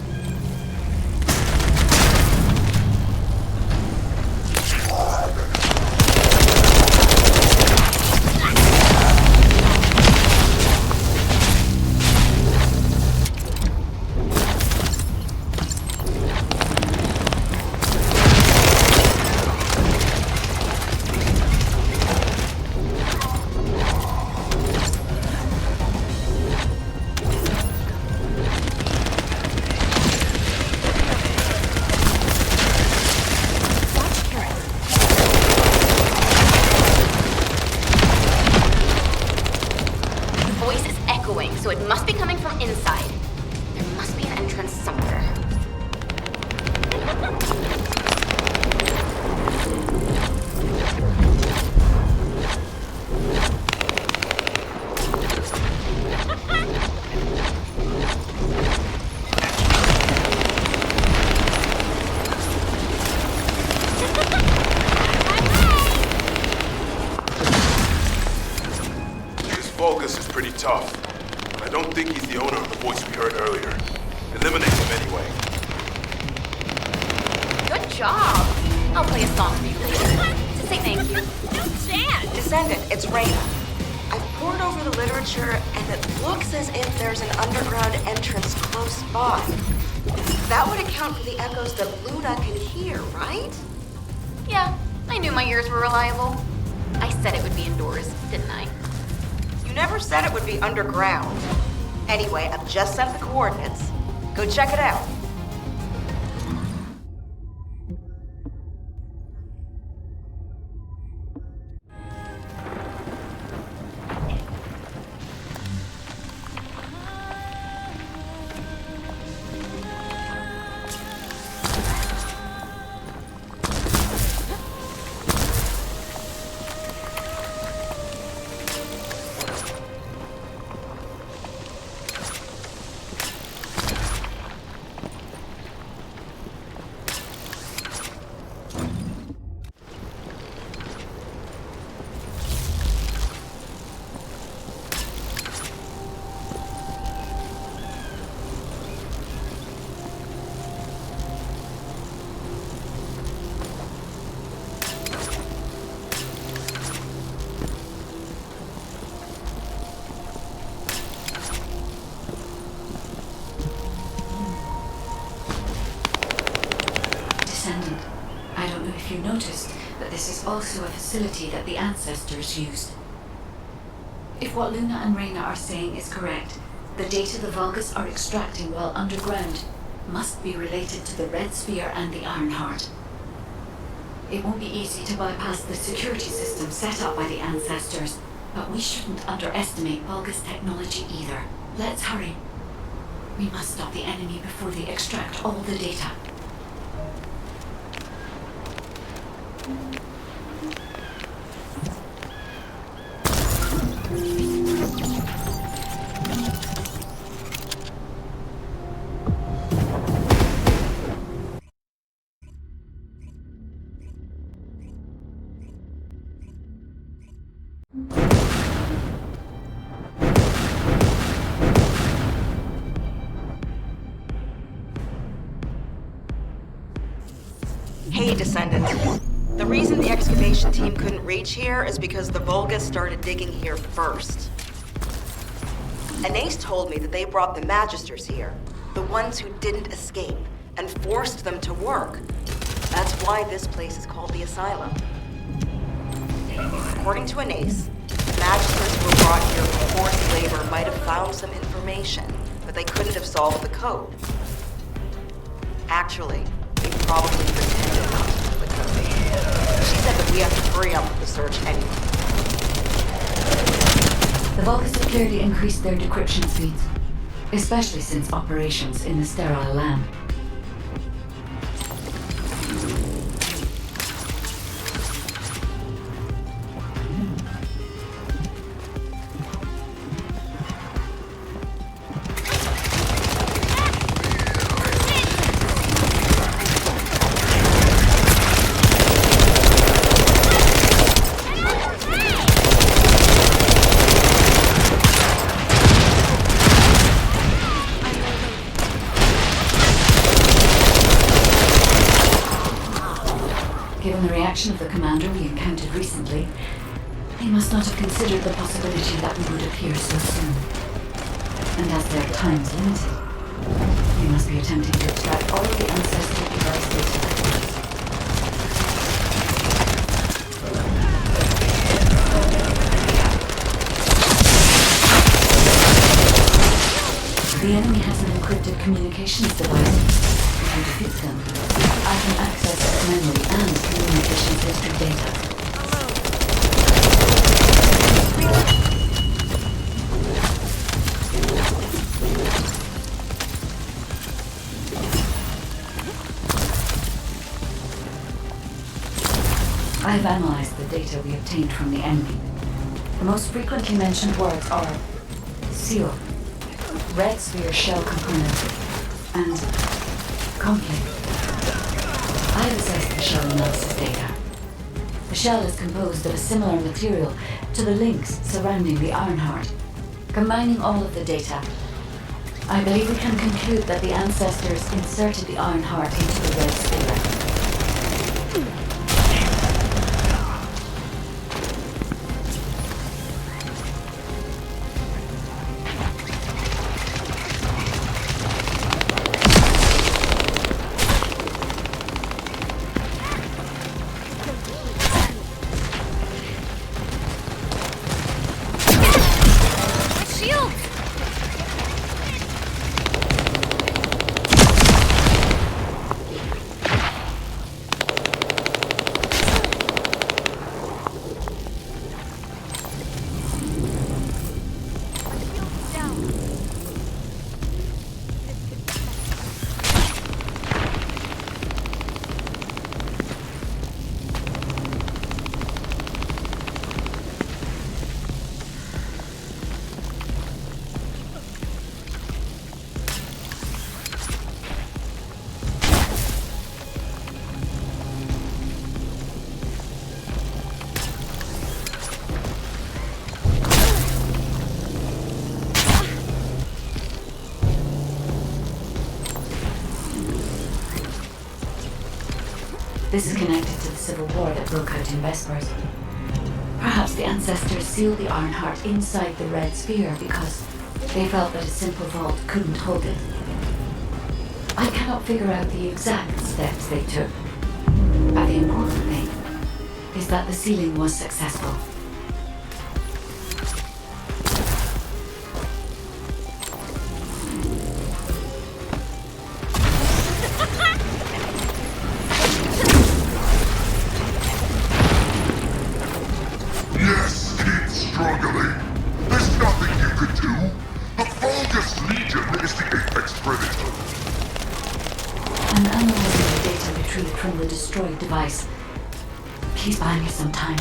So it must be coming from inside. There must be an entrance somewhere. This Vulgus is pretty tough. I don't think he's the owner of the voice we heard earlier. Eliminate him anyway. Good job. I'll play a song for you later to say thank you. Descendant, it's Reyna. I've pored over the literature, and it looks as if there's an underground entrance close by. That would account for the echoes that Luna can hear, right? Yeah, I knew my ears were reliable. I said it would be indoors, didn't I? You never said it would be underground. Anyway, I've just sent the coordinates. Go check it out. I don't know if you noticed, but this is also a facility that the ancestors used. If what Luna and Reyna are saying is correct, the data the Vulgus are extracting while underground must be related to the Red Sphere and the Ironheart. It won't be easy to bypass the security system set up by the ancestors, but we shouldn't underestimate Vulgus technology either. Let's hurry. We must stop the enemy before they extract all the data. Hey, Descendant. The reason the excavation team couldn't reach here is because the Vulgus started digging here first. Anais told me that they brought the Magisters here, the ones who didn't escape, and forced them to work. That's why this place is called the Asylum. According to Anais, the Magisters who were brought here for forced labor might have found some information, but they couldn't have solved the code. Actually, they probably pretended not to know the code. She said that we have to hurry up with the search anyway. The Vulgus have clearly increased their decryption speeds, especially since operations in the sterile lab. Given the reaction of the commander we encountered recently, they must not have considered the possibility that we would appear so soon. And as their time's limited, they must be attempting to extract all of the ancestral device data at once. The enemy has an encrypted communications device. If you defeat them, I can access their memory and communications history data. I've analyzed the data we obtained from the enemy. The most frequently mentioned words are seal, red sphere shell component, and conflict. I've assessed the shell analysis data. The shell is composed of a similar material to the links surrounding the Ironheart. Combining all of the data, I believe we can conclude that the ancestors inserted the Ironheart into the red sphere. This is connected to the civil war that broke out in Vespers. Perhaps the ancestors sealed the Ironheart inside the red sphere because they felt that a simple vault couldn't hold it. I cannot figure out the exact steps they took, but the important thing is that the sealing was successful. From the destroyed device. Please buy me some time.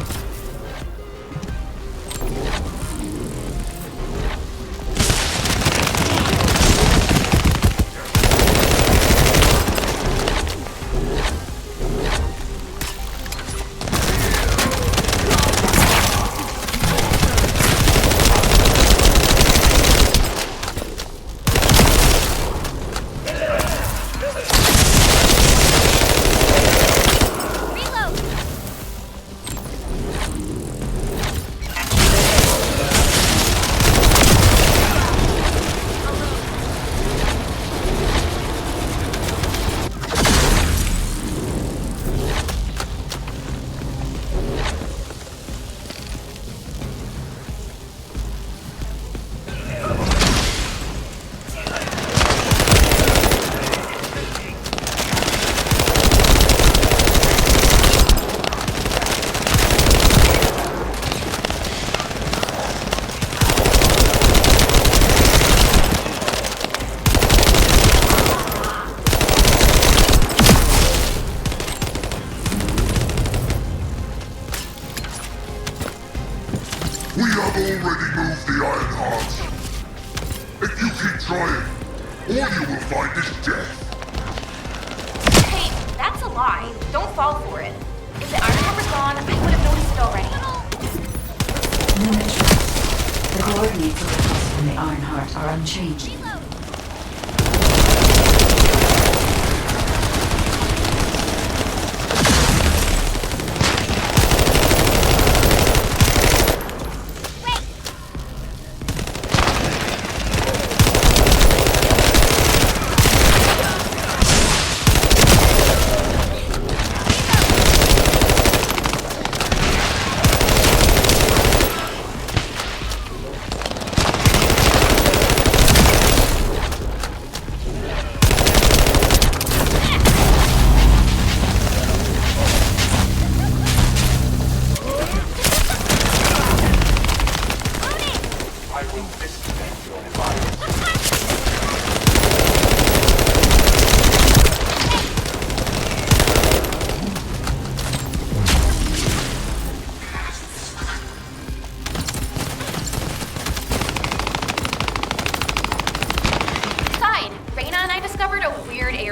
already moved the Iron Heart. If you keep trying, all you will find is death. Hey, that's a lie. Don't fall for it. If the Iron Heart was gone, I would have noticed it already. No, the coordinates of the puzzle and the Iron Heart are unchanged.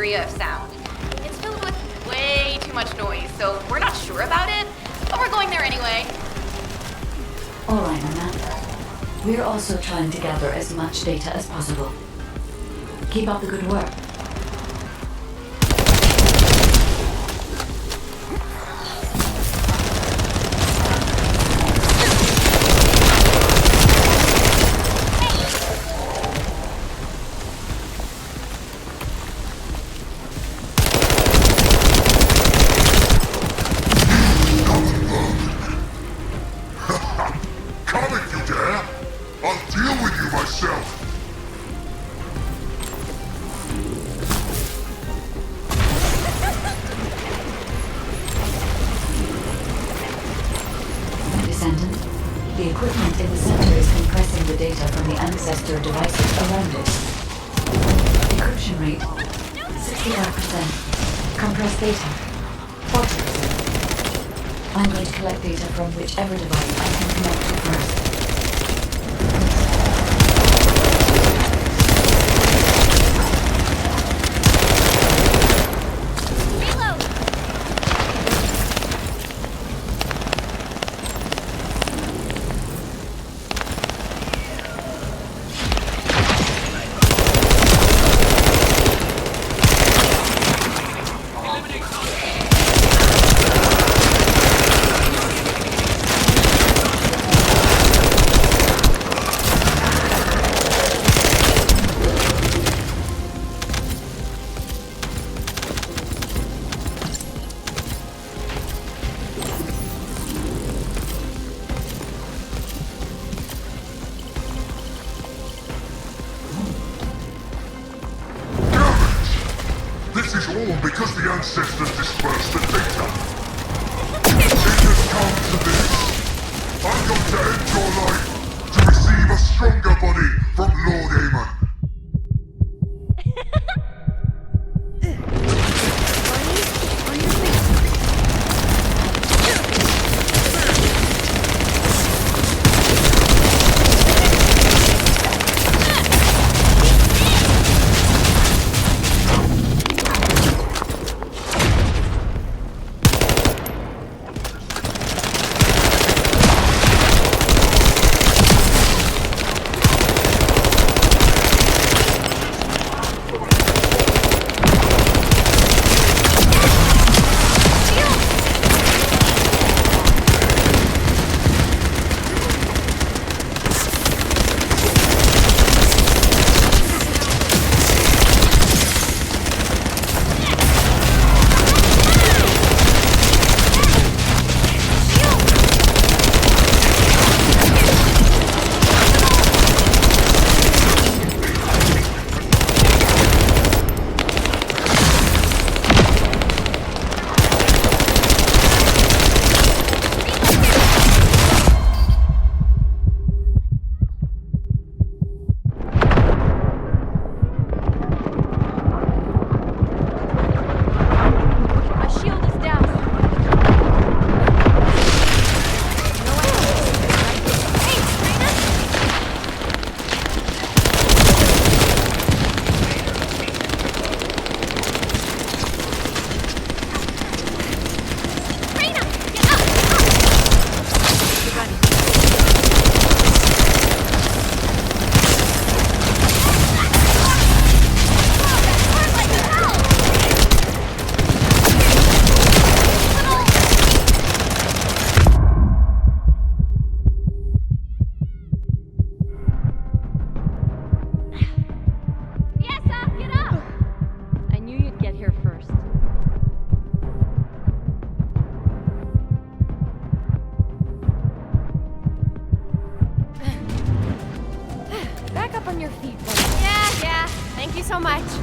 area of sound. It's filled with way too much noise, so we're not sure about it, but we're going there anyway. All right, Amanda. We're also trying to gather as much data as possible. Keep up the good work. The equipment in the center is compressing the data from the ancestor devices around it. Encryption rate, 65%. Compressed data, 40%. I'm going to collect data from whichever device I can connect to first. This is all because the ancestors dispersed the data. It has come to this. I'm going to end your life to receive a stronger body from Lord Amon. wretch!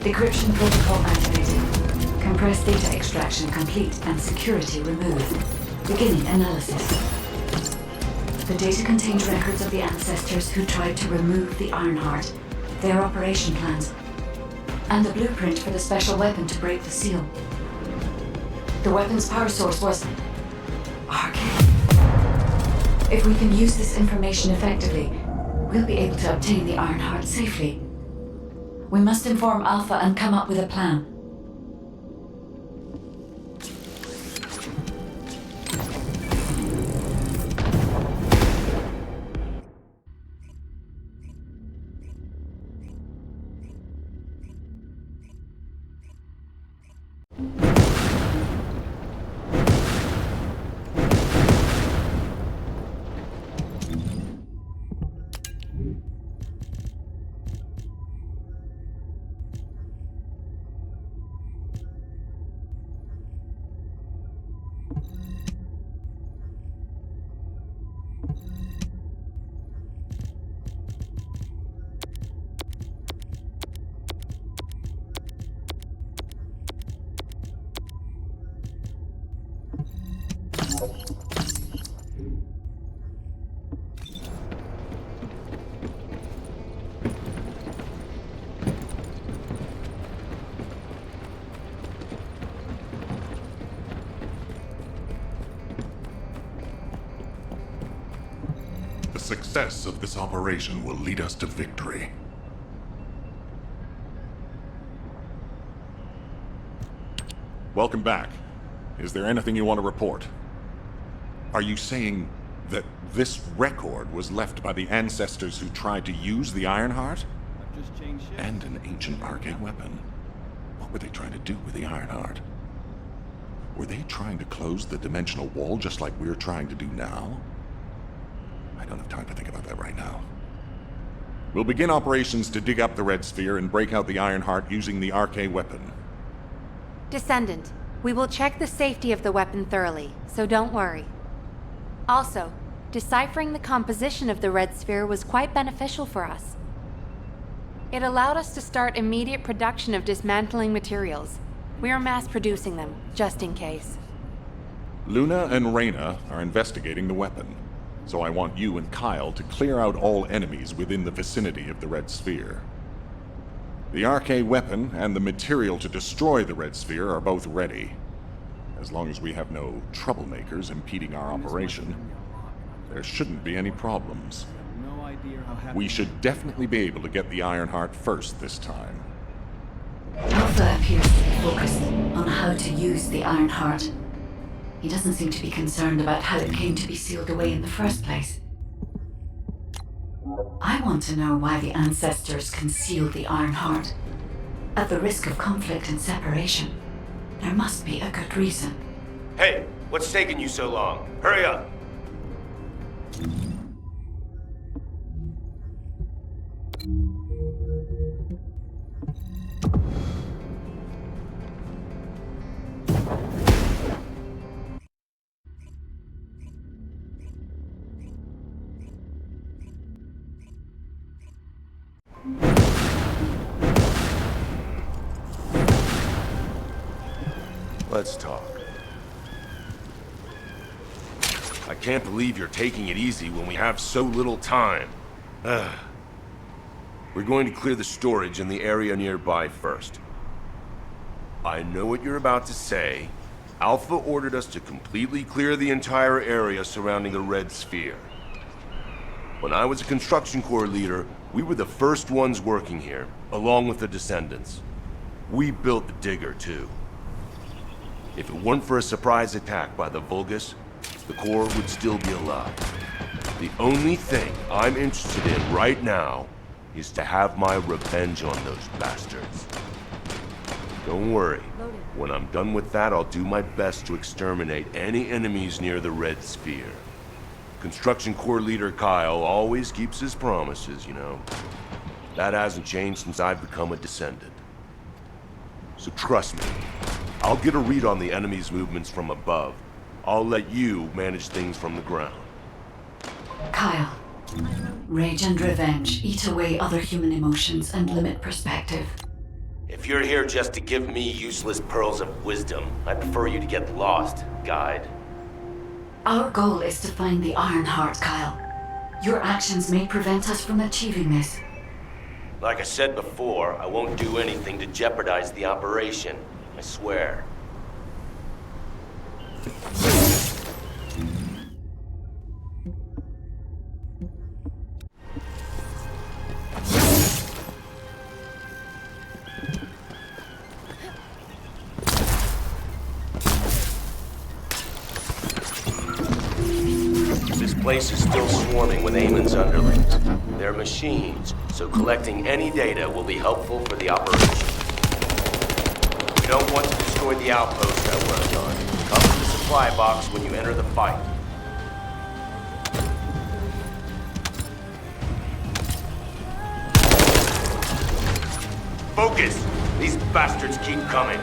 Decryption protocol activated. Compressed data extraction complete and security removed. Beginning analysis. The data contains records of the ancestors who tried to remove the Ironheart, their operation plans, and the blueprint for the special weapon to break the seal. The weapon's power source was arcane. If we can use this information effectively, we'll be able to obtain the Ironheart safely. We must inform Alpha and come up with a plan. The success of this operation will lead us to victory. Welcome back. Is there anything you want to report? Are you saying that this record was left by the ancestors who tried to use the Ironheart? And an ancient arcane weapon. What were they trying to do with the Ironheart? Were they trying to close the dimensional wall just like we're trying to do now? I don't have time to think about that right now. We'll begin operations to dig up the Red Sphere and break out the Ironheart using the arcane weapon. Descendant, we will check the safety of the weapon thoroughly, so don't worry. Also, deciphering the composition of the Red Sphere was quite beneficial for us. It allowed us to start immediate production of dismantling materials. We are mass producing them, just in case. Luna and Reyna are investigating the weapon, so I want you and Kyle to clear out all enemies within the vicinity of the Red Sphere. The arcane weapon and the material to destroy the Red Sphere are both ready. As long as we have no troublemakers impeding our operation, there shouldn't be any problems. We should definitely be able to get the Ironheart first this time. Alpha appears to be focused on how to use the Ironheart. He doesn't seem to be concerned about how it came to be sealed away in the first place. I want to know why the ancestors concealed the Ironheart. At the risk of conflict and separation, there must be a good reason. Hey, what's taking you so long? Hurry up! Let's talk. I can't believe you're taking it easy when we have so little time. We're going to clear the storage in the area nearby first. I know what you're about to say. Alpha ordered us to completely clear the entire area surrounding the Red Sphere. When I was a construction corps leader, we were the first ones working here, along with the Descendants. We built the digger, too. If it weren't for a surprise attack by the Vulgus, the Corps would still be alive. The only thing I'm interested in right now is to have my revenge on those bastards. Don't worry. When I'm done with that, I'll do my best to exterminate any enemies near the Red Sphere. Construction Corps leader Kyle always keeps his promises, you know. That hasn't changed since I've become a descendant. So trust me, I'll get a read on the enemy's movements from above. I'll let you manage things from the ground. Kyle, rage and revenge eat away other human emotions and limit perspective. If you're here just to give me useless pearls of wisdom, I prefer you to get lost, guide. Our goal is to find the Ironheart, Kyle. Your actions may prevent us from achieving this. Like I said before, I won't do anything to jeopardize the operation. I swear. This place is still swarming with Eamon's underlings. They're machines, so collecting any data will be helpful for the operation. We don't want to destroy the outpost I worked on. Come to the supply box when you enter the fight. Focus! These bastards keep coming.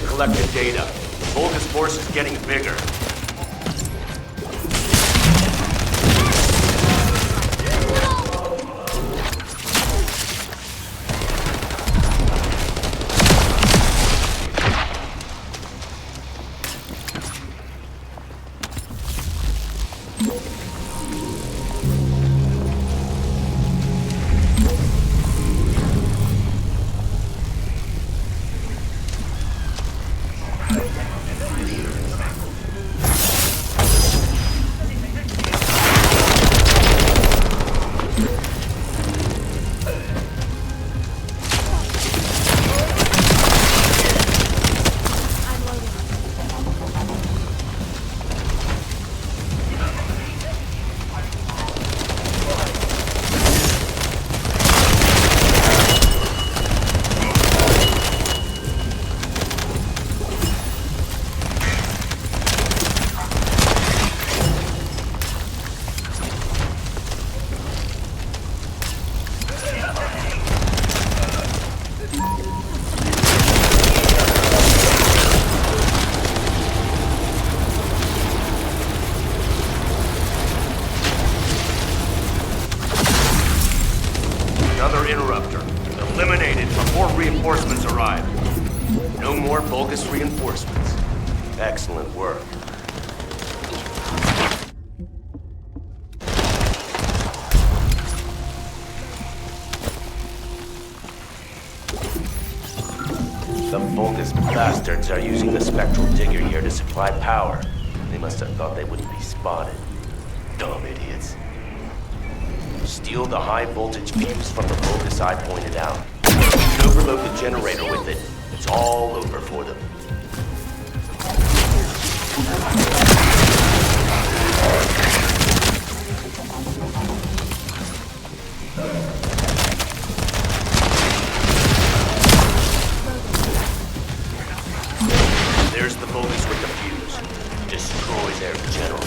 Collected data. The Vulgus force is getting bigger. Another interrupter. Eliminated before reinforcements arrive. No more Vulgus reinforcements. Excellent work. The Vulgus bastards are using the spectral digger here to supply power. They must have thought they wouldn't be spotted. Dumb idiots. Steal the high voltage fuse from the Vulgus I pointed out. You can overload the generator with it. It's all over for them. There's the Vulgus with the fuse. Destroy their generator.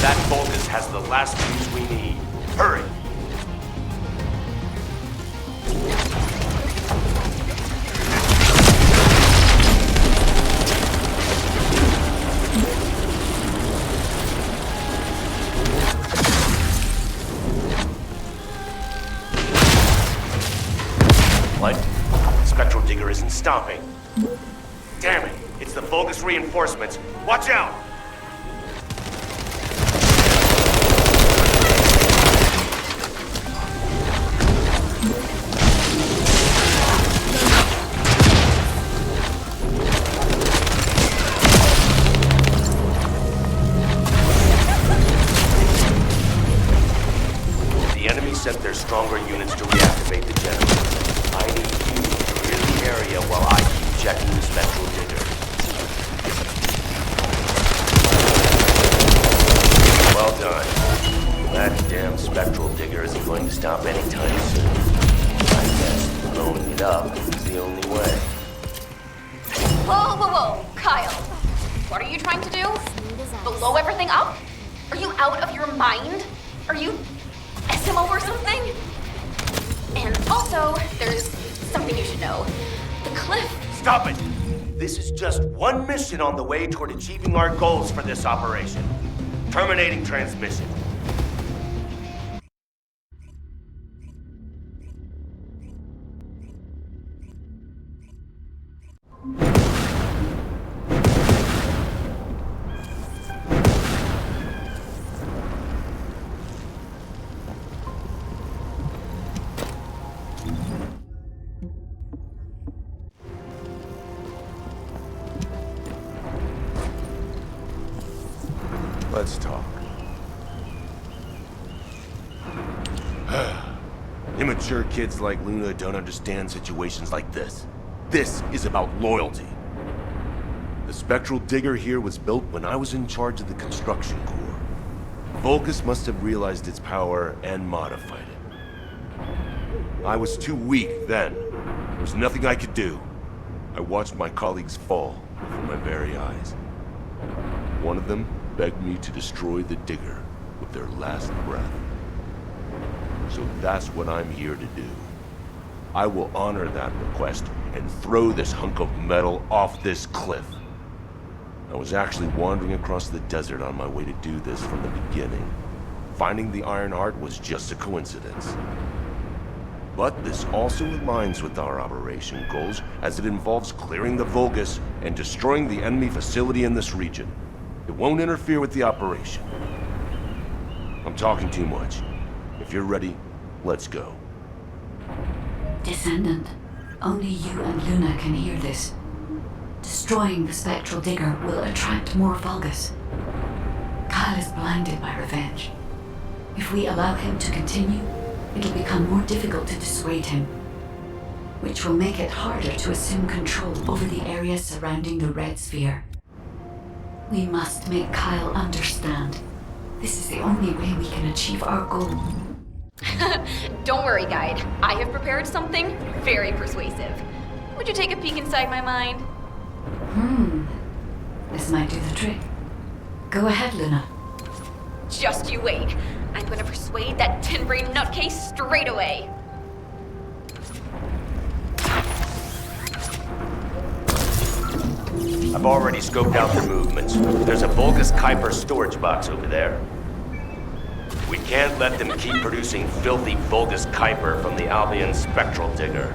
That Vulgus has the last fuse we need. Hurry! What? Spectral Digger isn't stopping. Damn it! It's the Vulgus reinforcements. Watch out! The enemy sent their stronger units to reactivate the generator. I need you to clear the area while I keep checking the Spectral Digger. Well done. That damn Spectral Digger isn't going to stop anytime soon. I guess blowing it up is the only way. Whoa, whoa, whoa, Kyle. What are you trying to do? Blow everything up? Are you out of your mind? Are you SMO or something? And also, there's something you should know. The cliff. Stop it! This is just one mission on the way toward achieving our goals for this operation. Terminating transmission. Let's talk. Immature kids like Luna don't understand situations like this. This is about loyalty. The Spectral Digger here was built when I was in charge of the construction corps. Vulgus must have realized its power and modified it. I was too weak then. There was nothing I could do. I watched my colleagues fall before my very eyes. One of them begged me to destroy the Digger with their last breath. So that's what I'm here to do. I will honor that request and throw this hunk of metal off this cliff. I was actually wandering across the desert on my way to do this from the beginning. Finding the Iron Heart was just a coincidence. But this also aligns with our operation goals, as it involves clearing the Vulgus and destroying the enemy facility in this region. It won't interfere with the operation. I'm talking too much. If you're ready, let's go. Descendant, only you and Luna can hear this. Destroying the Spectral Digger will attract more Vulgus. Kyle is blinded by revenge. If we allow him to continue, it'll become more difficult to dissuade him, which will make it harder to assume control over the area surrounding the Red Sphere. We must make Kyle understand. This is the only way we can achieve our goal. Don't worry, Guide. I have prepared something very persuasive. Would you take a peek inside my mind? This might do the trick. Go ahead, Luna. Just you wait. I'm gonna persuade that tin-brain nutcase straight away. I've already scoped out their movements. There's a Vulgus Kuiper storage box over there. We can't let them keep producing filthy Vulgus Kuiper from the Albion Spectral Digger.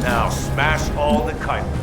Now smash all the Kuiper.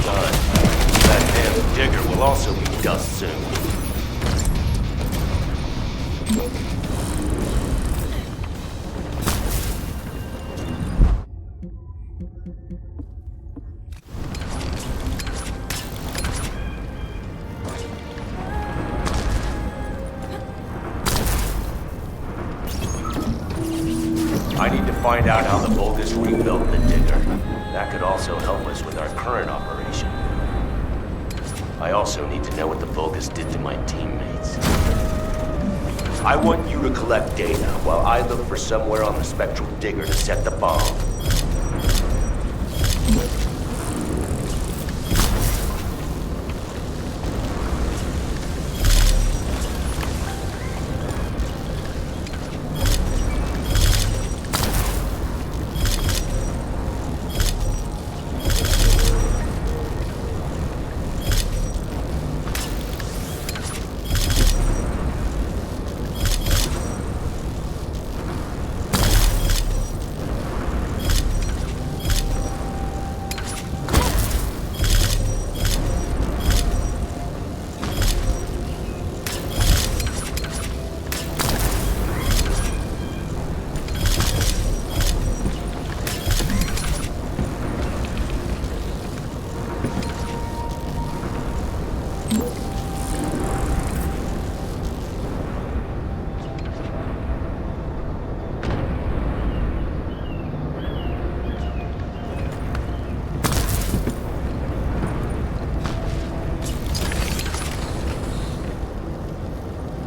done. That damn digger will also be dust soon. I need to find out how the Vulgus rebuilt the digger. That could also help us with our current operation. I also need to know what the Vulgus did to my teammates. I want you to collect data while I look for somewhere on the spectral digger to set the bomb.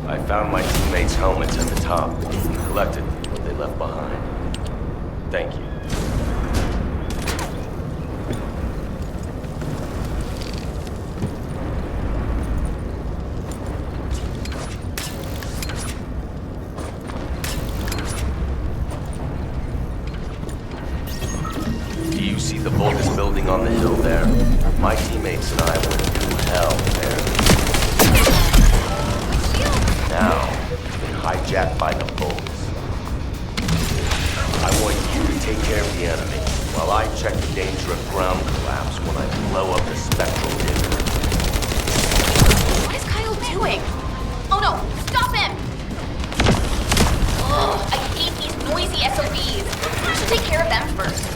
I found my teammates' helmets at the top. Collected what they left behind. Thank you. Do you see the Vulgus building on the hill there? My teammates and I went through hell there. Now, it's been hijacked by the Vulgus. I want you to take care of the enemy, while I check the danger of ground collapse when I blow up the spectral digger. What is Kyle doing? Oh no, stop him! Ugh, I hate these noisy SOBs. I should take care of them first.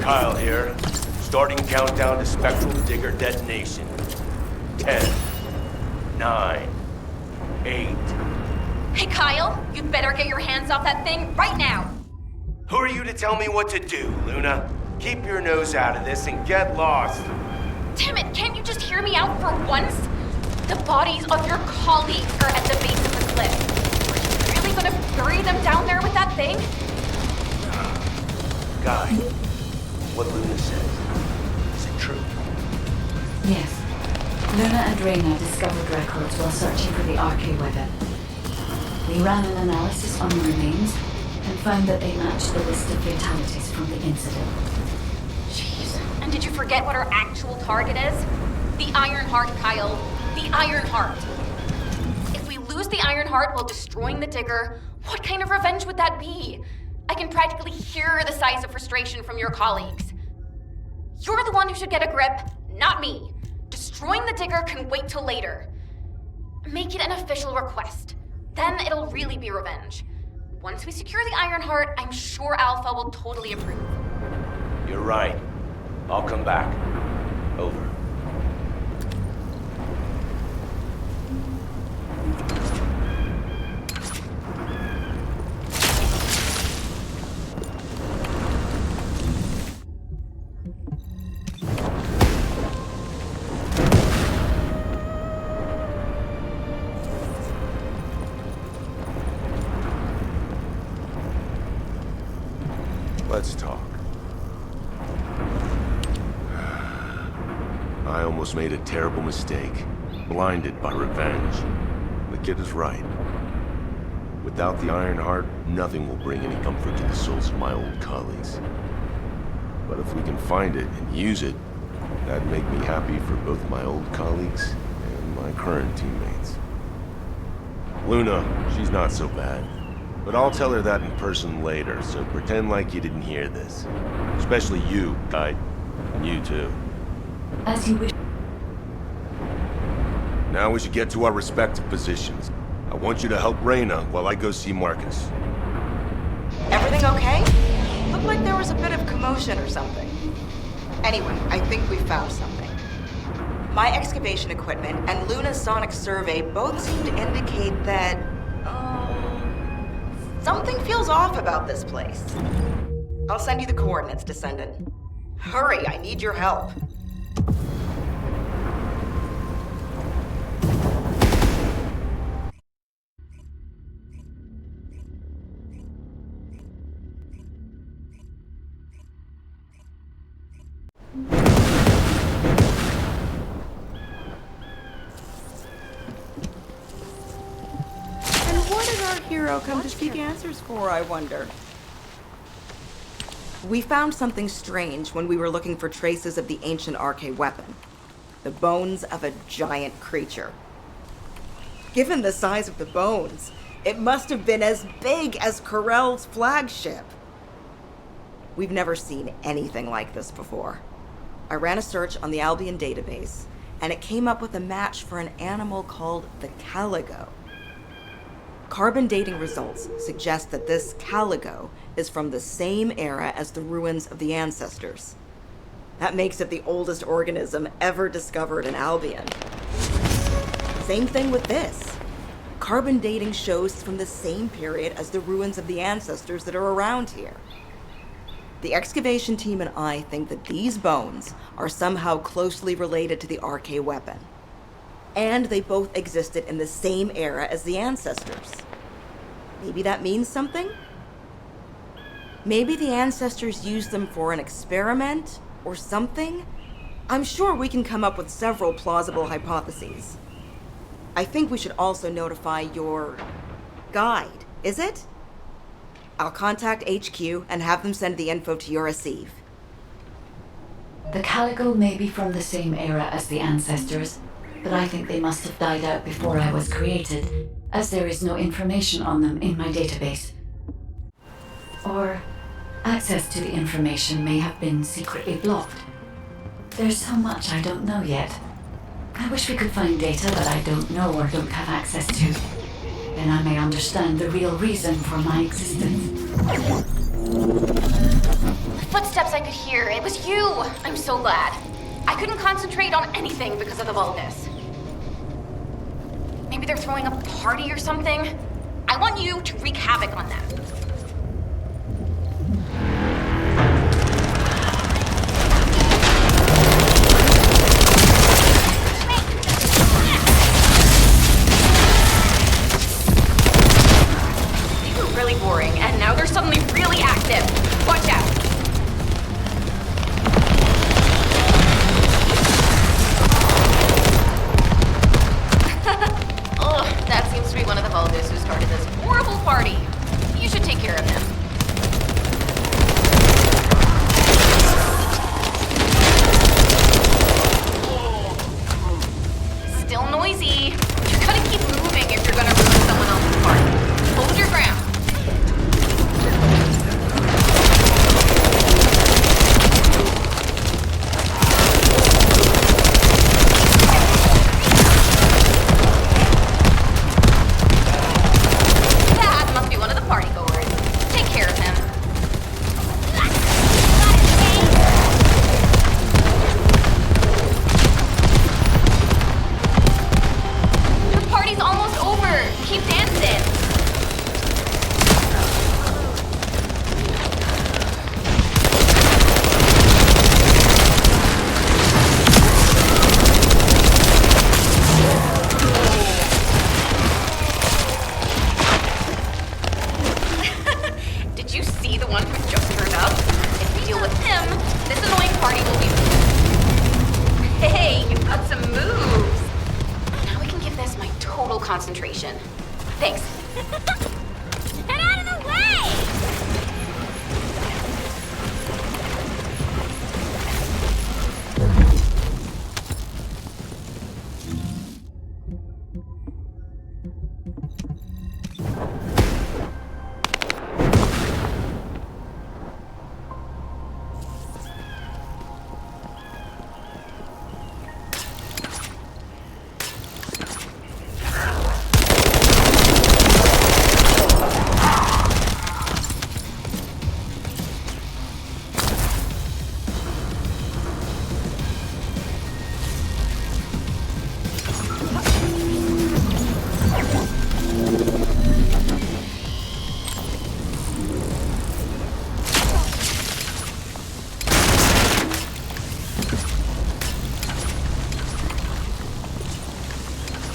Kyle here. Starting countdown to spectral digger detonation. 10, 9, 8. Hey Kyle, you'd better get your hands off that thing right now. Who are you to tell me what to do, Luna? Keep your nose out of this and get lost. Damn it, can't you just hear me out for once? The bodies of your colleagues are at the base of the cliff. Are you really gonna bury them down there with that thing? Guy, what Luna said, is it true? Yes. Luna and Reyna discovered records while searching for the RK weapon. We ran an analysis on the remains and found that they matched the list of fatalities from the incident. Jeez. And did you forget what our actual target is? The Iron Heart, Kyle. The Iron Heart. If we lose the Iron Heart while destroying the Digger, what kind of revenge would that be? I can practically hear the sighs of frustration from your colleagues. You're the one who should get a grip, not me. Destroy Destroying the digger can wait till later. Make it an official request. Then it'll really be revenge. Once we secure the Ironheart, I'm sure Alpha will totally approve. You're right. I'll come back. Over. Let's talk. I almost made a terrible mistake. Blinded by revenge. The kid is right. Without the Ironheart, nothing will bring any comfort to the souls of my old colleagues. But if we can find it and use it, that'd make me happy for both my old colleagues and my current teammates. Luna, she's not so bad. But I'll tell her that in person later, so pretend like you didn't hear this. Especially you, Guy. And you too. As you wish. Now we should get to our respective positions. I want you to help Reyna while I go see Marcus. Everything okay? Looked like there was a bit of commotion or something. Anyway, I think we found something. My excavation equipment and Luna's sonic survey both seem to indicate that... something feels off about this place. I'll send you the coordinates, Descendant. Hurry, I need your help. Hero come to seek answers for, I wonder? We found something strange when we were looking for traces of the ancient arcane weapon. The bones of a giant creature. Given the size of the bones, it must have been as big as Corell's flagship. We've never seen anything like this before. I ran a search on the Albion database, and it came up with a match for an animal called the caligo. Carbon dating results suggest that this caligo is from the same era as the ruins of the ancestors. That makes it the oldest organism ever discovered in Albion. Same thing with this. Carbon dating shows it's from the same period as the ruins of the ancestors that are around here. The excavation team and I think that these bones are somehow closely related to the arcane weapon. And they both existed in the same era as the ancestors. Maybe that means something? Maybe the ancestors used them for an experiment or something? I'm sure we can come up with several plausible hypotheses. I think we should also notify your guide, is it? I'll contact HQ and have them send the info to your receive. The caligo may be from the same era as the ancestors, but I think they must have died out before I was created, as there is no information on them in my database. Or access to the information may have been secretly blocked. There's so much I don't know yet. I wish we could find data that I don't know or don't have access to. Then I may understand the real reason for my existence. The footsteps I could hear, it was you! I'm so glad. I couldn't concentrate on anything because of the Vulgus. Maybe they're throwing a party or something? I want you to wreak havoc on them. They were really boring, and now they're suddenly really active. Watch out! Ugh, that seems to be one of the Vulgus who started this horrible party. You should take concentration. Thanks. Get out of the way!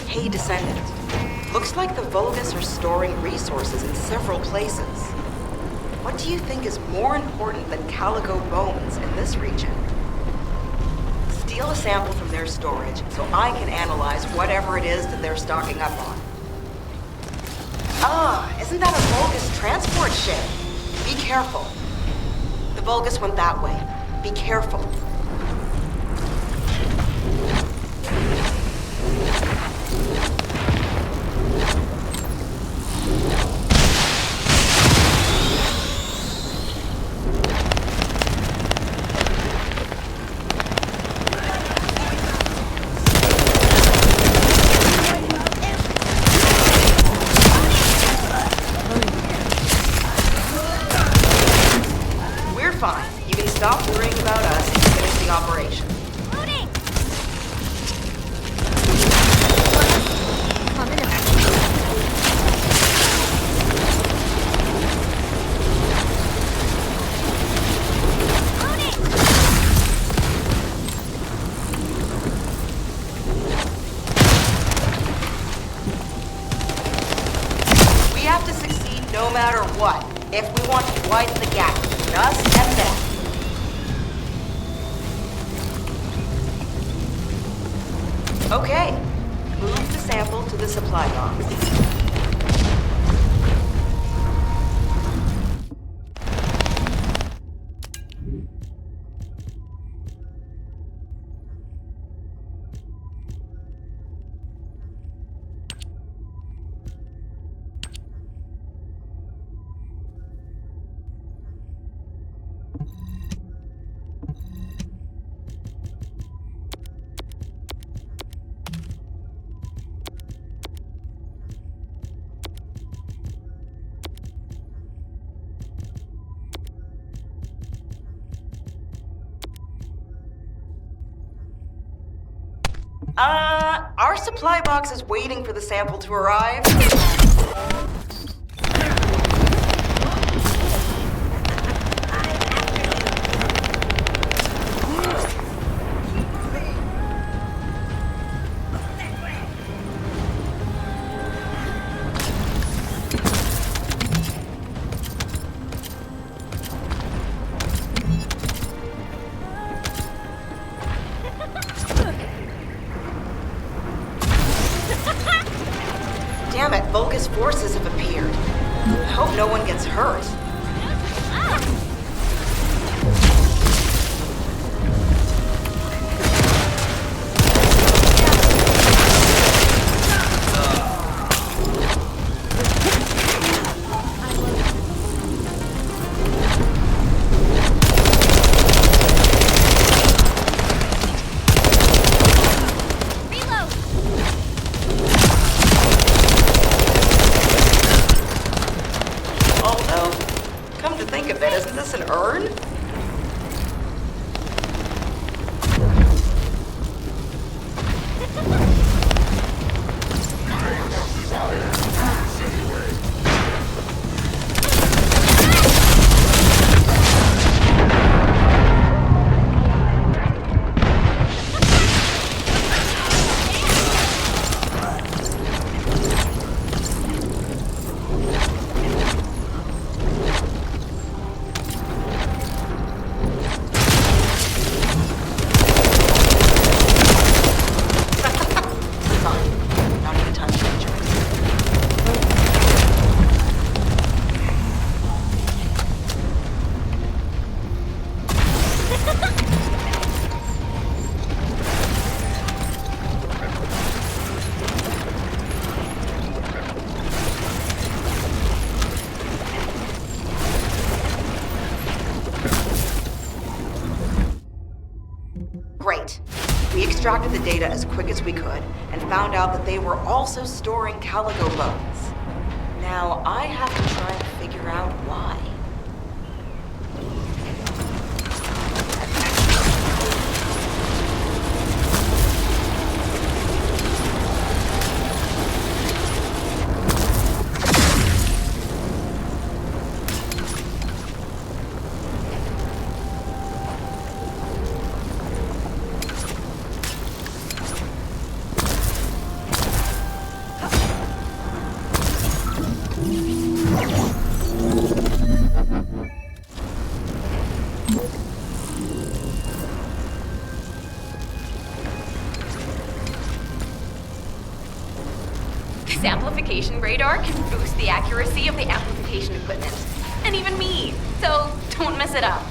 Hey, Descendant. Looks like the Vulgus are storing resources in several places. What do you think is more important than calico bones in this region? Steal a sample from their storage so I can analyze whatever it is that they're stocking up on. Ah, isn't that a Vulgus transport ship? Be careful. The Vulgus went that way. Be careful. Fine. You can stop worrying about us and finish the operation. Loading! We have to succeed no matter what, if we want to widen the gap between us and them. Okay, move the sample to the supply box. Our supply box is waiting for the sample to arrive. Damn it, Vulgus forces have appeared. I hope no one gets hurt. Although, extracted the data as quick as we could and found out that they were also storing calico bones. Now, I have to try and figure out why. This amplification radar can boost the accuracy of the amplification equipment. And even me. So don't mess it up.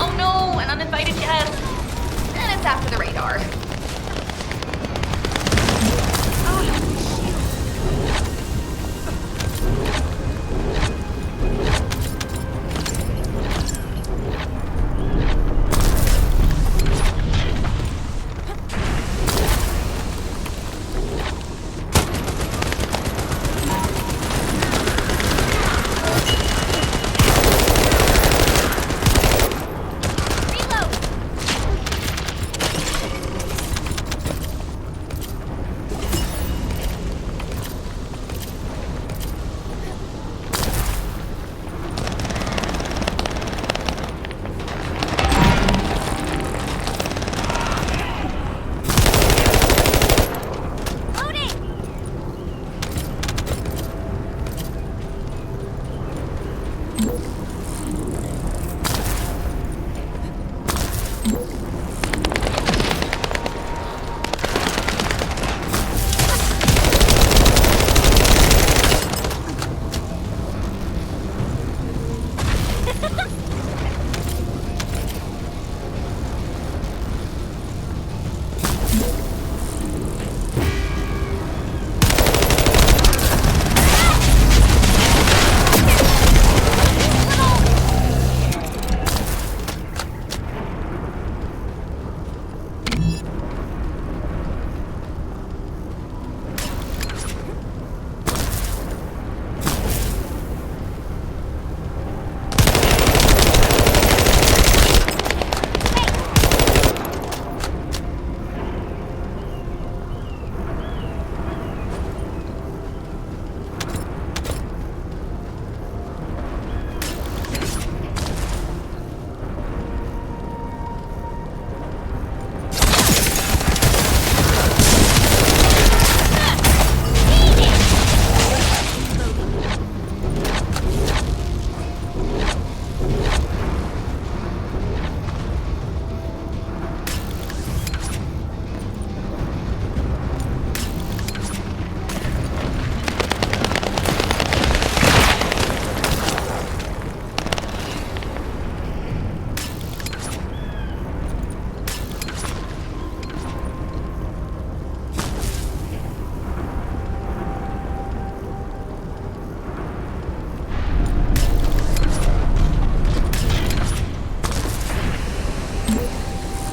Oh no, an uninvited guest. And it's after the radar.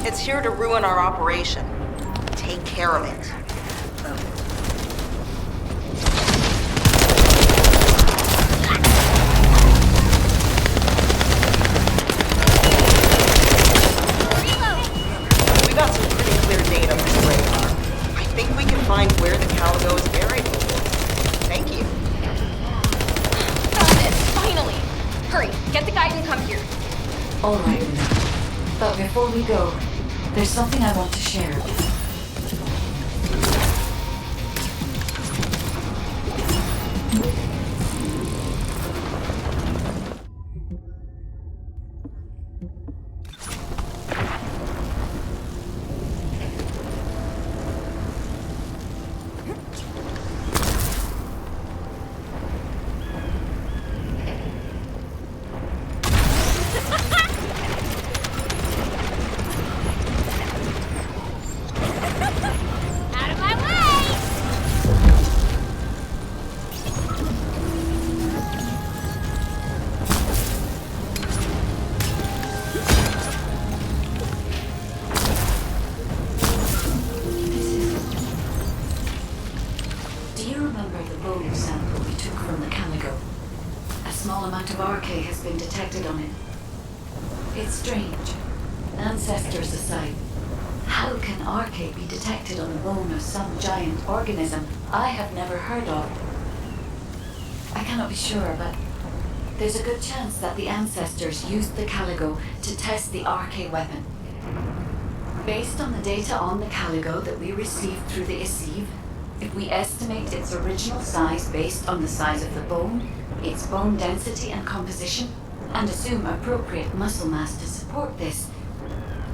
It's here to ruin our operation. Take care of it. We got some pretty clear data from the radar. I think we can find where the calico is buried. Thank you. Found it, finally. Hurry, get the guide and come here. All right, Luna. But before we go, there's something I want to share. Has been detected on it. It's strange. Ancestors aside, how can RK be detected on the bone of some giant organism I have never heard of? I cannot be sure, but there's a good chance that the ancestors used the Caligo to test the RK weapon. Based on the data on the Caligo that we received through the Isiv, if we estimate its original size based on the size of the bone, its bone density and composition, and assume appropriate muscle mass to support this,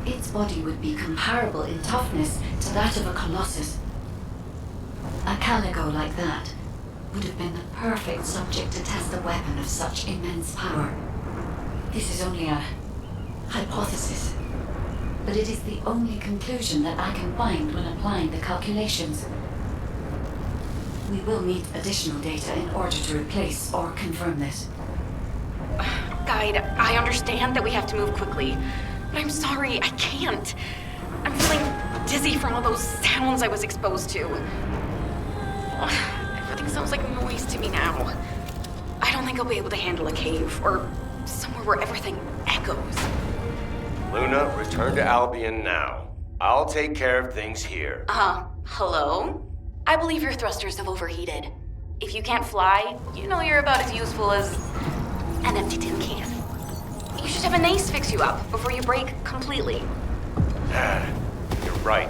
its body would be comparable in toughness to that of a colossus. A Caligo like that would have been the perfect subject to test a weapon of such immense power. This is only a hypothesis, but it is the only conclusion that I can find when applying the calculations. We will need additional data in order to replace or confirm this. Guide, I understand that we have to move quickly, but I'm sorry, I can't. I'm feeling dizzy from all those sounds I was exposed to. Everything sounds like noise to me now. I don't think I'll be able to handle a cave, or somewhere where everything echoes. Luna, return to Albion now. I'll take care of things here. Hello? I believe your thrusters have overheated. If you can't fly, you know you're about as useful as an empty tin can. You should have an ace fix you up before you break completely. You're right.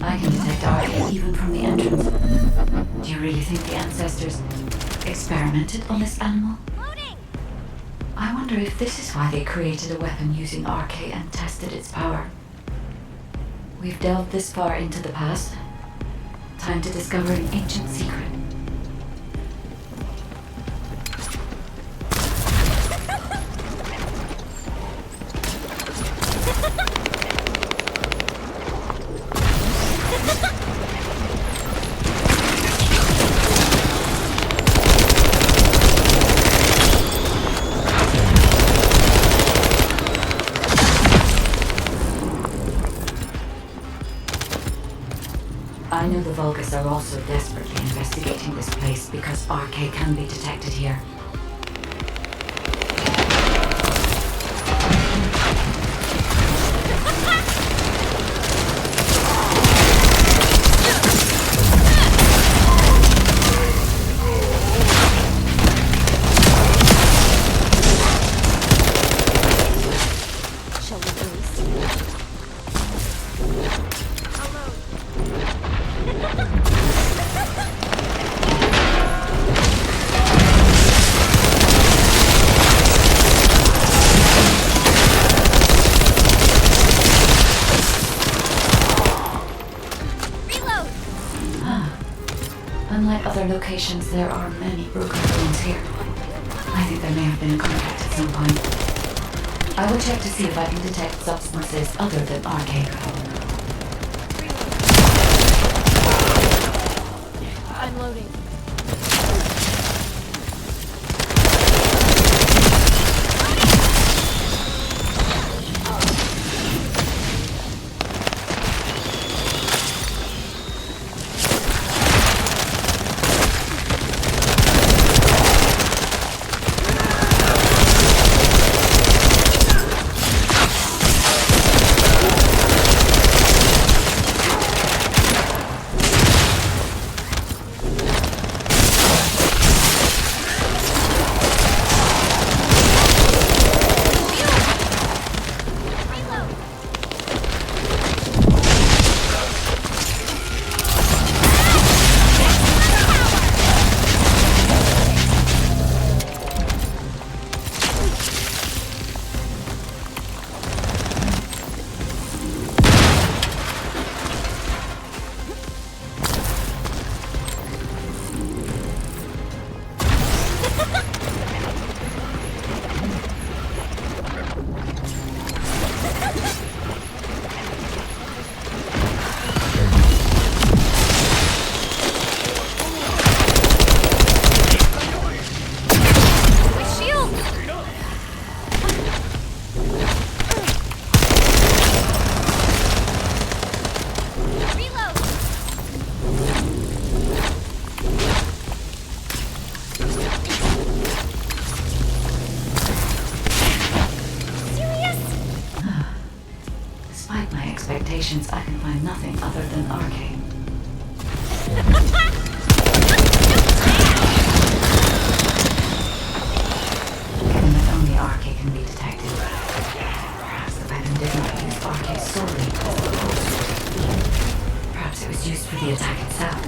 I can detect RK even from the entrance. Do you really think the ancestors experimented on this animal? I wonder if this is why they created a weapon using RK and tested its power. We've delved this far into the past. Time to discover an ancient secret. I know the Vulgus are also desperately investigating this place because RK can be detected here. Unlike other locations, there are many broken bones here. I think there may have been a contact at some point. I will check to see if I can detect substances other than RK. I'm loading. expectations, I can find nothing other than arcane. Given that only arcane can be detected, perhaps the weapon did not use arcane solely as the host. Perhaps it was used for the attack itself.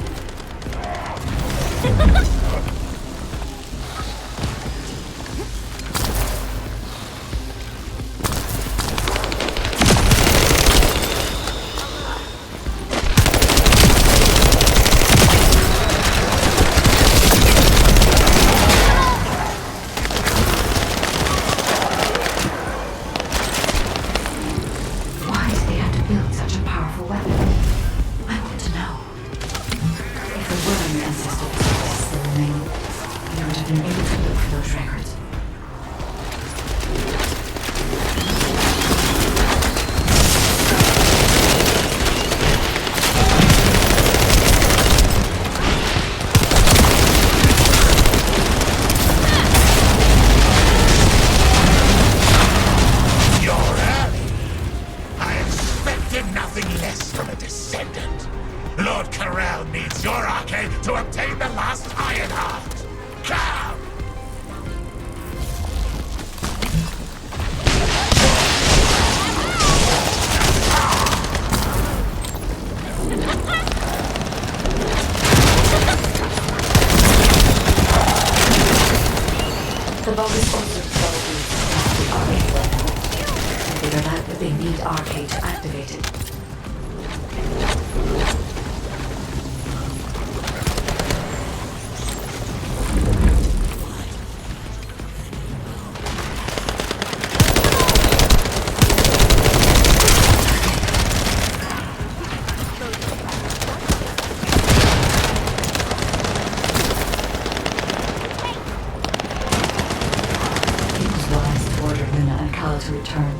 To return.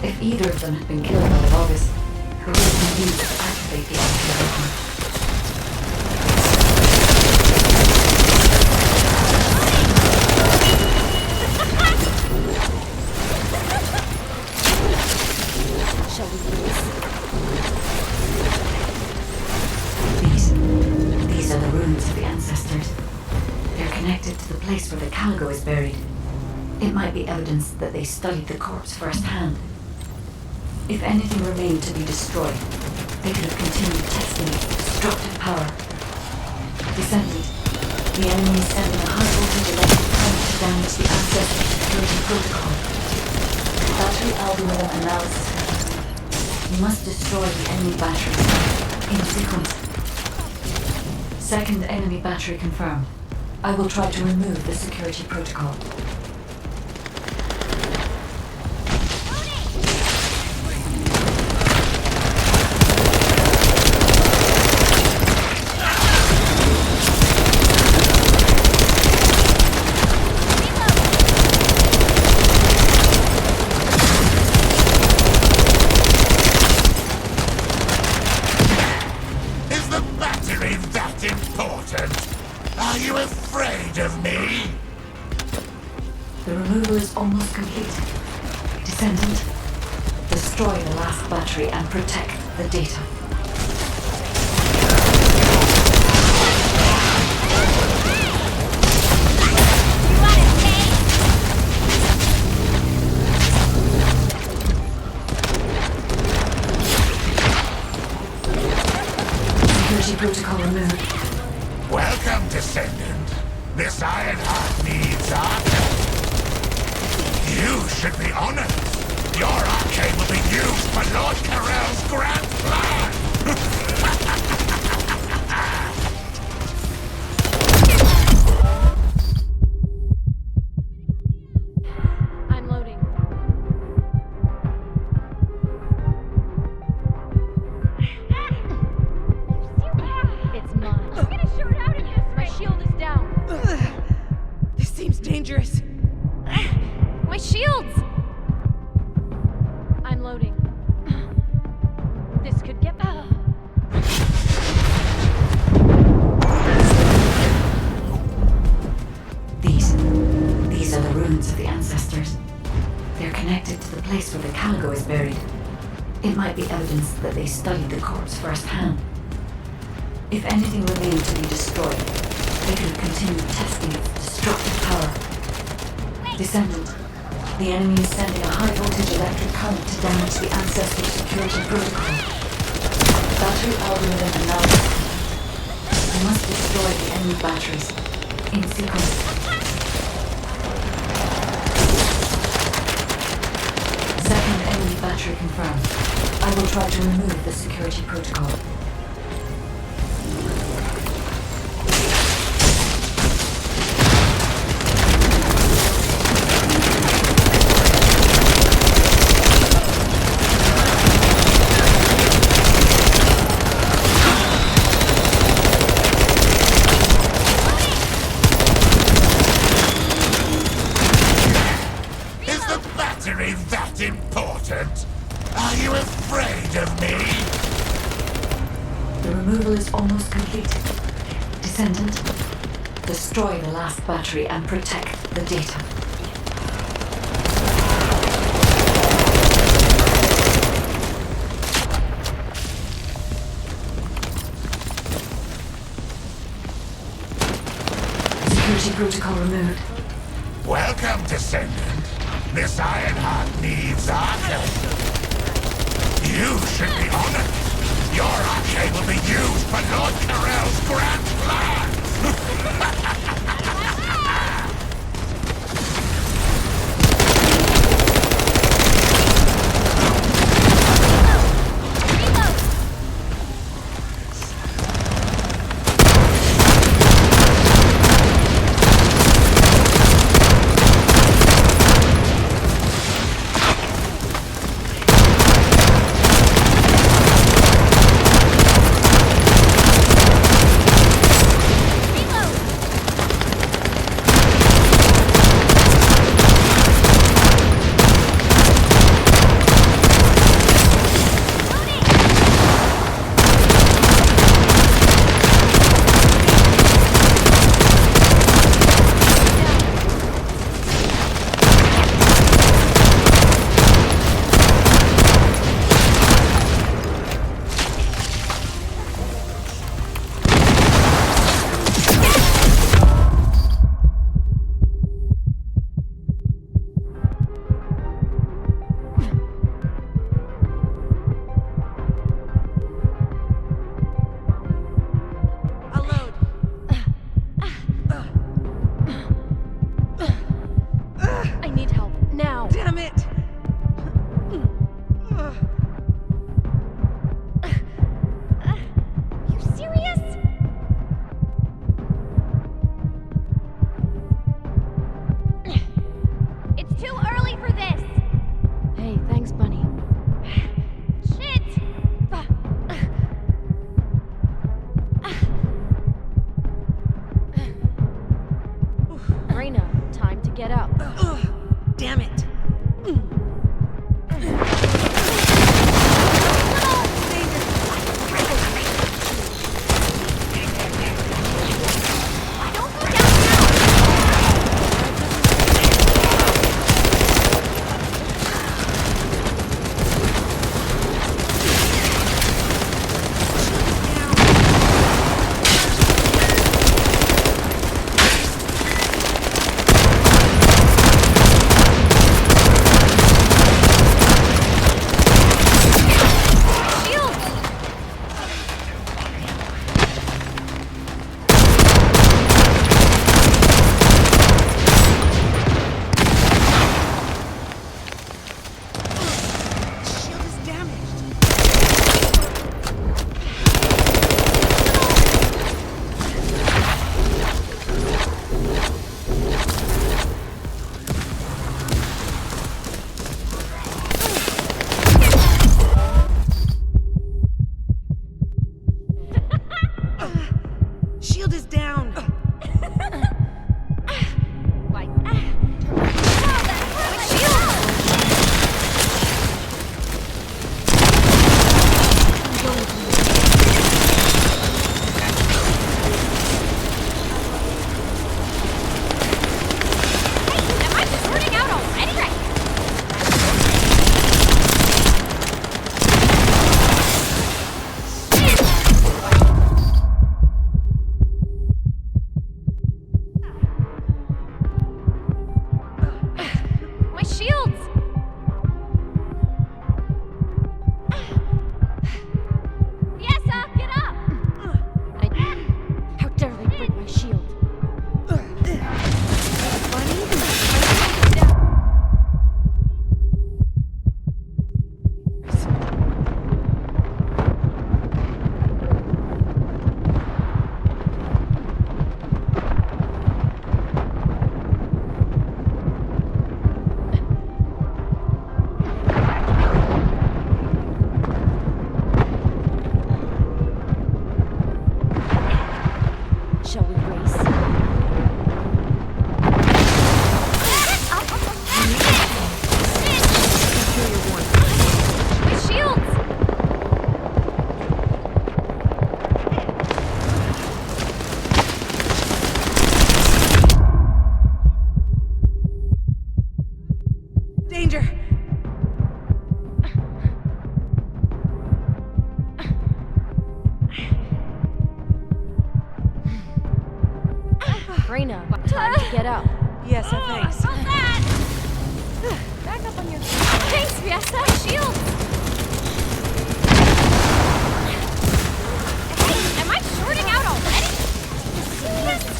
If either of them had been killed by the Vulgus, who would have been used to activate the weapon? Shall we These are the ruins of the ancestors. They're connected to the place where the Caligo is buried. It might be evidence that they studied the corpse firsthand. If anything remained to be destroyed, they could have continued testing its destructive power. Descendant, the enemy is sending a high-voltage electric current to damage the ancestor security protocol. Battery algorithm analysis. You must destroy the enemy batteries in sequence. Second enemy battery confirmed. I will try to remove the security protocol. The removal is almost complete. Descendant, destroy the last battery and protect the data. Security protocol removed. Welcome, Descendant. This Ironheart needs arcane. You should be honored. Your arcane will be used for Lord Carell's grand plan. I'm loading. It's mine. I'm gonna short out in this. My shield is down. This seems dangerous. My shields! I'm loading. This could get better. These are the ruins of the ancestors. They're connected to the place where the Caligo is buried. It might be evidence that they studied the corpse firsthand. If anything remained to be destroyed, they could have continued testing its destructive power. Descendant, the enemy is sending a high-voltage electric current to damage the Ancestor security protocol. Battery algorithm analysis. We must destroy the enemy batteries in sequence. Second enemy battery confirmed. I will try to remove the security protocol. Is the battery that important? Are you afraid of me? The removal is almost complete. Descendant, destroy the last battery and protect the data. Security protocol removed. Welcome, Descendant. This Ironheart needs archive. You should be honored. Your archive will be used for Lord Carell's grand plan. Reyna, time to get up. Yes, thanks. Back up on your feet. Thanks, Fiesta! Shield! Hey, am I shorting out already? Serious?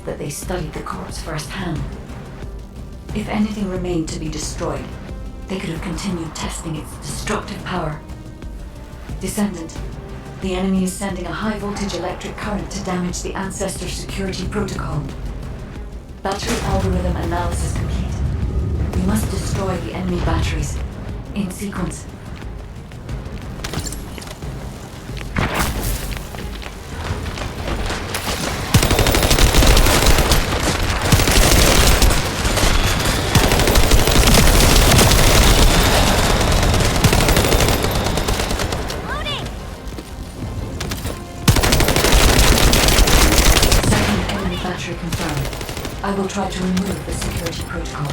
That they studied the corpse firsthand. If anything remained to be destroyed, they could have continued testing its destructive power. Descendant, the enemy is sending a high-voltage electric current to damage the Ancestor security protocol. Battery algorithm analysis complete. We must destroy the enemy batteries, in sequence. I will try to remove the security protocol.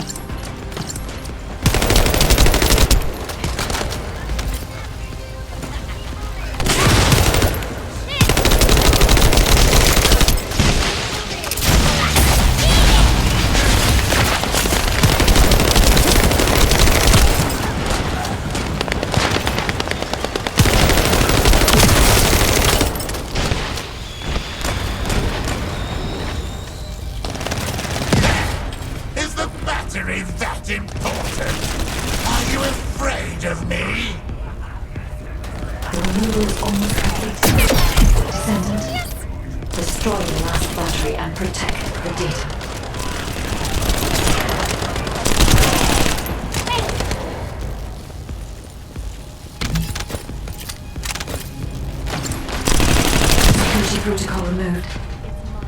That important? Are you afraid of me? The removal is almost complete. Descendant, destroy the last battery and protect the data. Security protocol removed.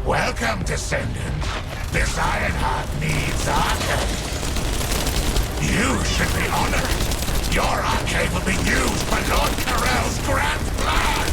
Welcome, Descendant. This Ironheart needs arcade. You should be honored. Your arcade will be used for Lord Carell's grand plan.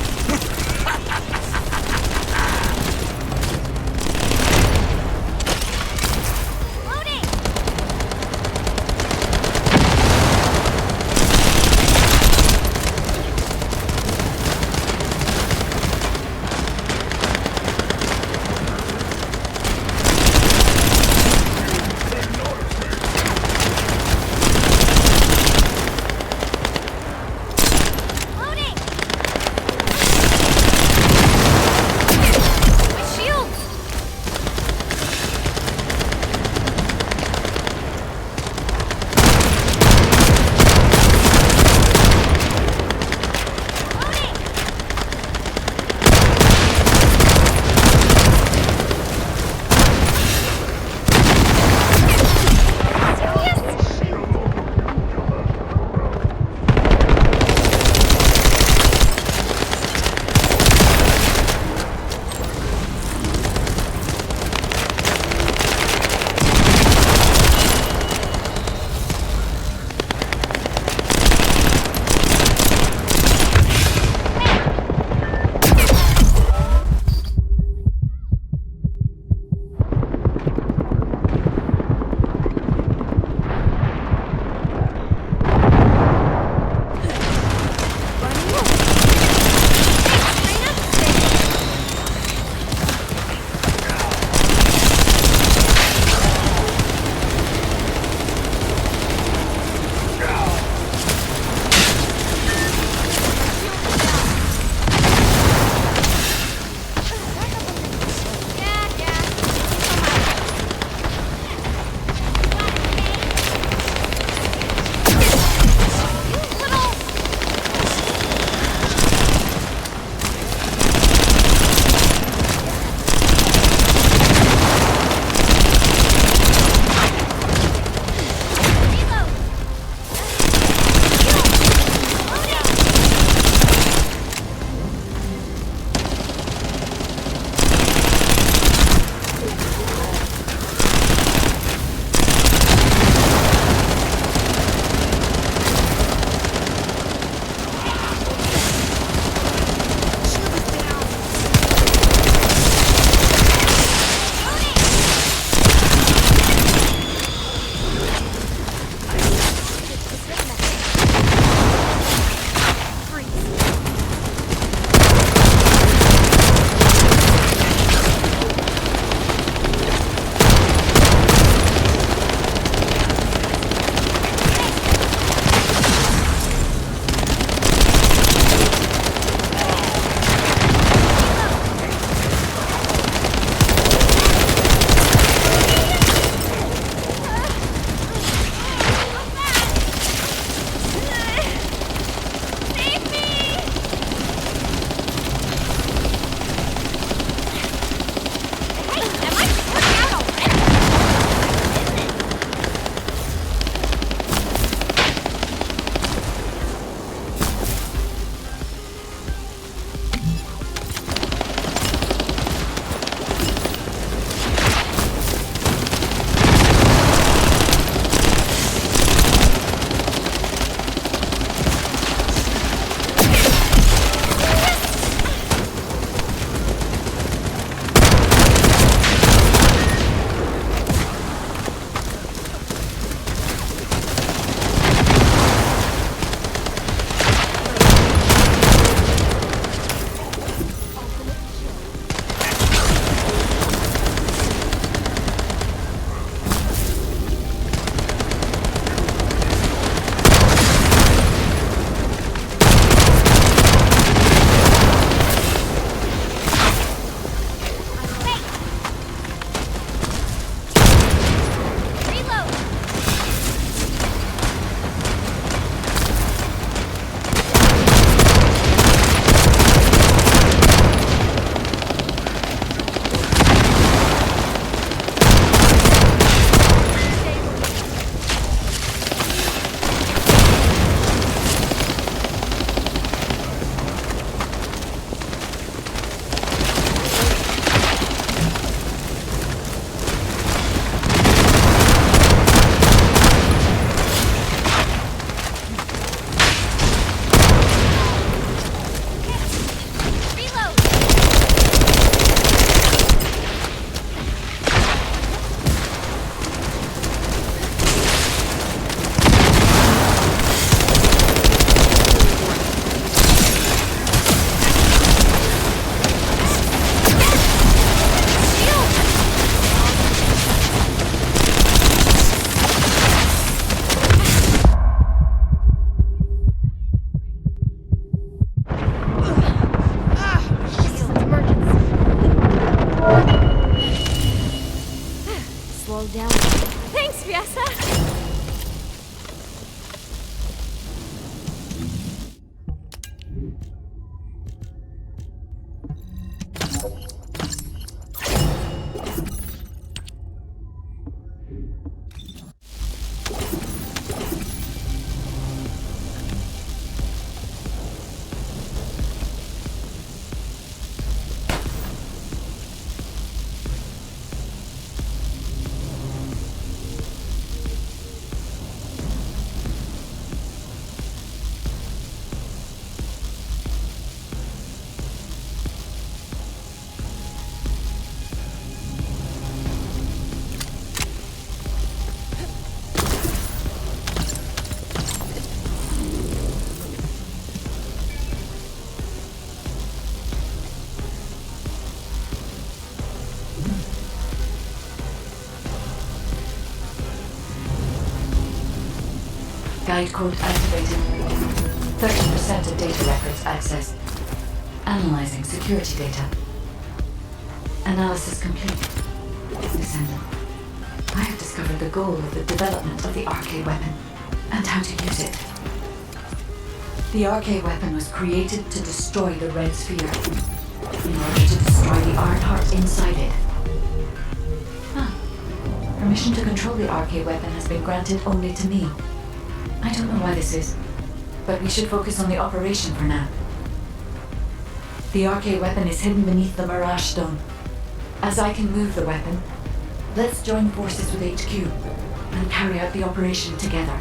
Guide code activated. 30% of data records accessed. Analyzing security data. Analysis complete. Descendant. I have discovered the goal of the development of the RK weapon, and how to use it. The RK weapon was created to destroy the Red Sphere, in order to destroy the Ironheart inside it. Permission to control the RK weapon has been granted only to me. I don't know why this is, but we should focus on the operation for now. The RK weapon is hidden beneath the Mirage Stone. As I can move the weapon, let's join forces with HQ and carry out the operation together.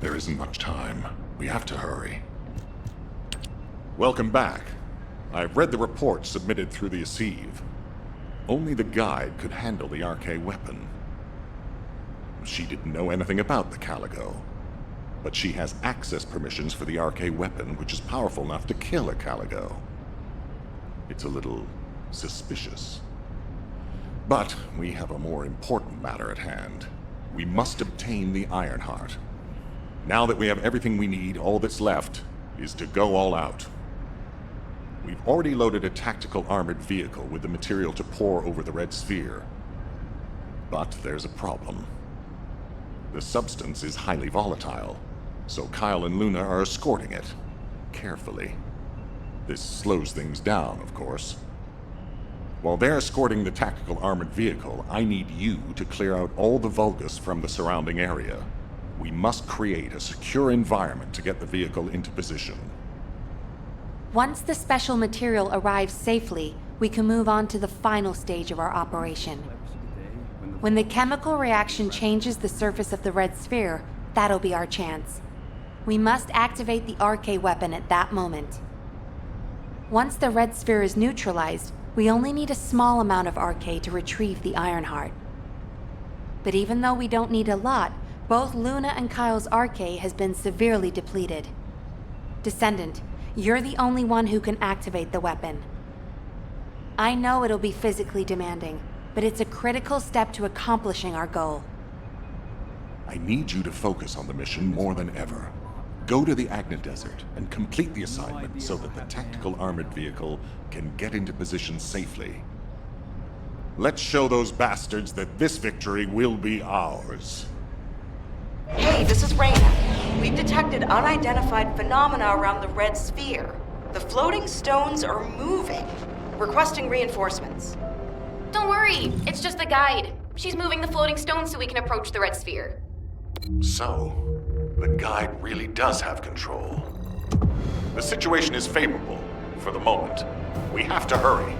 There isn't much time. We have to hurry. Welcome back. I've read the report submitted through the Assieve. Only the guide could handle the RK weapon. She didn't know anything about the Caligo, but she has access permissions for the RK weapon, which is powerful enough to kill a Caligo. It's a little suspicious. But we have a more important matter at hand. We must obtain the Ironheart. Now that we have everything we need, all that's left is to go all out. We've already loaded a tactical armored vehicle with the material to pour over the Red Sphere. But there's a problem. The substance is highly volatile, so Kyle and Luna are escorting it, carefully. This slows things down, of course. While they're escorting the tactical armored vehicle, I need you to clear out all the Vulgus from the surrounding area. We must create a secure environment to get the vehicle into position. Once the special material arrives safely, we can move on to the final stage of our operation. When the chemical reaction changes the surface of the Red Sphere, that'll be our chance. We must activate the RK weapon at that moment. Once the Red Sphere is neutralized, we only need a small amount of RK to retrieve the Ironheart. But even though we don't need a lot, both Luna and Kyle's RK has been severely depleted. Descendant, you're the only one who can activate the weapon. I know it'll be physically demanding, but it's a critical step to accomplishing our goal. I need you to focus on the mission more than ever. Go to the Agna Desert and complete the assignment so that the tactical armored vehicle can get into position safely. Let's show those bastards that this victory will be ours. Hey, this is Reyna. We've detected unidentified phenomena around the Red Sphere. The floating stones are moving. Requesting reinforcements. Don't worry, it's just the guide. She's moving the floating stones so we can approach the Red Sphere. So, the guide really does have control. The situation is favorable, for the moment. We have to hurry.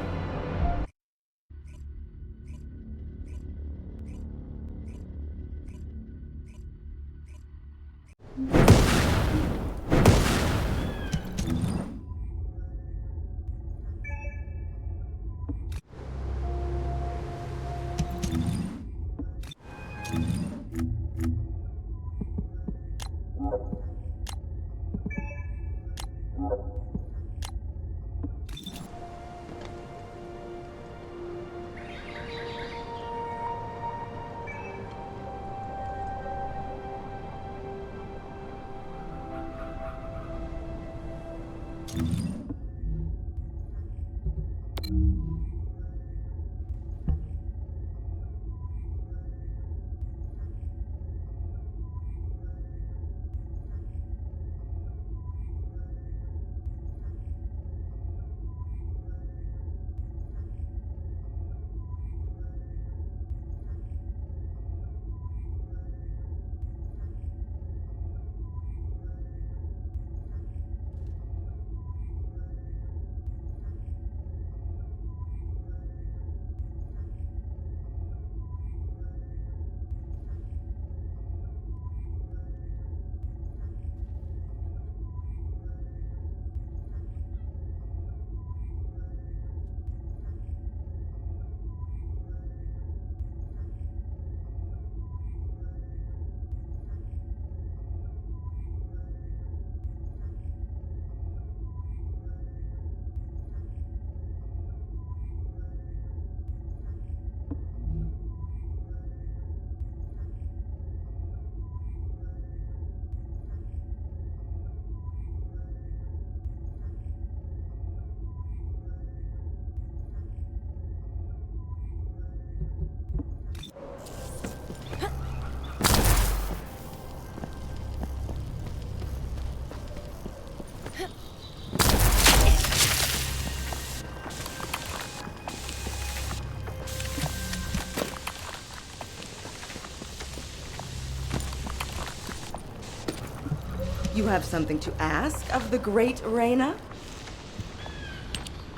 You have something to ask of the great Reyna?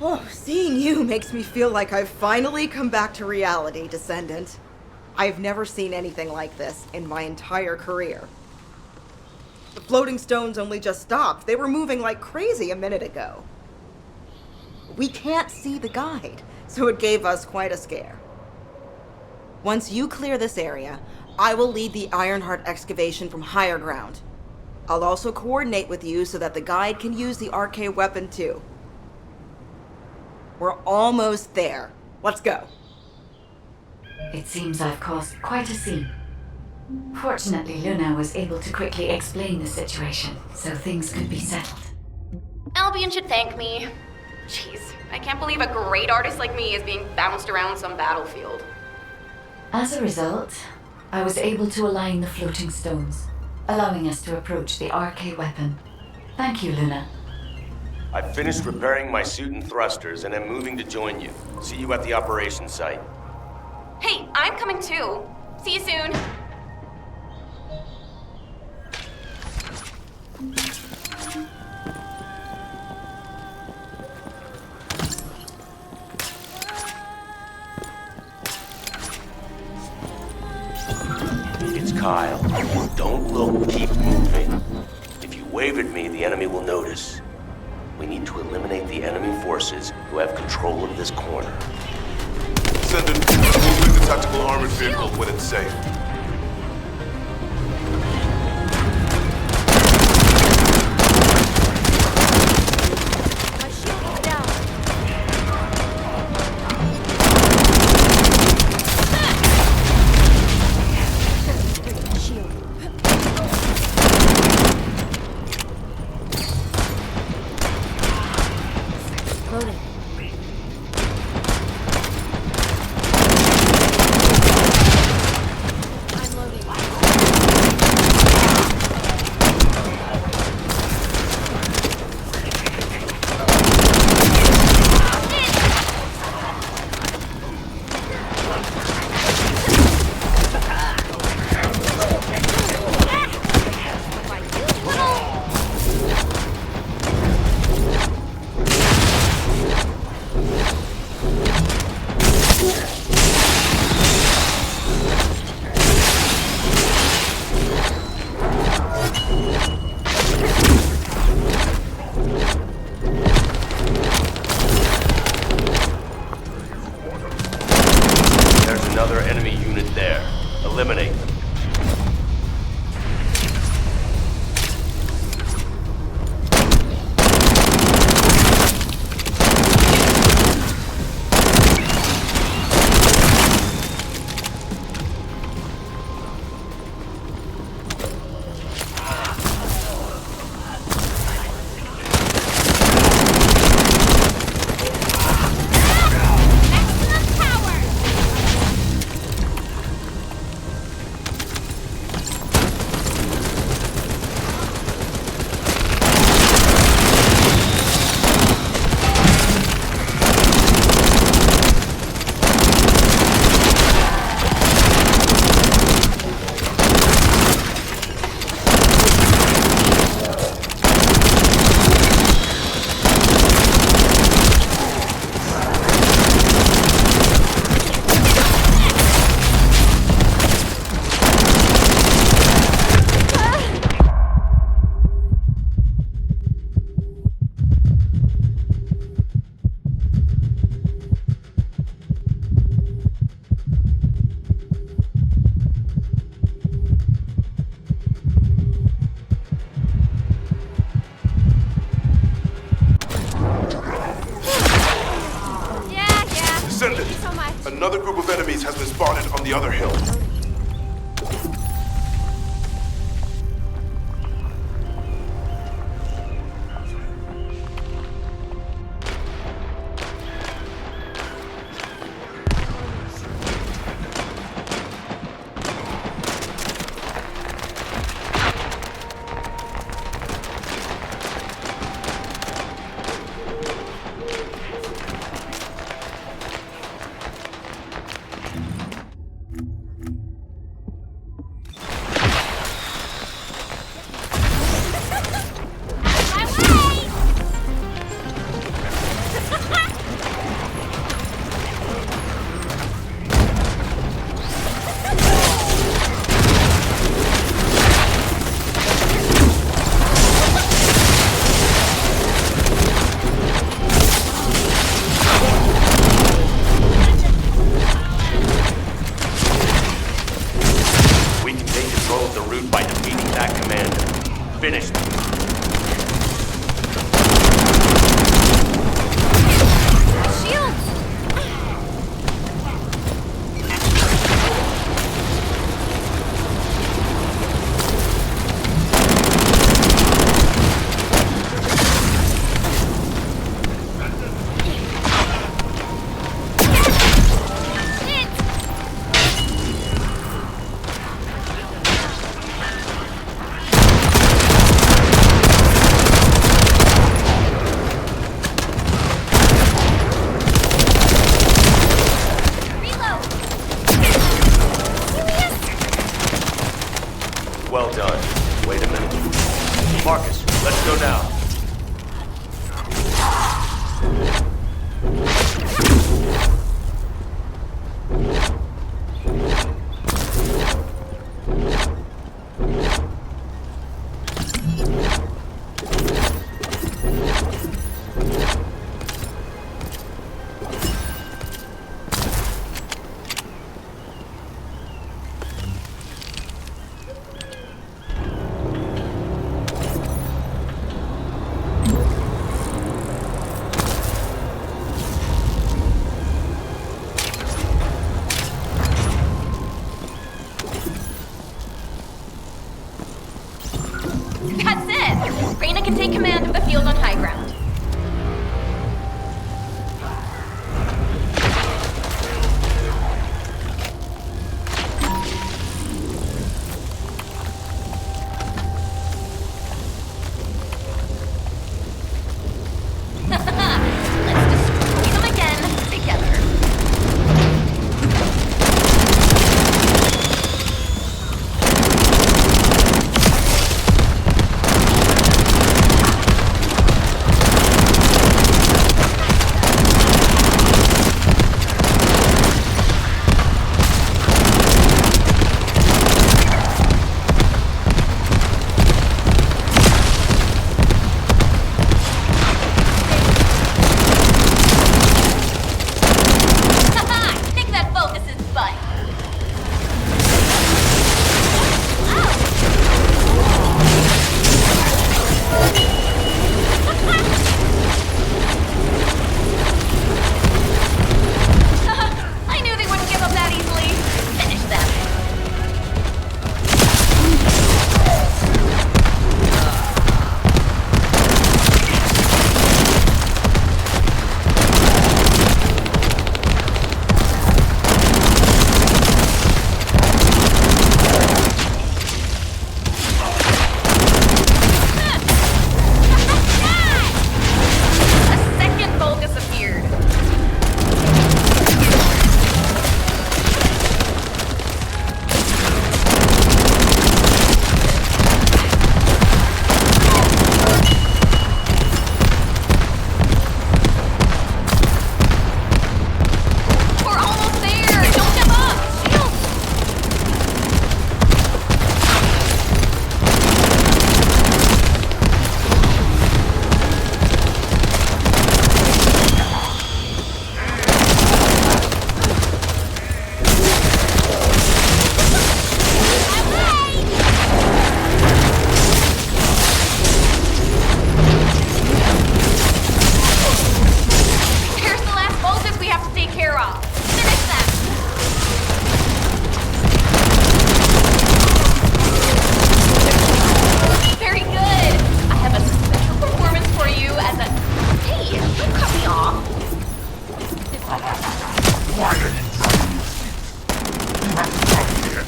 Oh, seeing you makes me feel like I've finally come back to reality, Descendant. I've never seen anything like this in my entire career. The floating stones only just stopped. They were moving like crazy a minute ago. We can't see the guide, so it gave us quite a scare. Once you clear this area, I will lead the Ironheart excavation from higher ground. I'll also coordinate with you so that the guide can use the RK weapon too. We're almost there. Let's go. It seems I've caused quite a scene. Fortunately, Luna was able to quickly explain the situation, so things could be settled. Albion should thank me. Jeez, I can't believe a great artist like me is being bounced around some battlefield. As a result, I was able to align the floating stones, allowing us to approach the RK weapon. Thank you, Luna. I've finished repairing my suit and thrusters and am moving to join you. See you at the operations site. Hey, I'm coming too. See you soon. It's Kyle. Don't look, keep moving. If you wave at me, the enemy will notice. We need to eliminate the enemy forces who have control of this corner. Descendant, move the tactical armored vehicle when it's safe. Eliminate them. Another group of enemies has been spotted on the other hill.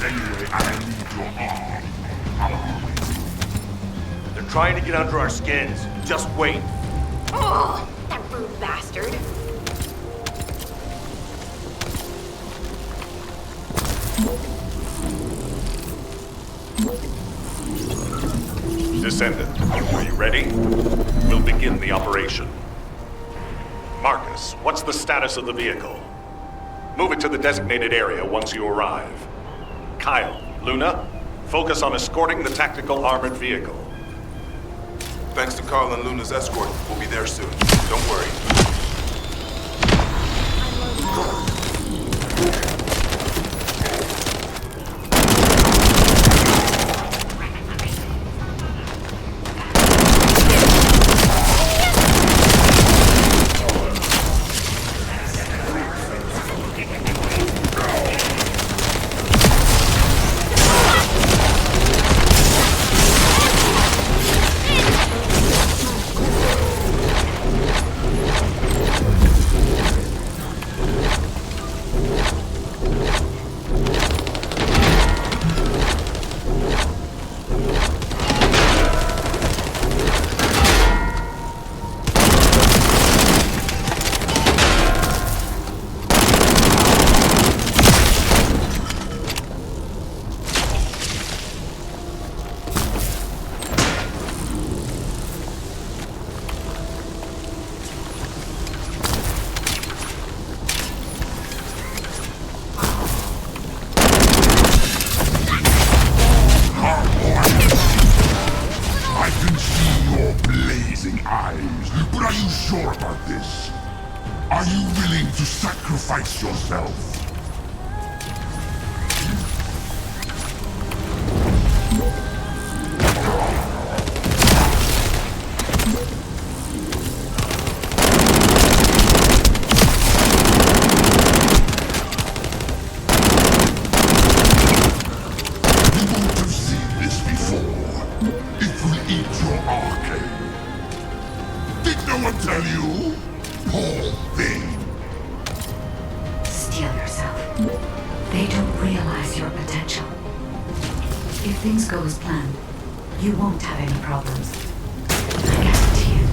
Anyway, I need your arm. They're trying to get under our skins. Just wait. Oh, that rude bastard. Descendant, are you ready? We'll begin the operation. Marcus, what's the status of the vehicle? Move it to the designated area once you arrive. Kyle, Luna, focus on escorting the tactical armored vehicle. Thanks to Carl and Luna's escort, we'll be there soon. Don't worry. Sacrifice yourself. You won't have seen this before. It will eat your arcade. Did no one tell you? Poor thing. Steel yourself. They don't realize your potential. If things go as planned, you won't have any problems. I guarantee you.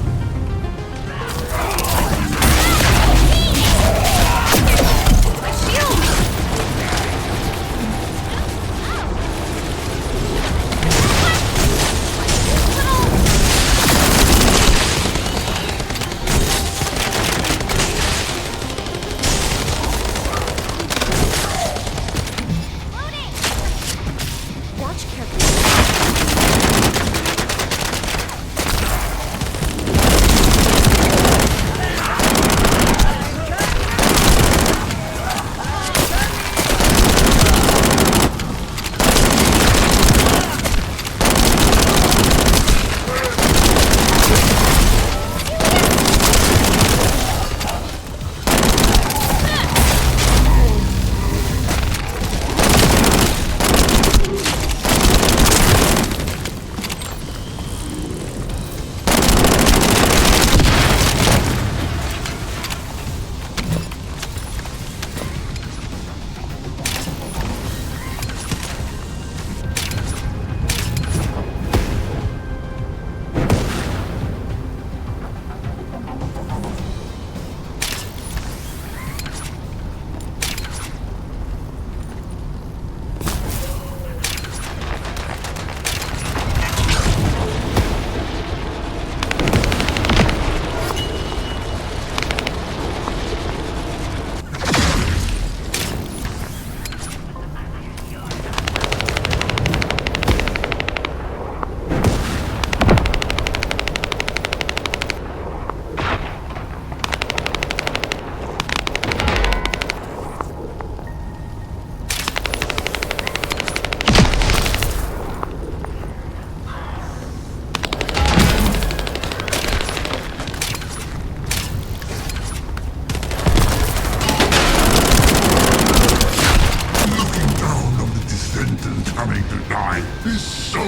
Is so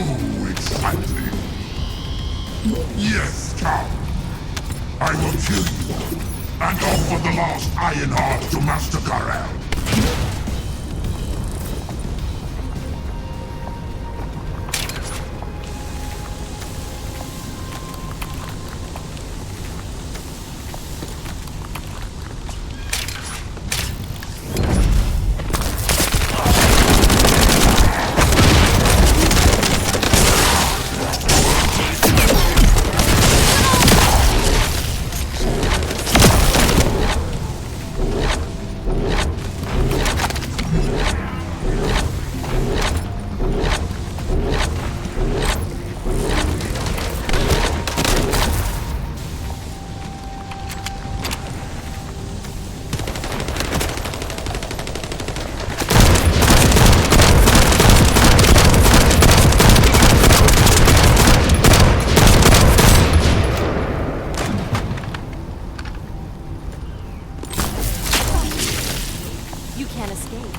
exciting. Yes, come. I will kill you and offer the last Iron Heart to Master Karel. gate.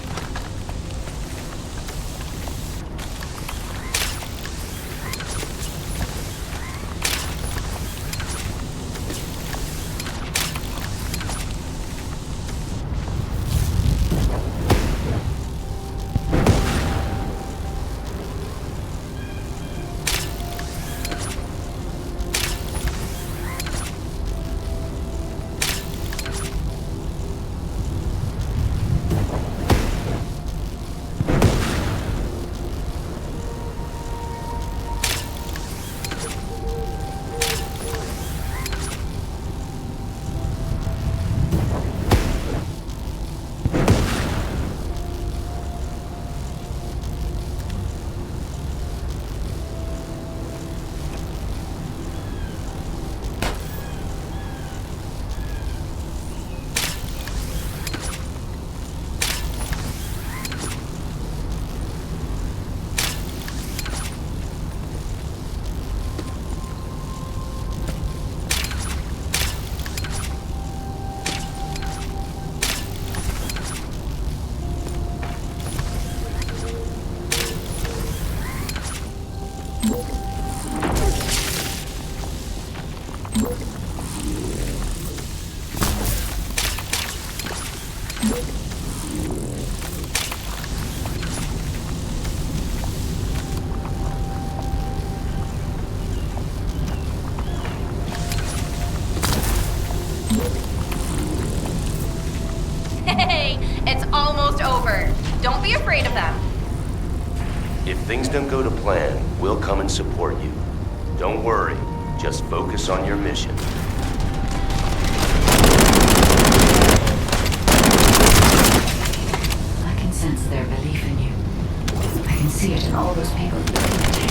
Hey, it's almost over. Don't be afraid of them. If things don't go to plan, we'll come and support you. Don't worry, just focus on your mission. I can sense their belief in you. I can see it in all those people looking at you.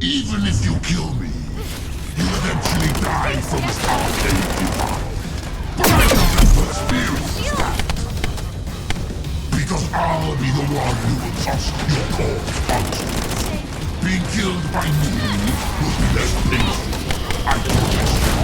Even if you kill me, you'll eventually die from starvation divine. But I don't have to experience that. Because I'll be the one who will touch your core functions. Being killed by me will be less painful, I promise you.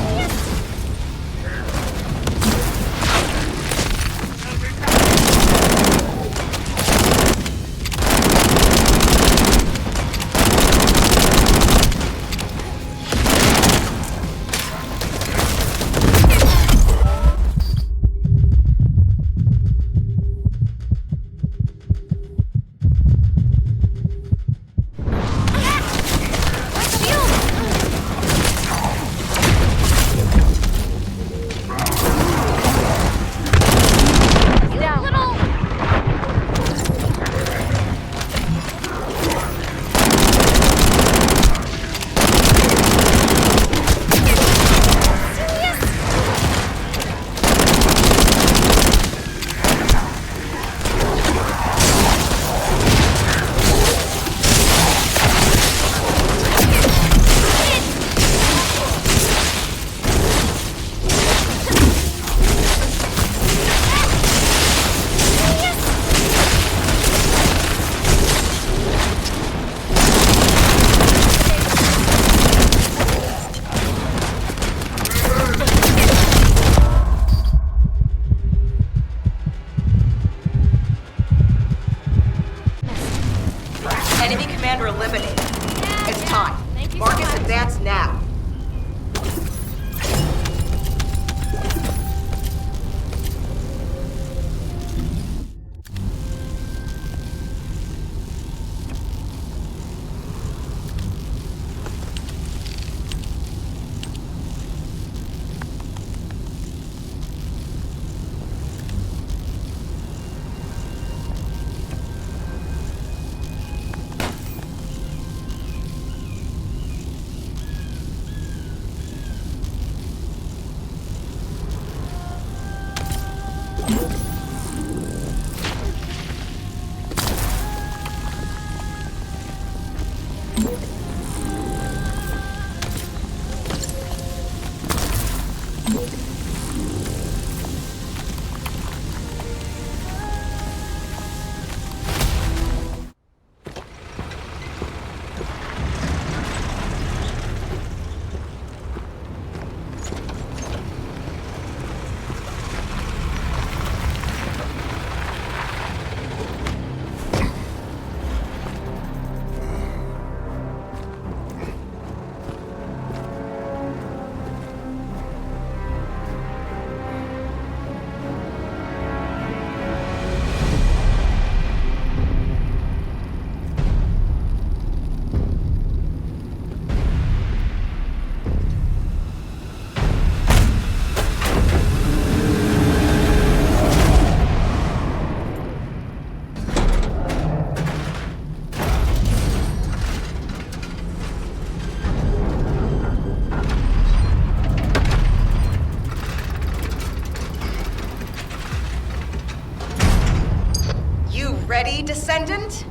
Descendant?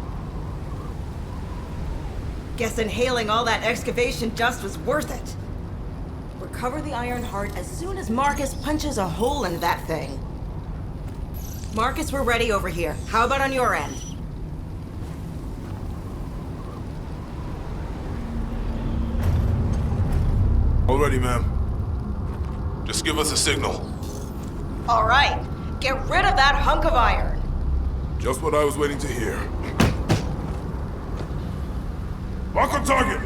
Guess inhaling all that excavation dust was worth it. Recover the Iron Heart as soon as Marcus punches a hole in that thing. Marcus, we're ready over here. How about on your end? All ready, ma'am. Just give us a signal. All right. Get rid of that hunk of iron. Just what I was waiting to hear. Lock on target!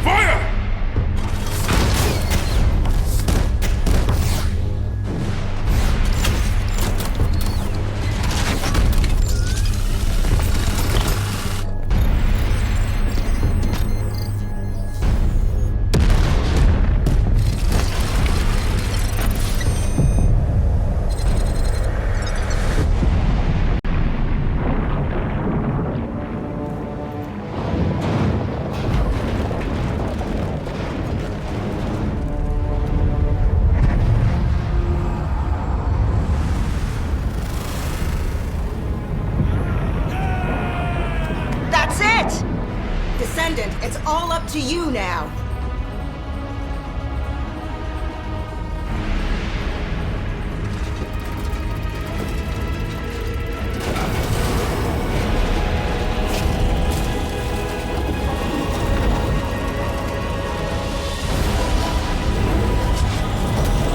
Fire! Descendant, it's all up to you now.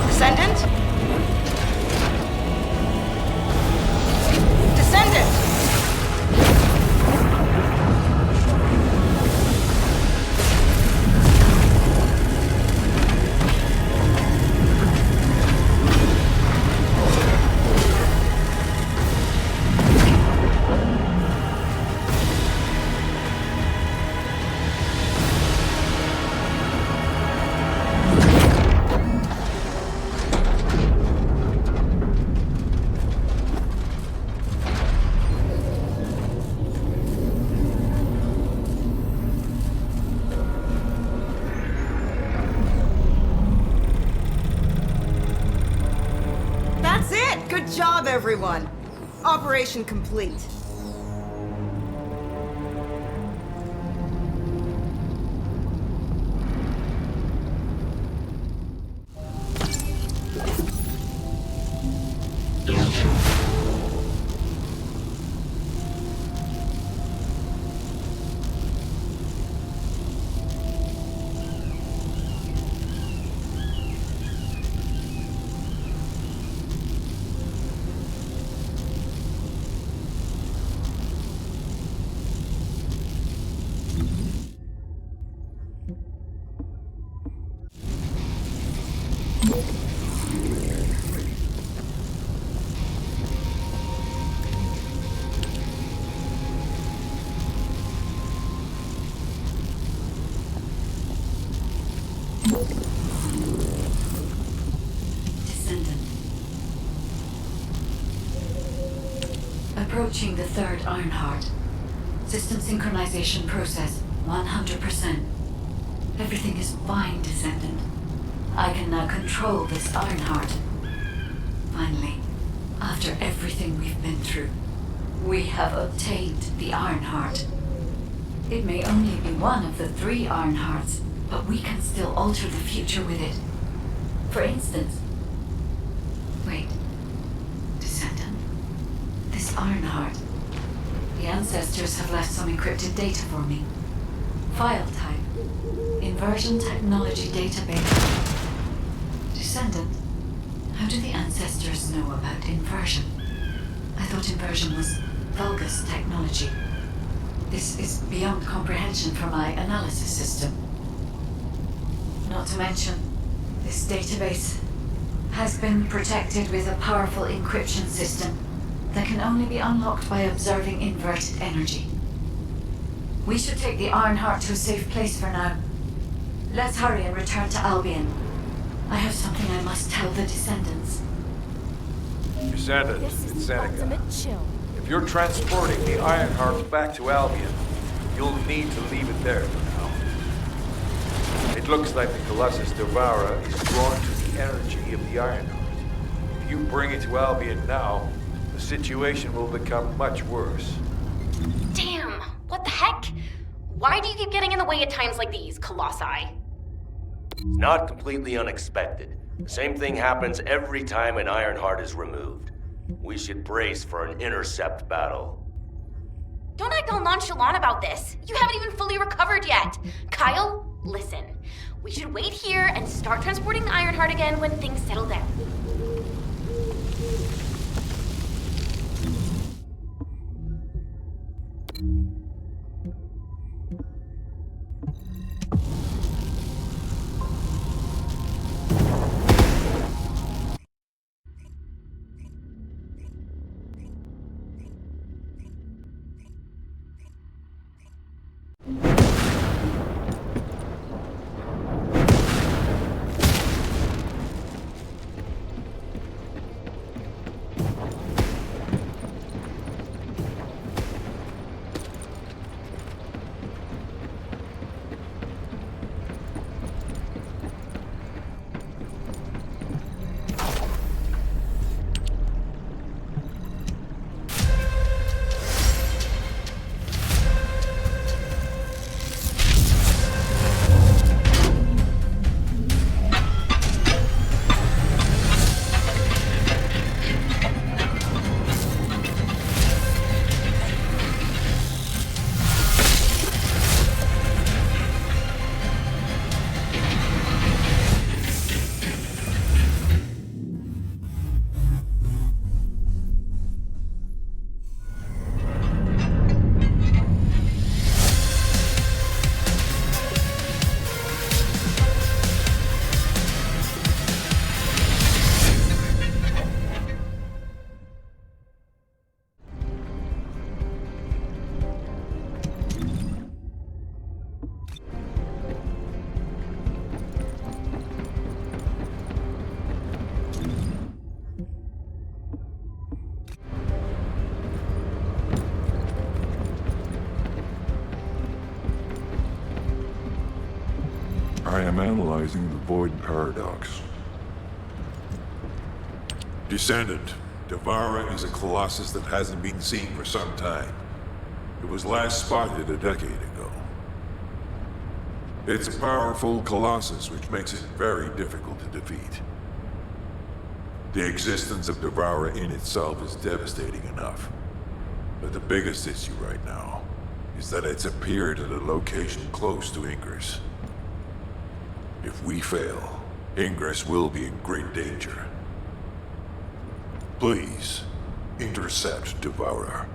Descendant? Descendant! That's it! Good job, everyone! Operation complete. Descendant. Approaching the third Ironheart. System synchronization process 100%. Everything is fine, Descendant. I can now control this Ironheart. Finally, after everything we've been through, we have obtained the Ironheart. It may only be one of the 3 Ironhearts, but we can still alter the future with it. For instance... Wait. Descendant? This Ironheart. The ancestors have left some encrypted data for me. File type. Inversion technology database. Descendant, how do the ancestors know about inversion? I thought inversion was Vulgus technology. This is beyond comprehension for my analysis system. Not to mention, this database has been protected with a powerful encryption system that can only be unlocked by observing inverted energy. We should take the Ironheart to a safe place for now. Let's hurry and return to Albion. I have something I must tell the Descendants. Descendant, it's Seneca. If you're transporting the Ironheart back to Albion, you'll need to leave it there for now. It looks like the Colossus Devourer is drawn to the the energy of the Ironheart. If you bring it to Albion now, the situation will become much worse. Damn, what the heck? Why do you keep getting in the way at times like these, Colossi? It's not completely unexpected. The same thing happens every time an Ironheart is removed. We should brace for an intercept battle. Don't act all nonchalant about this. You haven't even fully recovered yet. Kyle, listen. We should wait here and start transporting the Ironheart again when things settle down. I am analyzing the Void Paradox. Descendant, Devourer is a colossus that hasn't been seen for some time. It was last spotted a decade ago. It's a powerful colossus, which makes it very difficult to defeat. The existence of Devourer in itself is devastating enough. But the biggest issue right now is that it's appeared at a location close to Ingress. If we fail, Ingress will be in great danger. Please, intercept Devourer.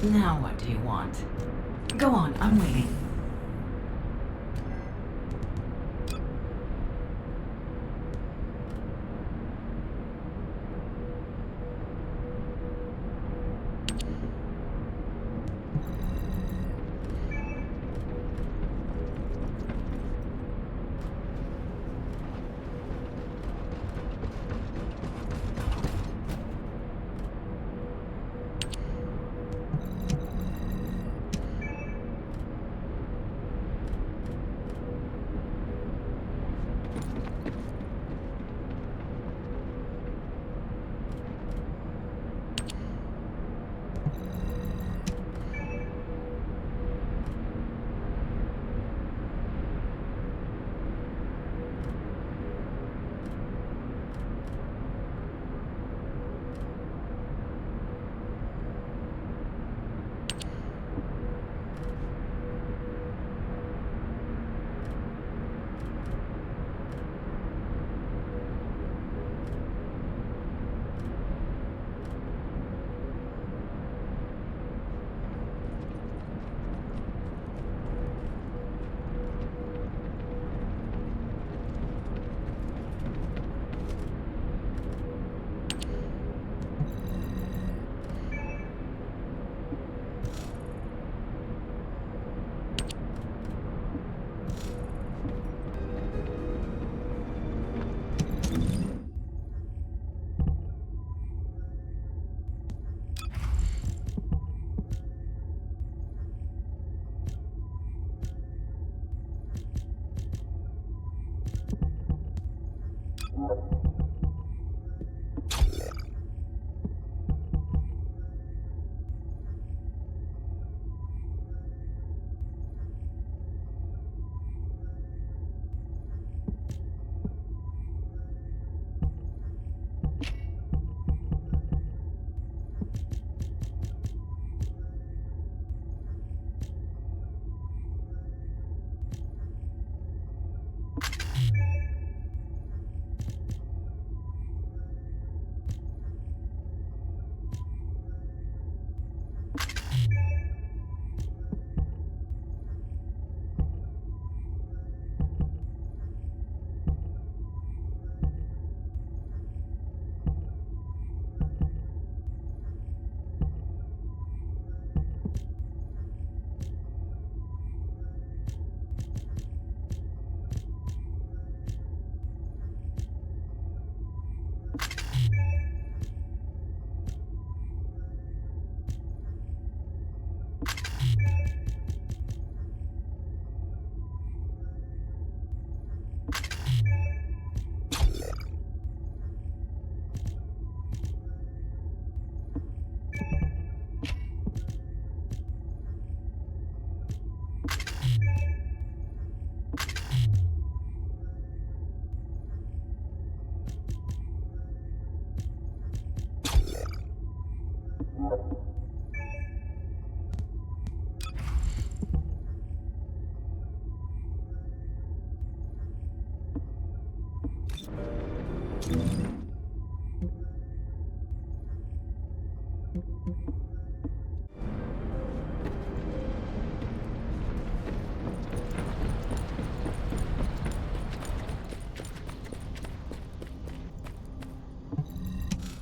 Now what do you want? Go on, I'm waiting.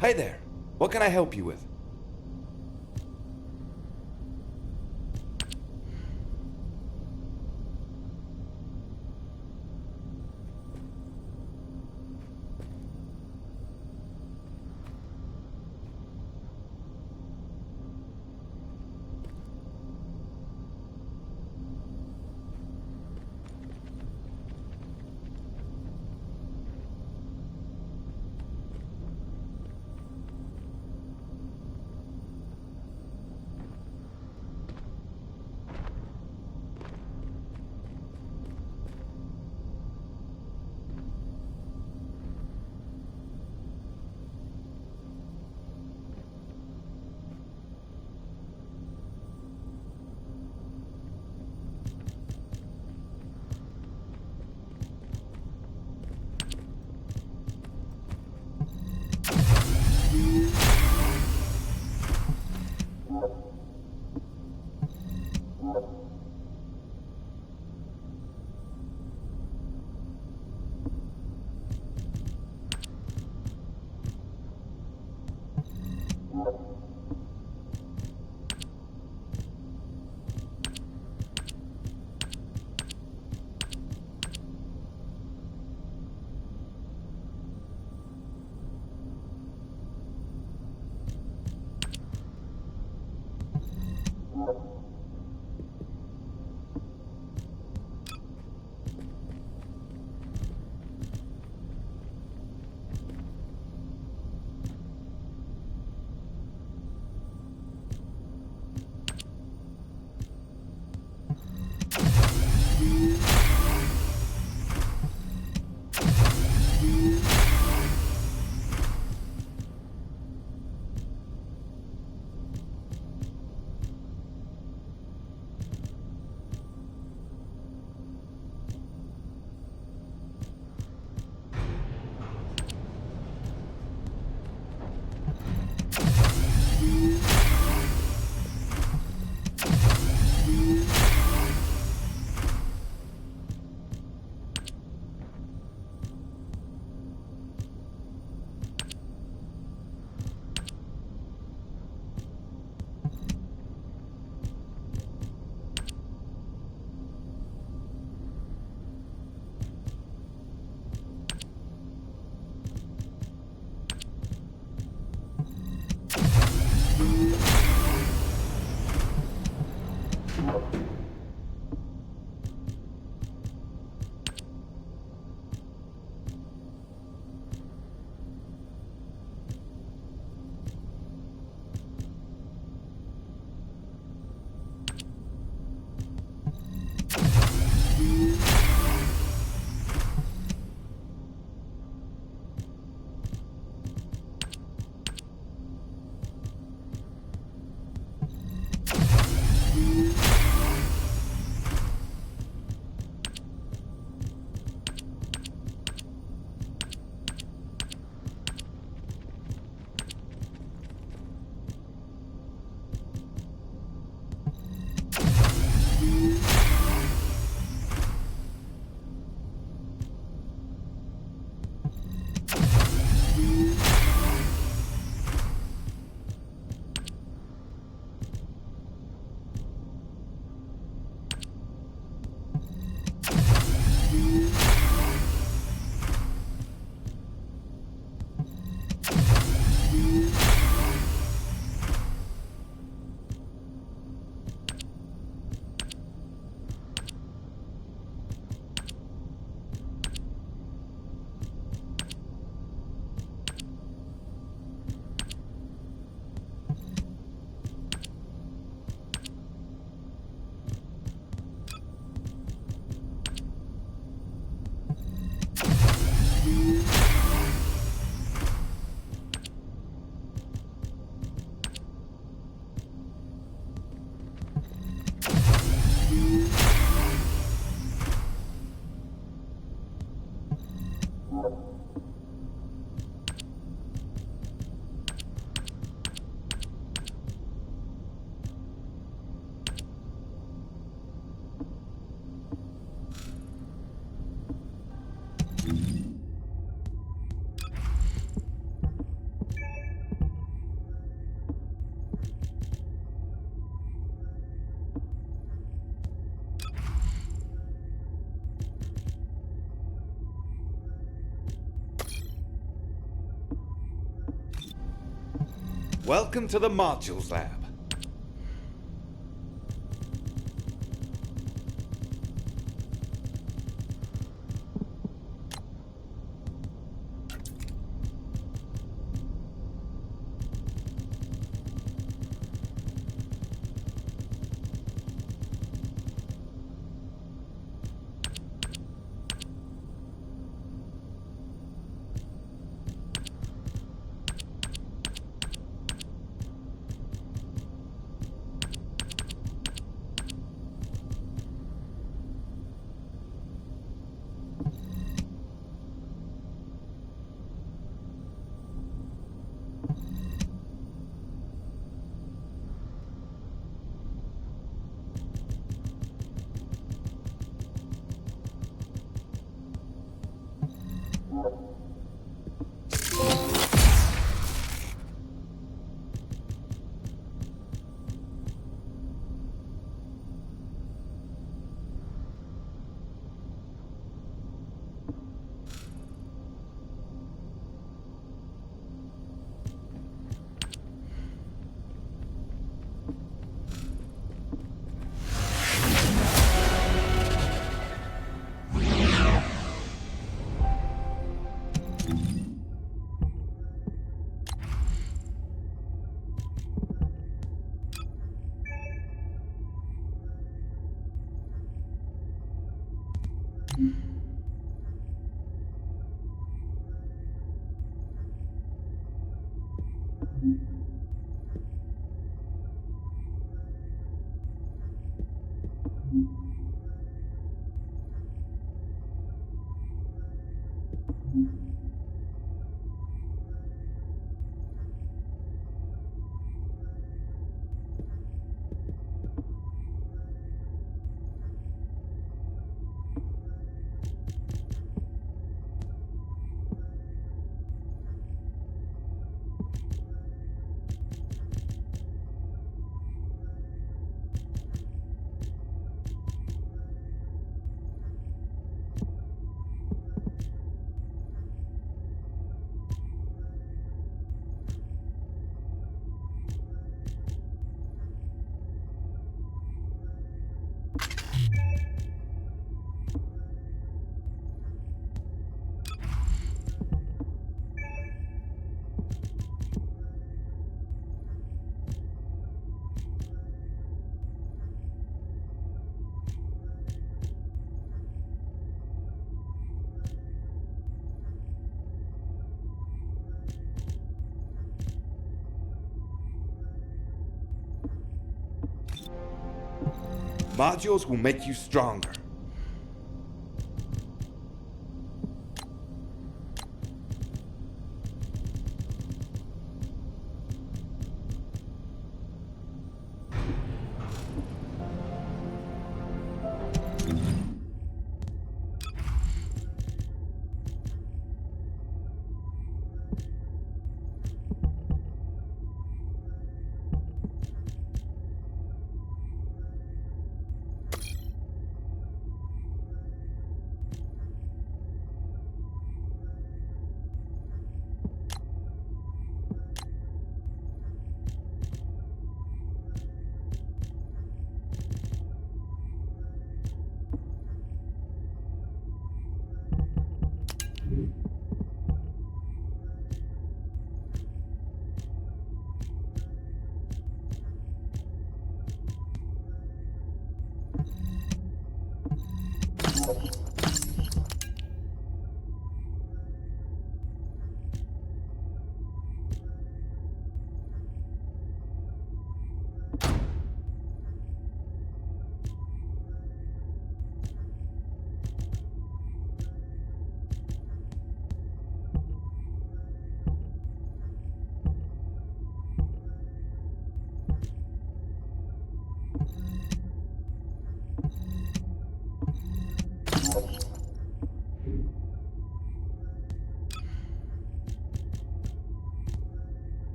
Hi there. What can I help you with? Welcome to the Modules Lab. Modules will make you stronger.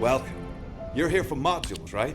Welcome. You're here for modules, right?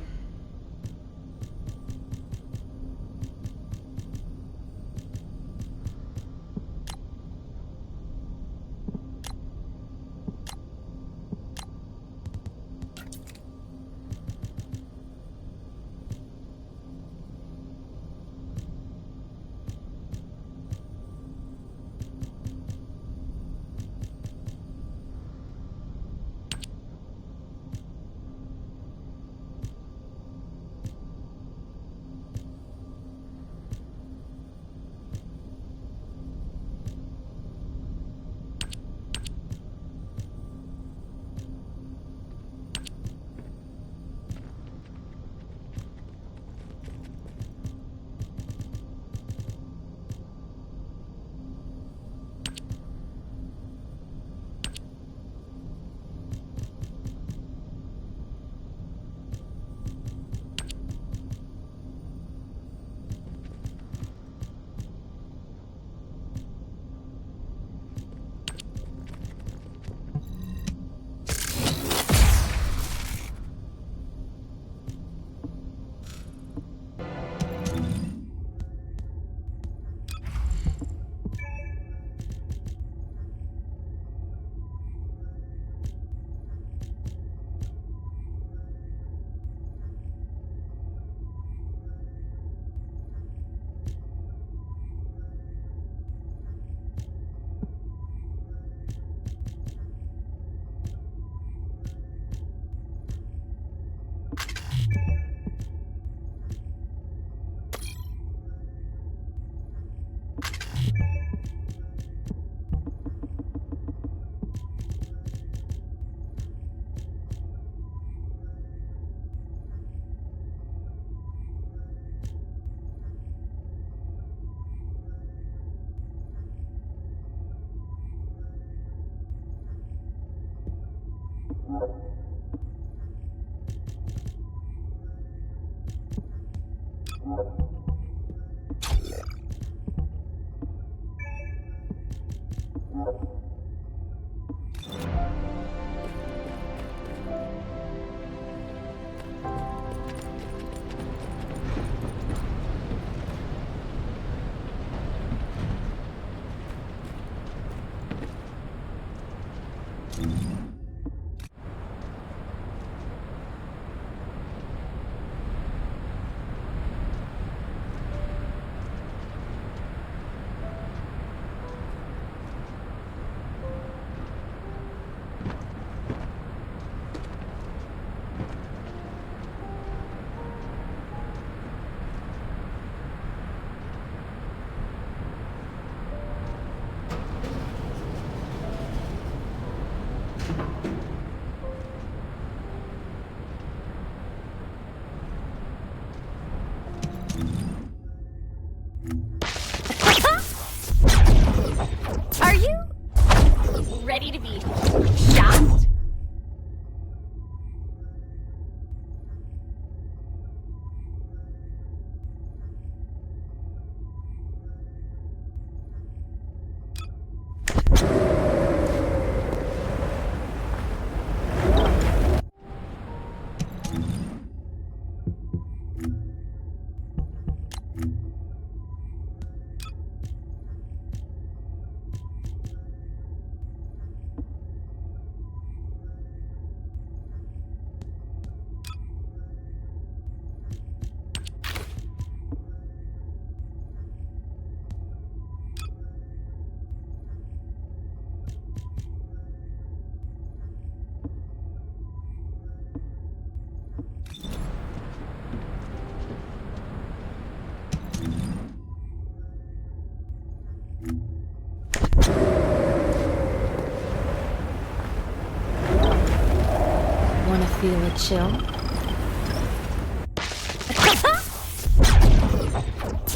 Want to feel a chill?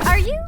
Are you?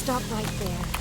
stop right there.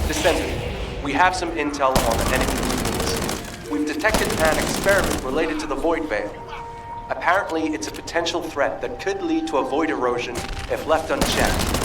Descendant, we have some intel on enemy movements. We've detected an experiment related to the Void Veil. Apparently, it's a potential threat that could lead to a void erosion if left unchecked.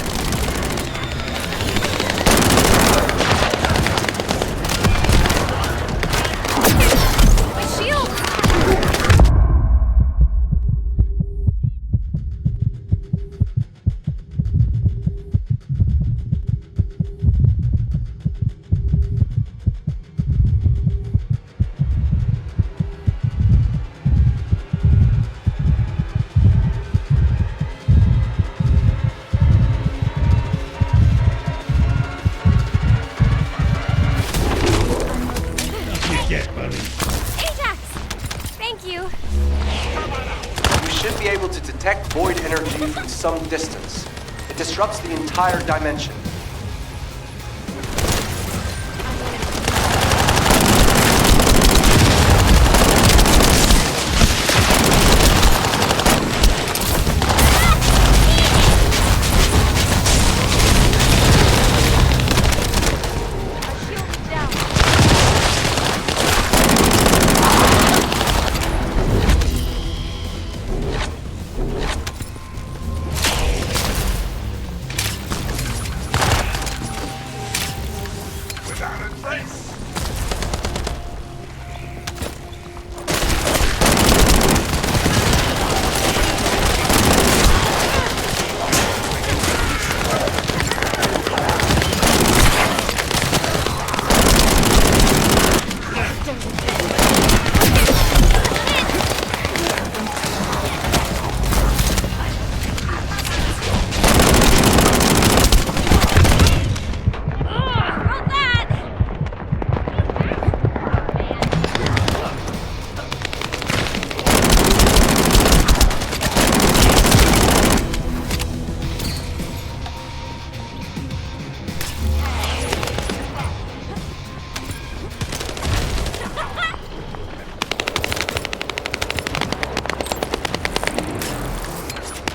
Void energy from some distance. It disrupts the entire dimension.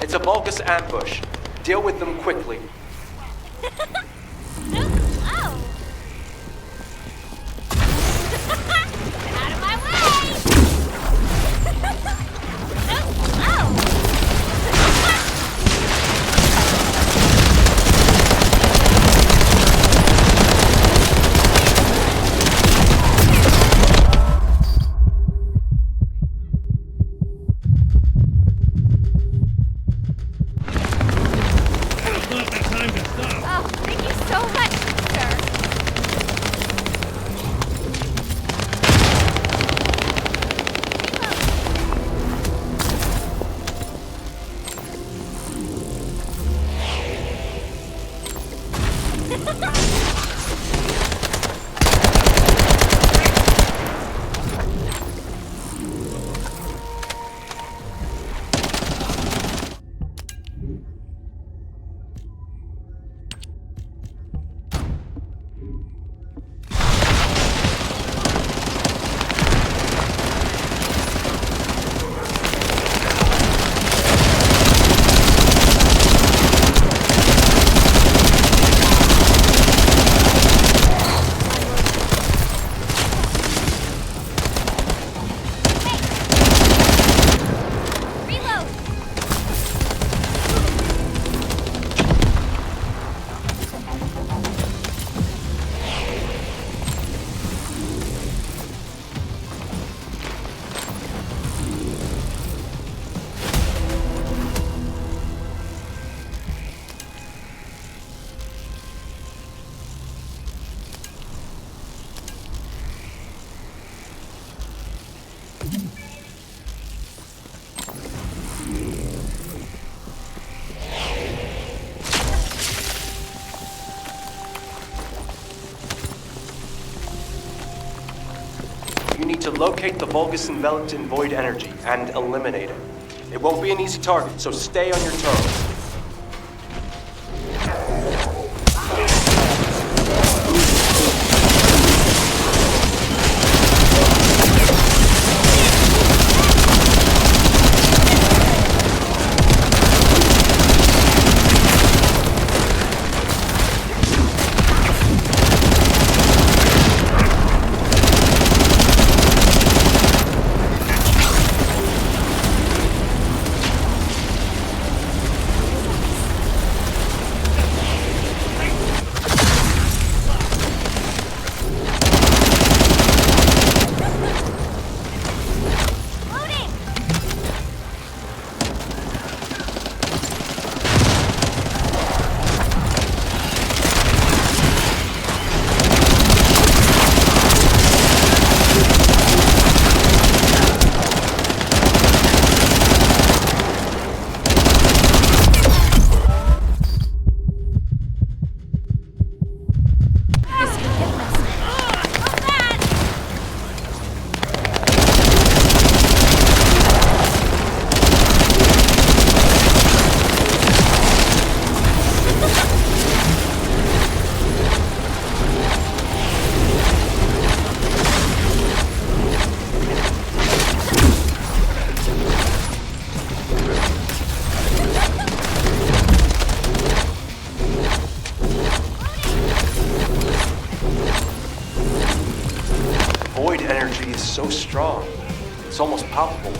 It's a Vulgus ambush. Deal with them quickly. Oh, thank locate the Vulgus enveloped in void energy and eliminate it. It won't be an easy target, so stay on your toes. So strong. It's almost palpable.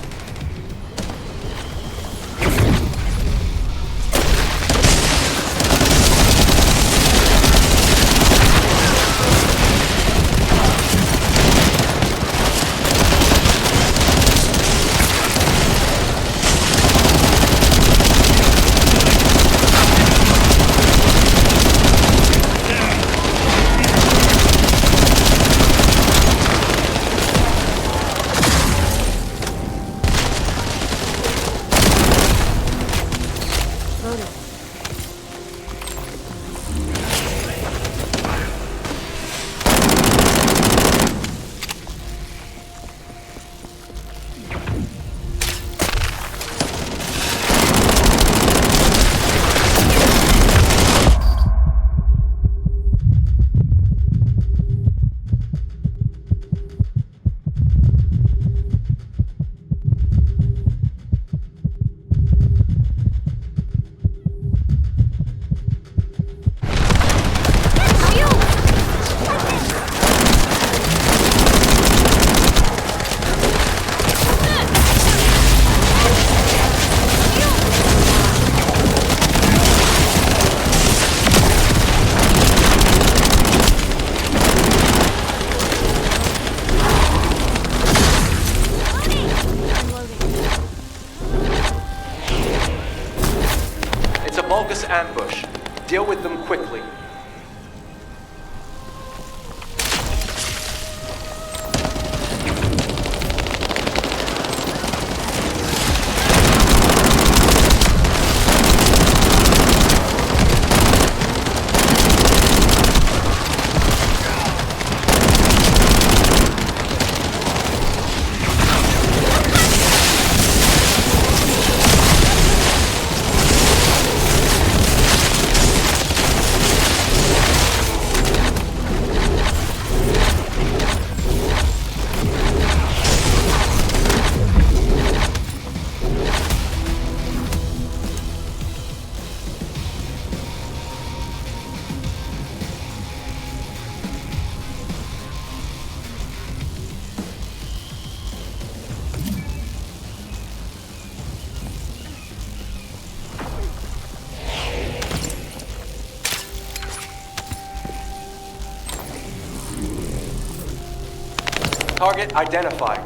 Vulgus ambush. Deal with them quickly. Target identified.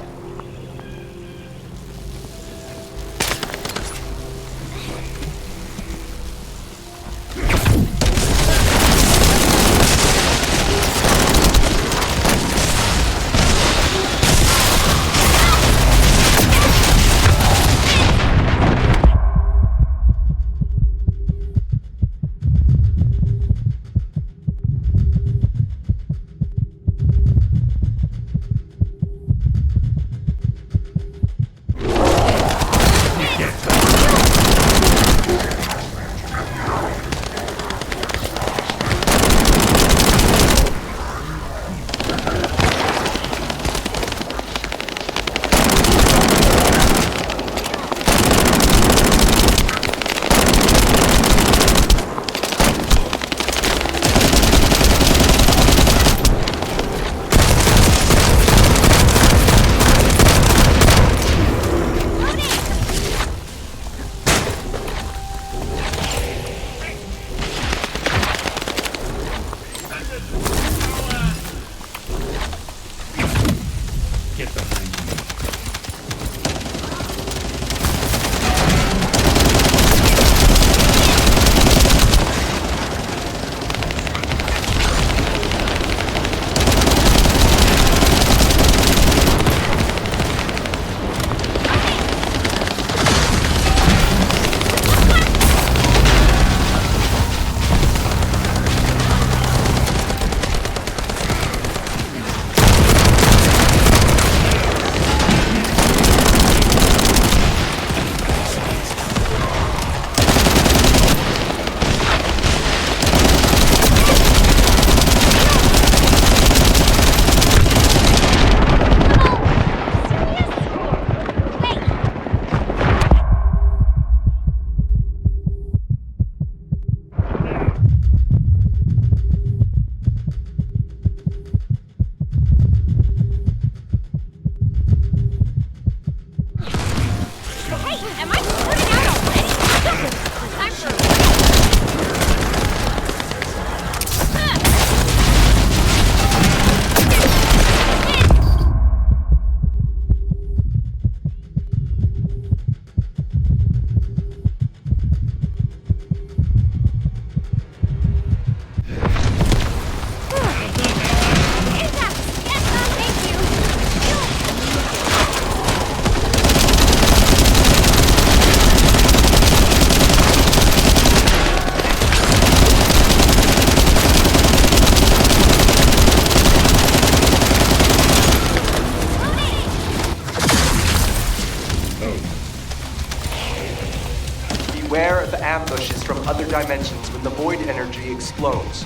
Am I burning out already? Time for Beware of ambushes from other dimensions when the void energy explodes.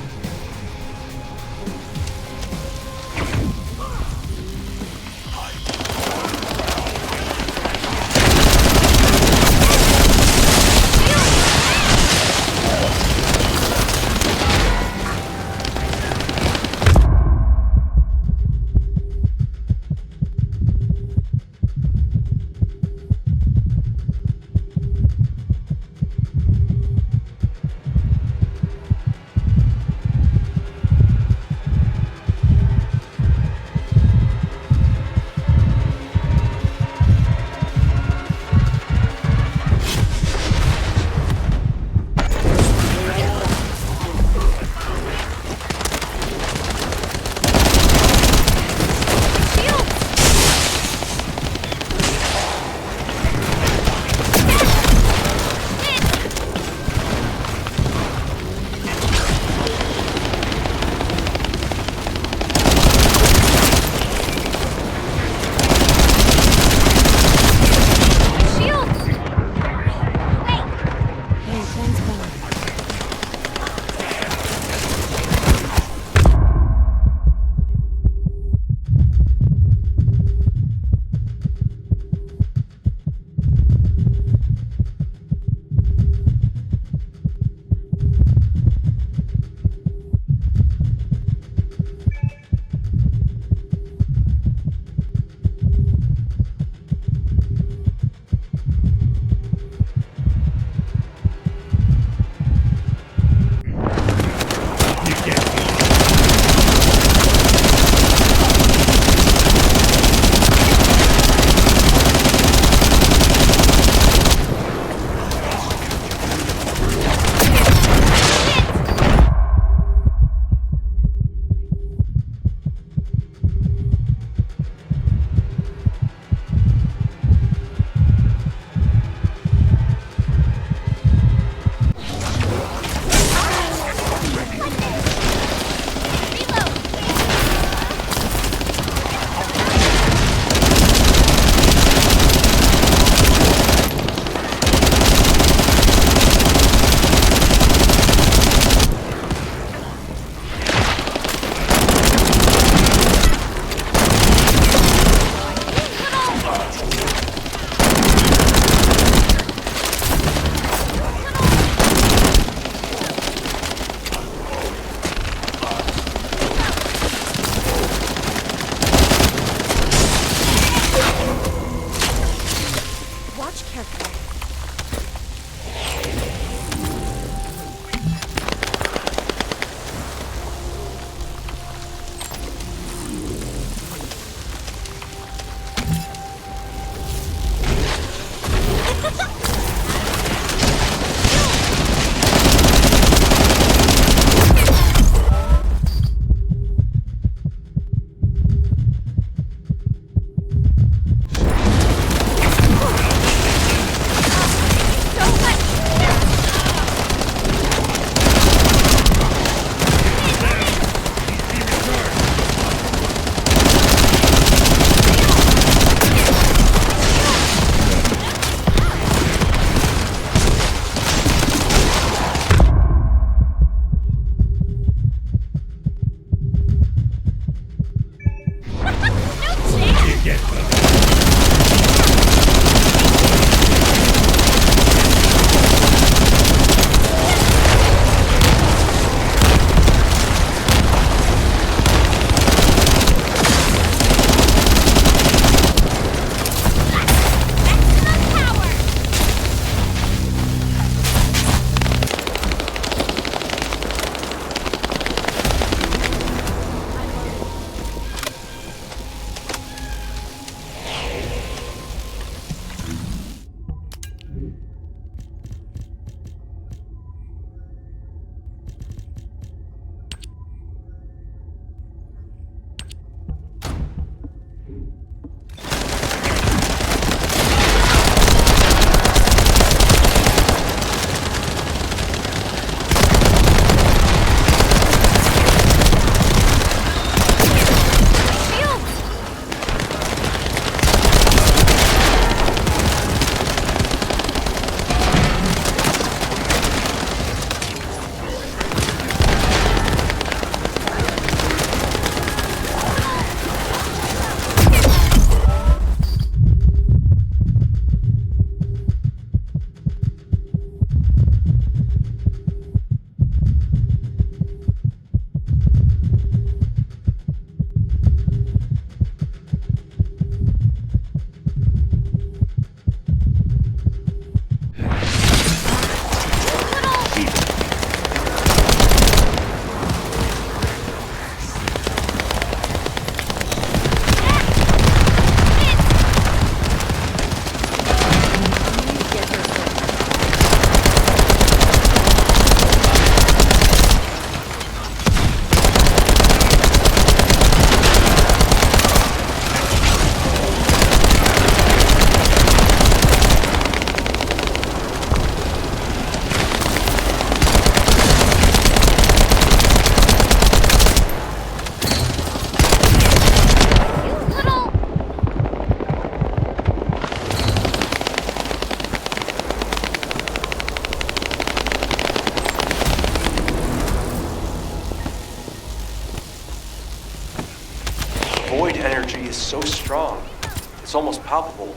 so strong. It's almost palpable.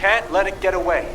Can't let it get away.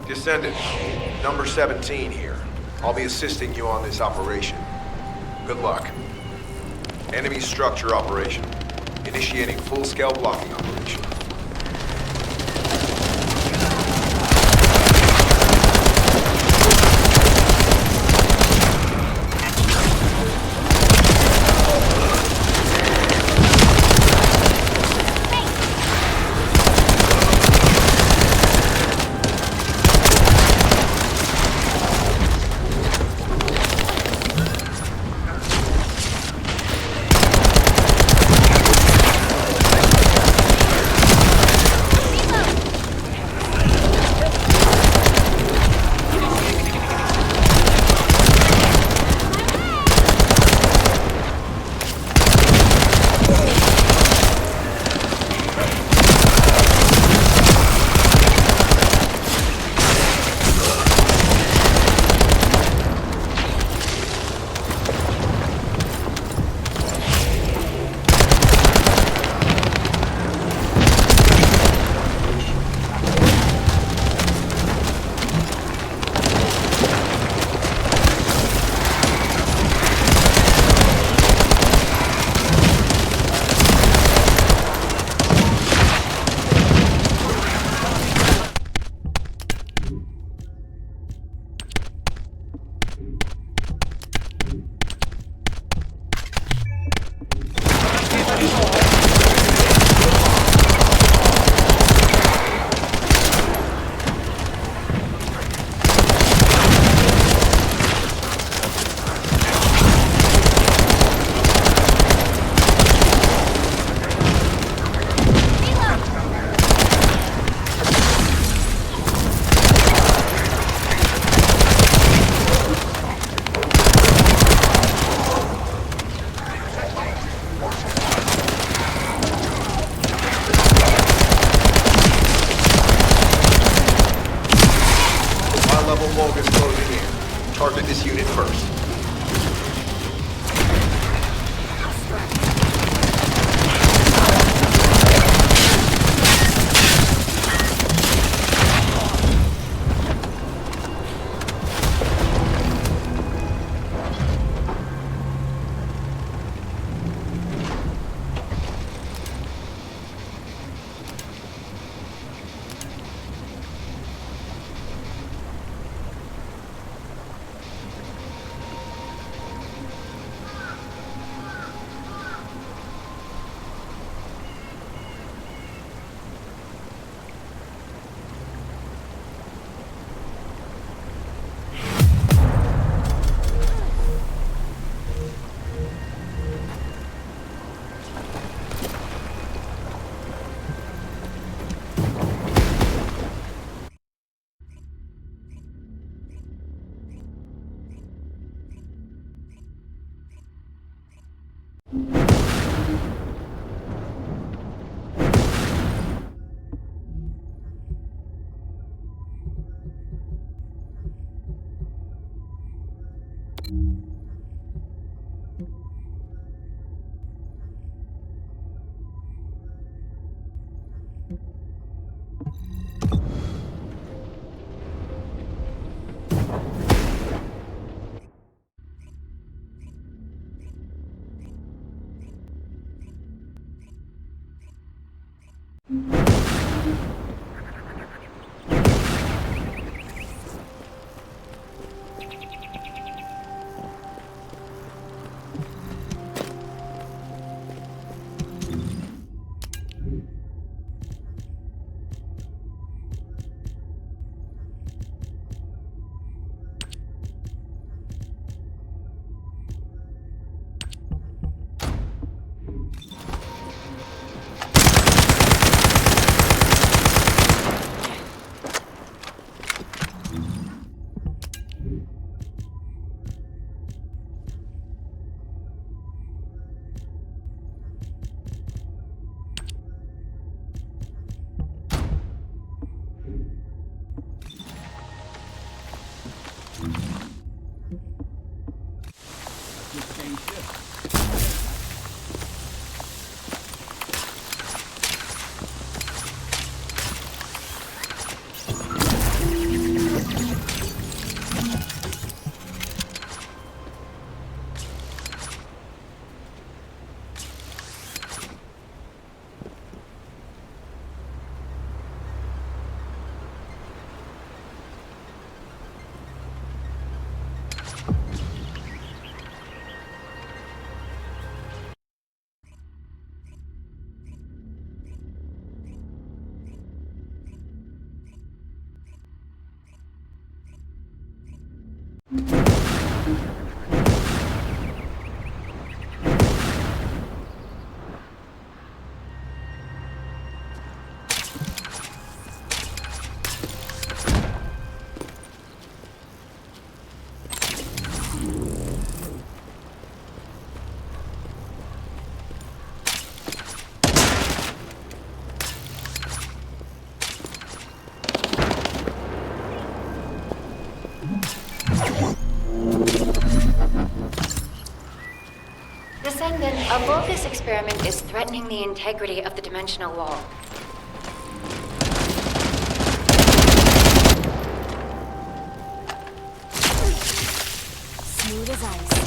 Descendant, number 17 here. I'll be assisting you on this operation. Good luck. Enemy structure operation. Initiating full-scale blocking operation. Vulgus closing in. Target this unit first. Descendant, a Vulgus experiment is threatening the integrity of the dimensional wall. Smooth as ice.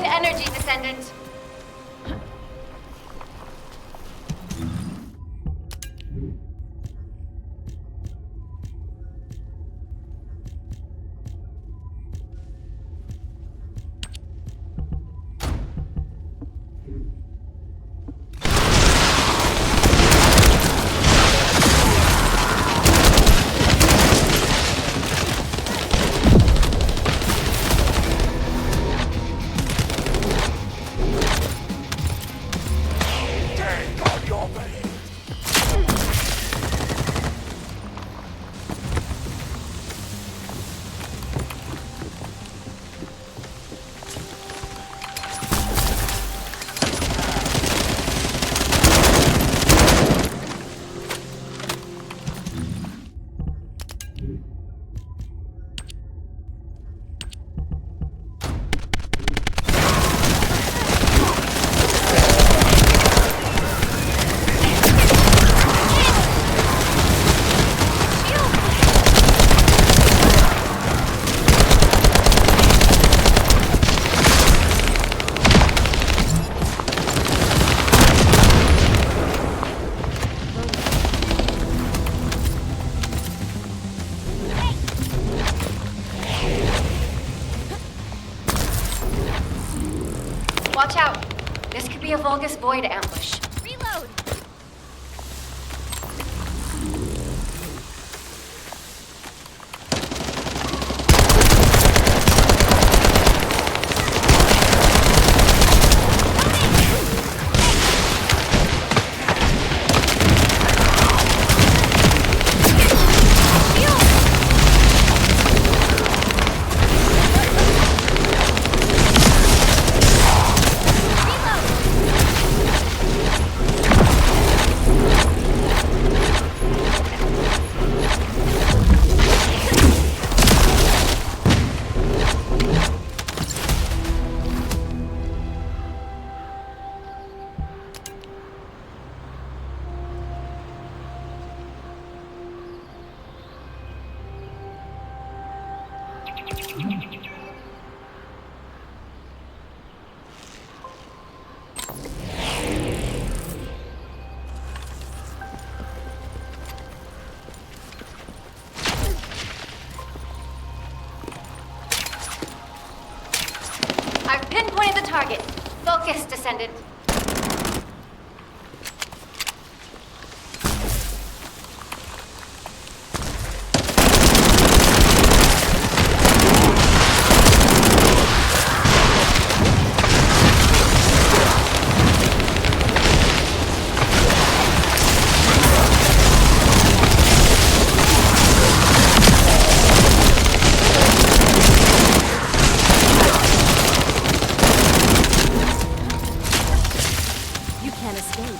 Energy, Descendant. watch out. This could be a Vulgus Void ambush. Reload! I've pinpointed the target. Focus, Descendant. You can't escape.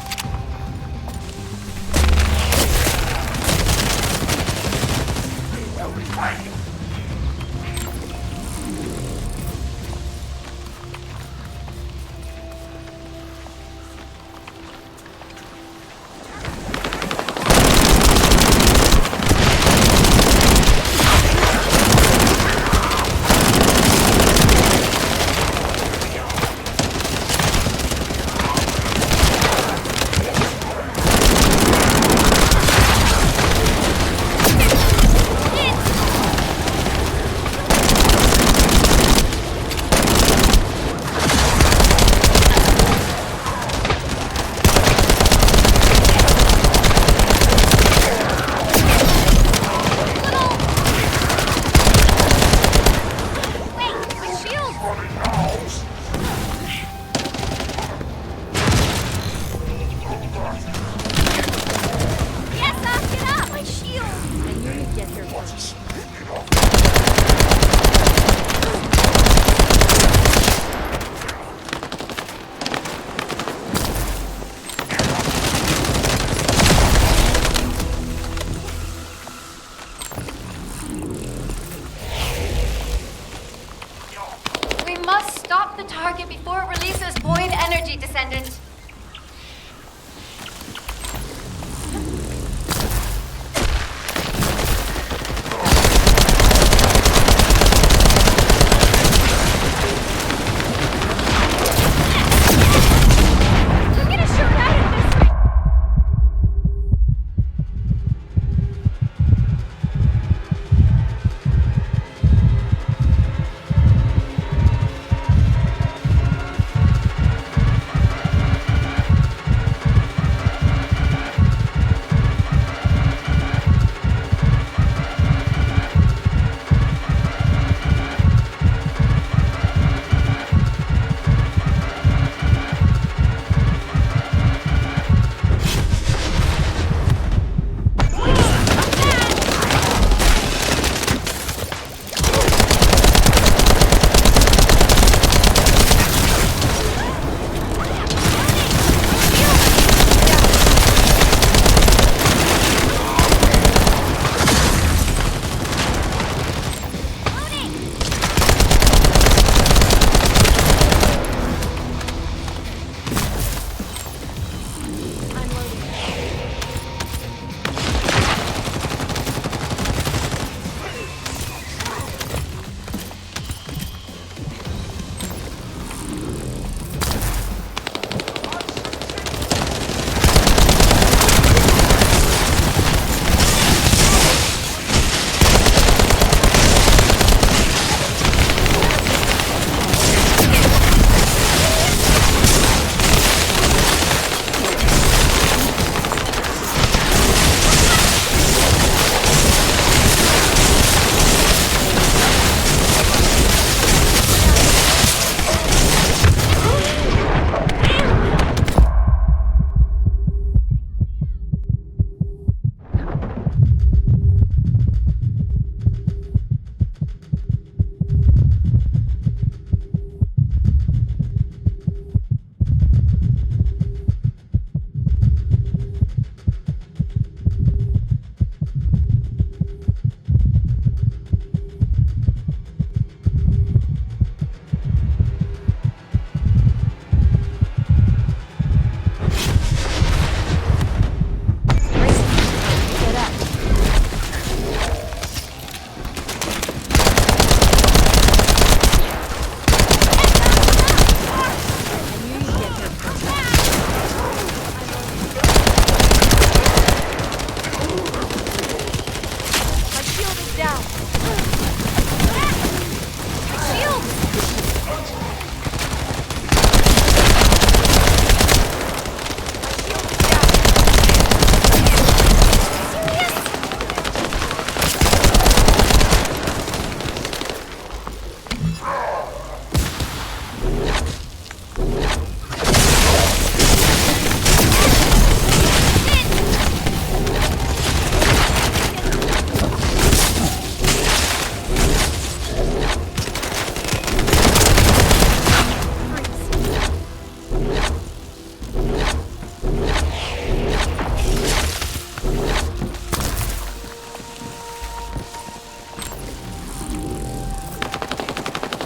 We must stop the target before it releases void energy, Descendant. I'm gonna shoot at it this way!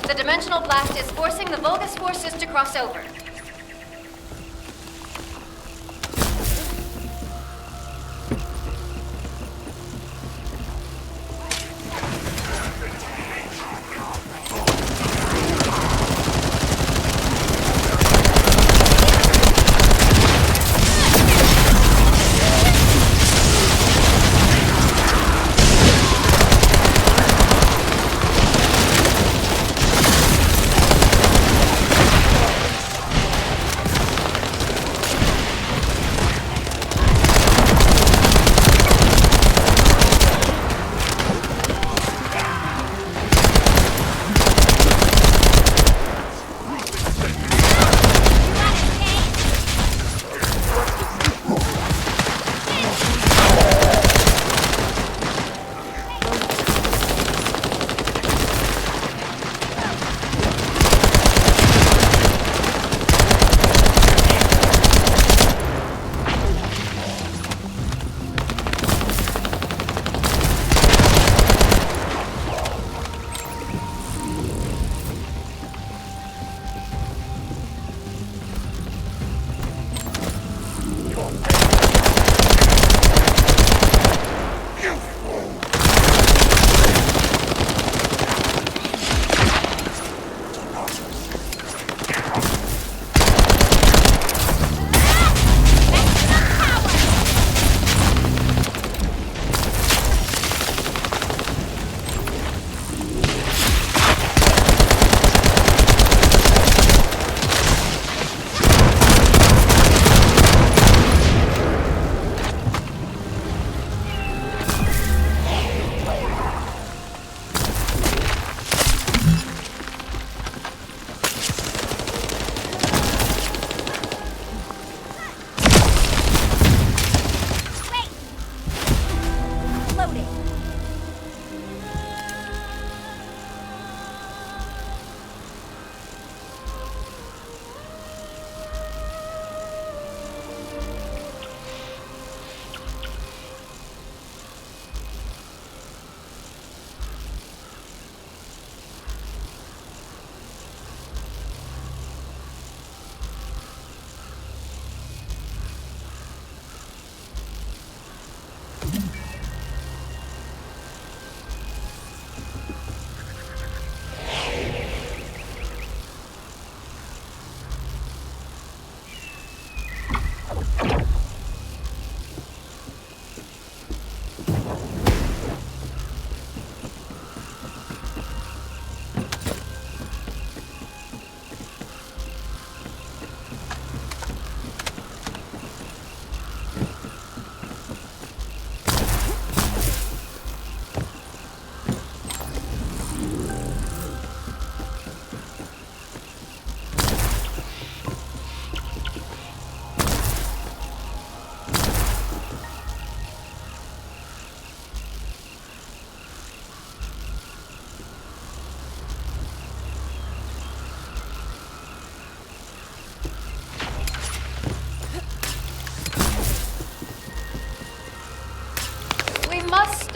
The dimensional blast is forcing the Vulgus forces to cross over.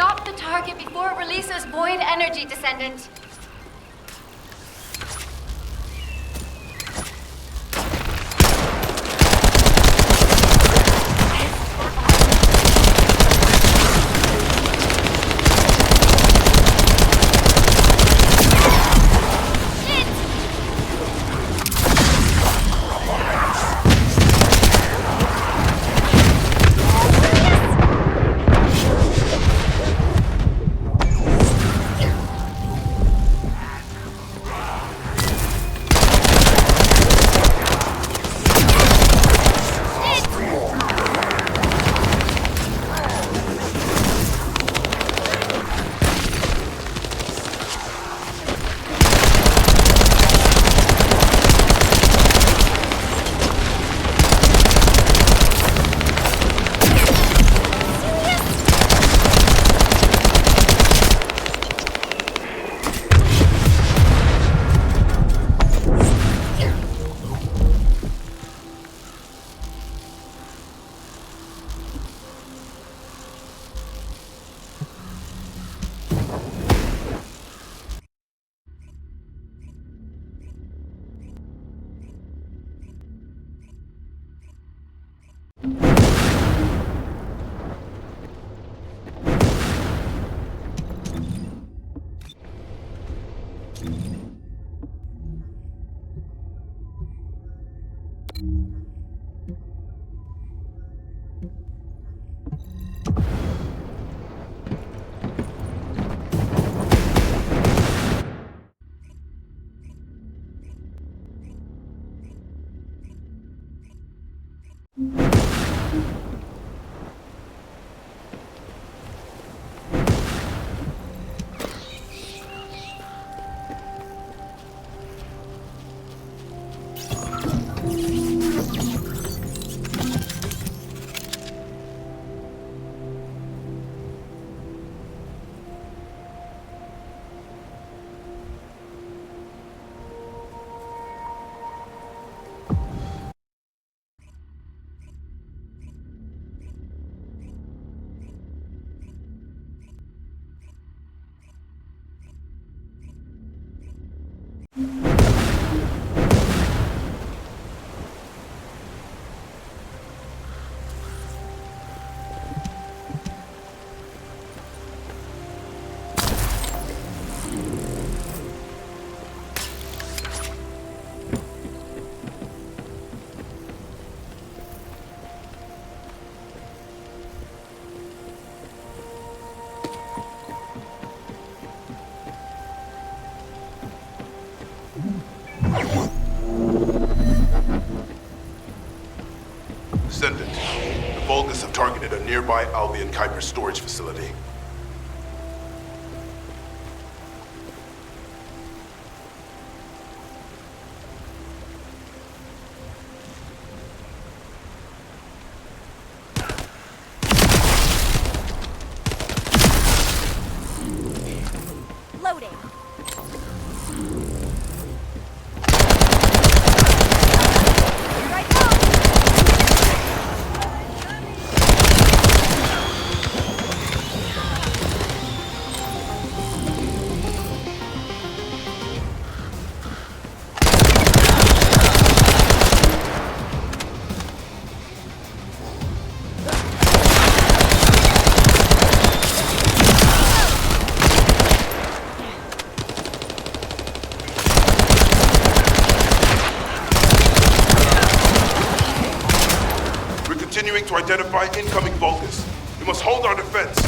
Stop the target before it releases void energy, Descendant. nearby Albion Kuiper storage facility. Loading. Here I go. Continuing to identify incoming Vulgus. We must hold our defense.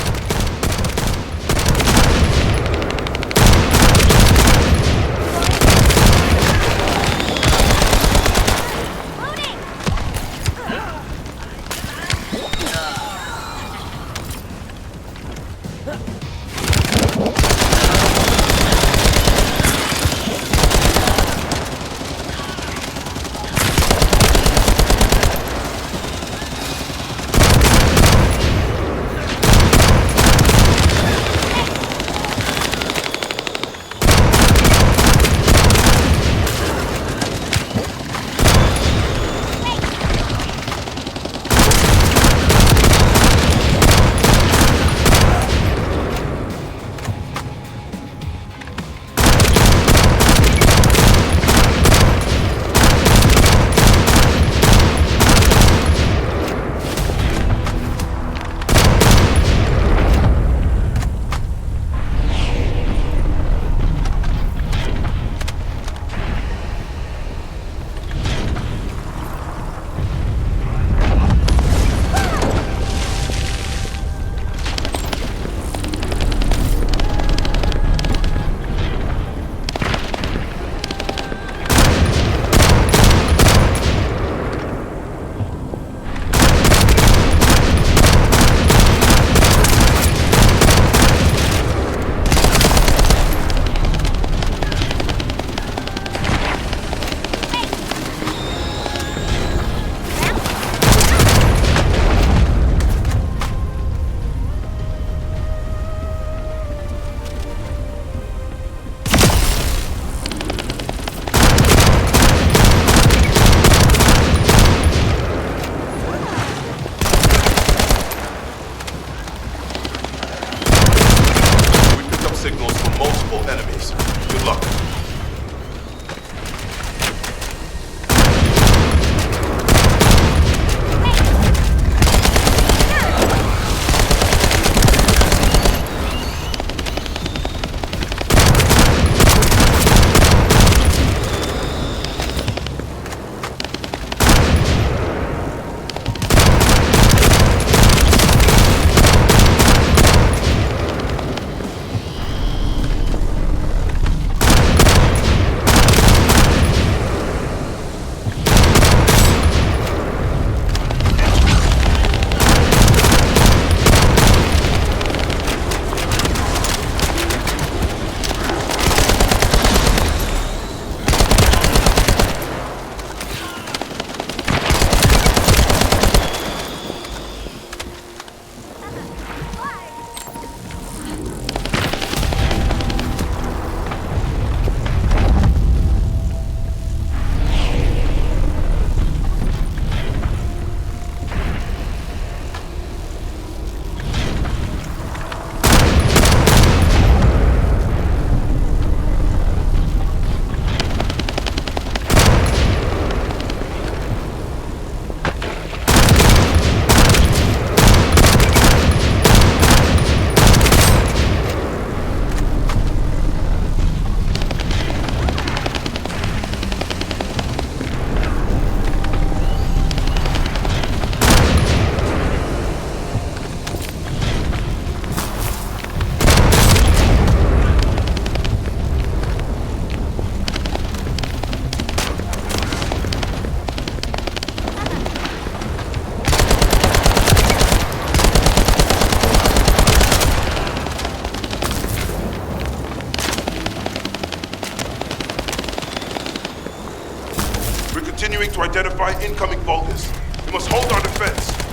continuing to identify incoming Vulgus. We must hold our defense.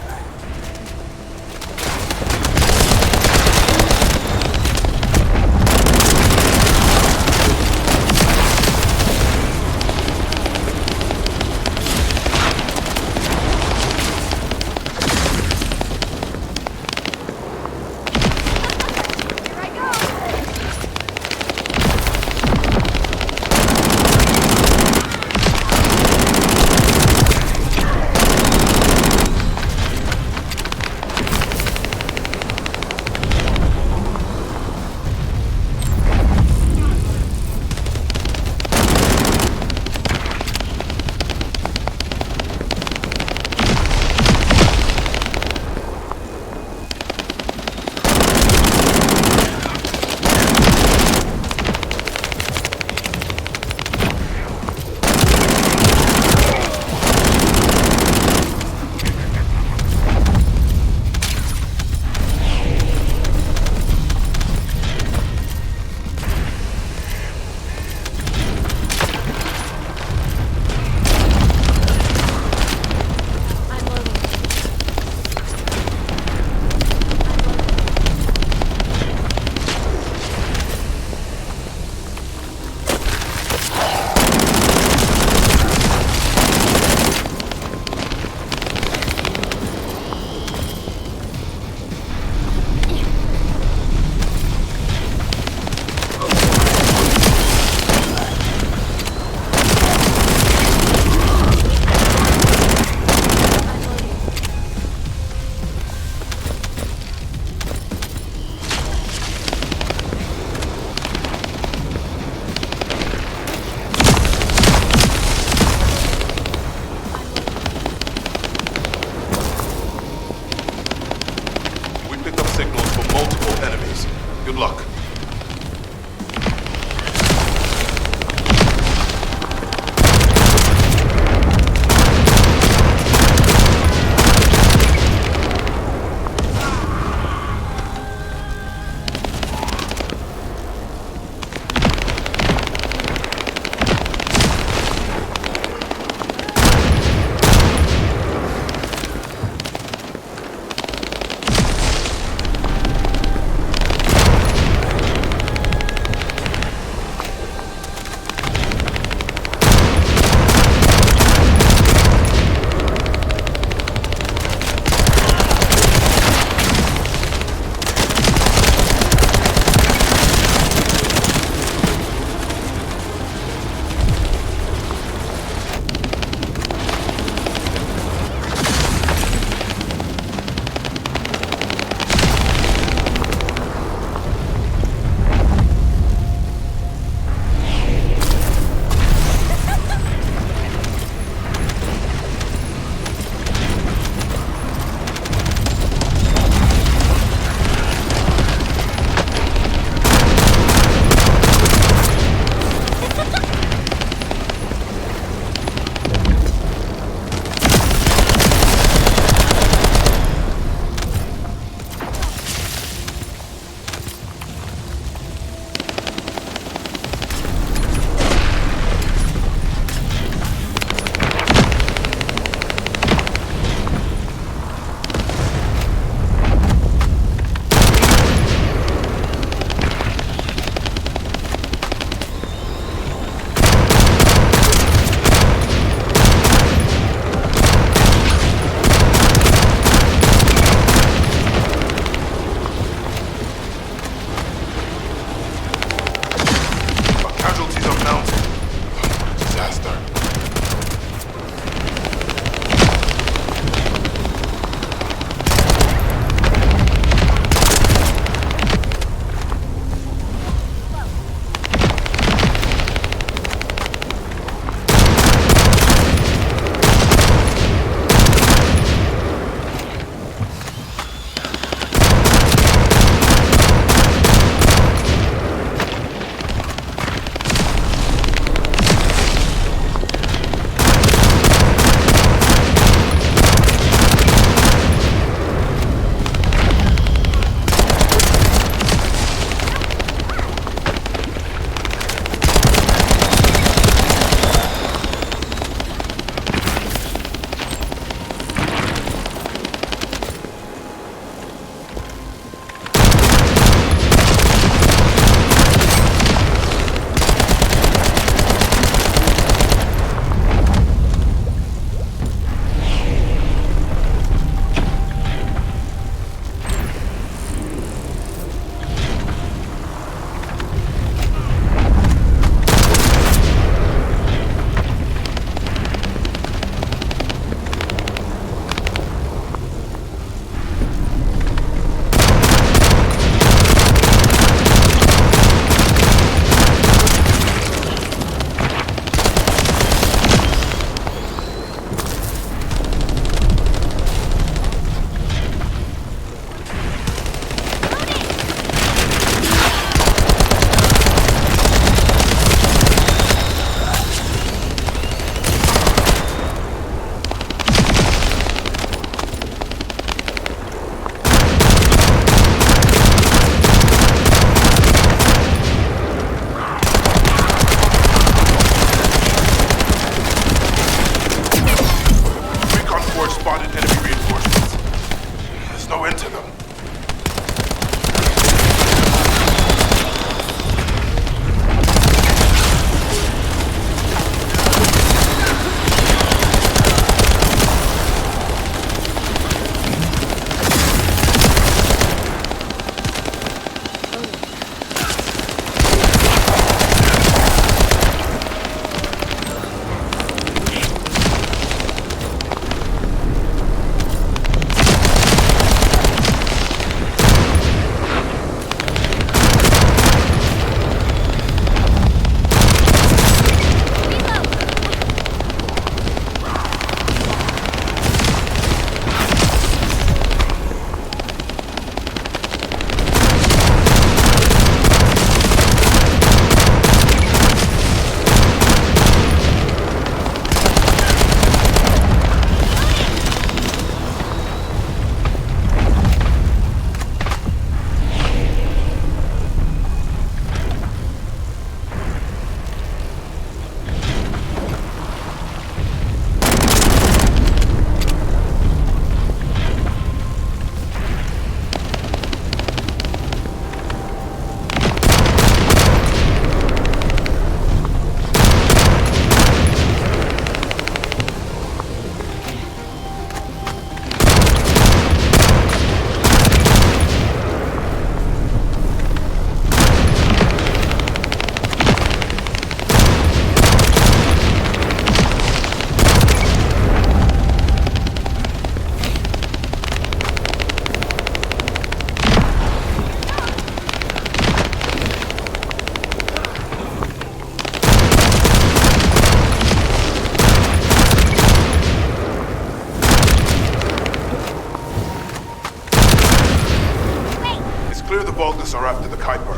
after the Kuiper.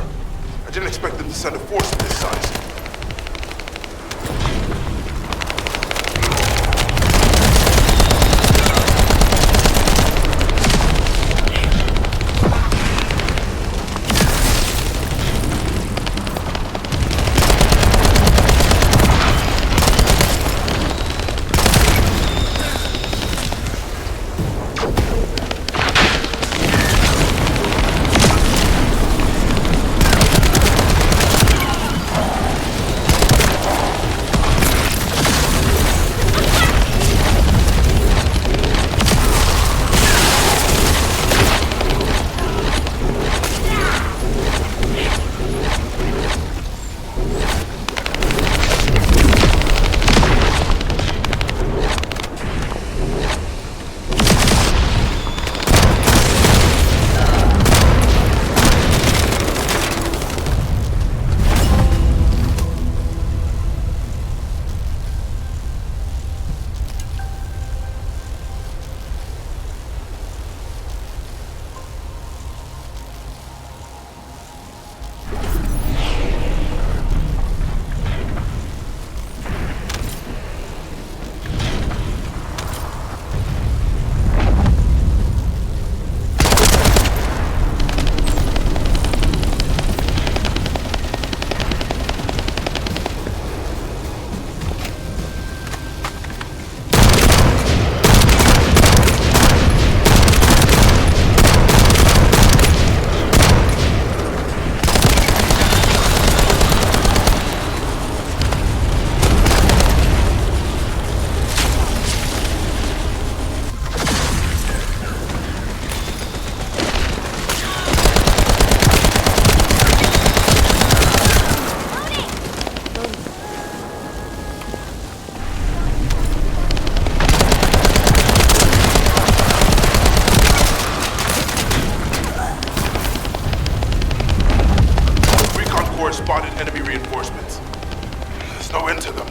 I didn't expect them to send a force of this size. Spotted enemy reinforcements. There's no end to them.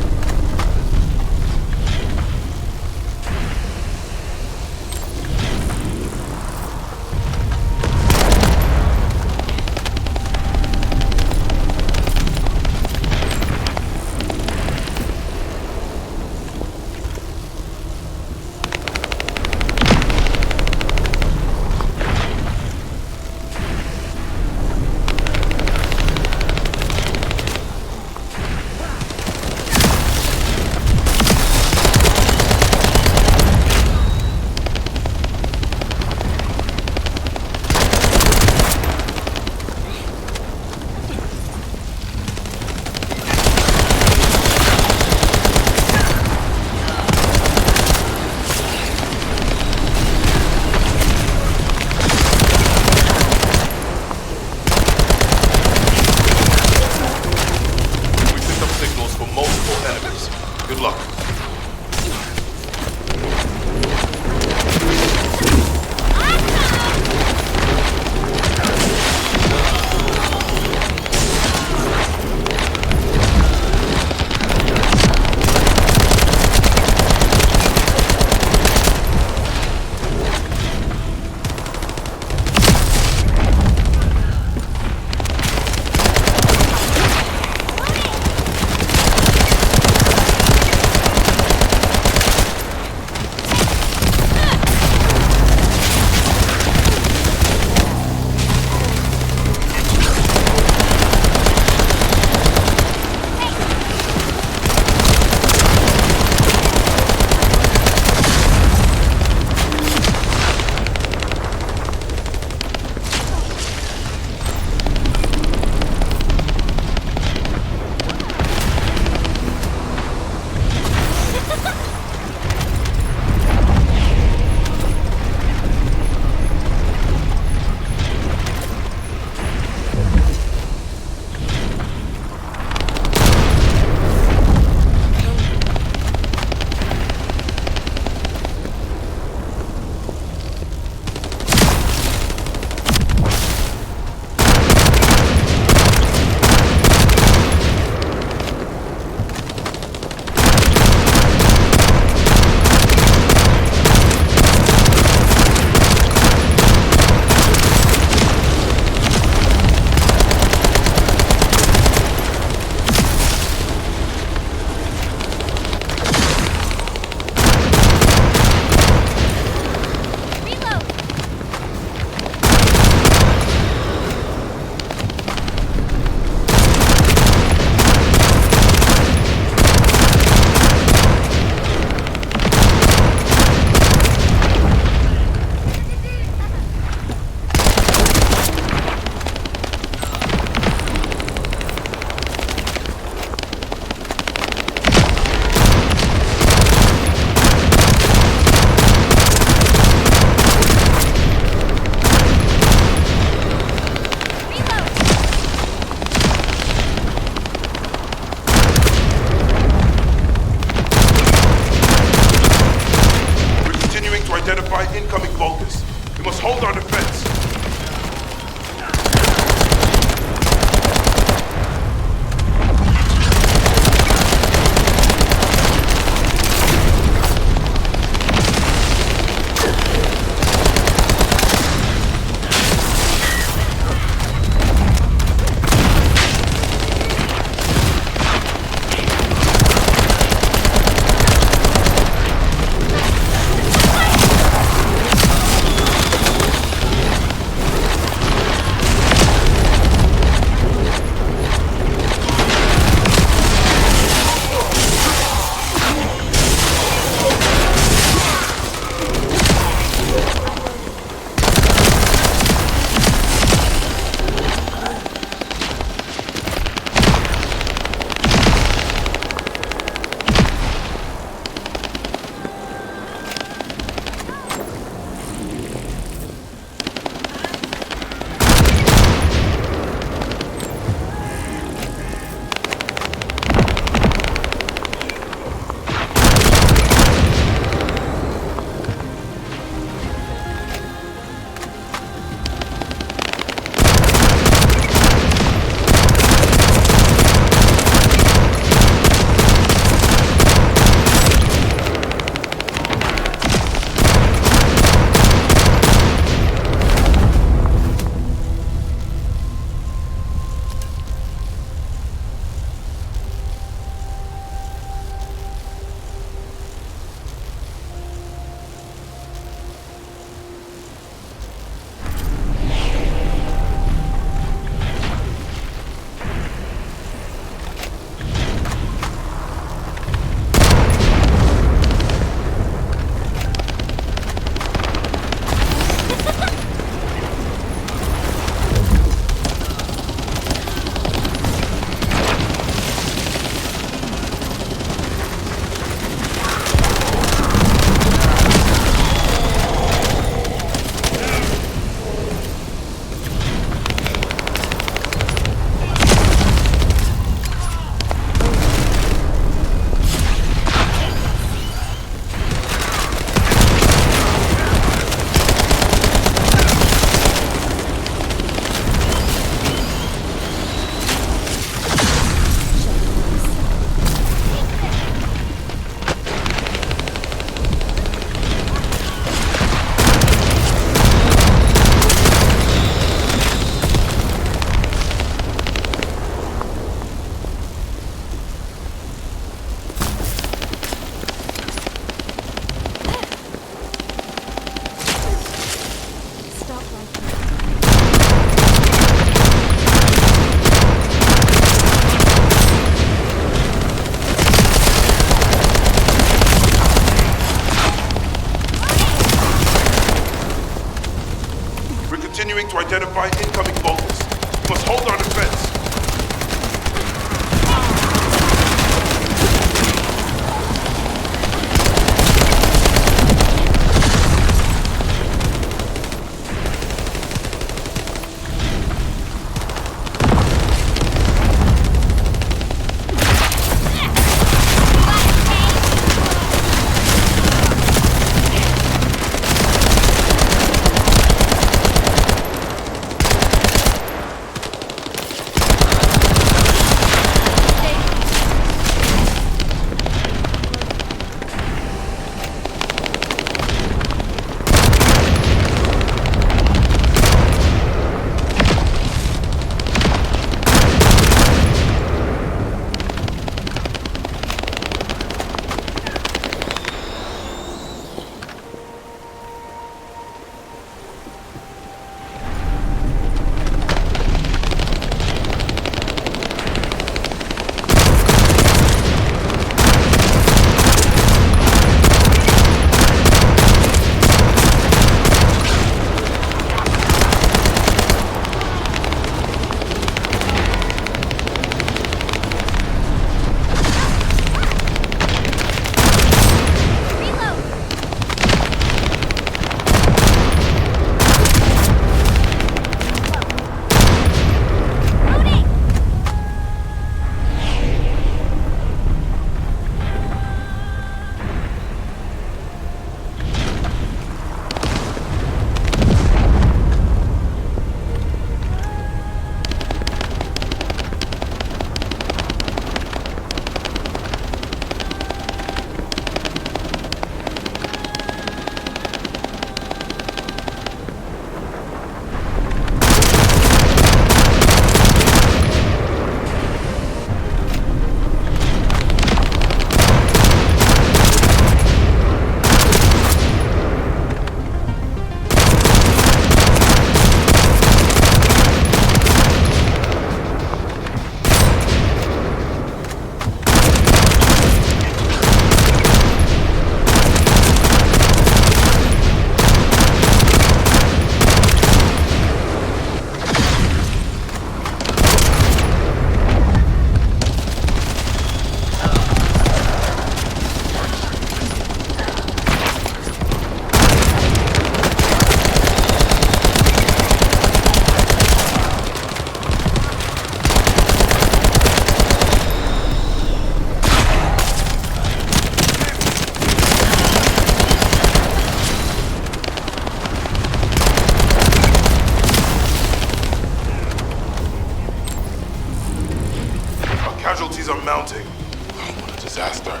Casualties are mounting. Oh, what a disaster.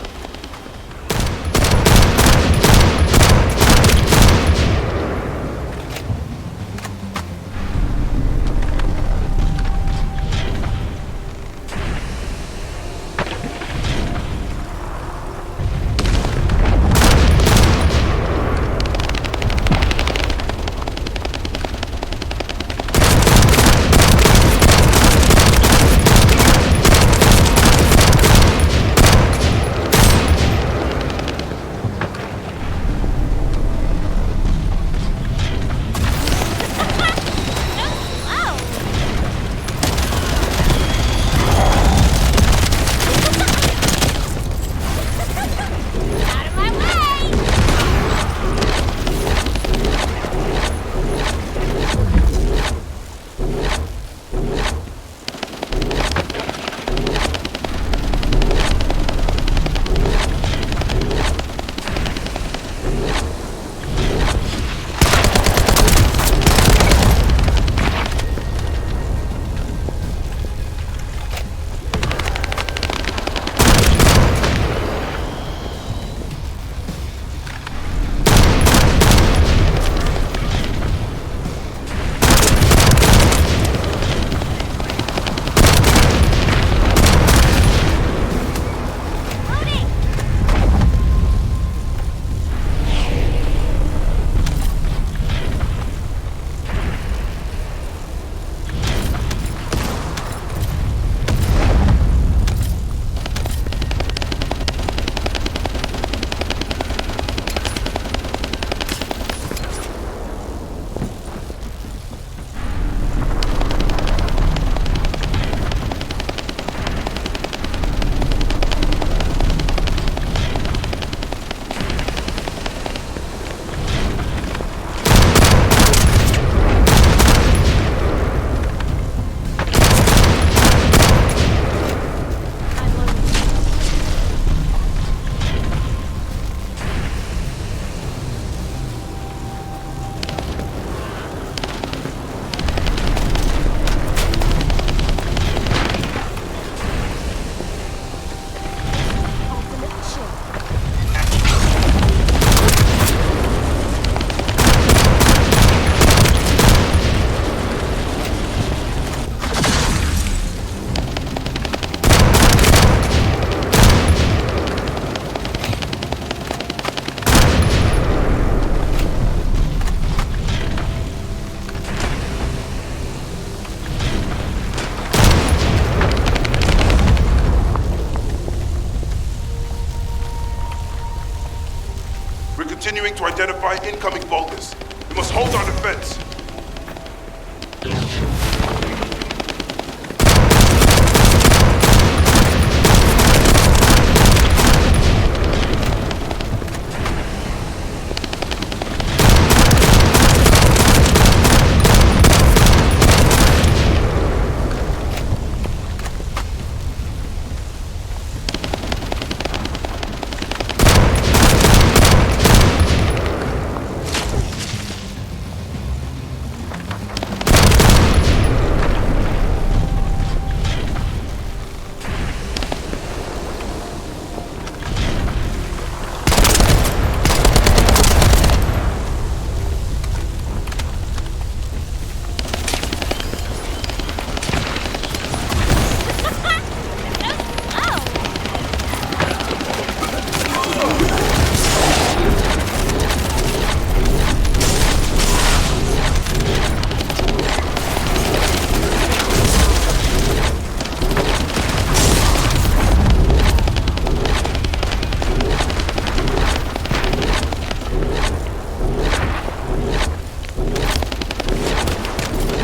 Continuing to identify incoming Vulgus. We must hold our defense.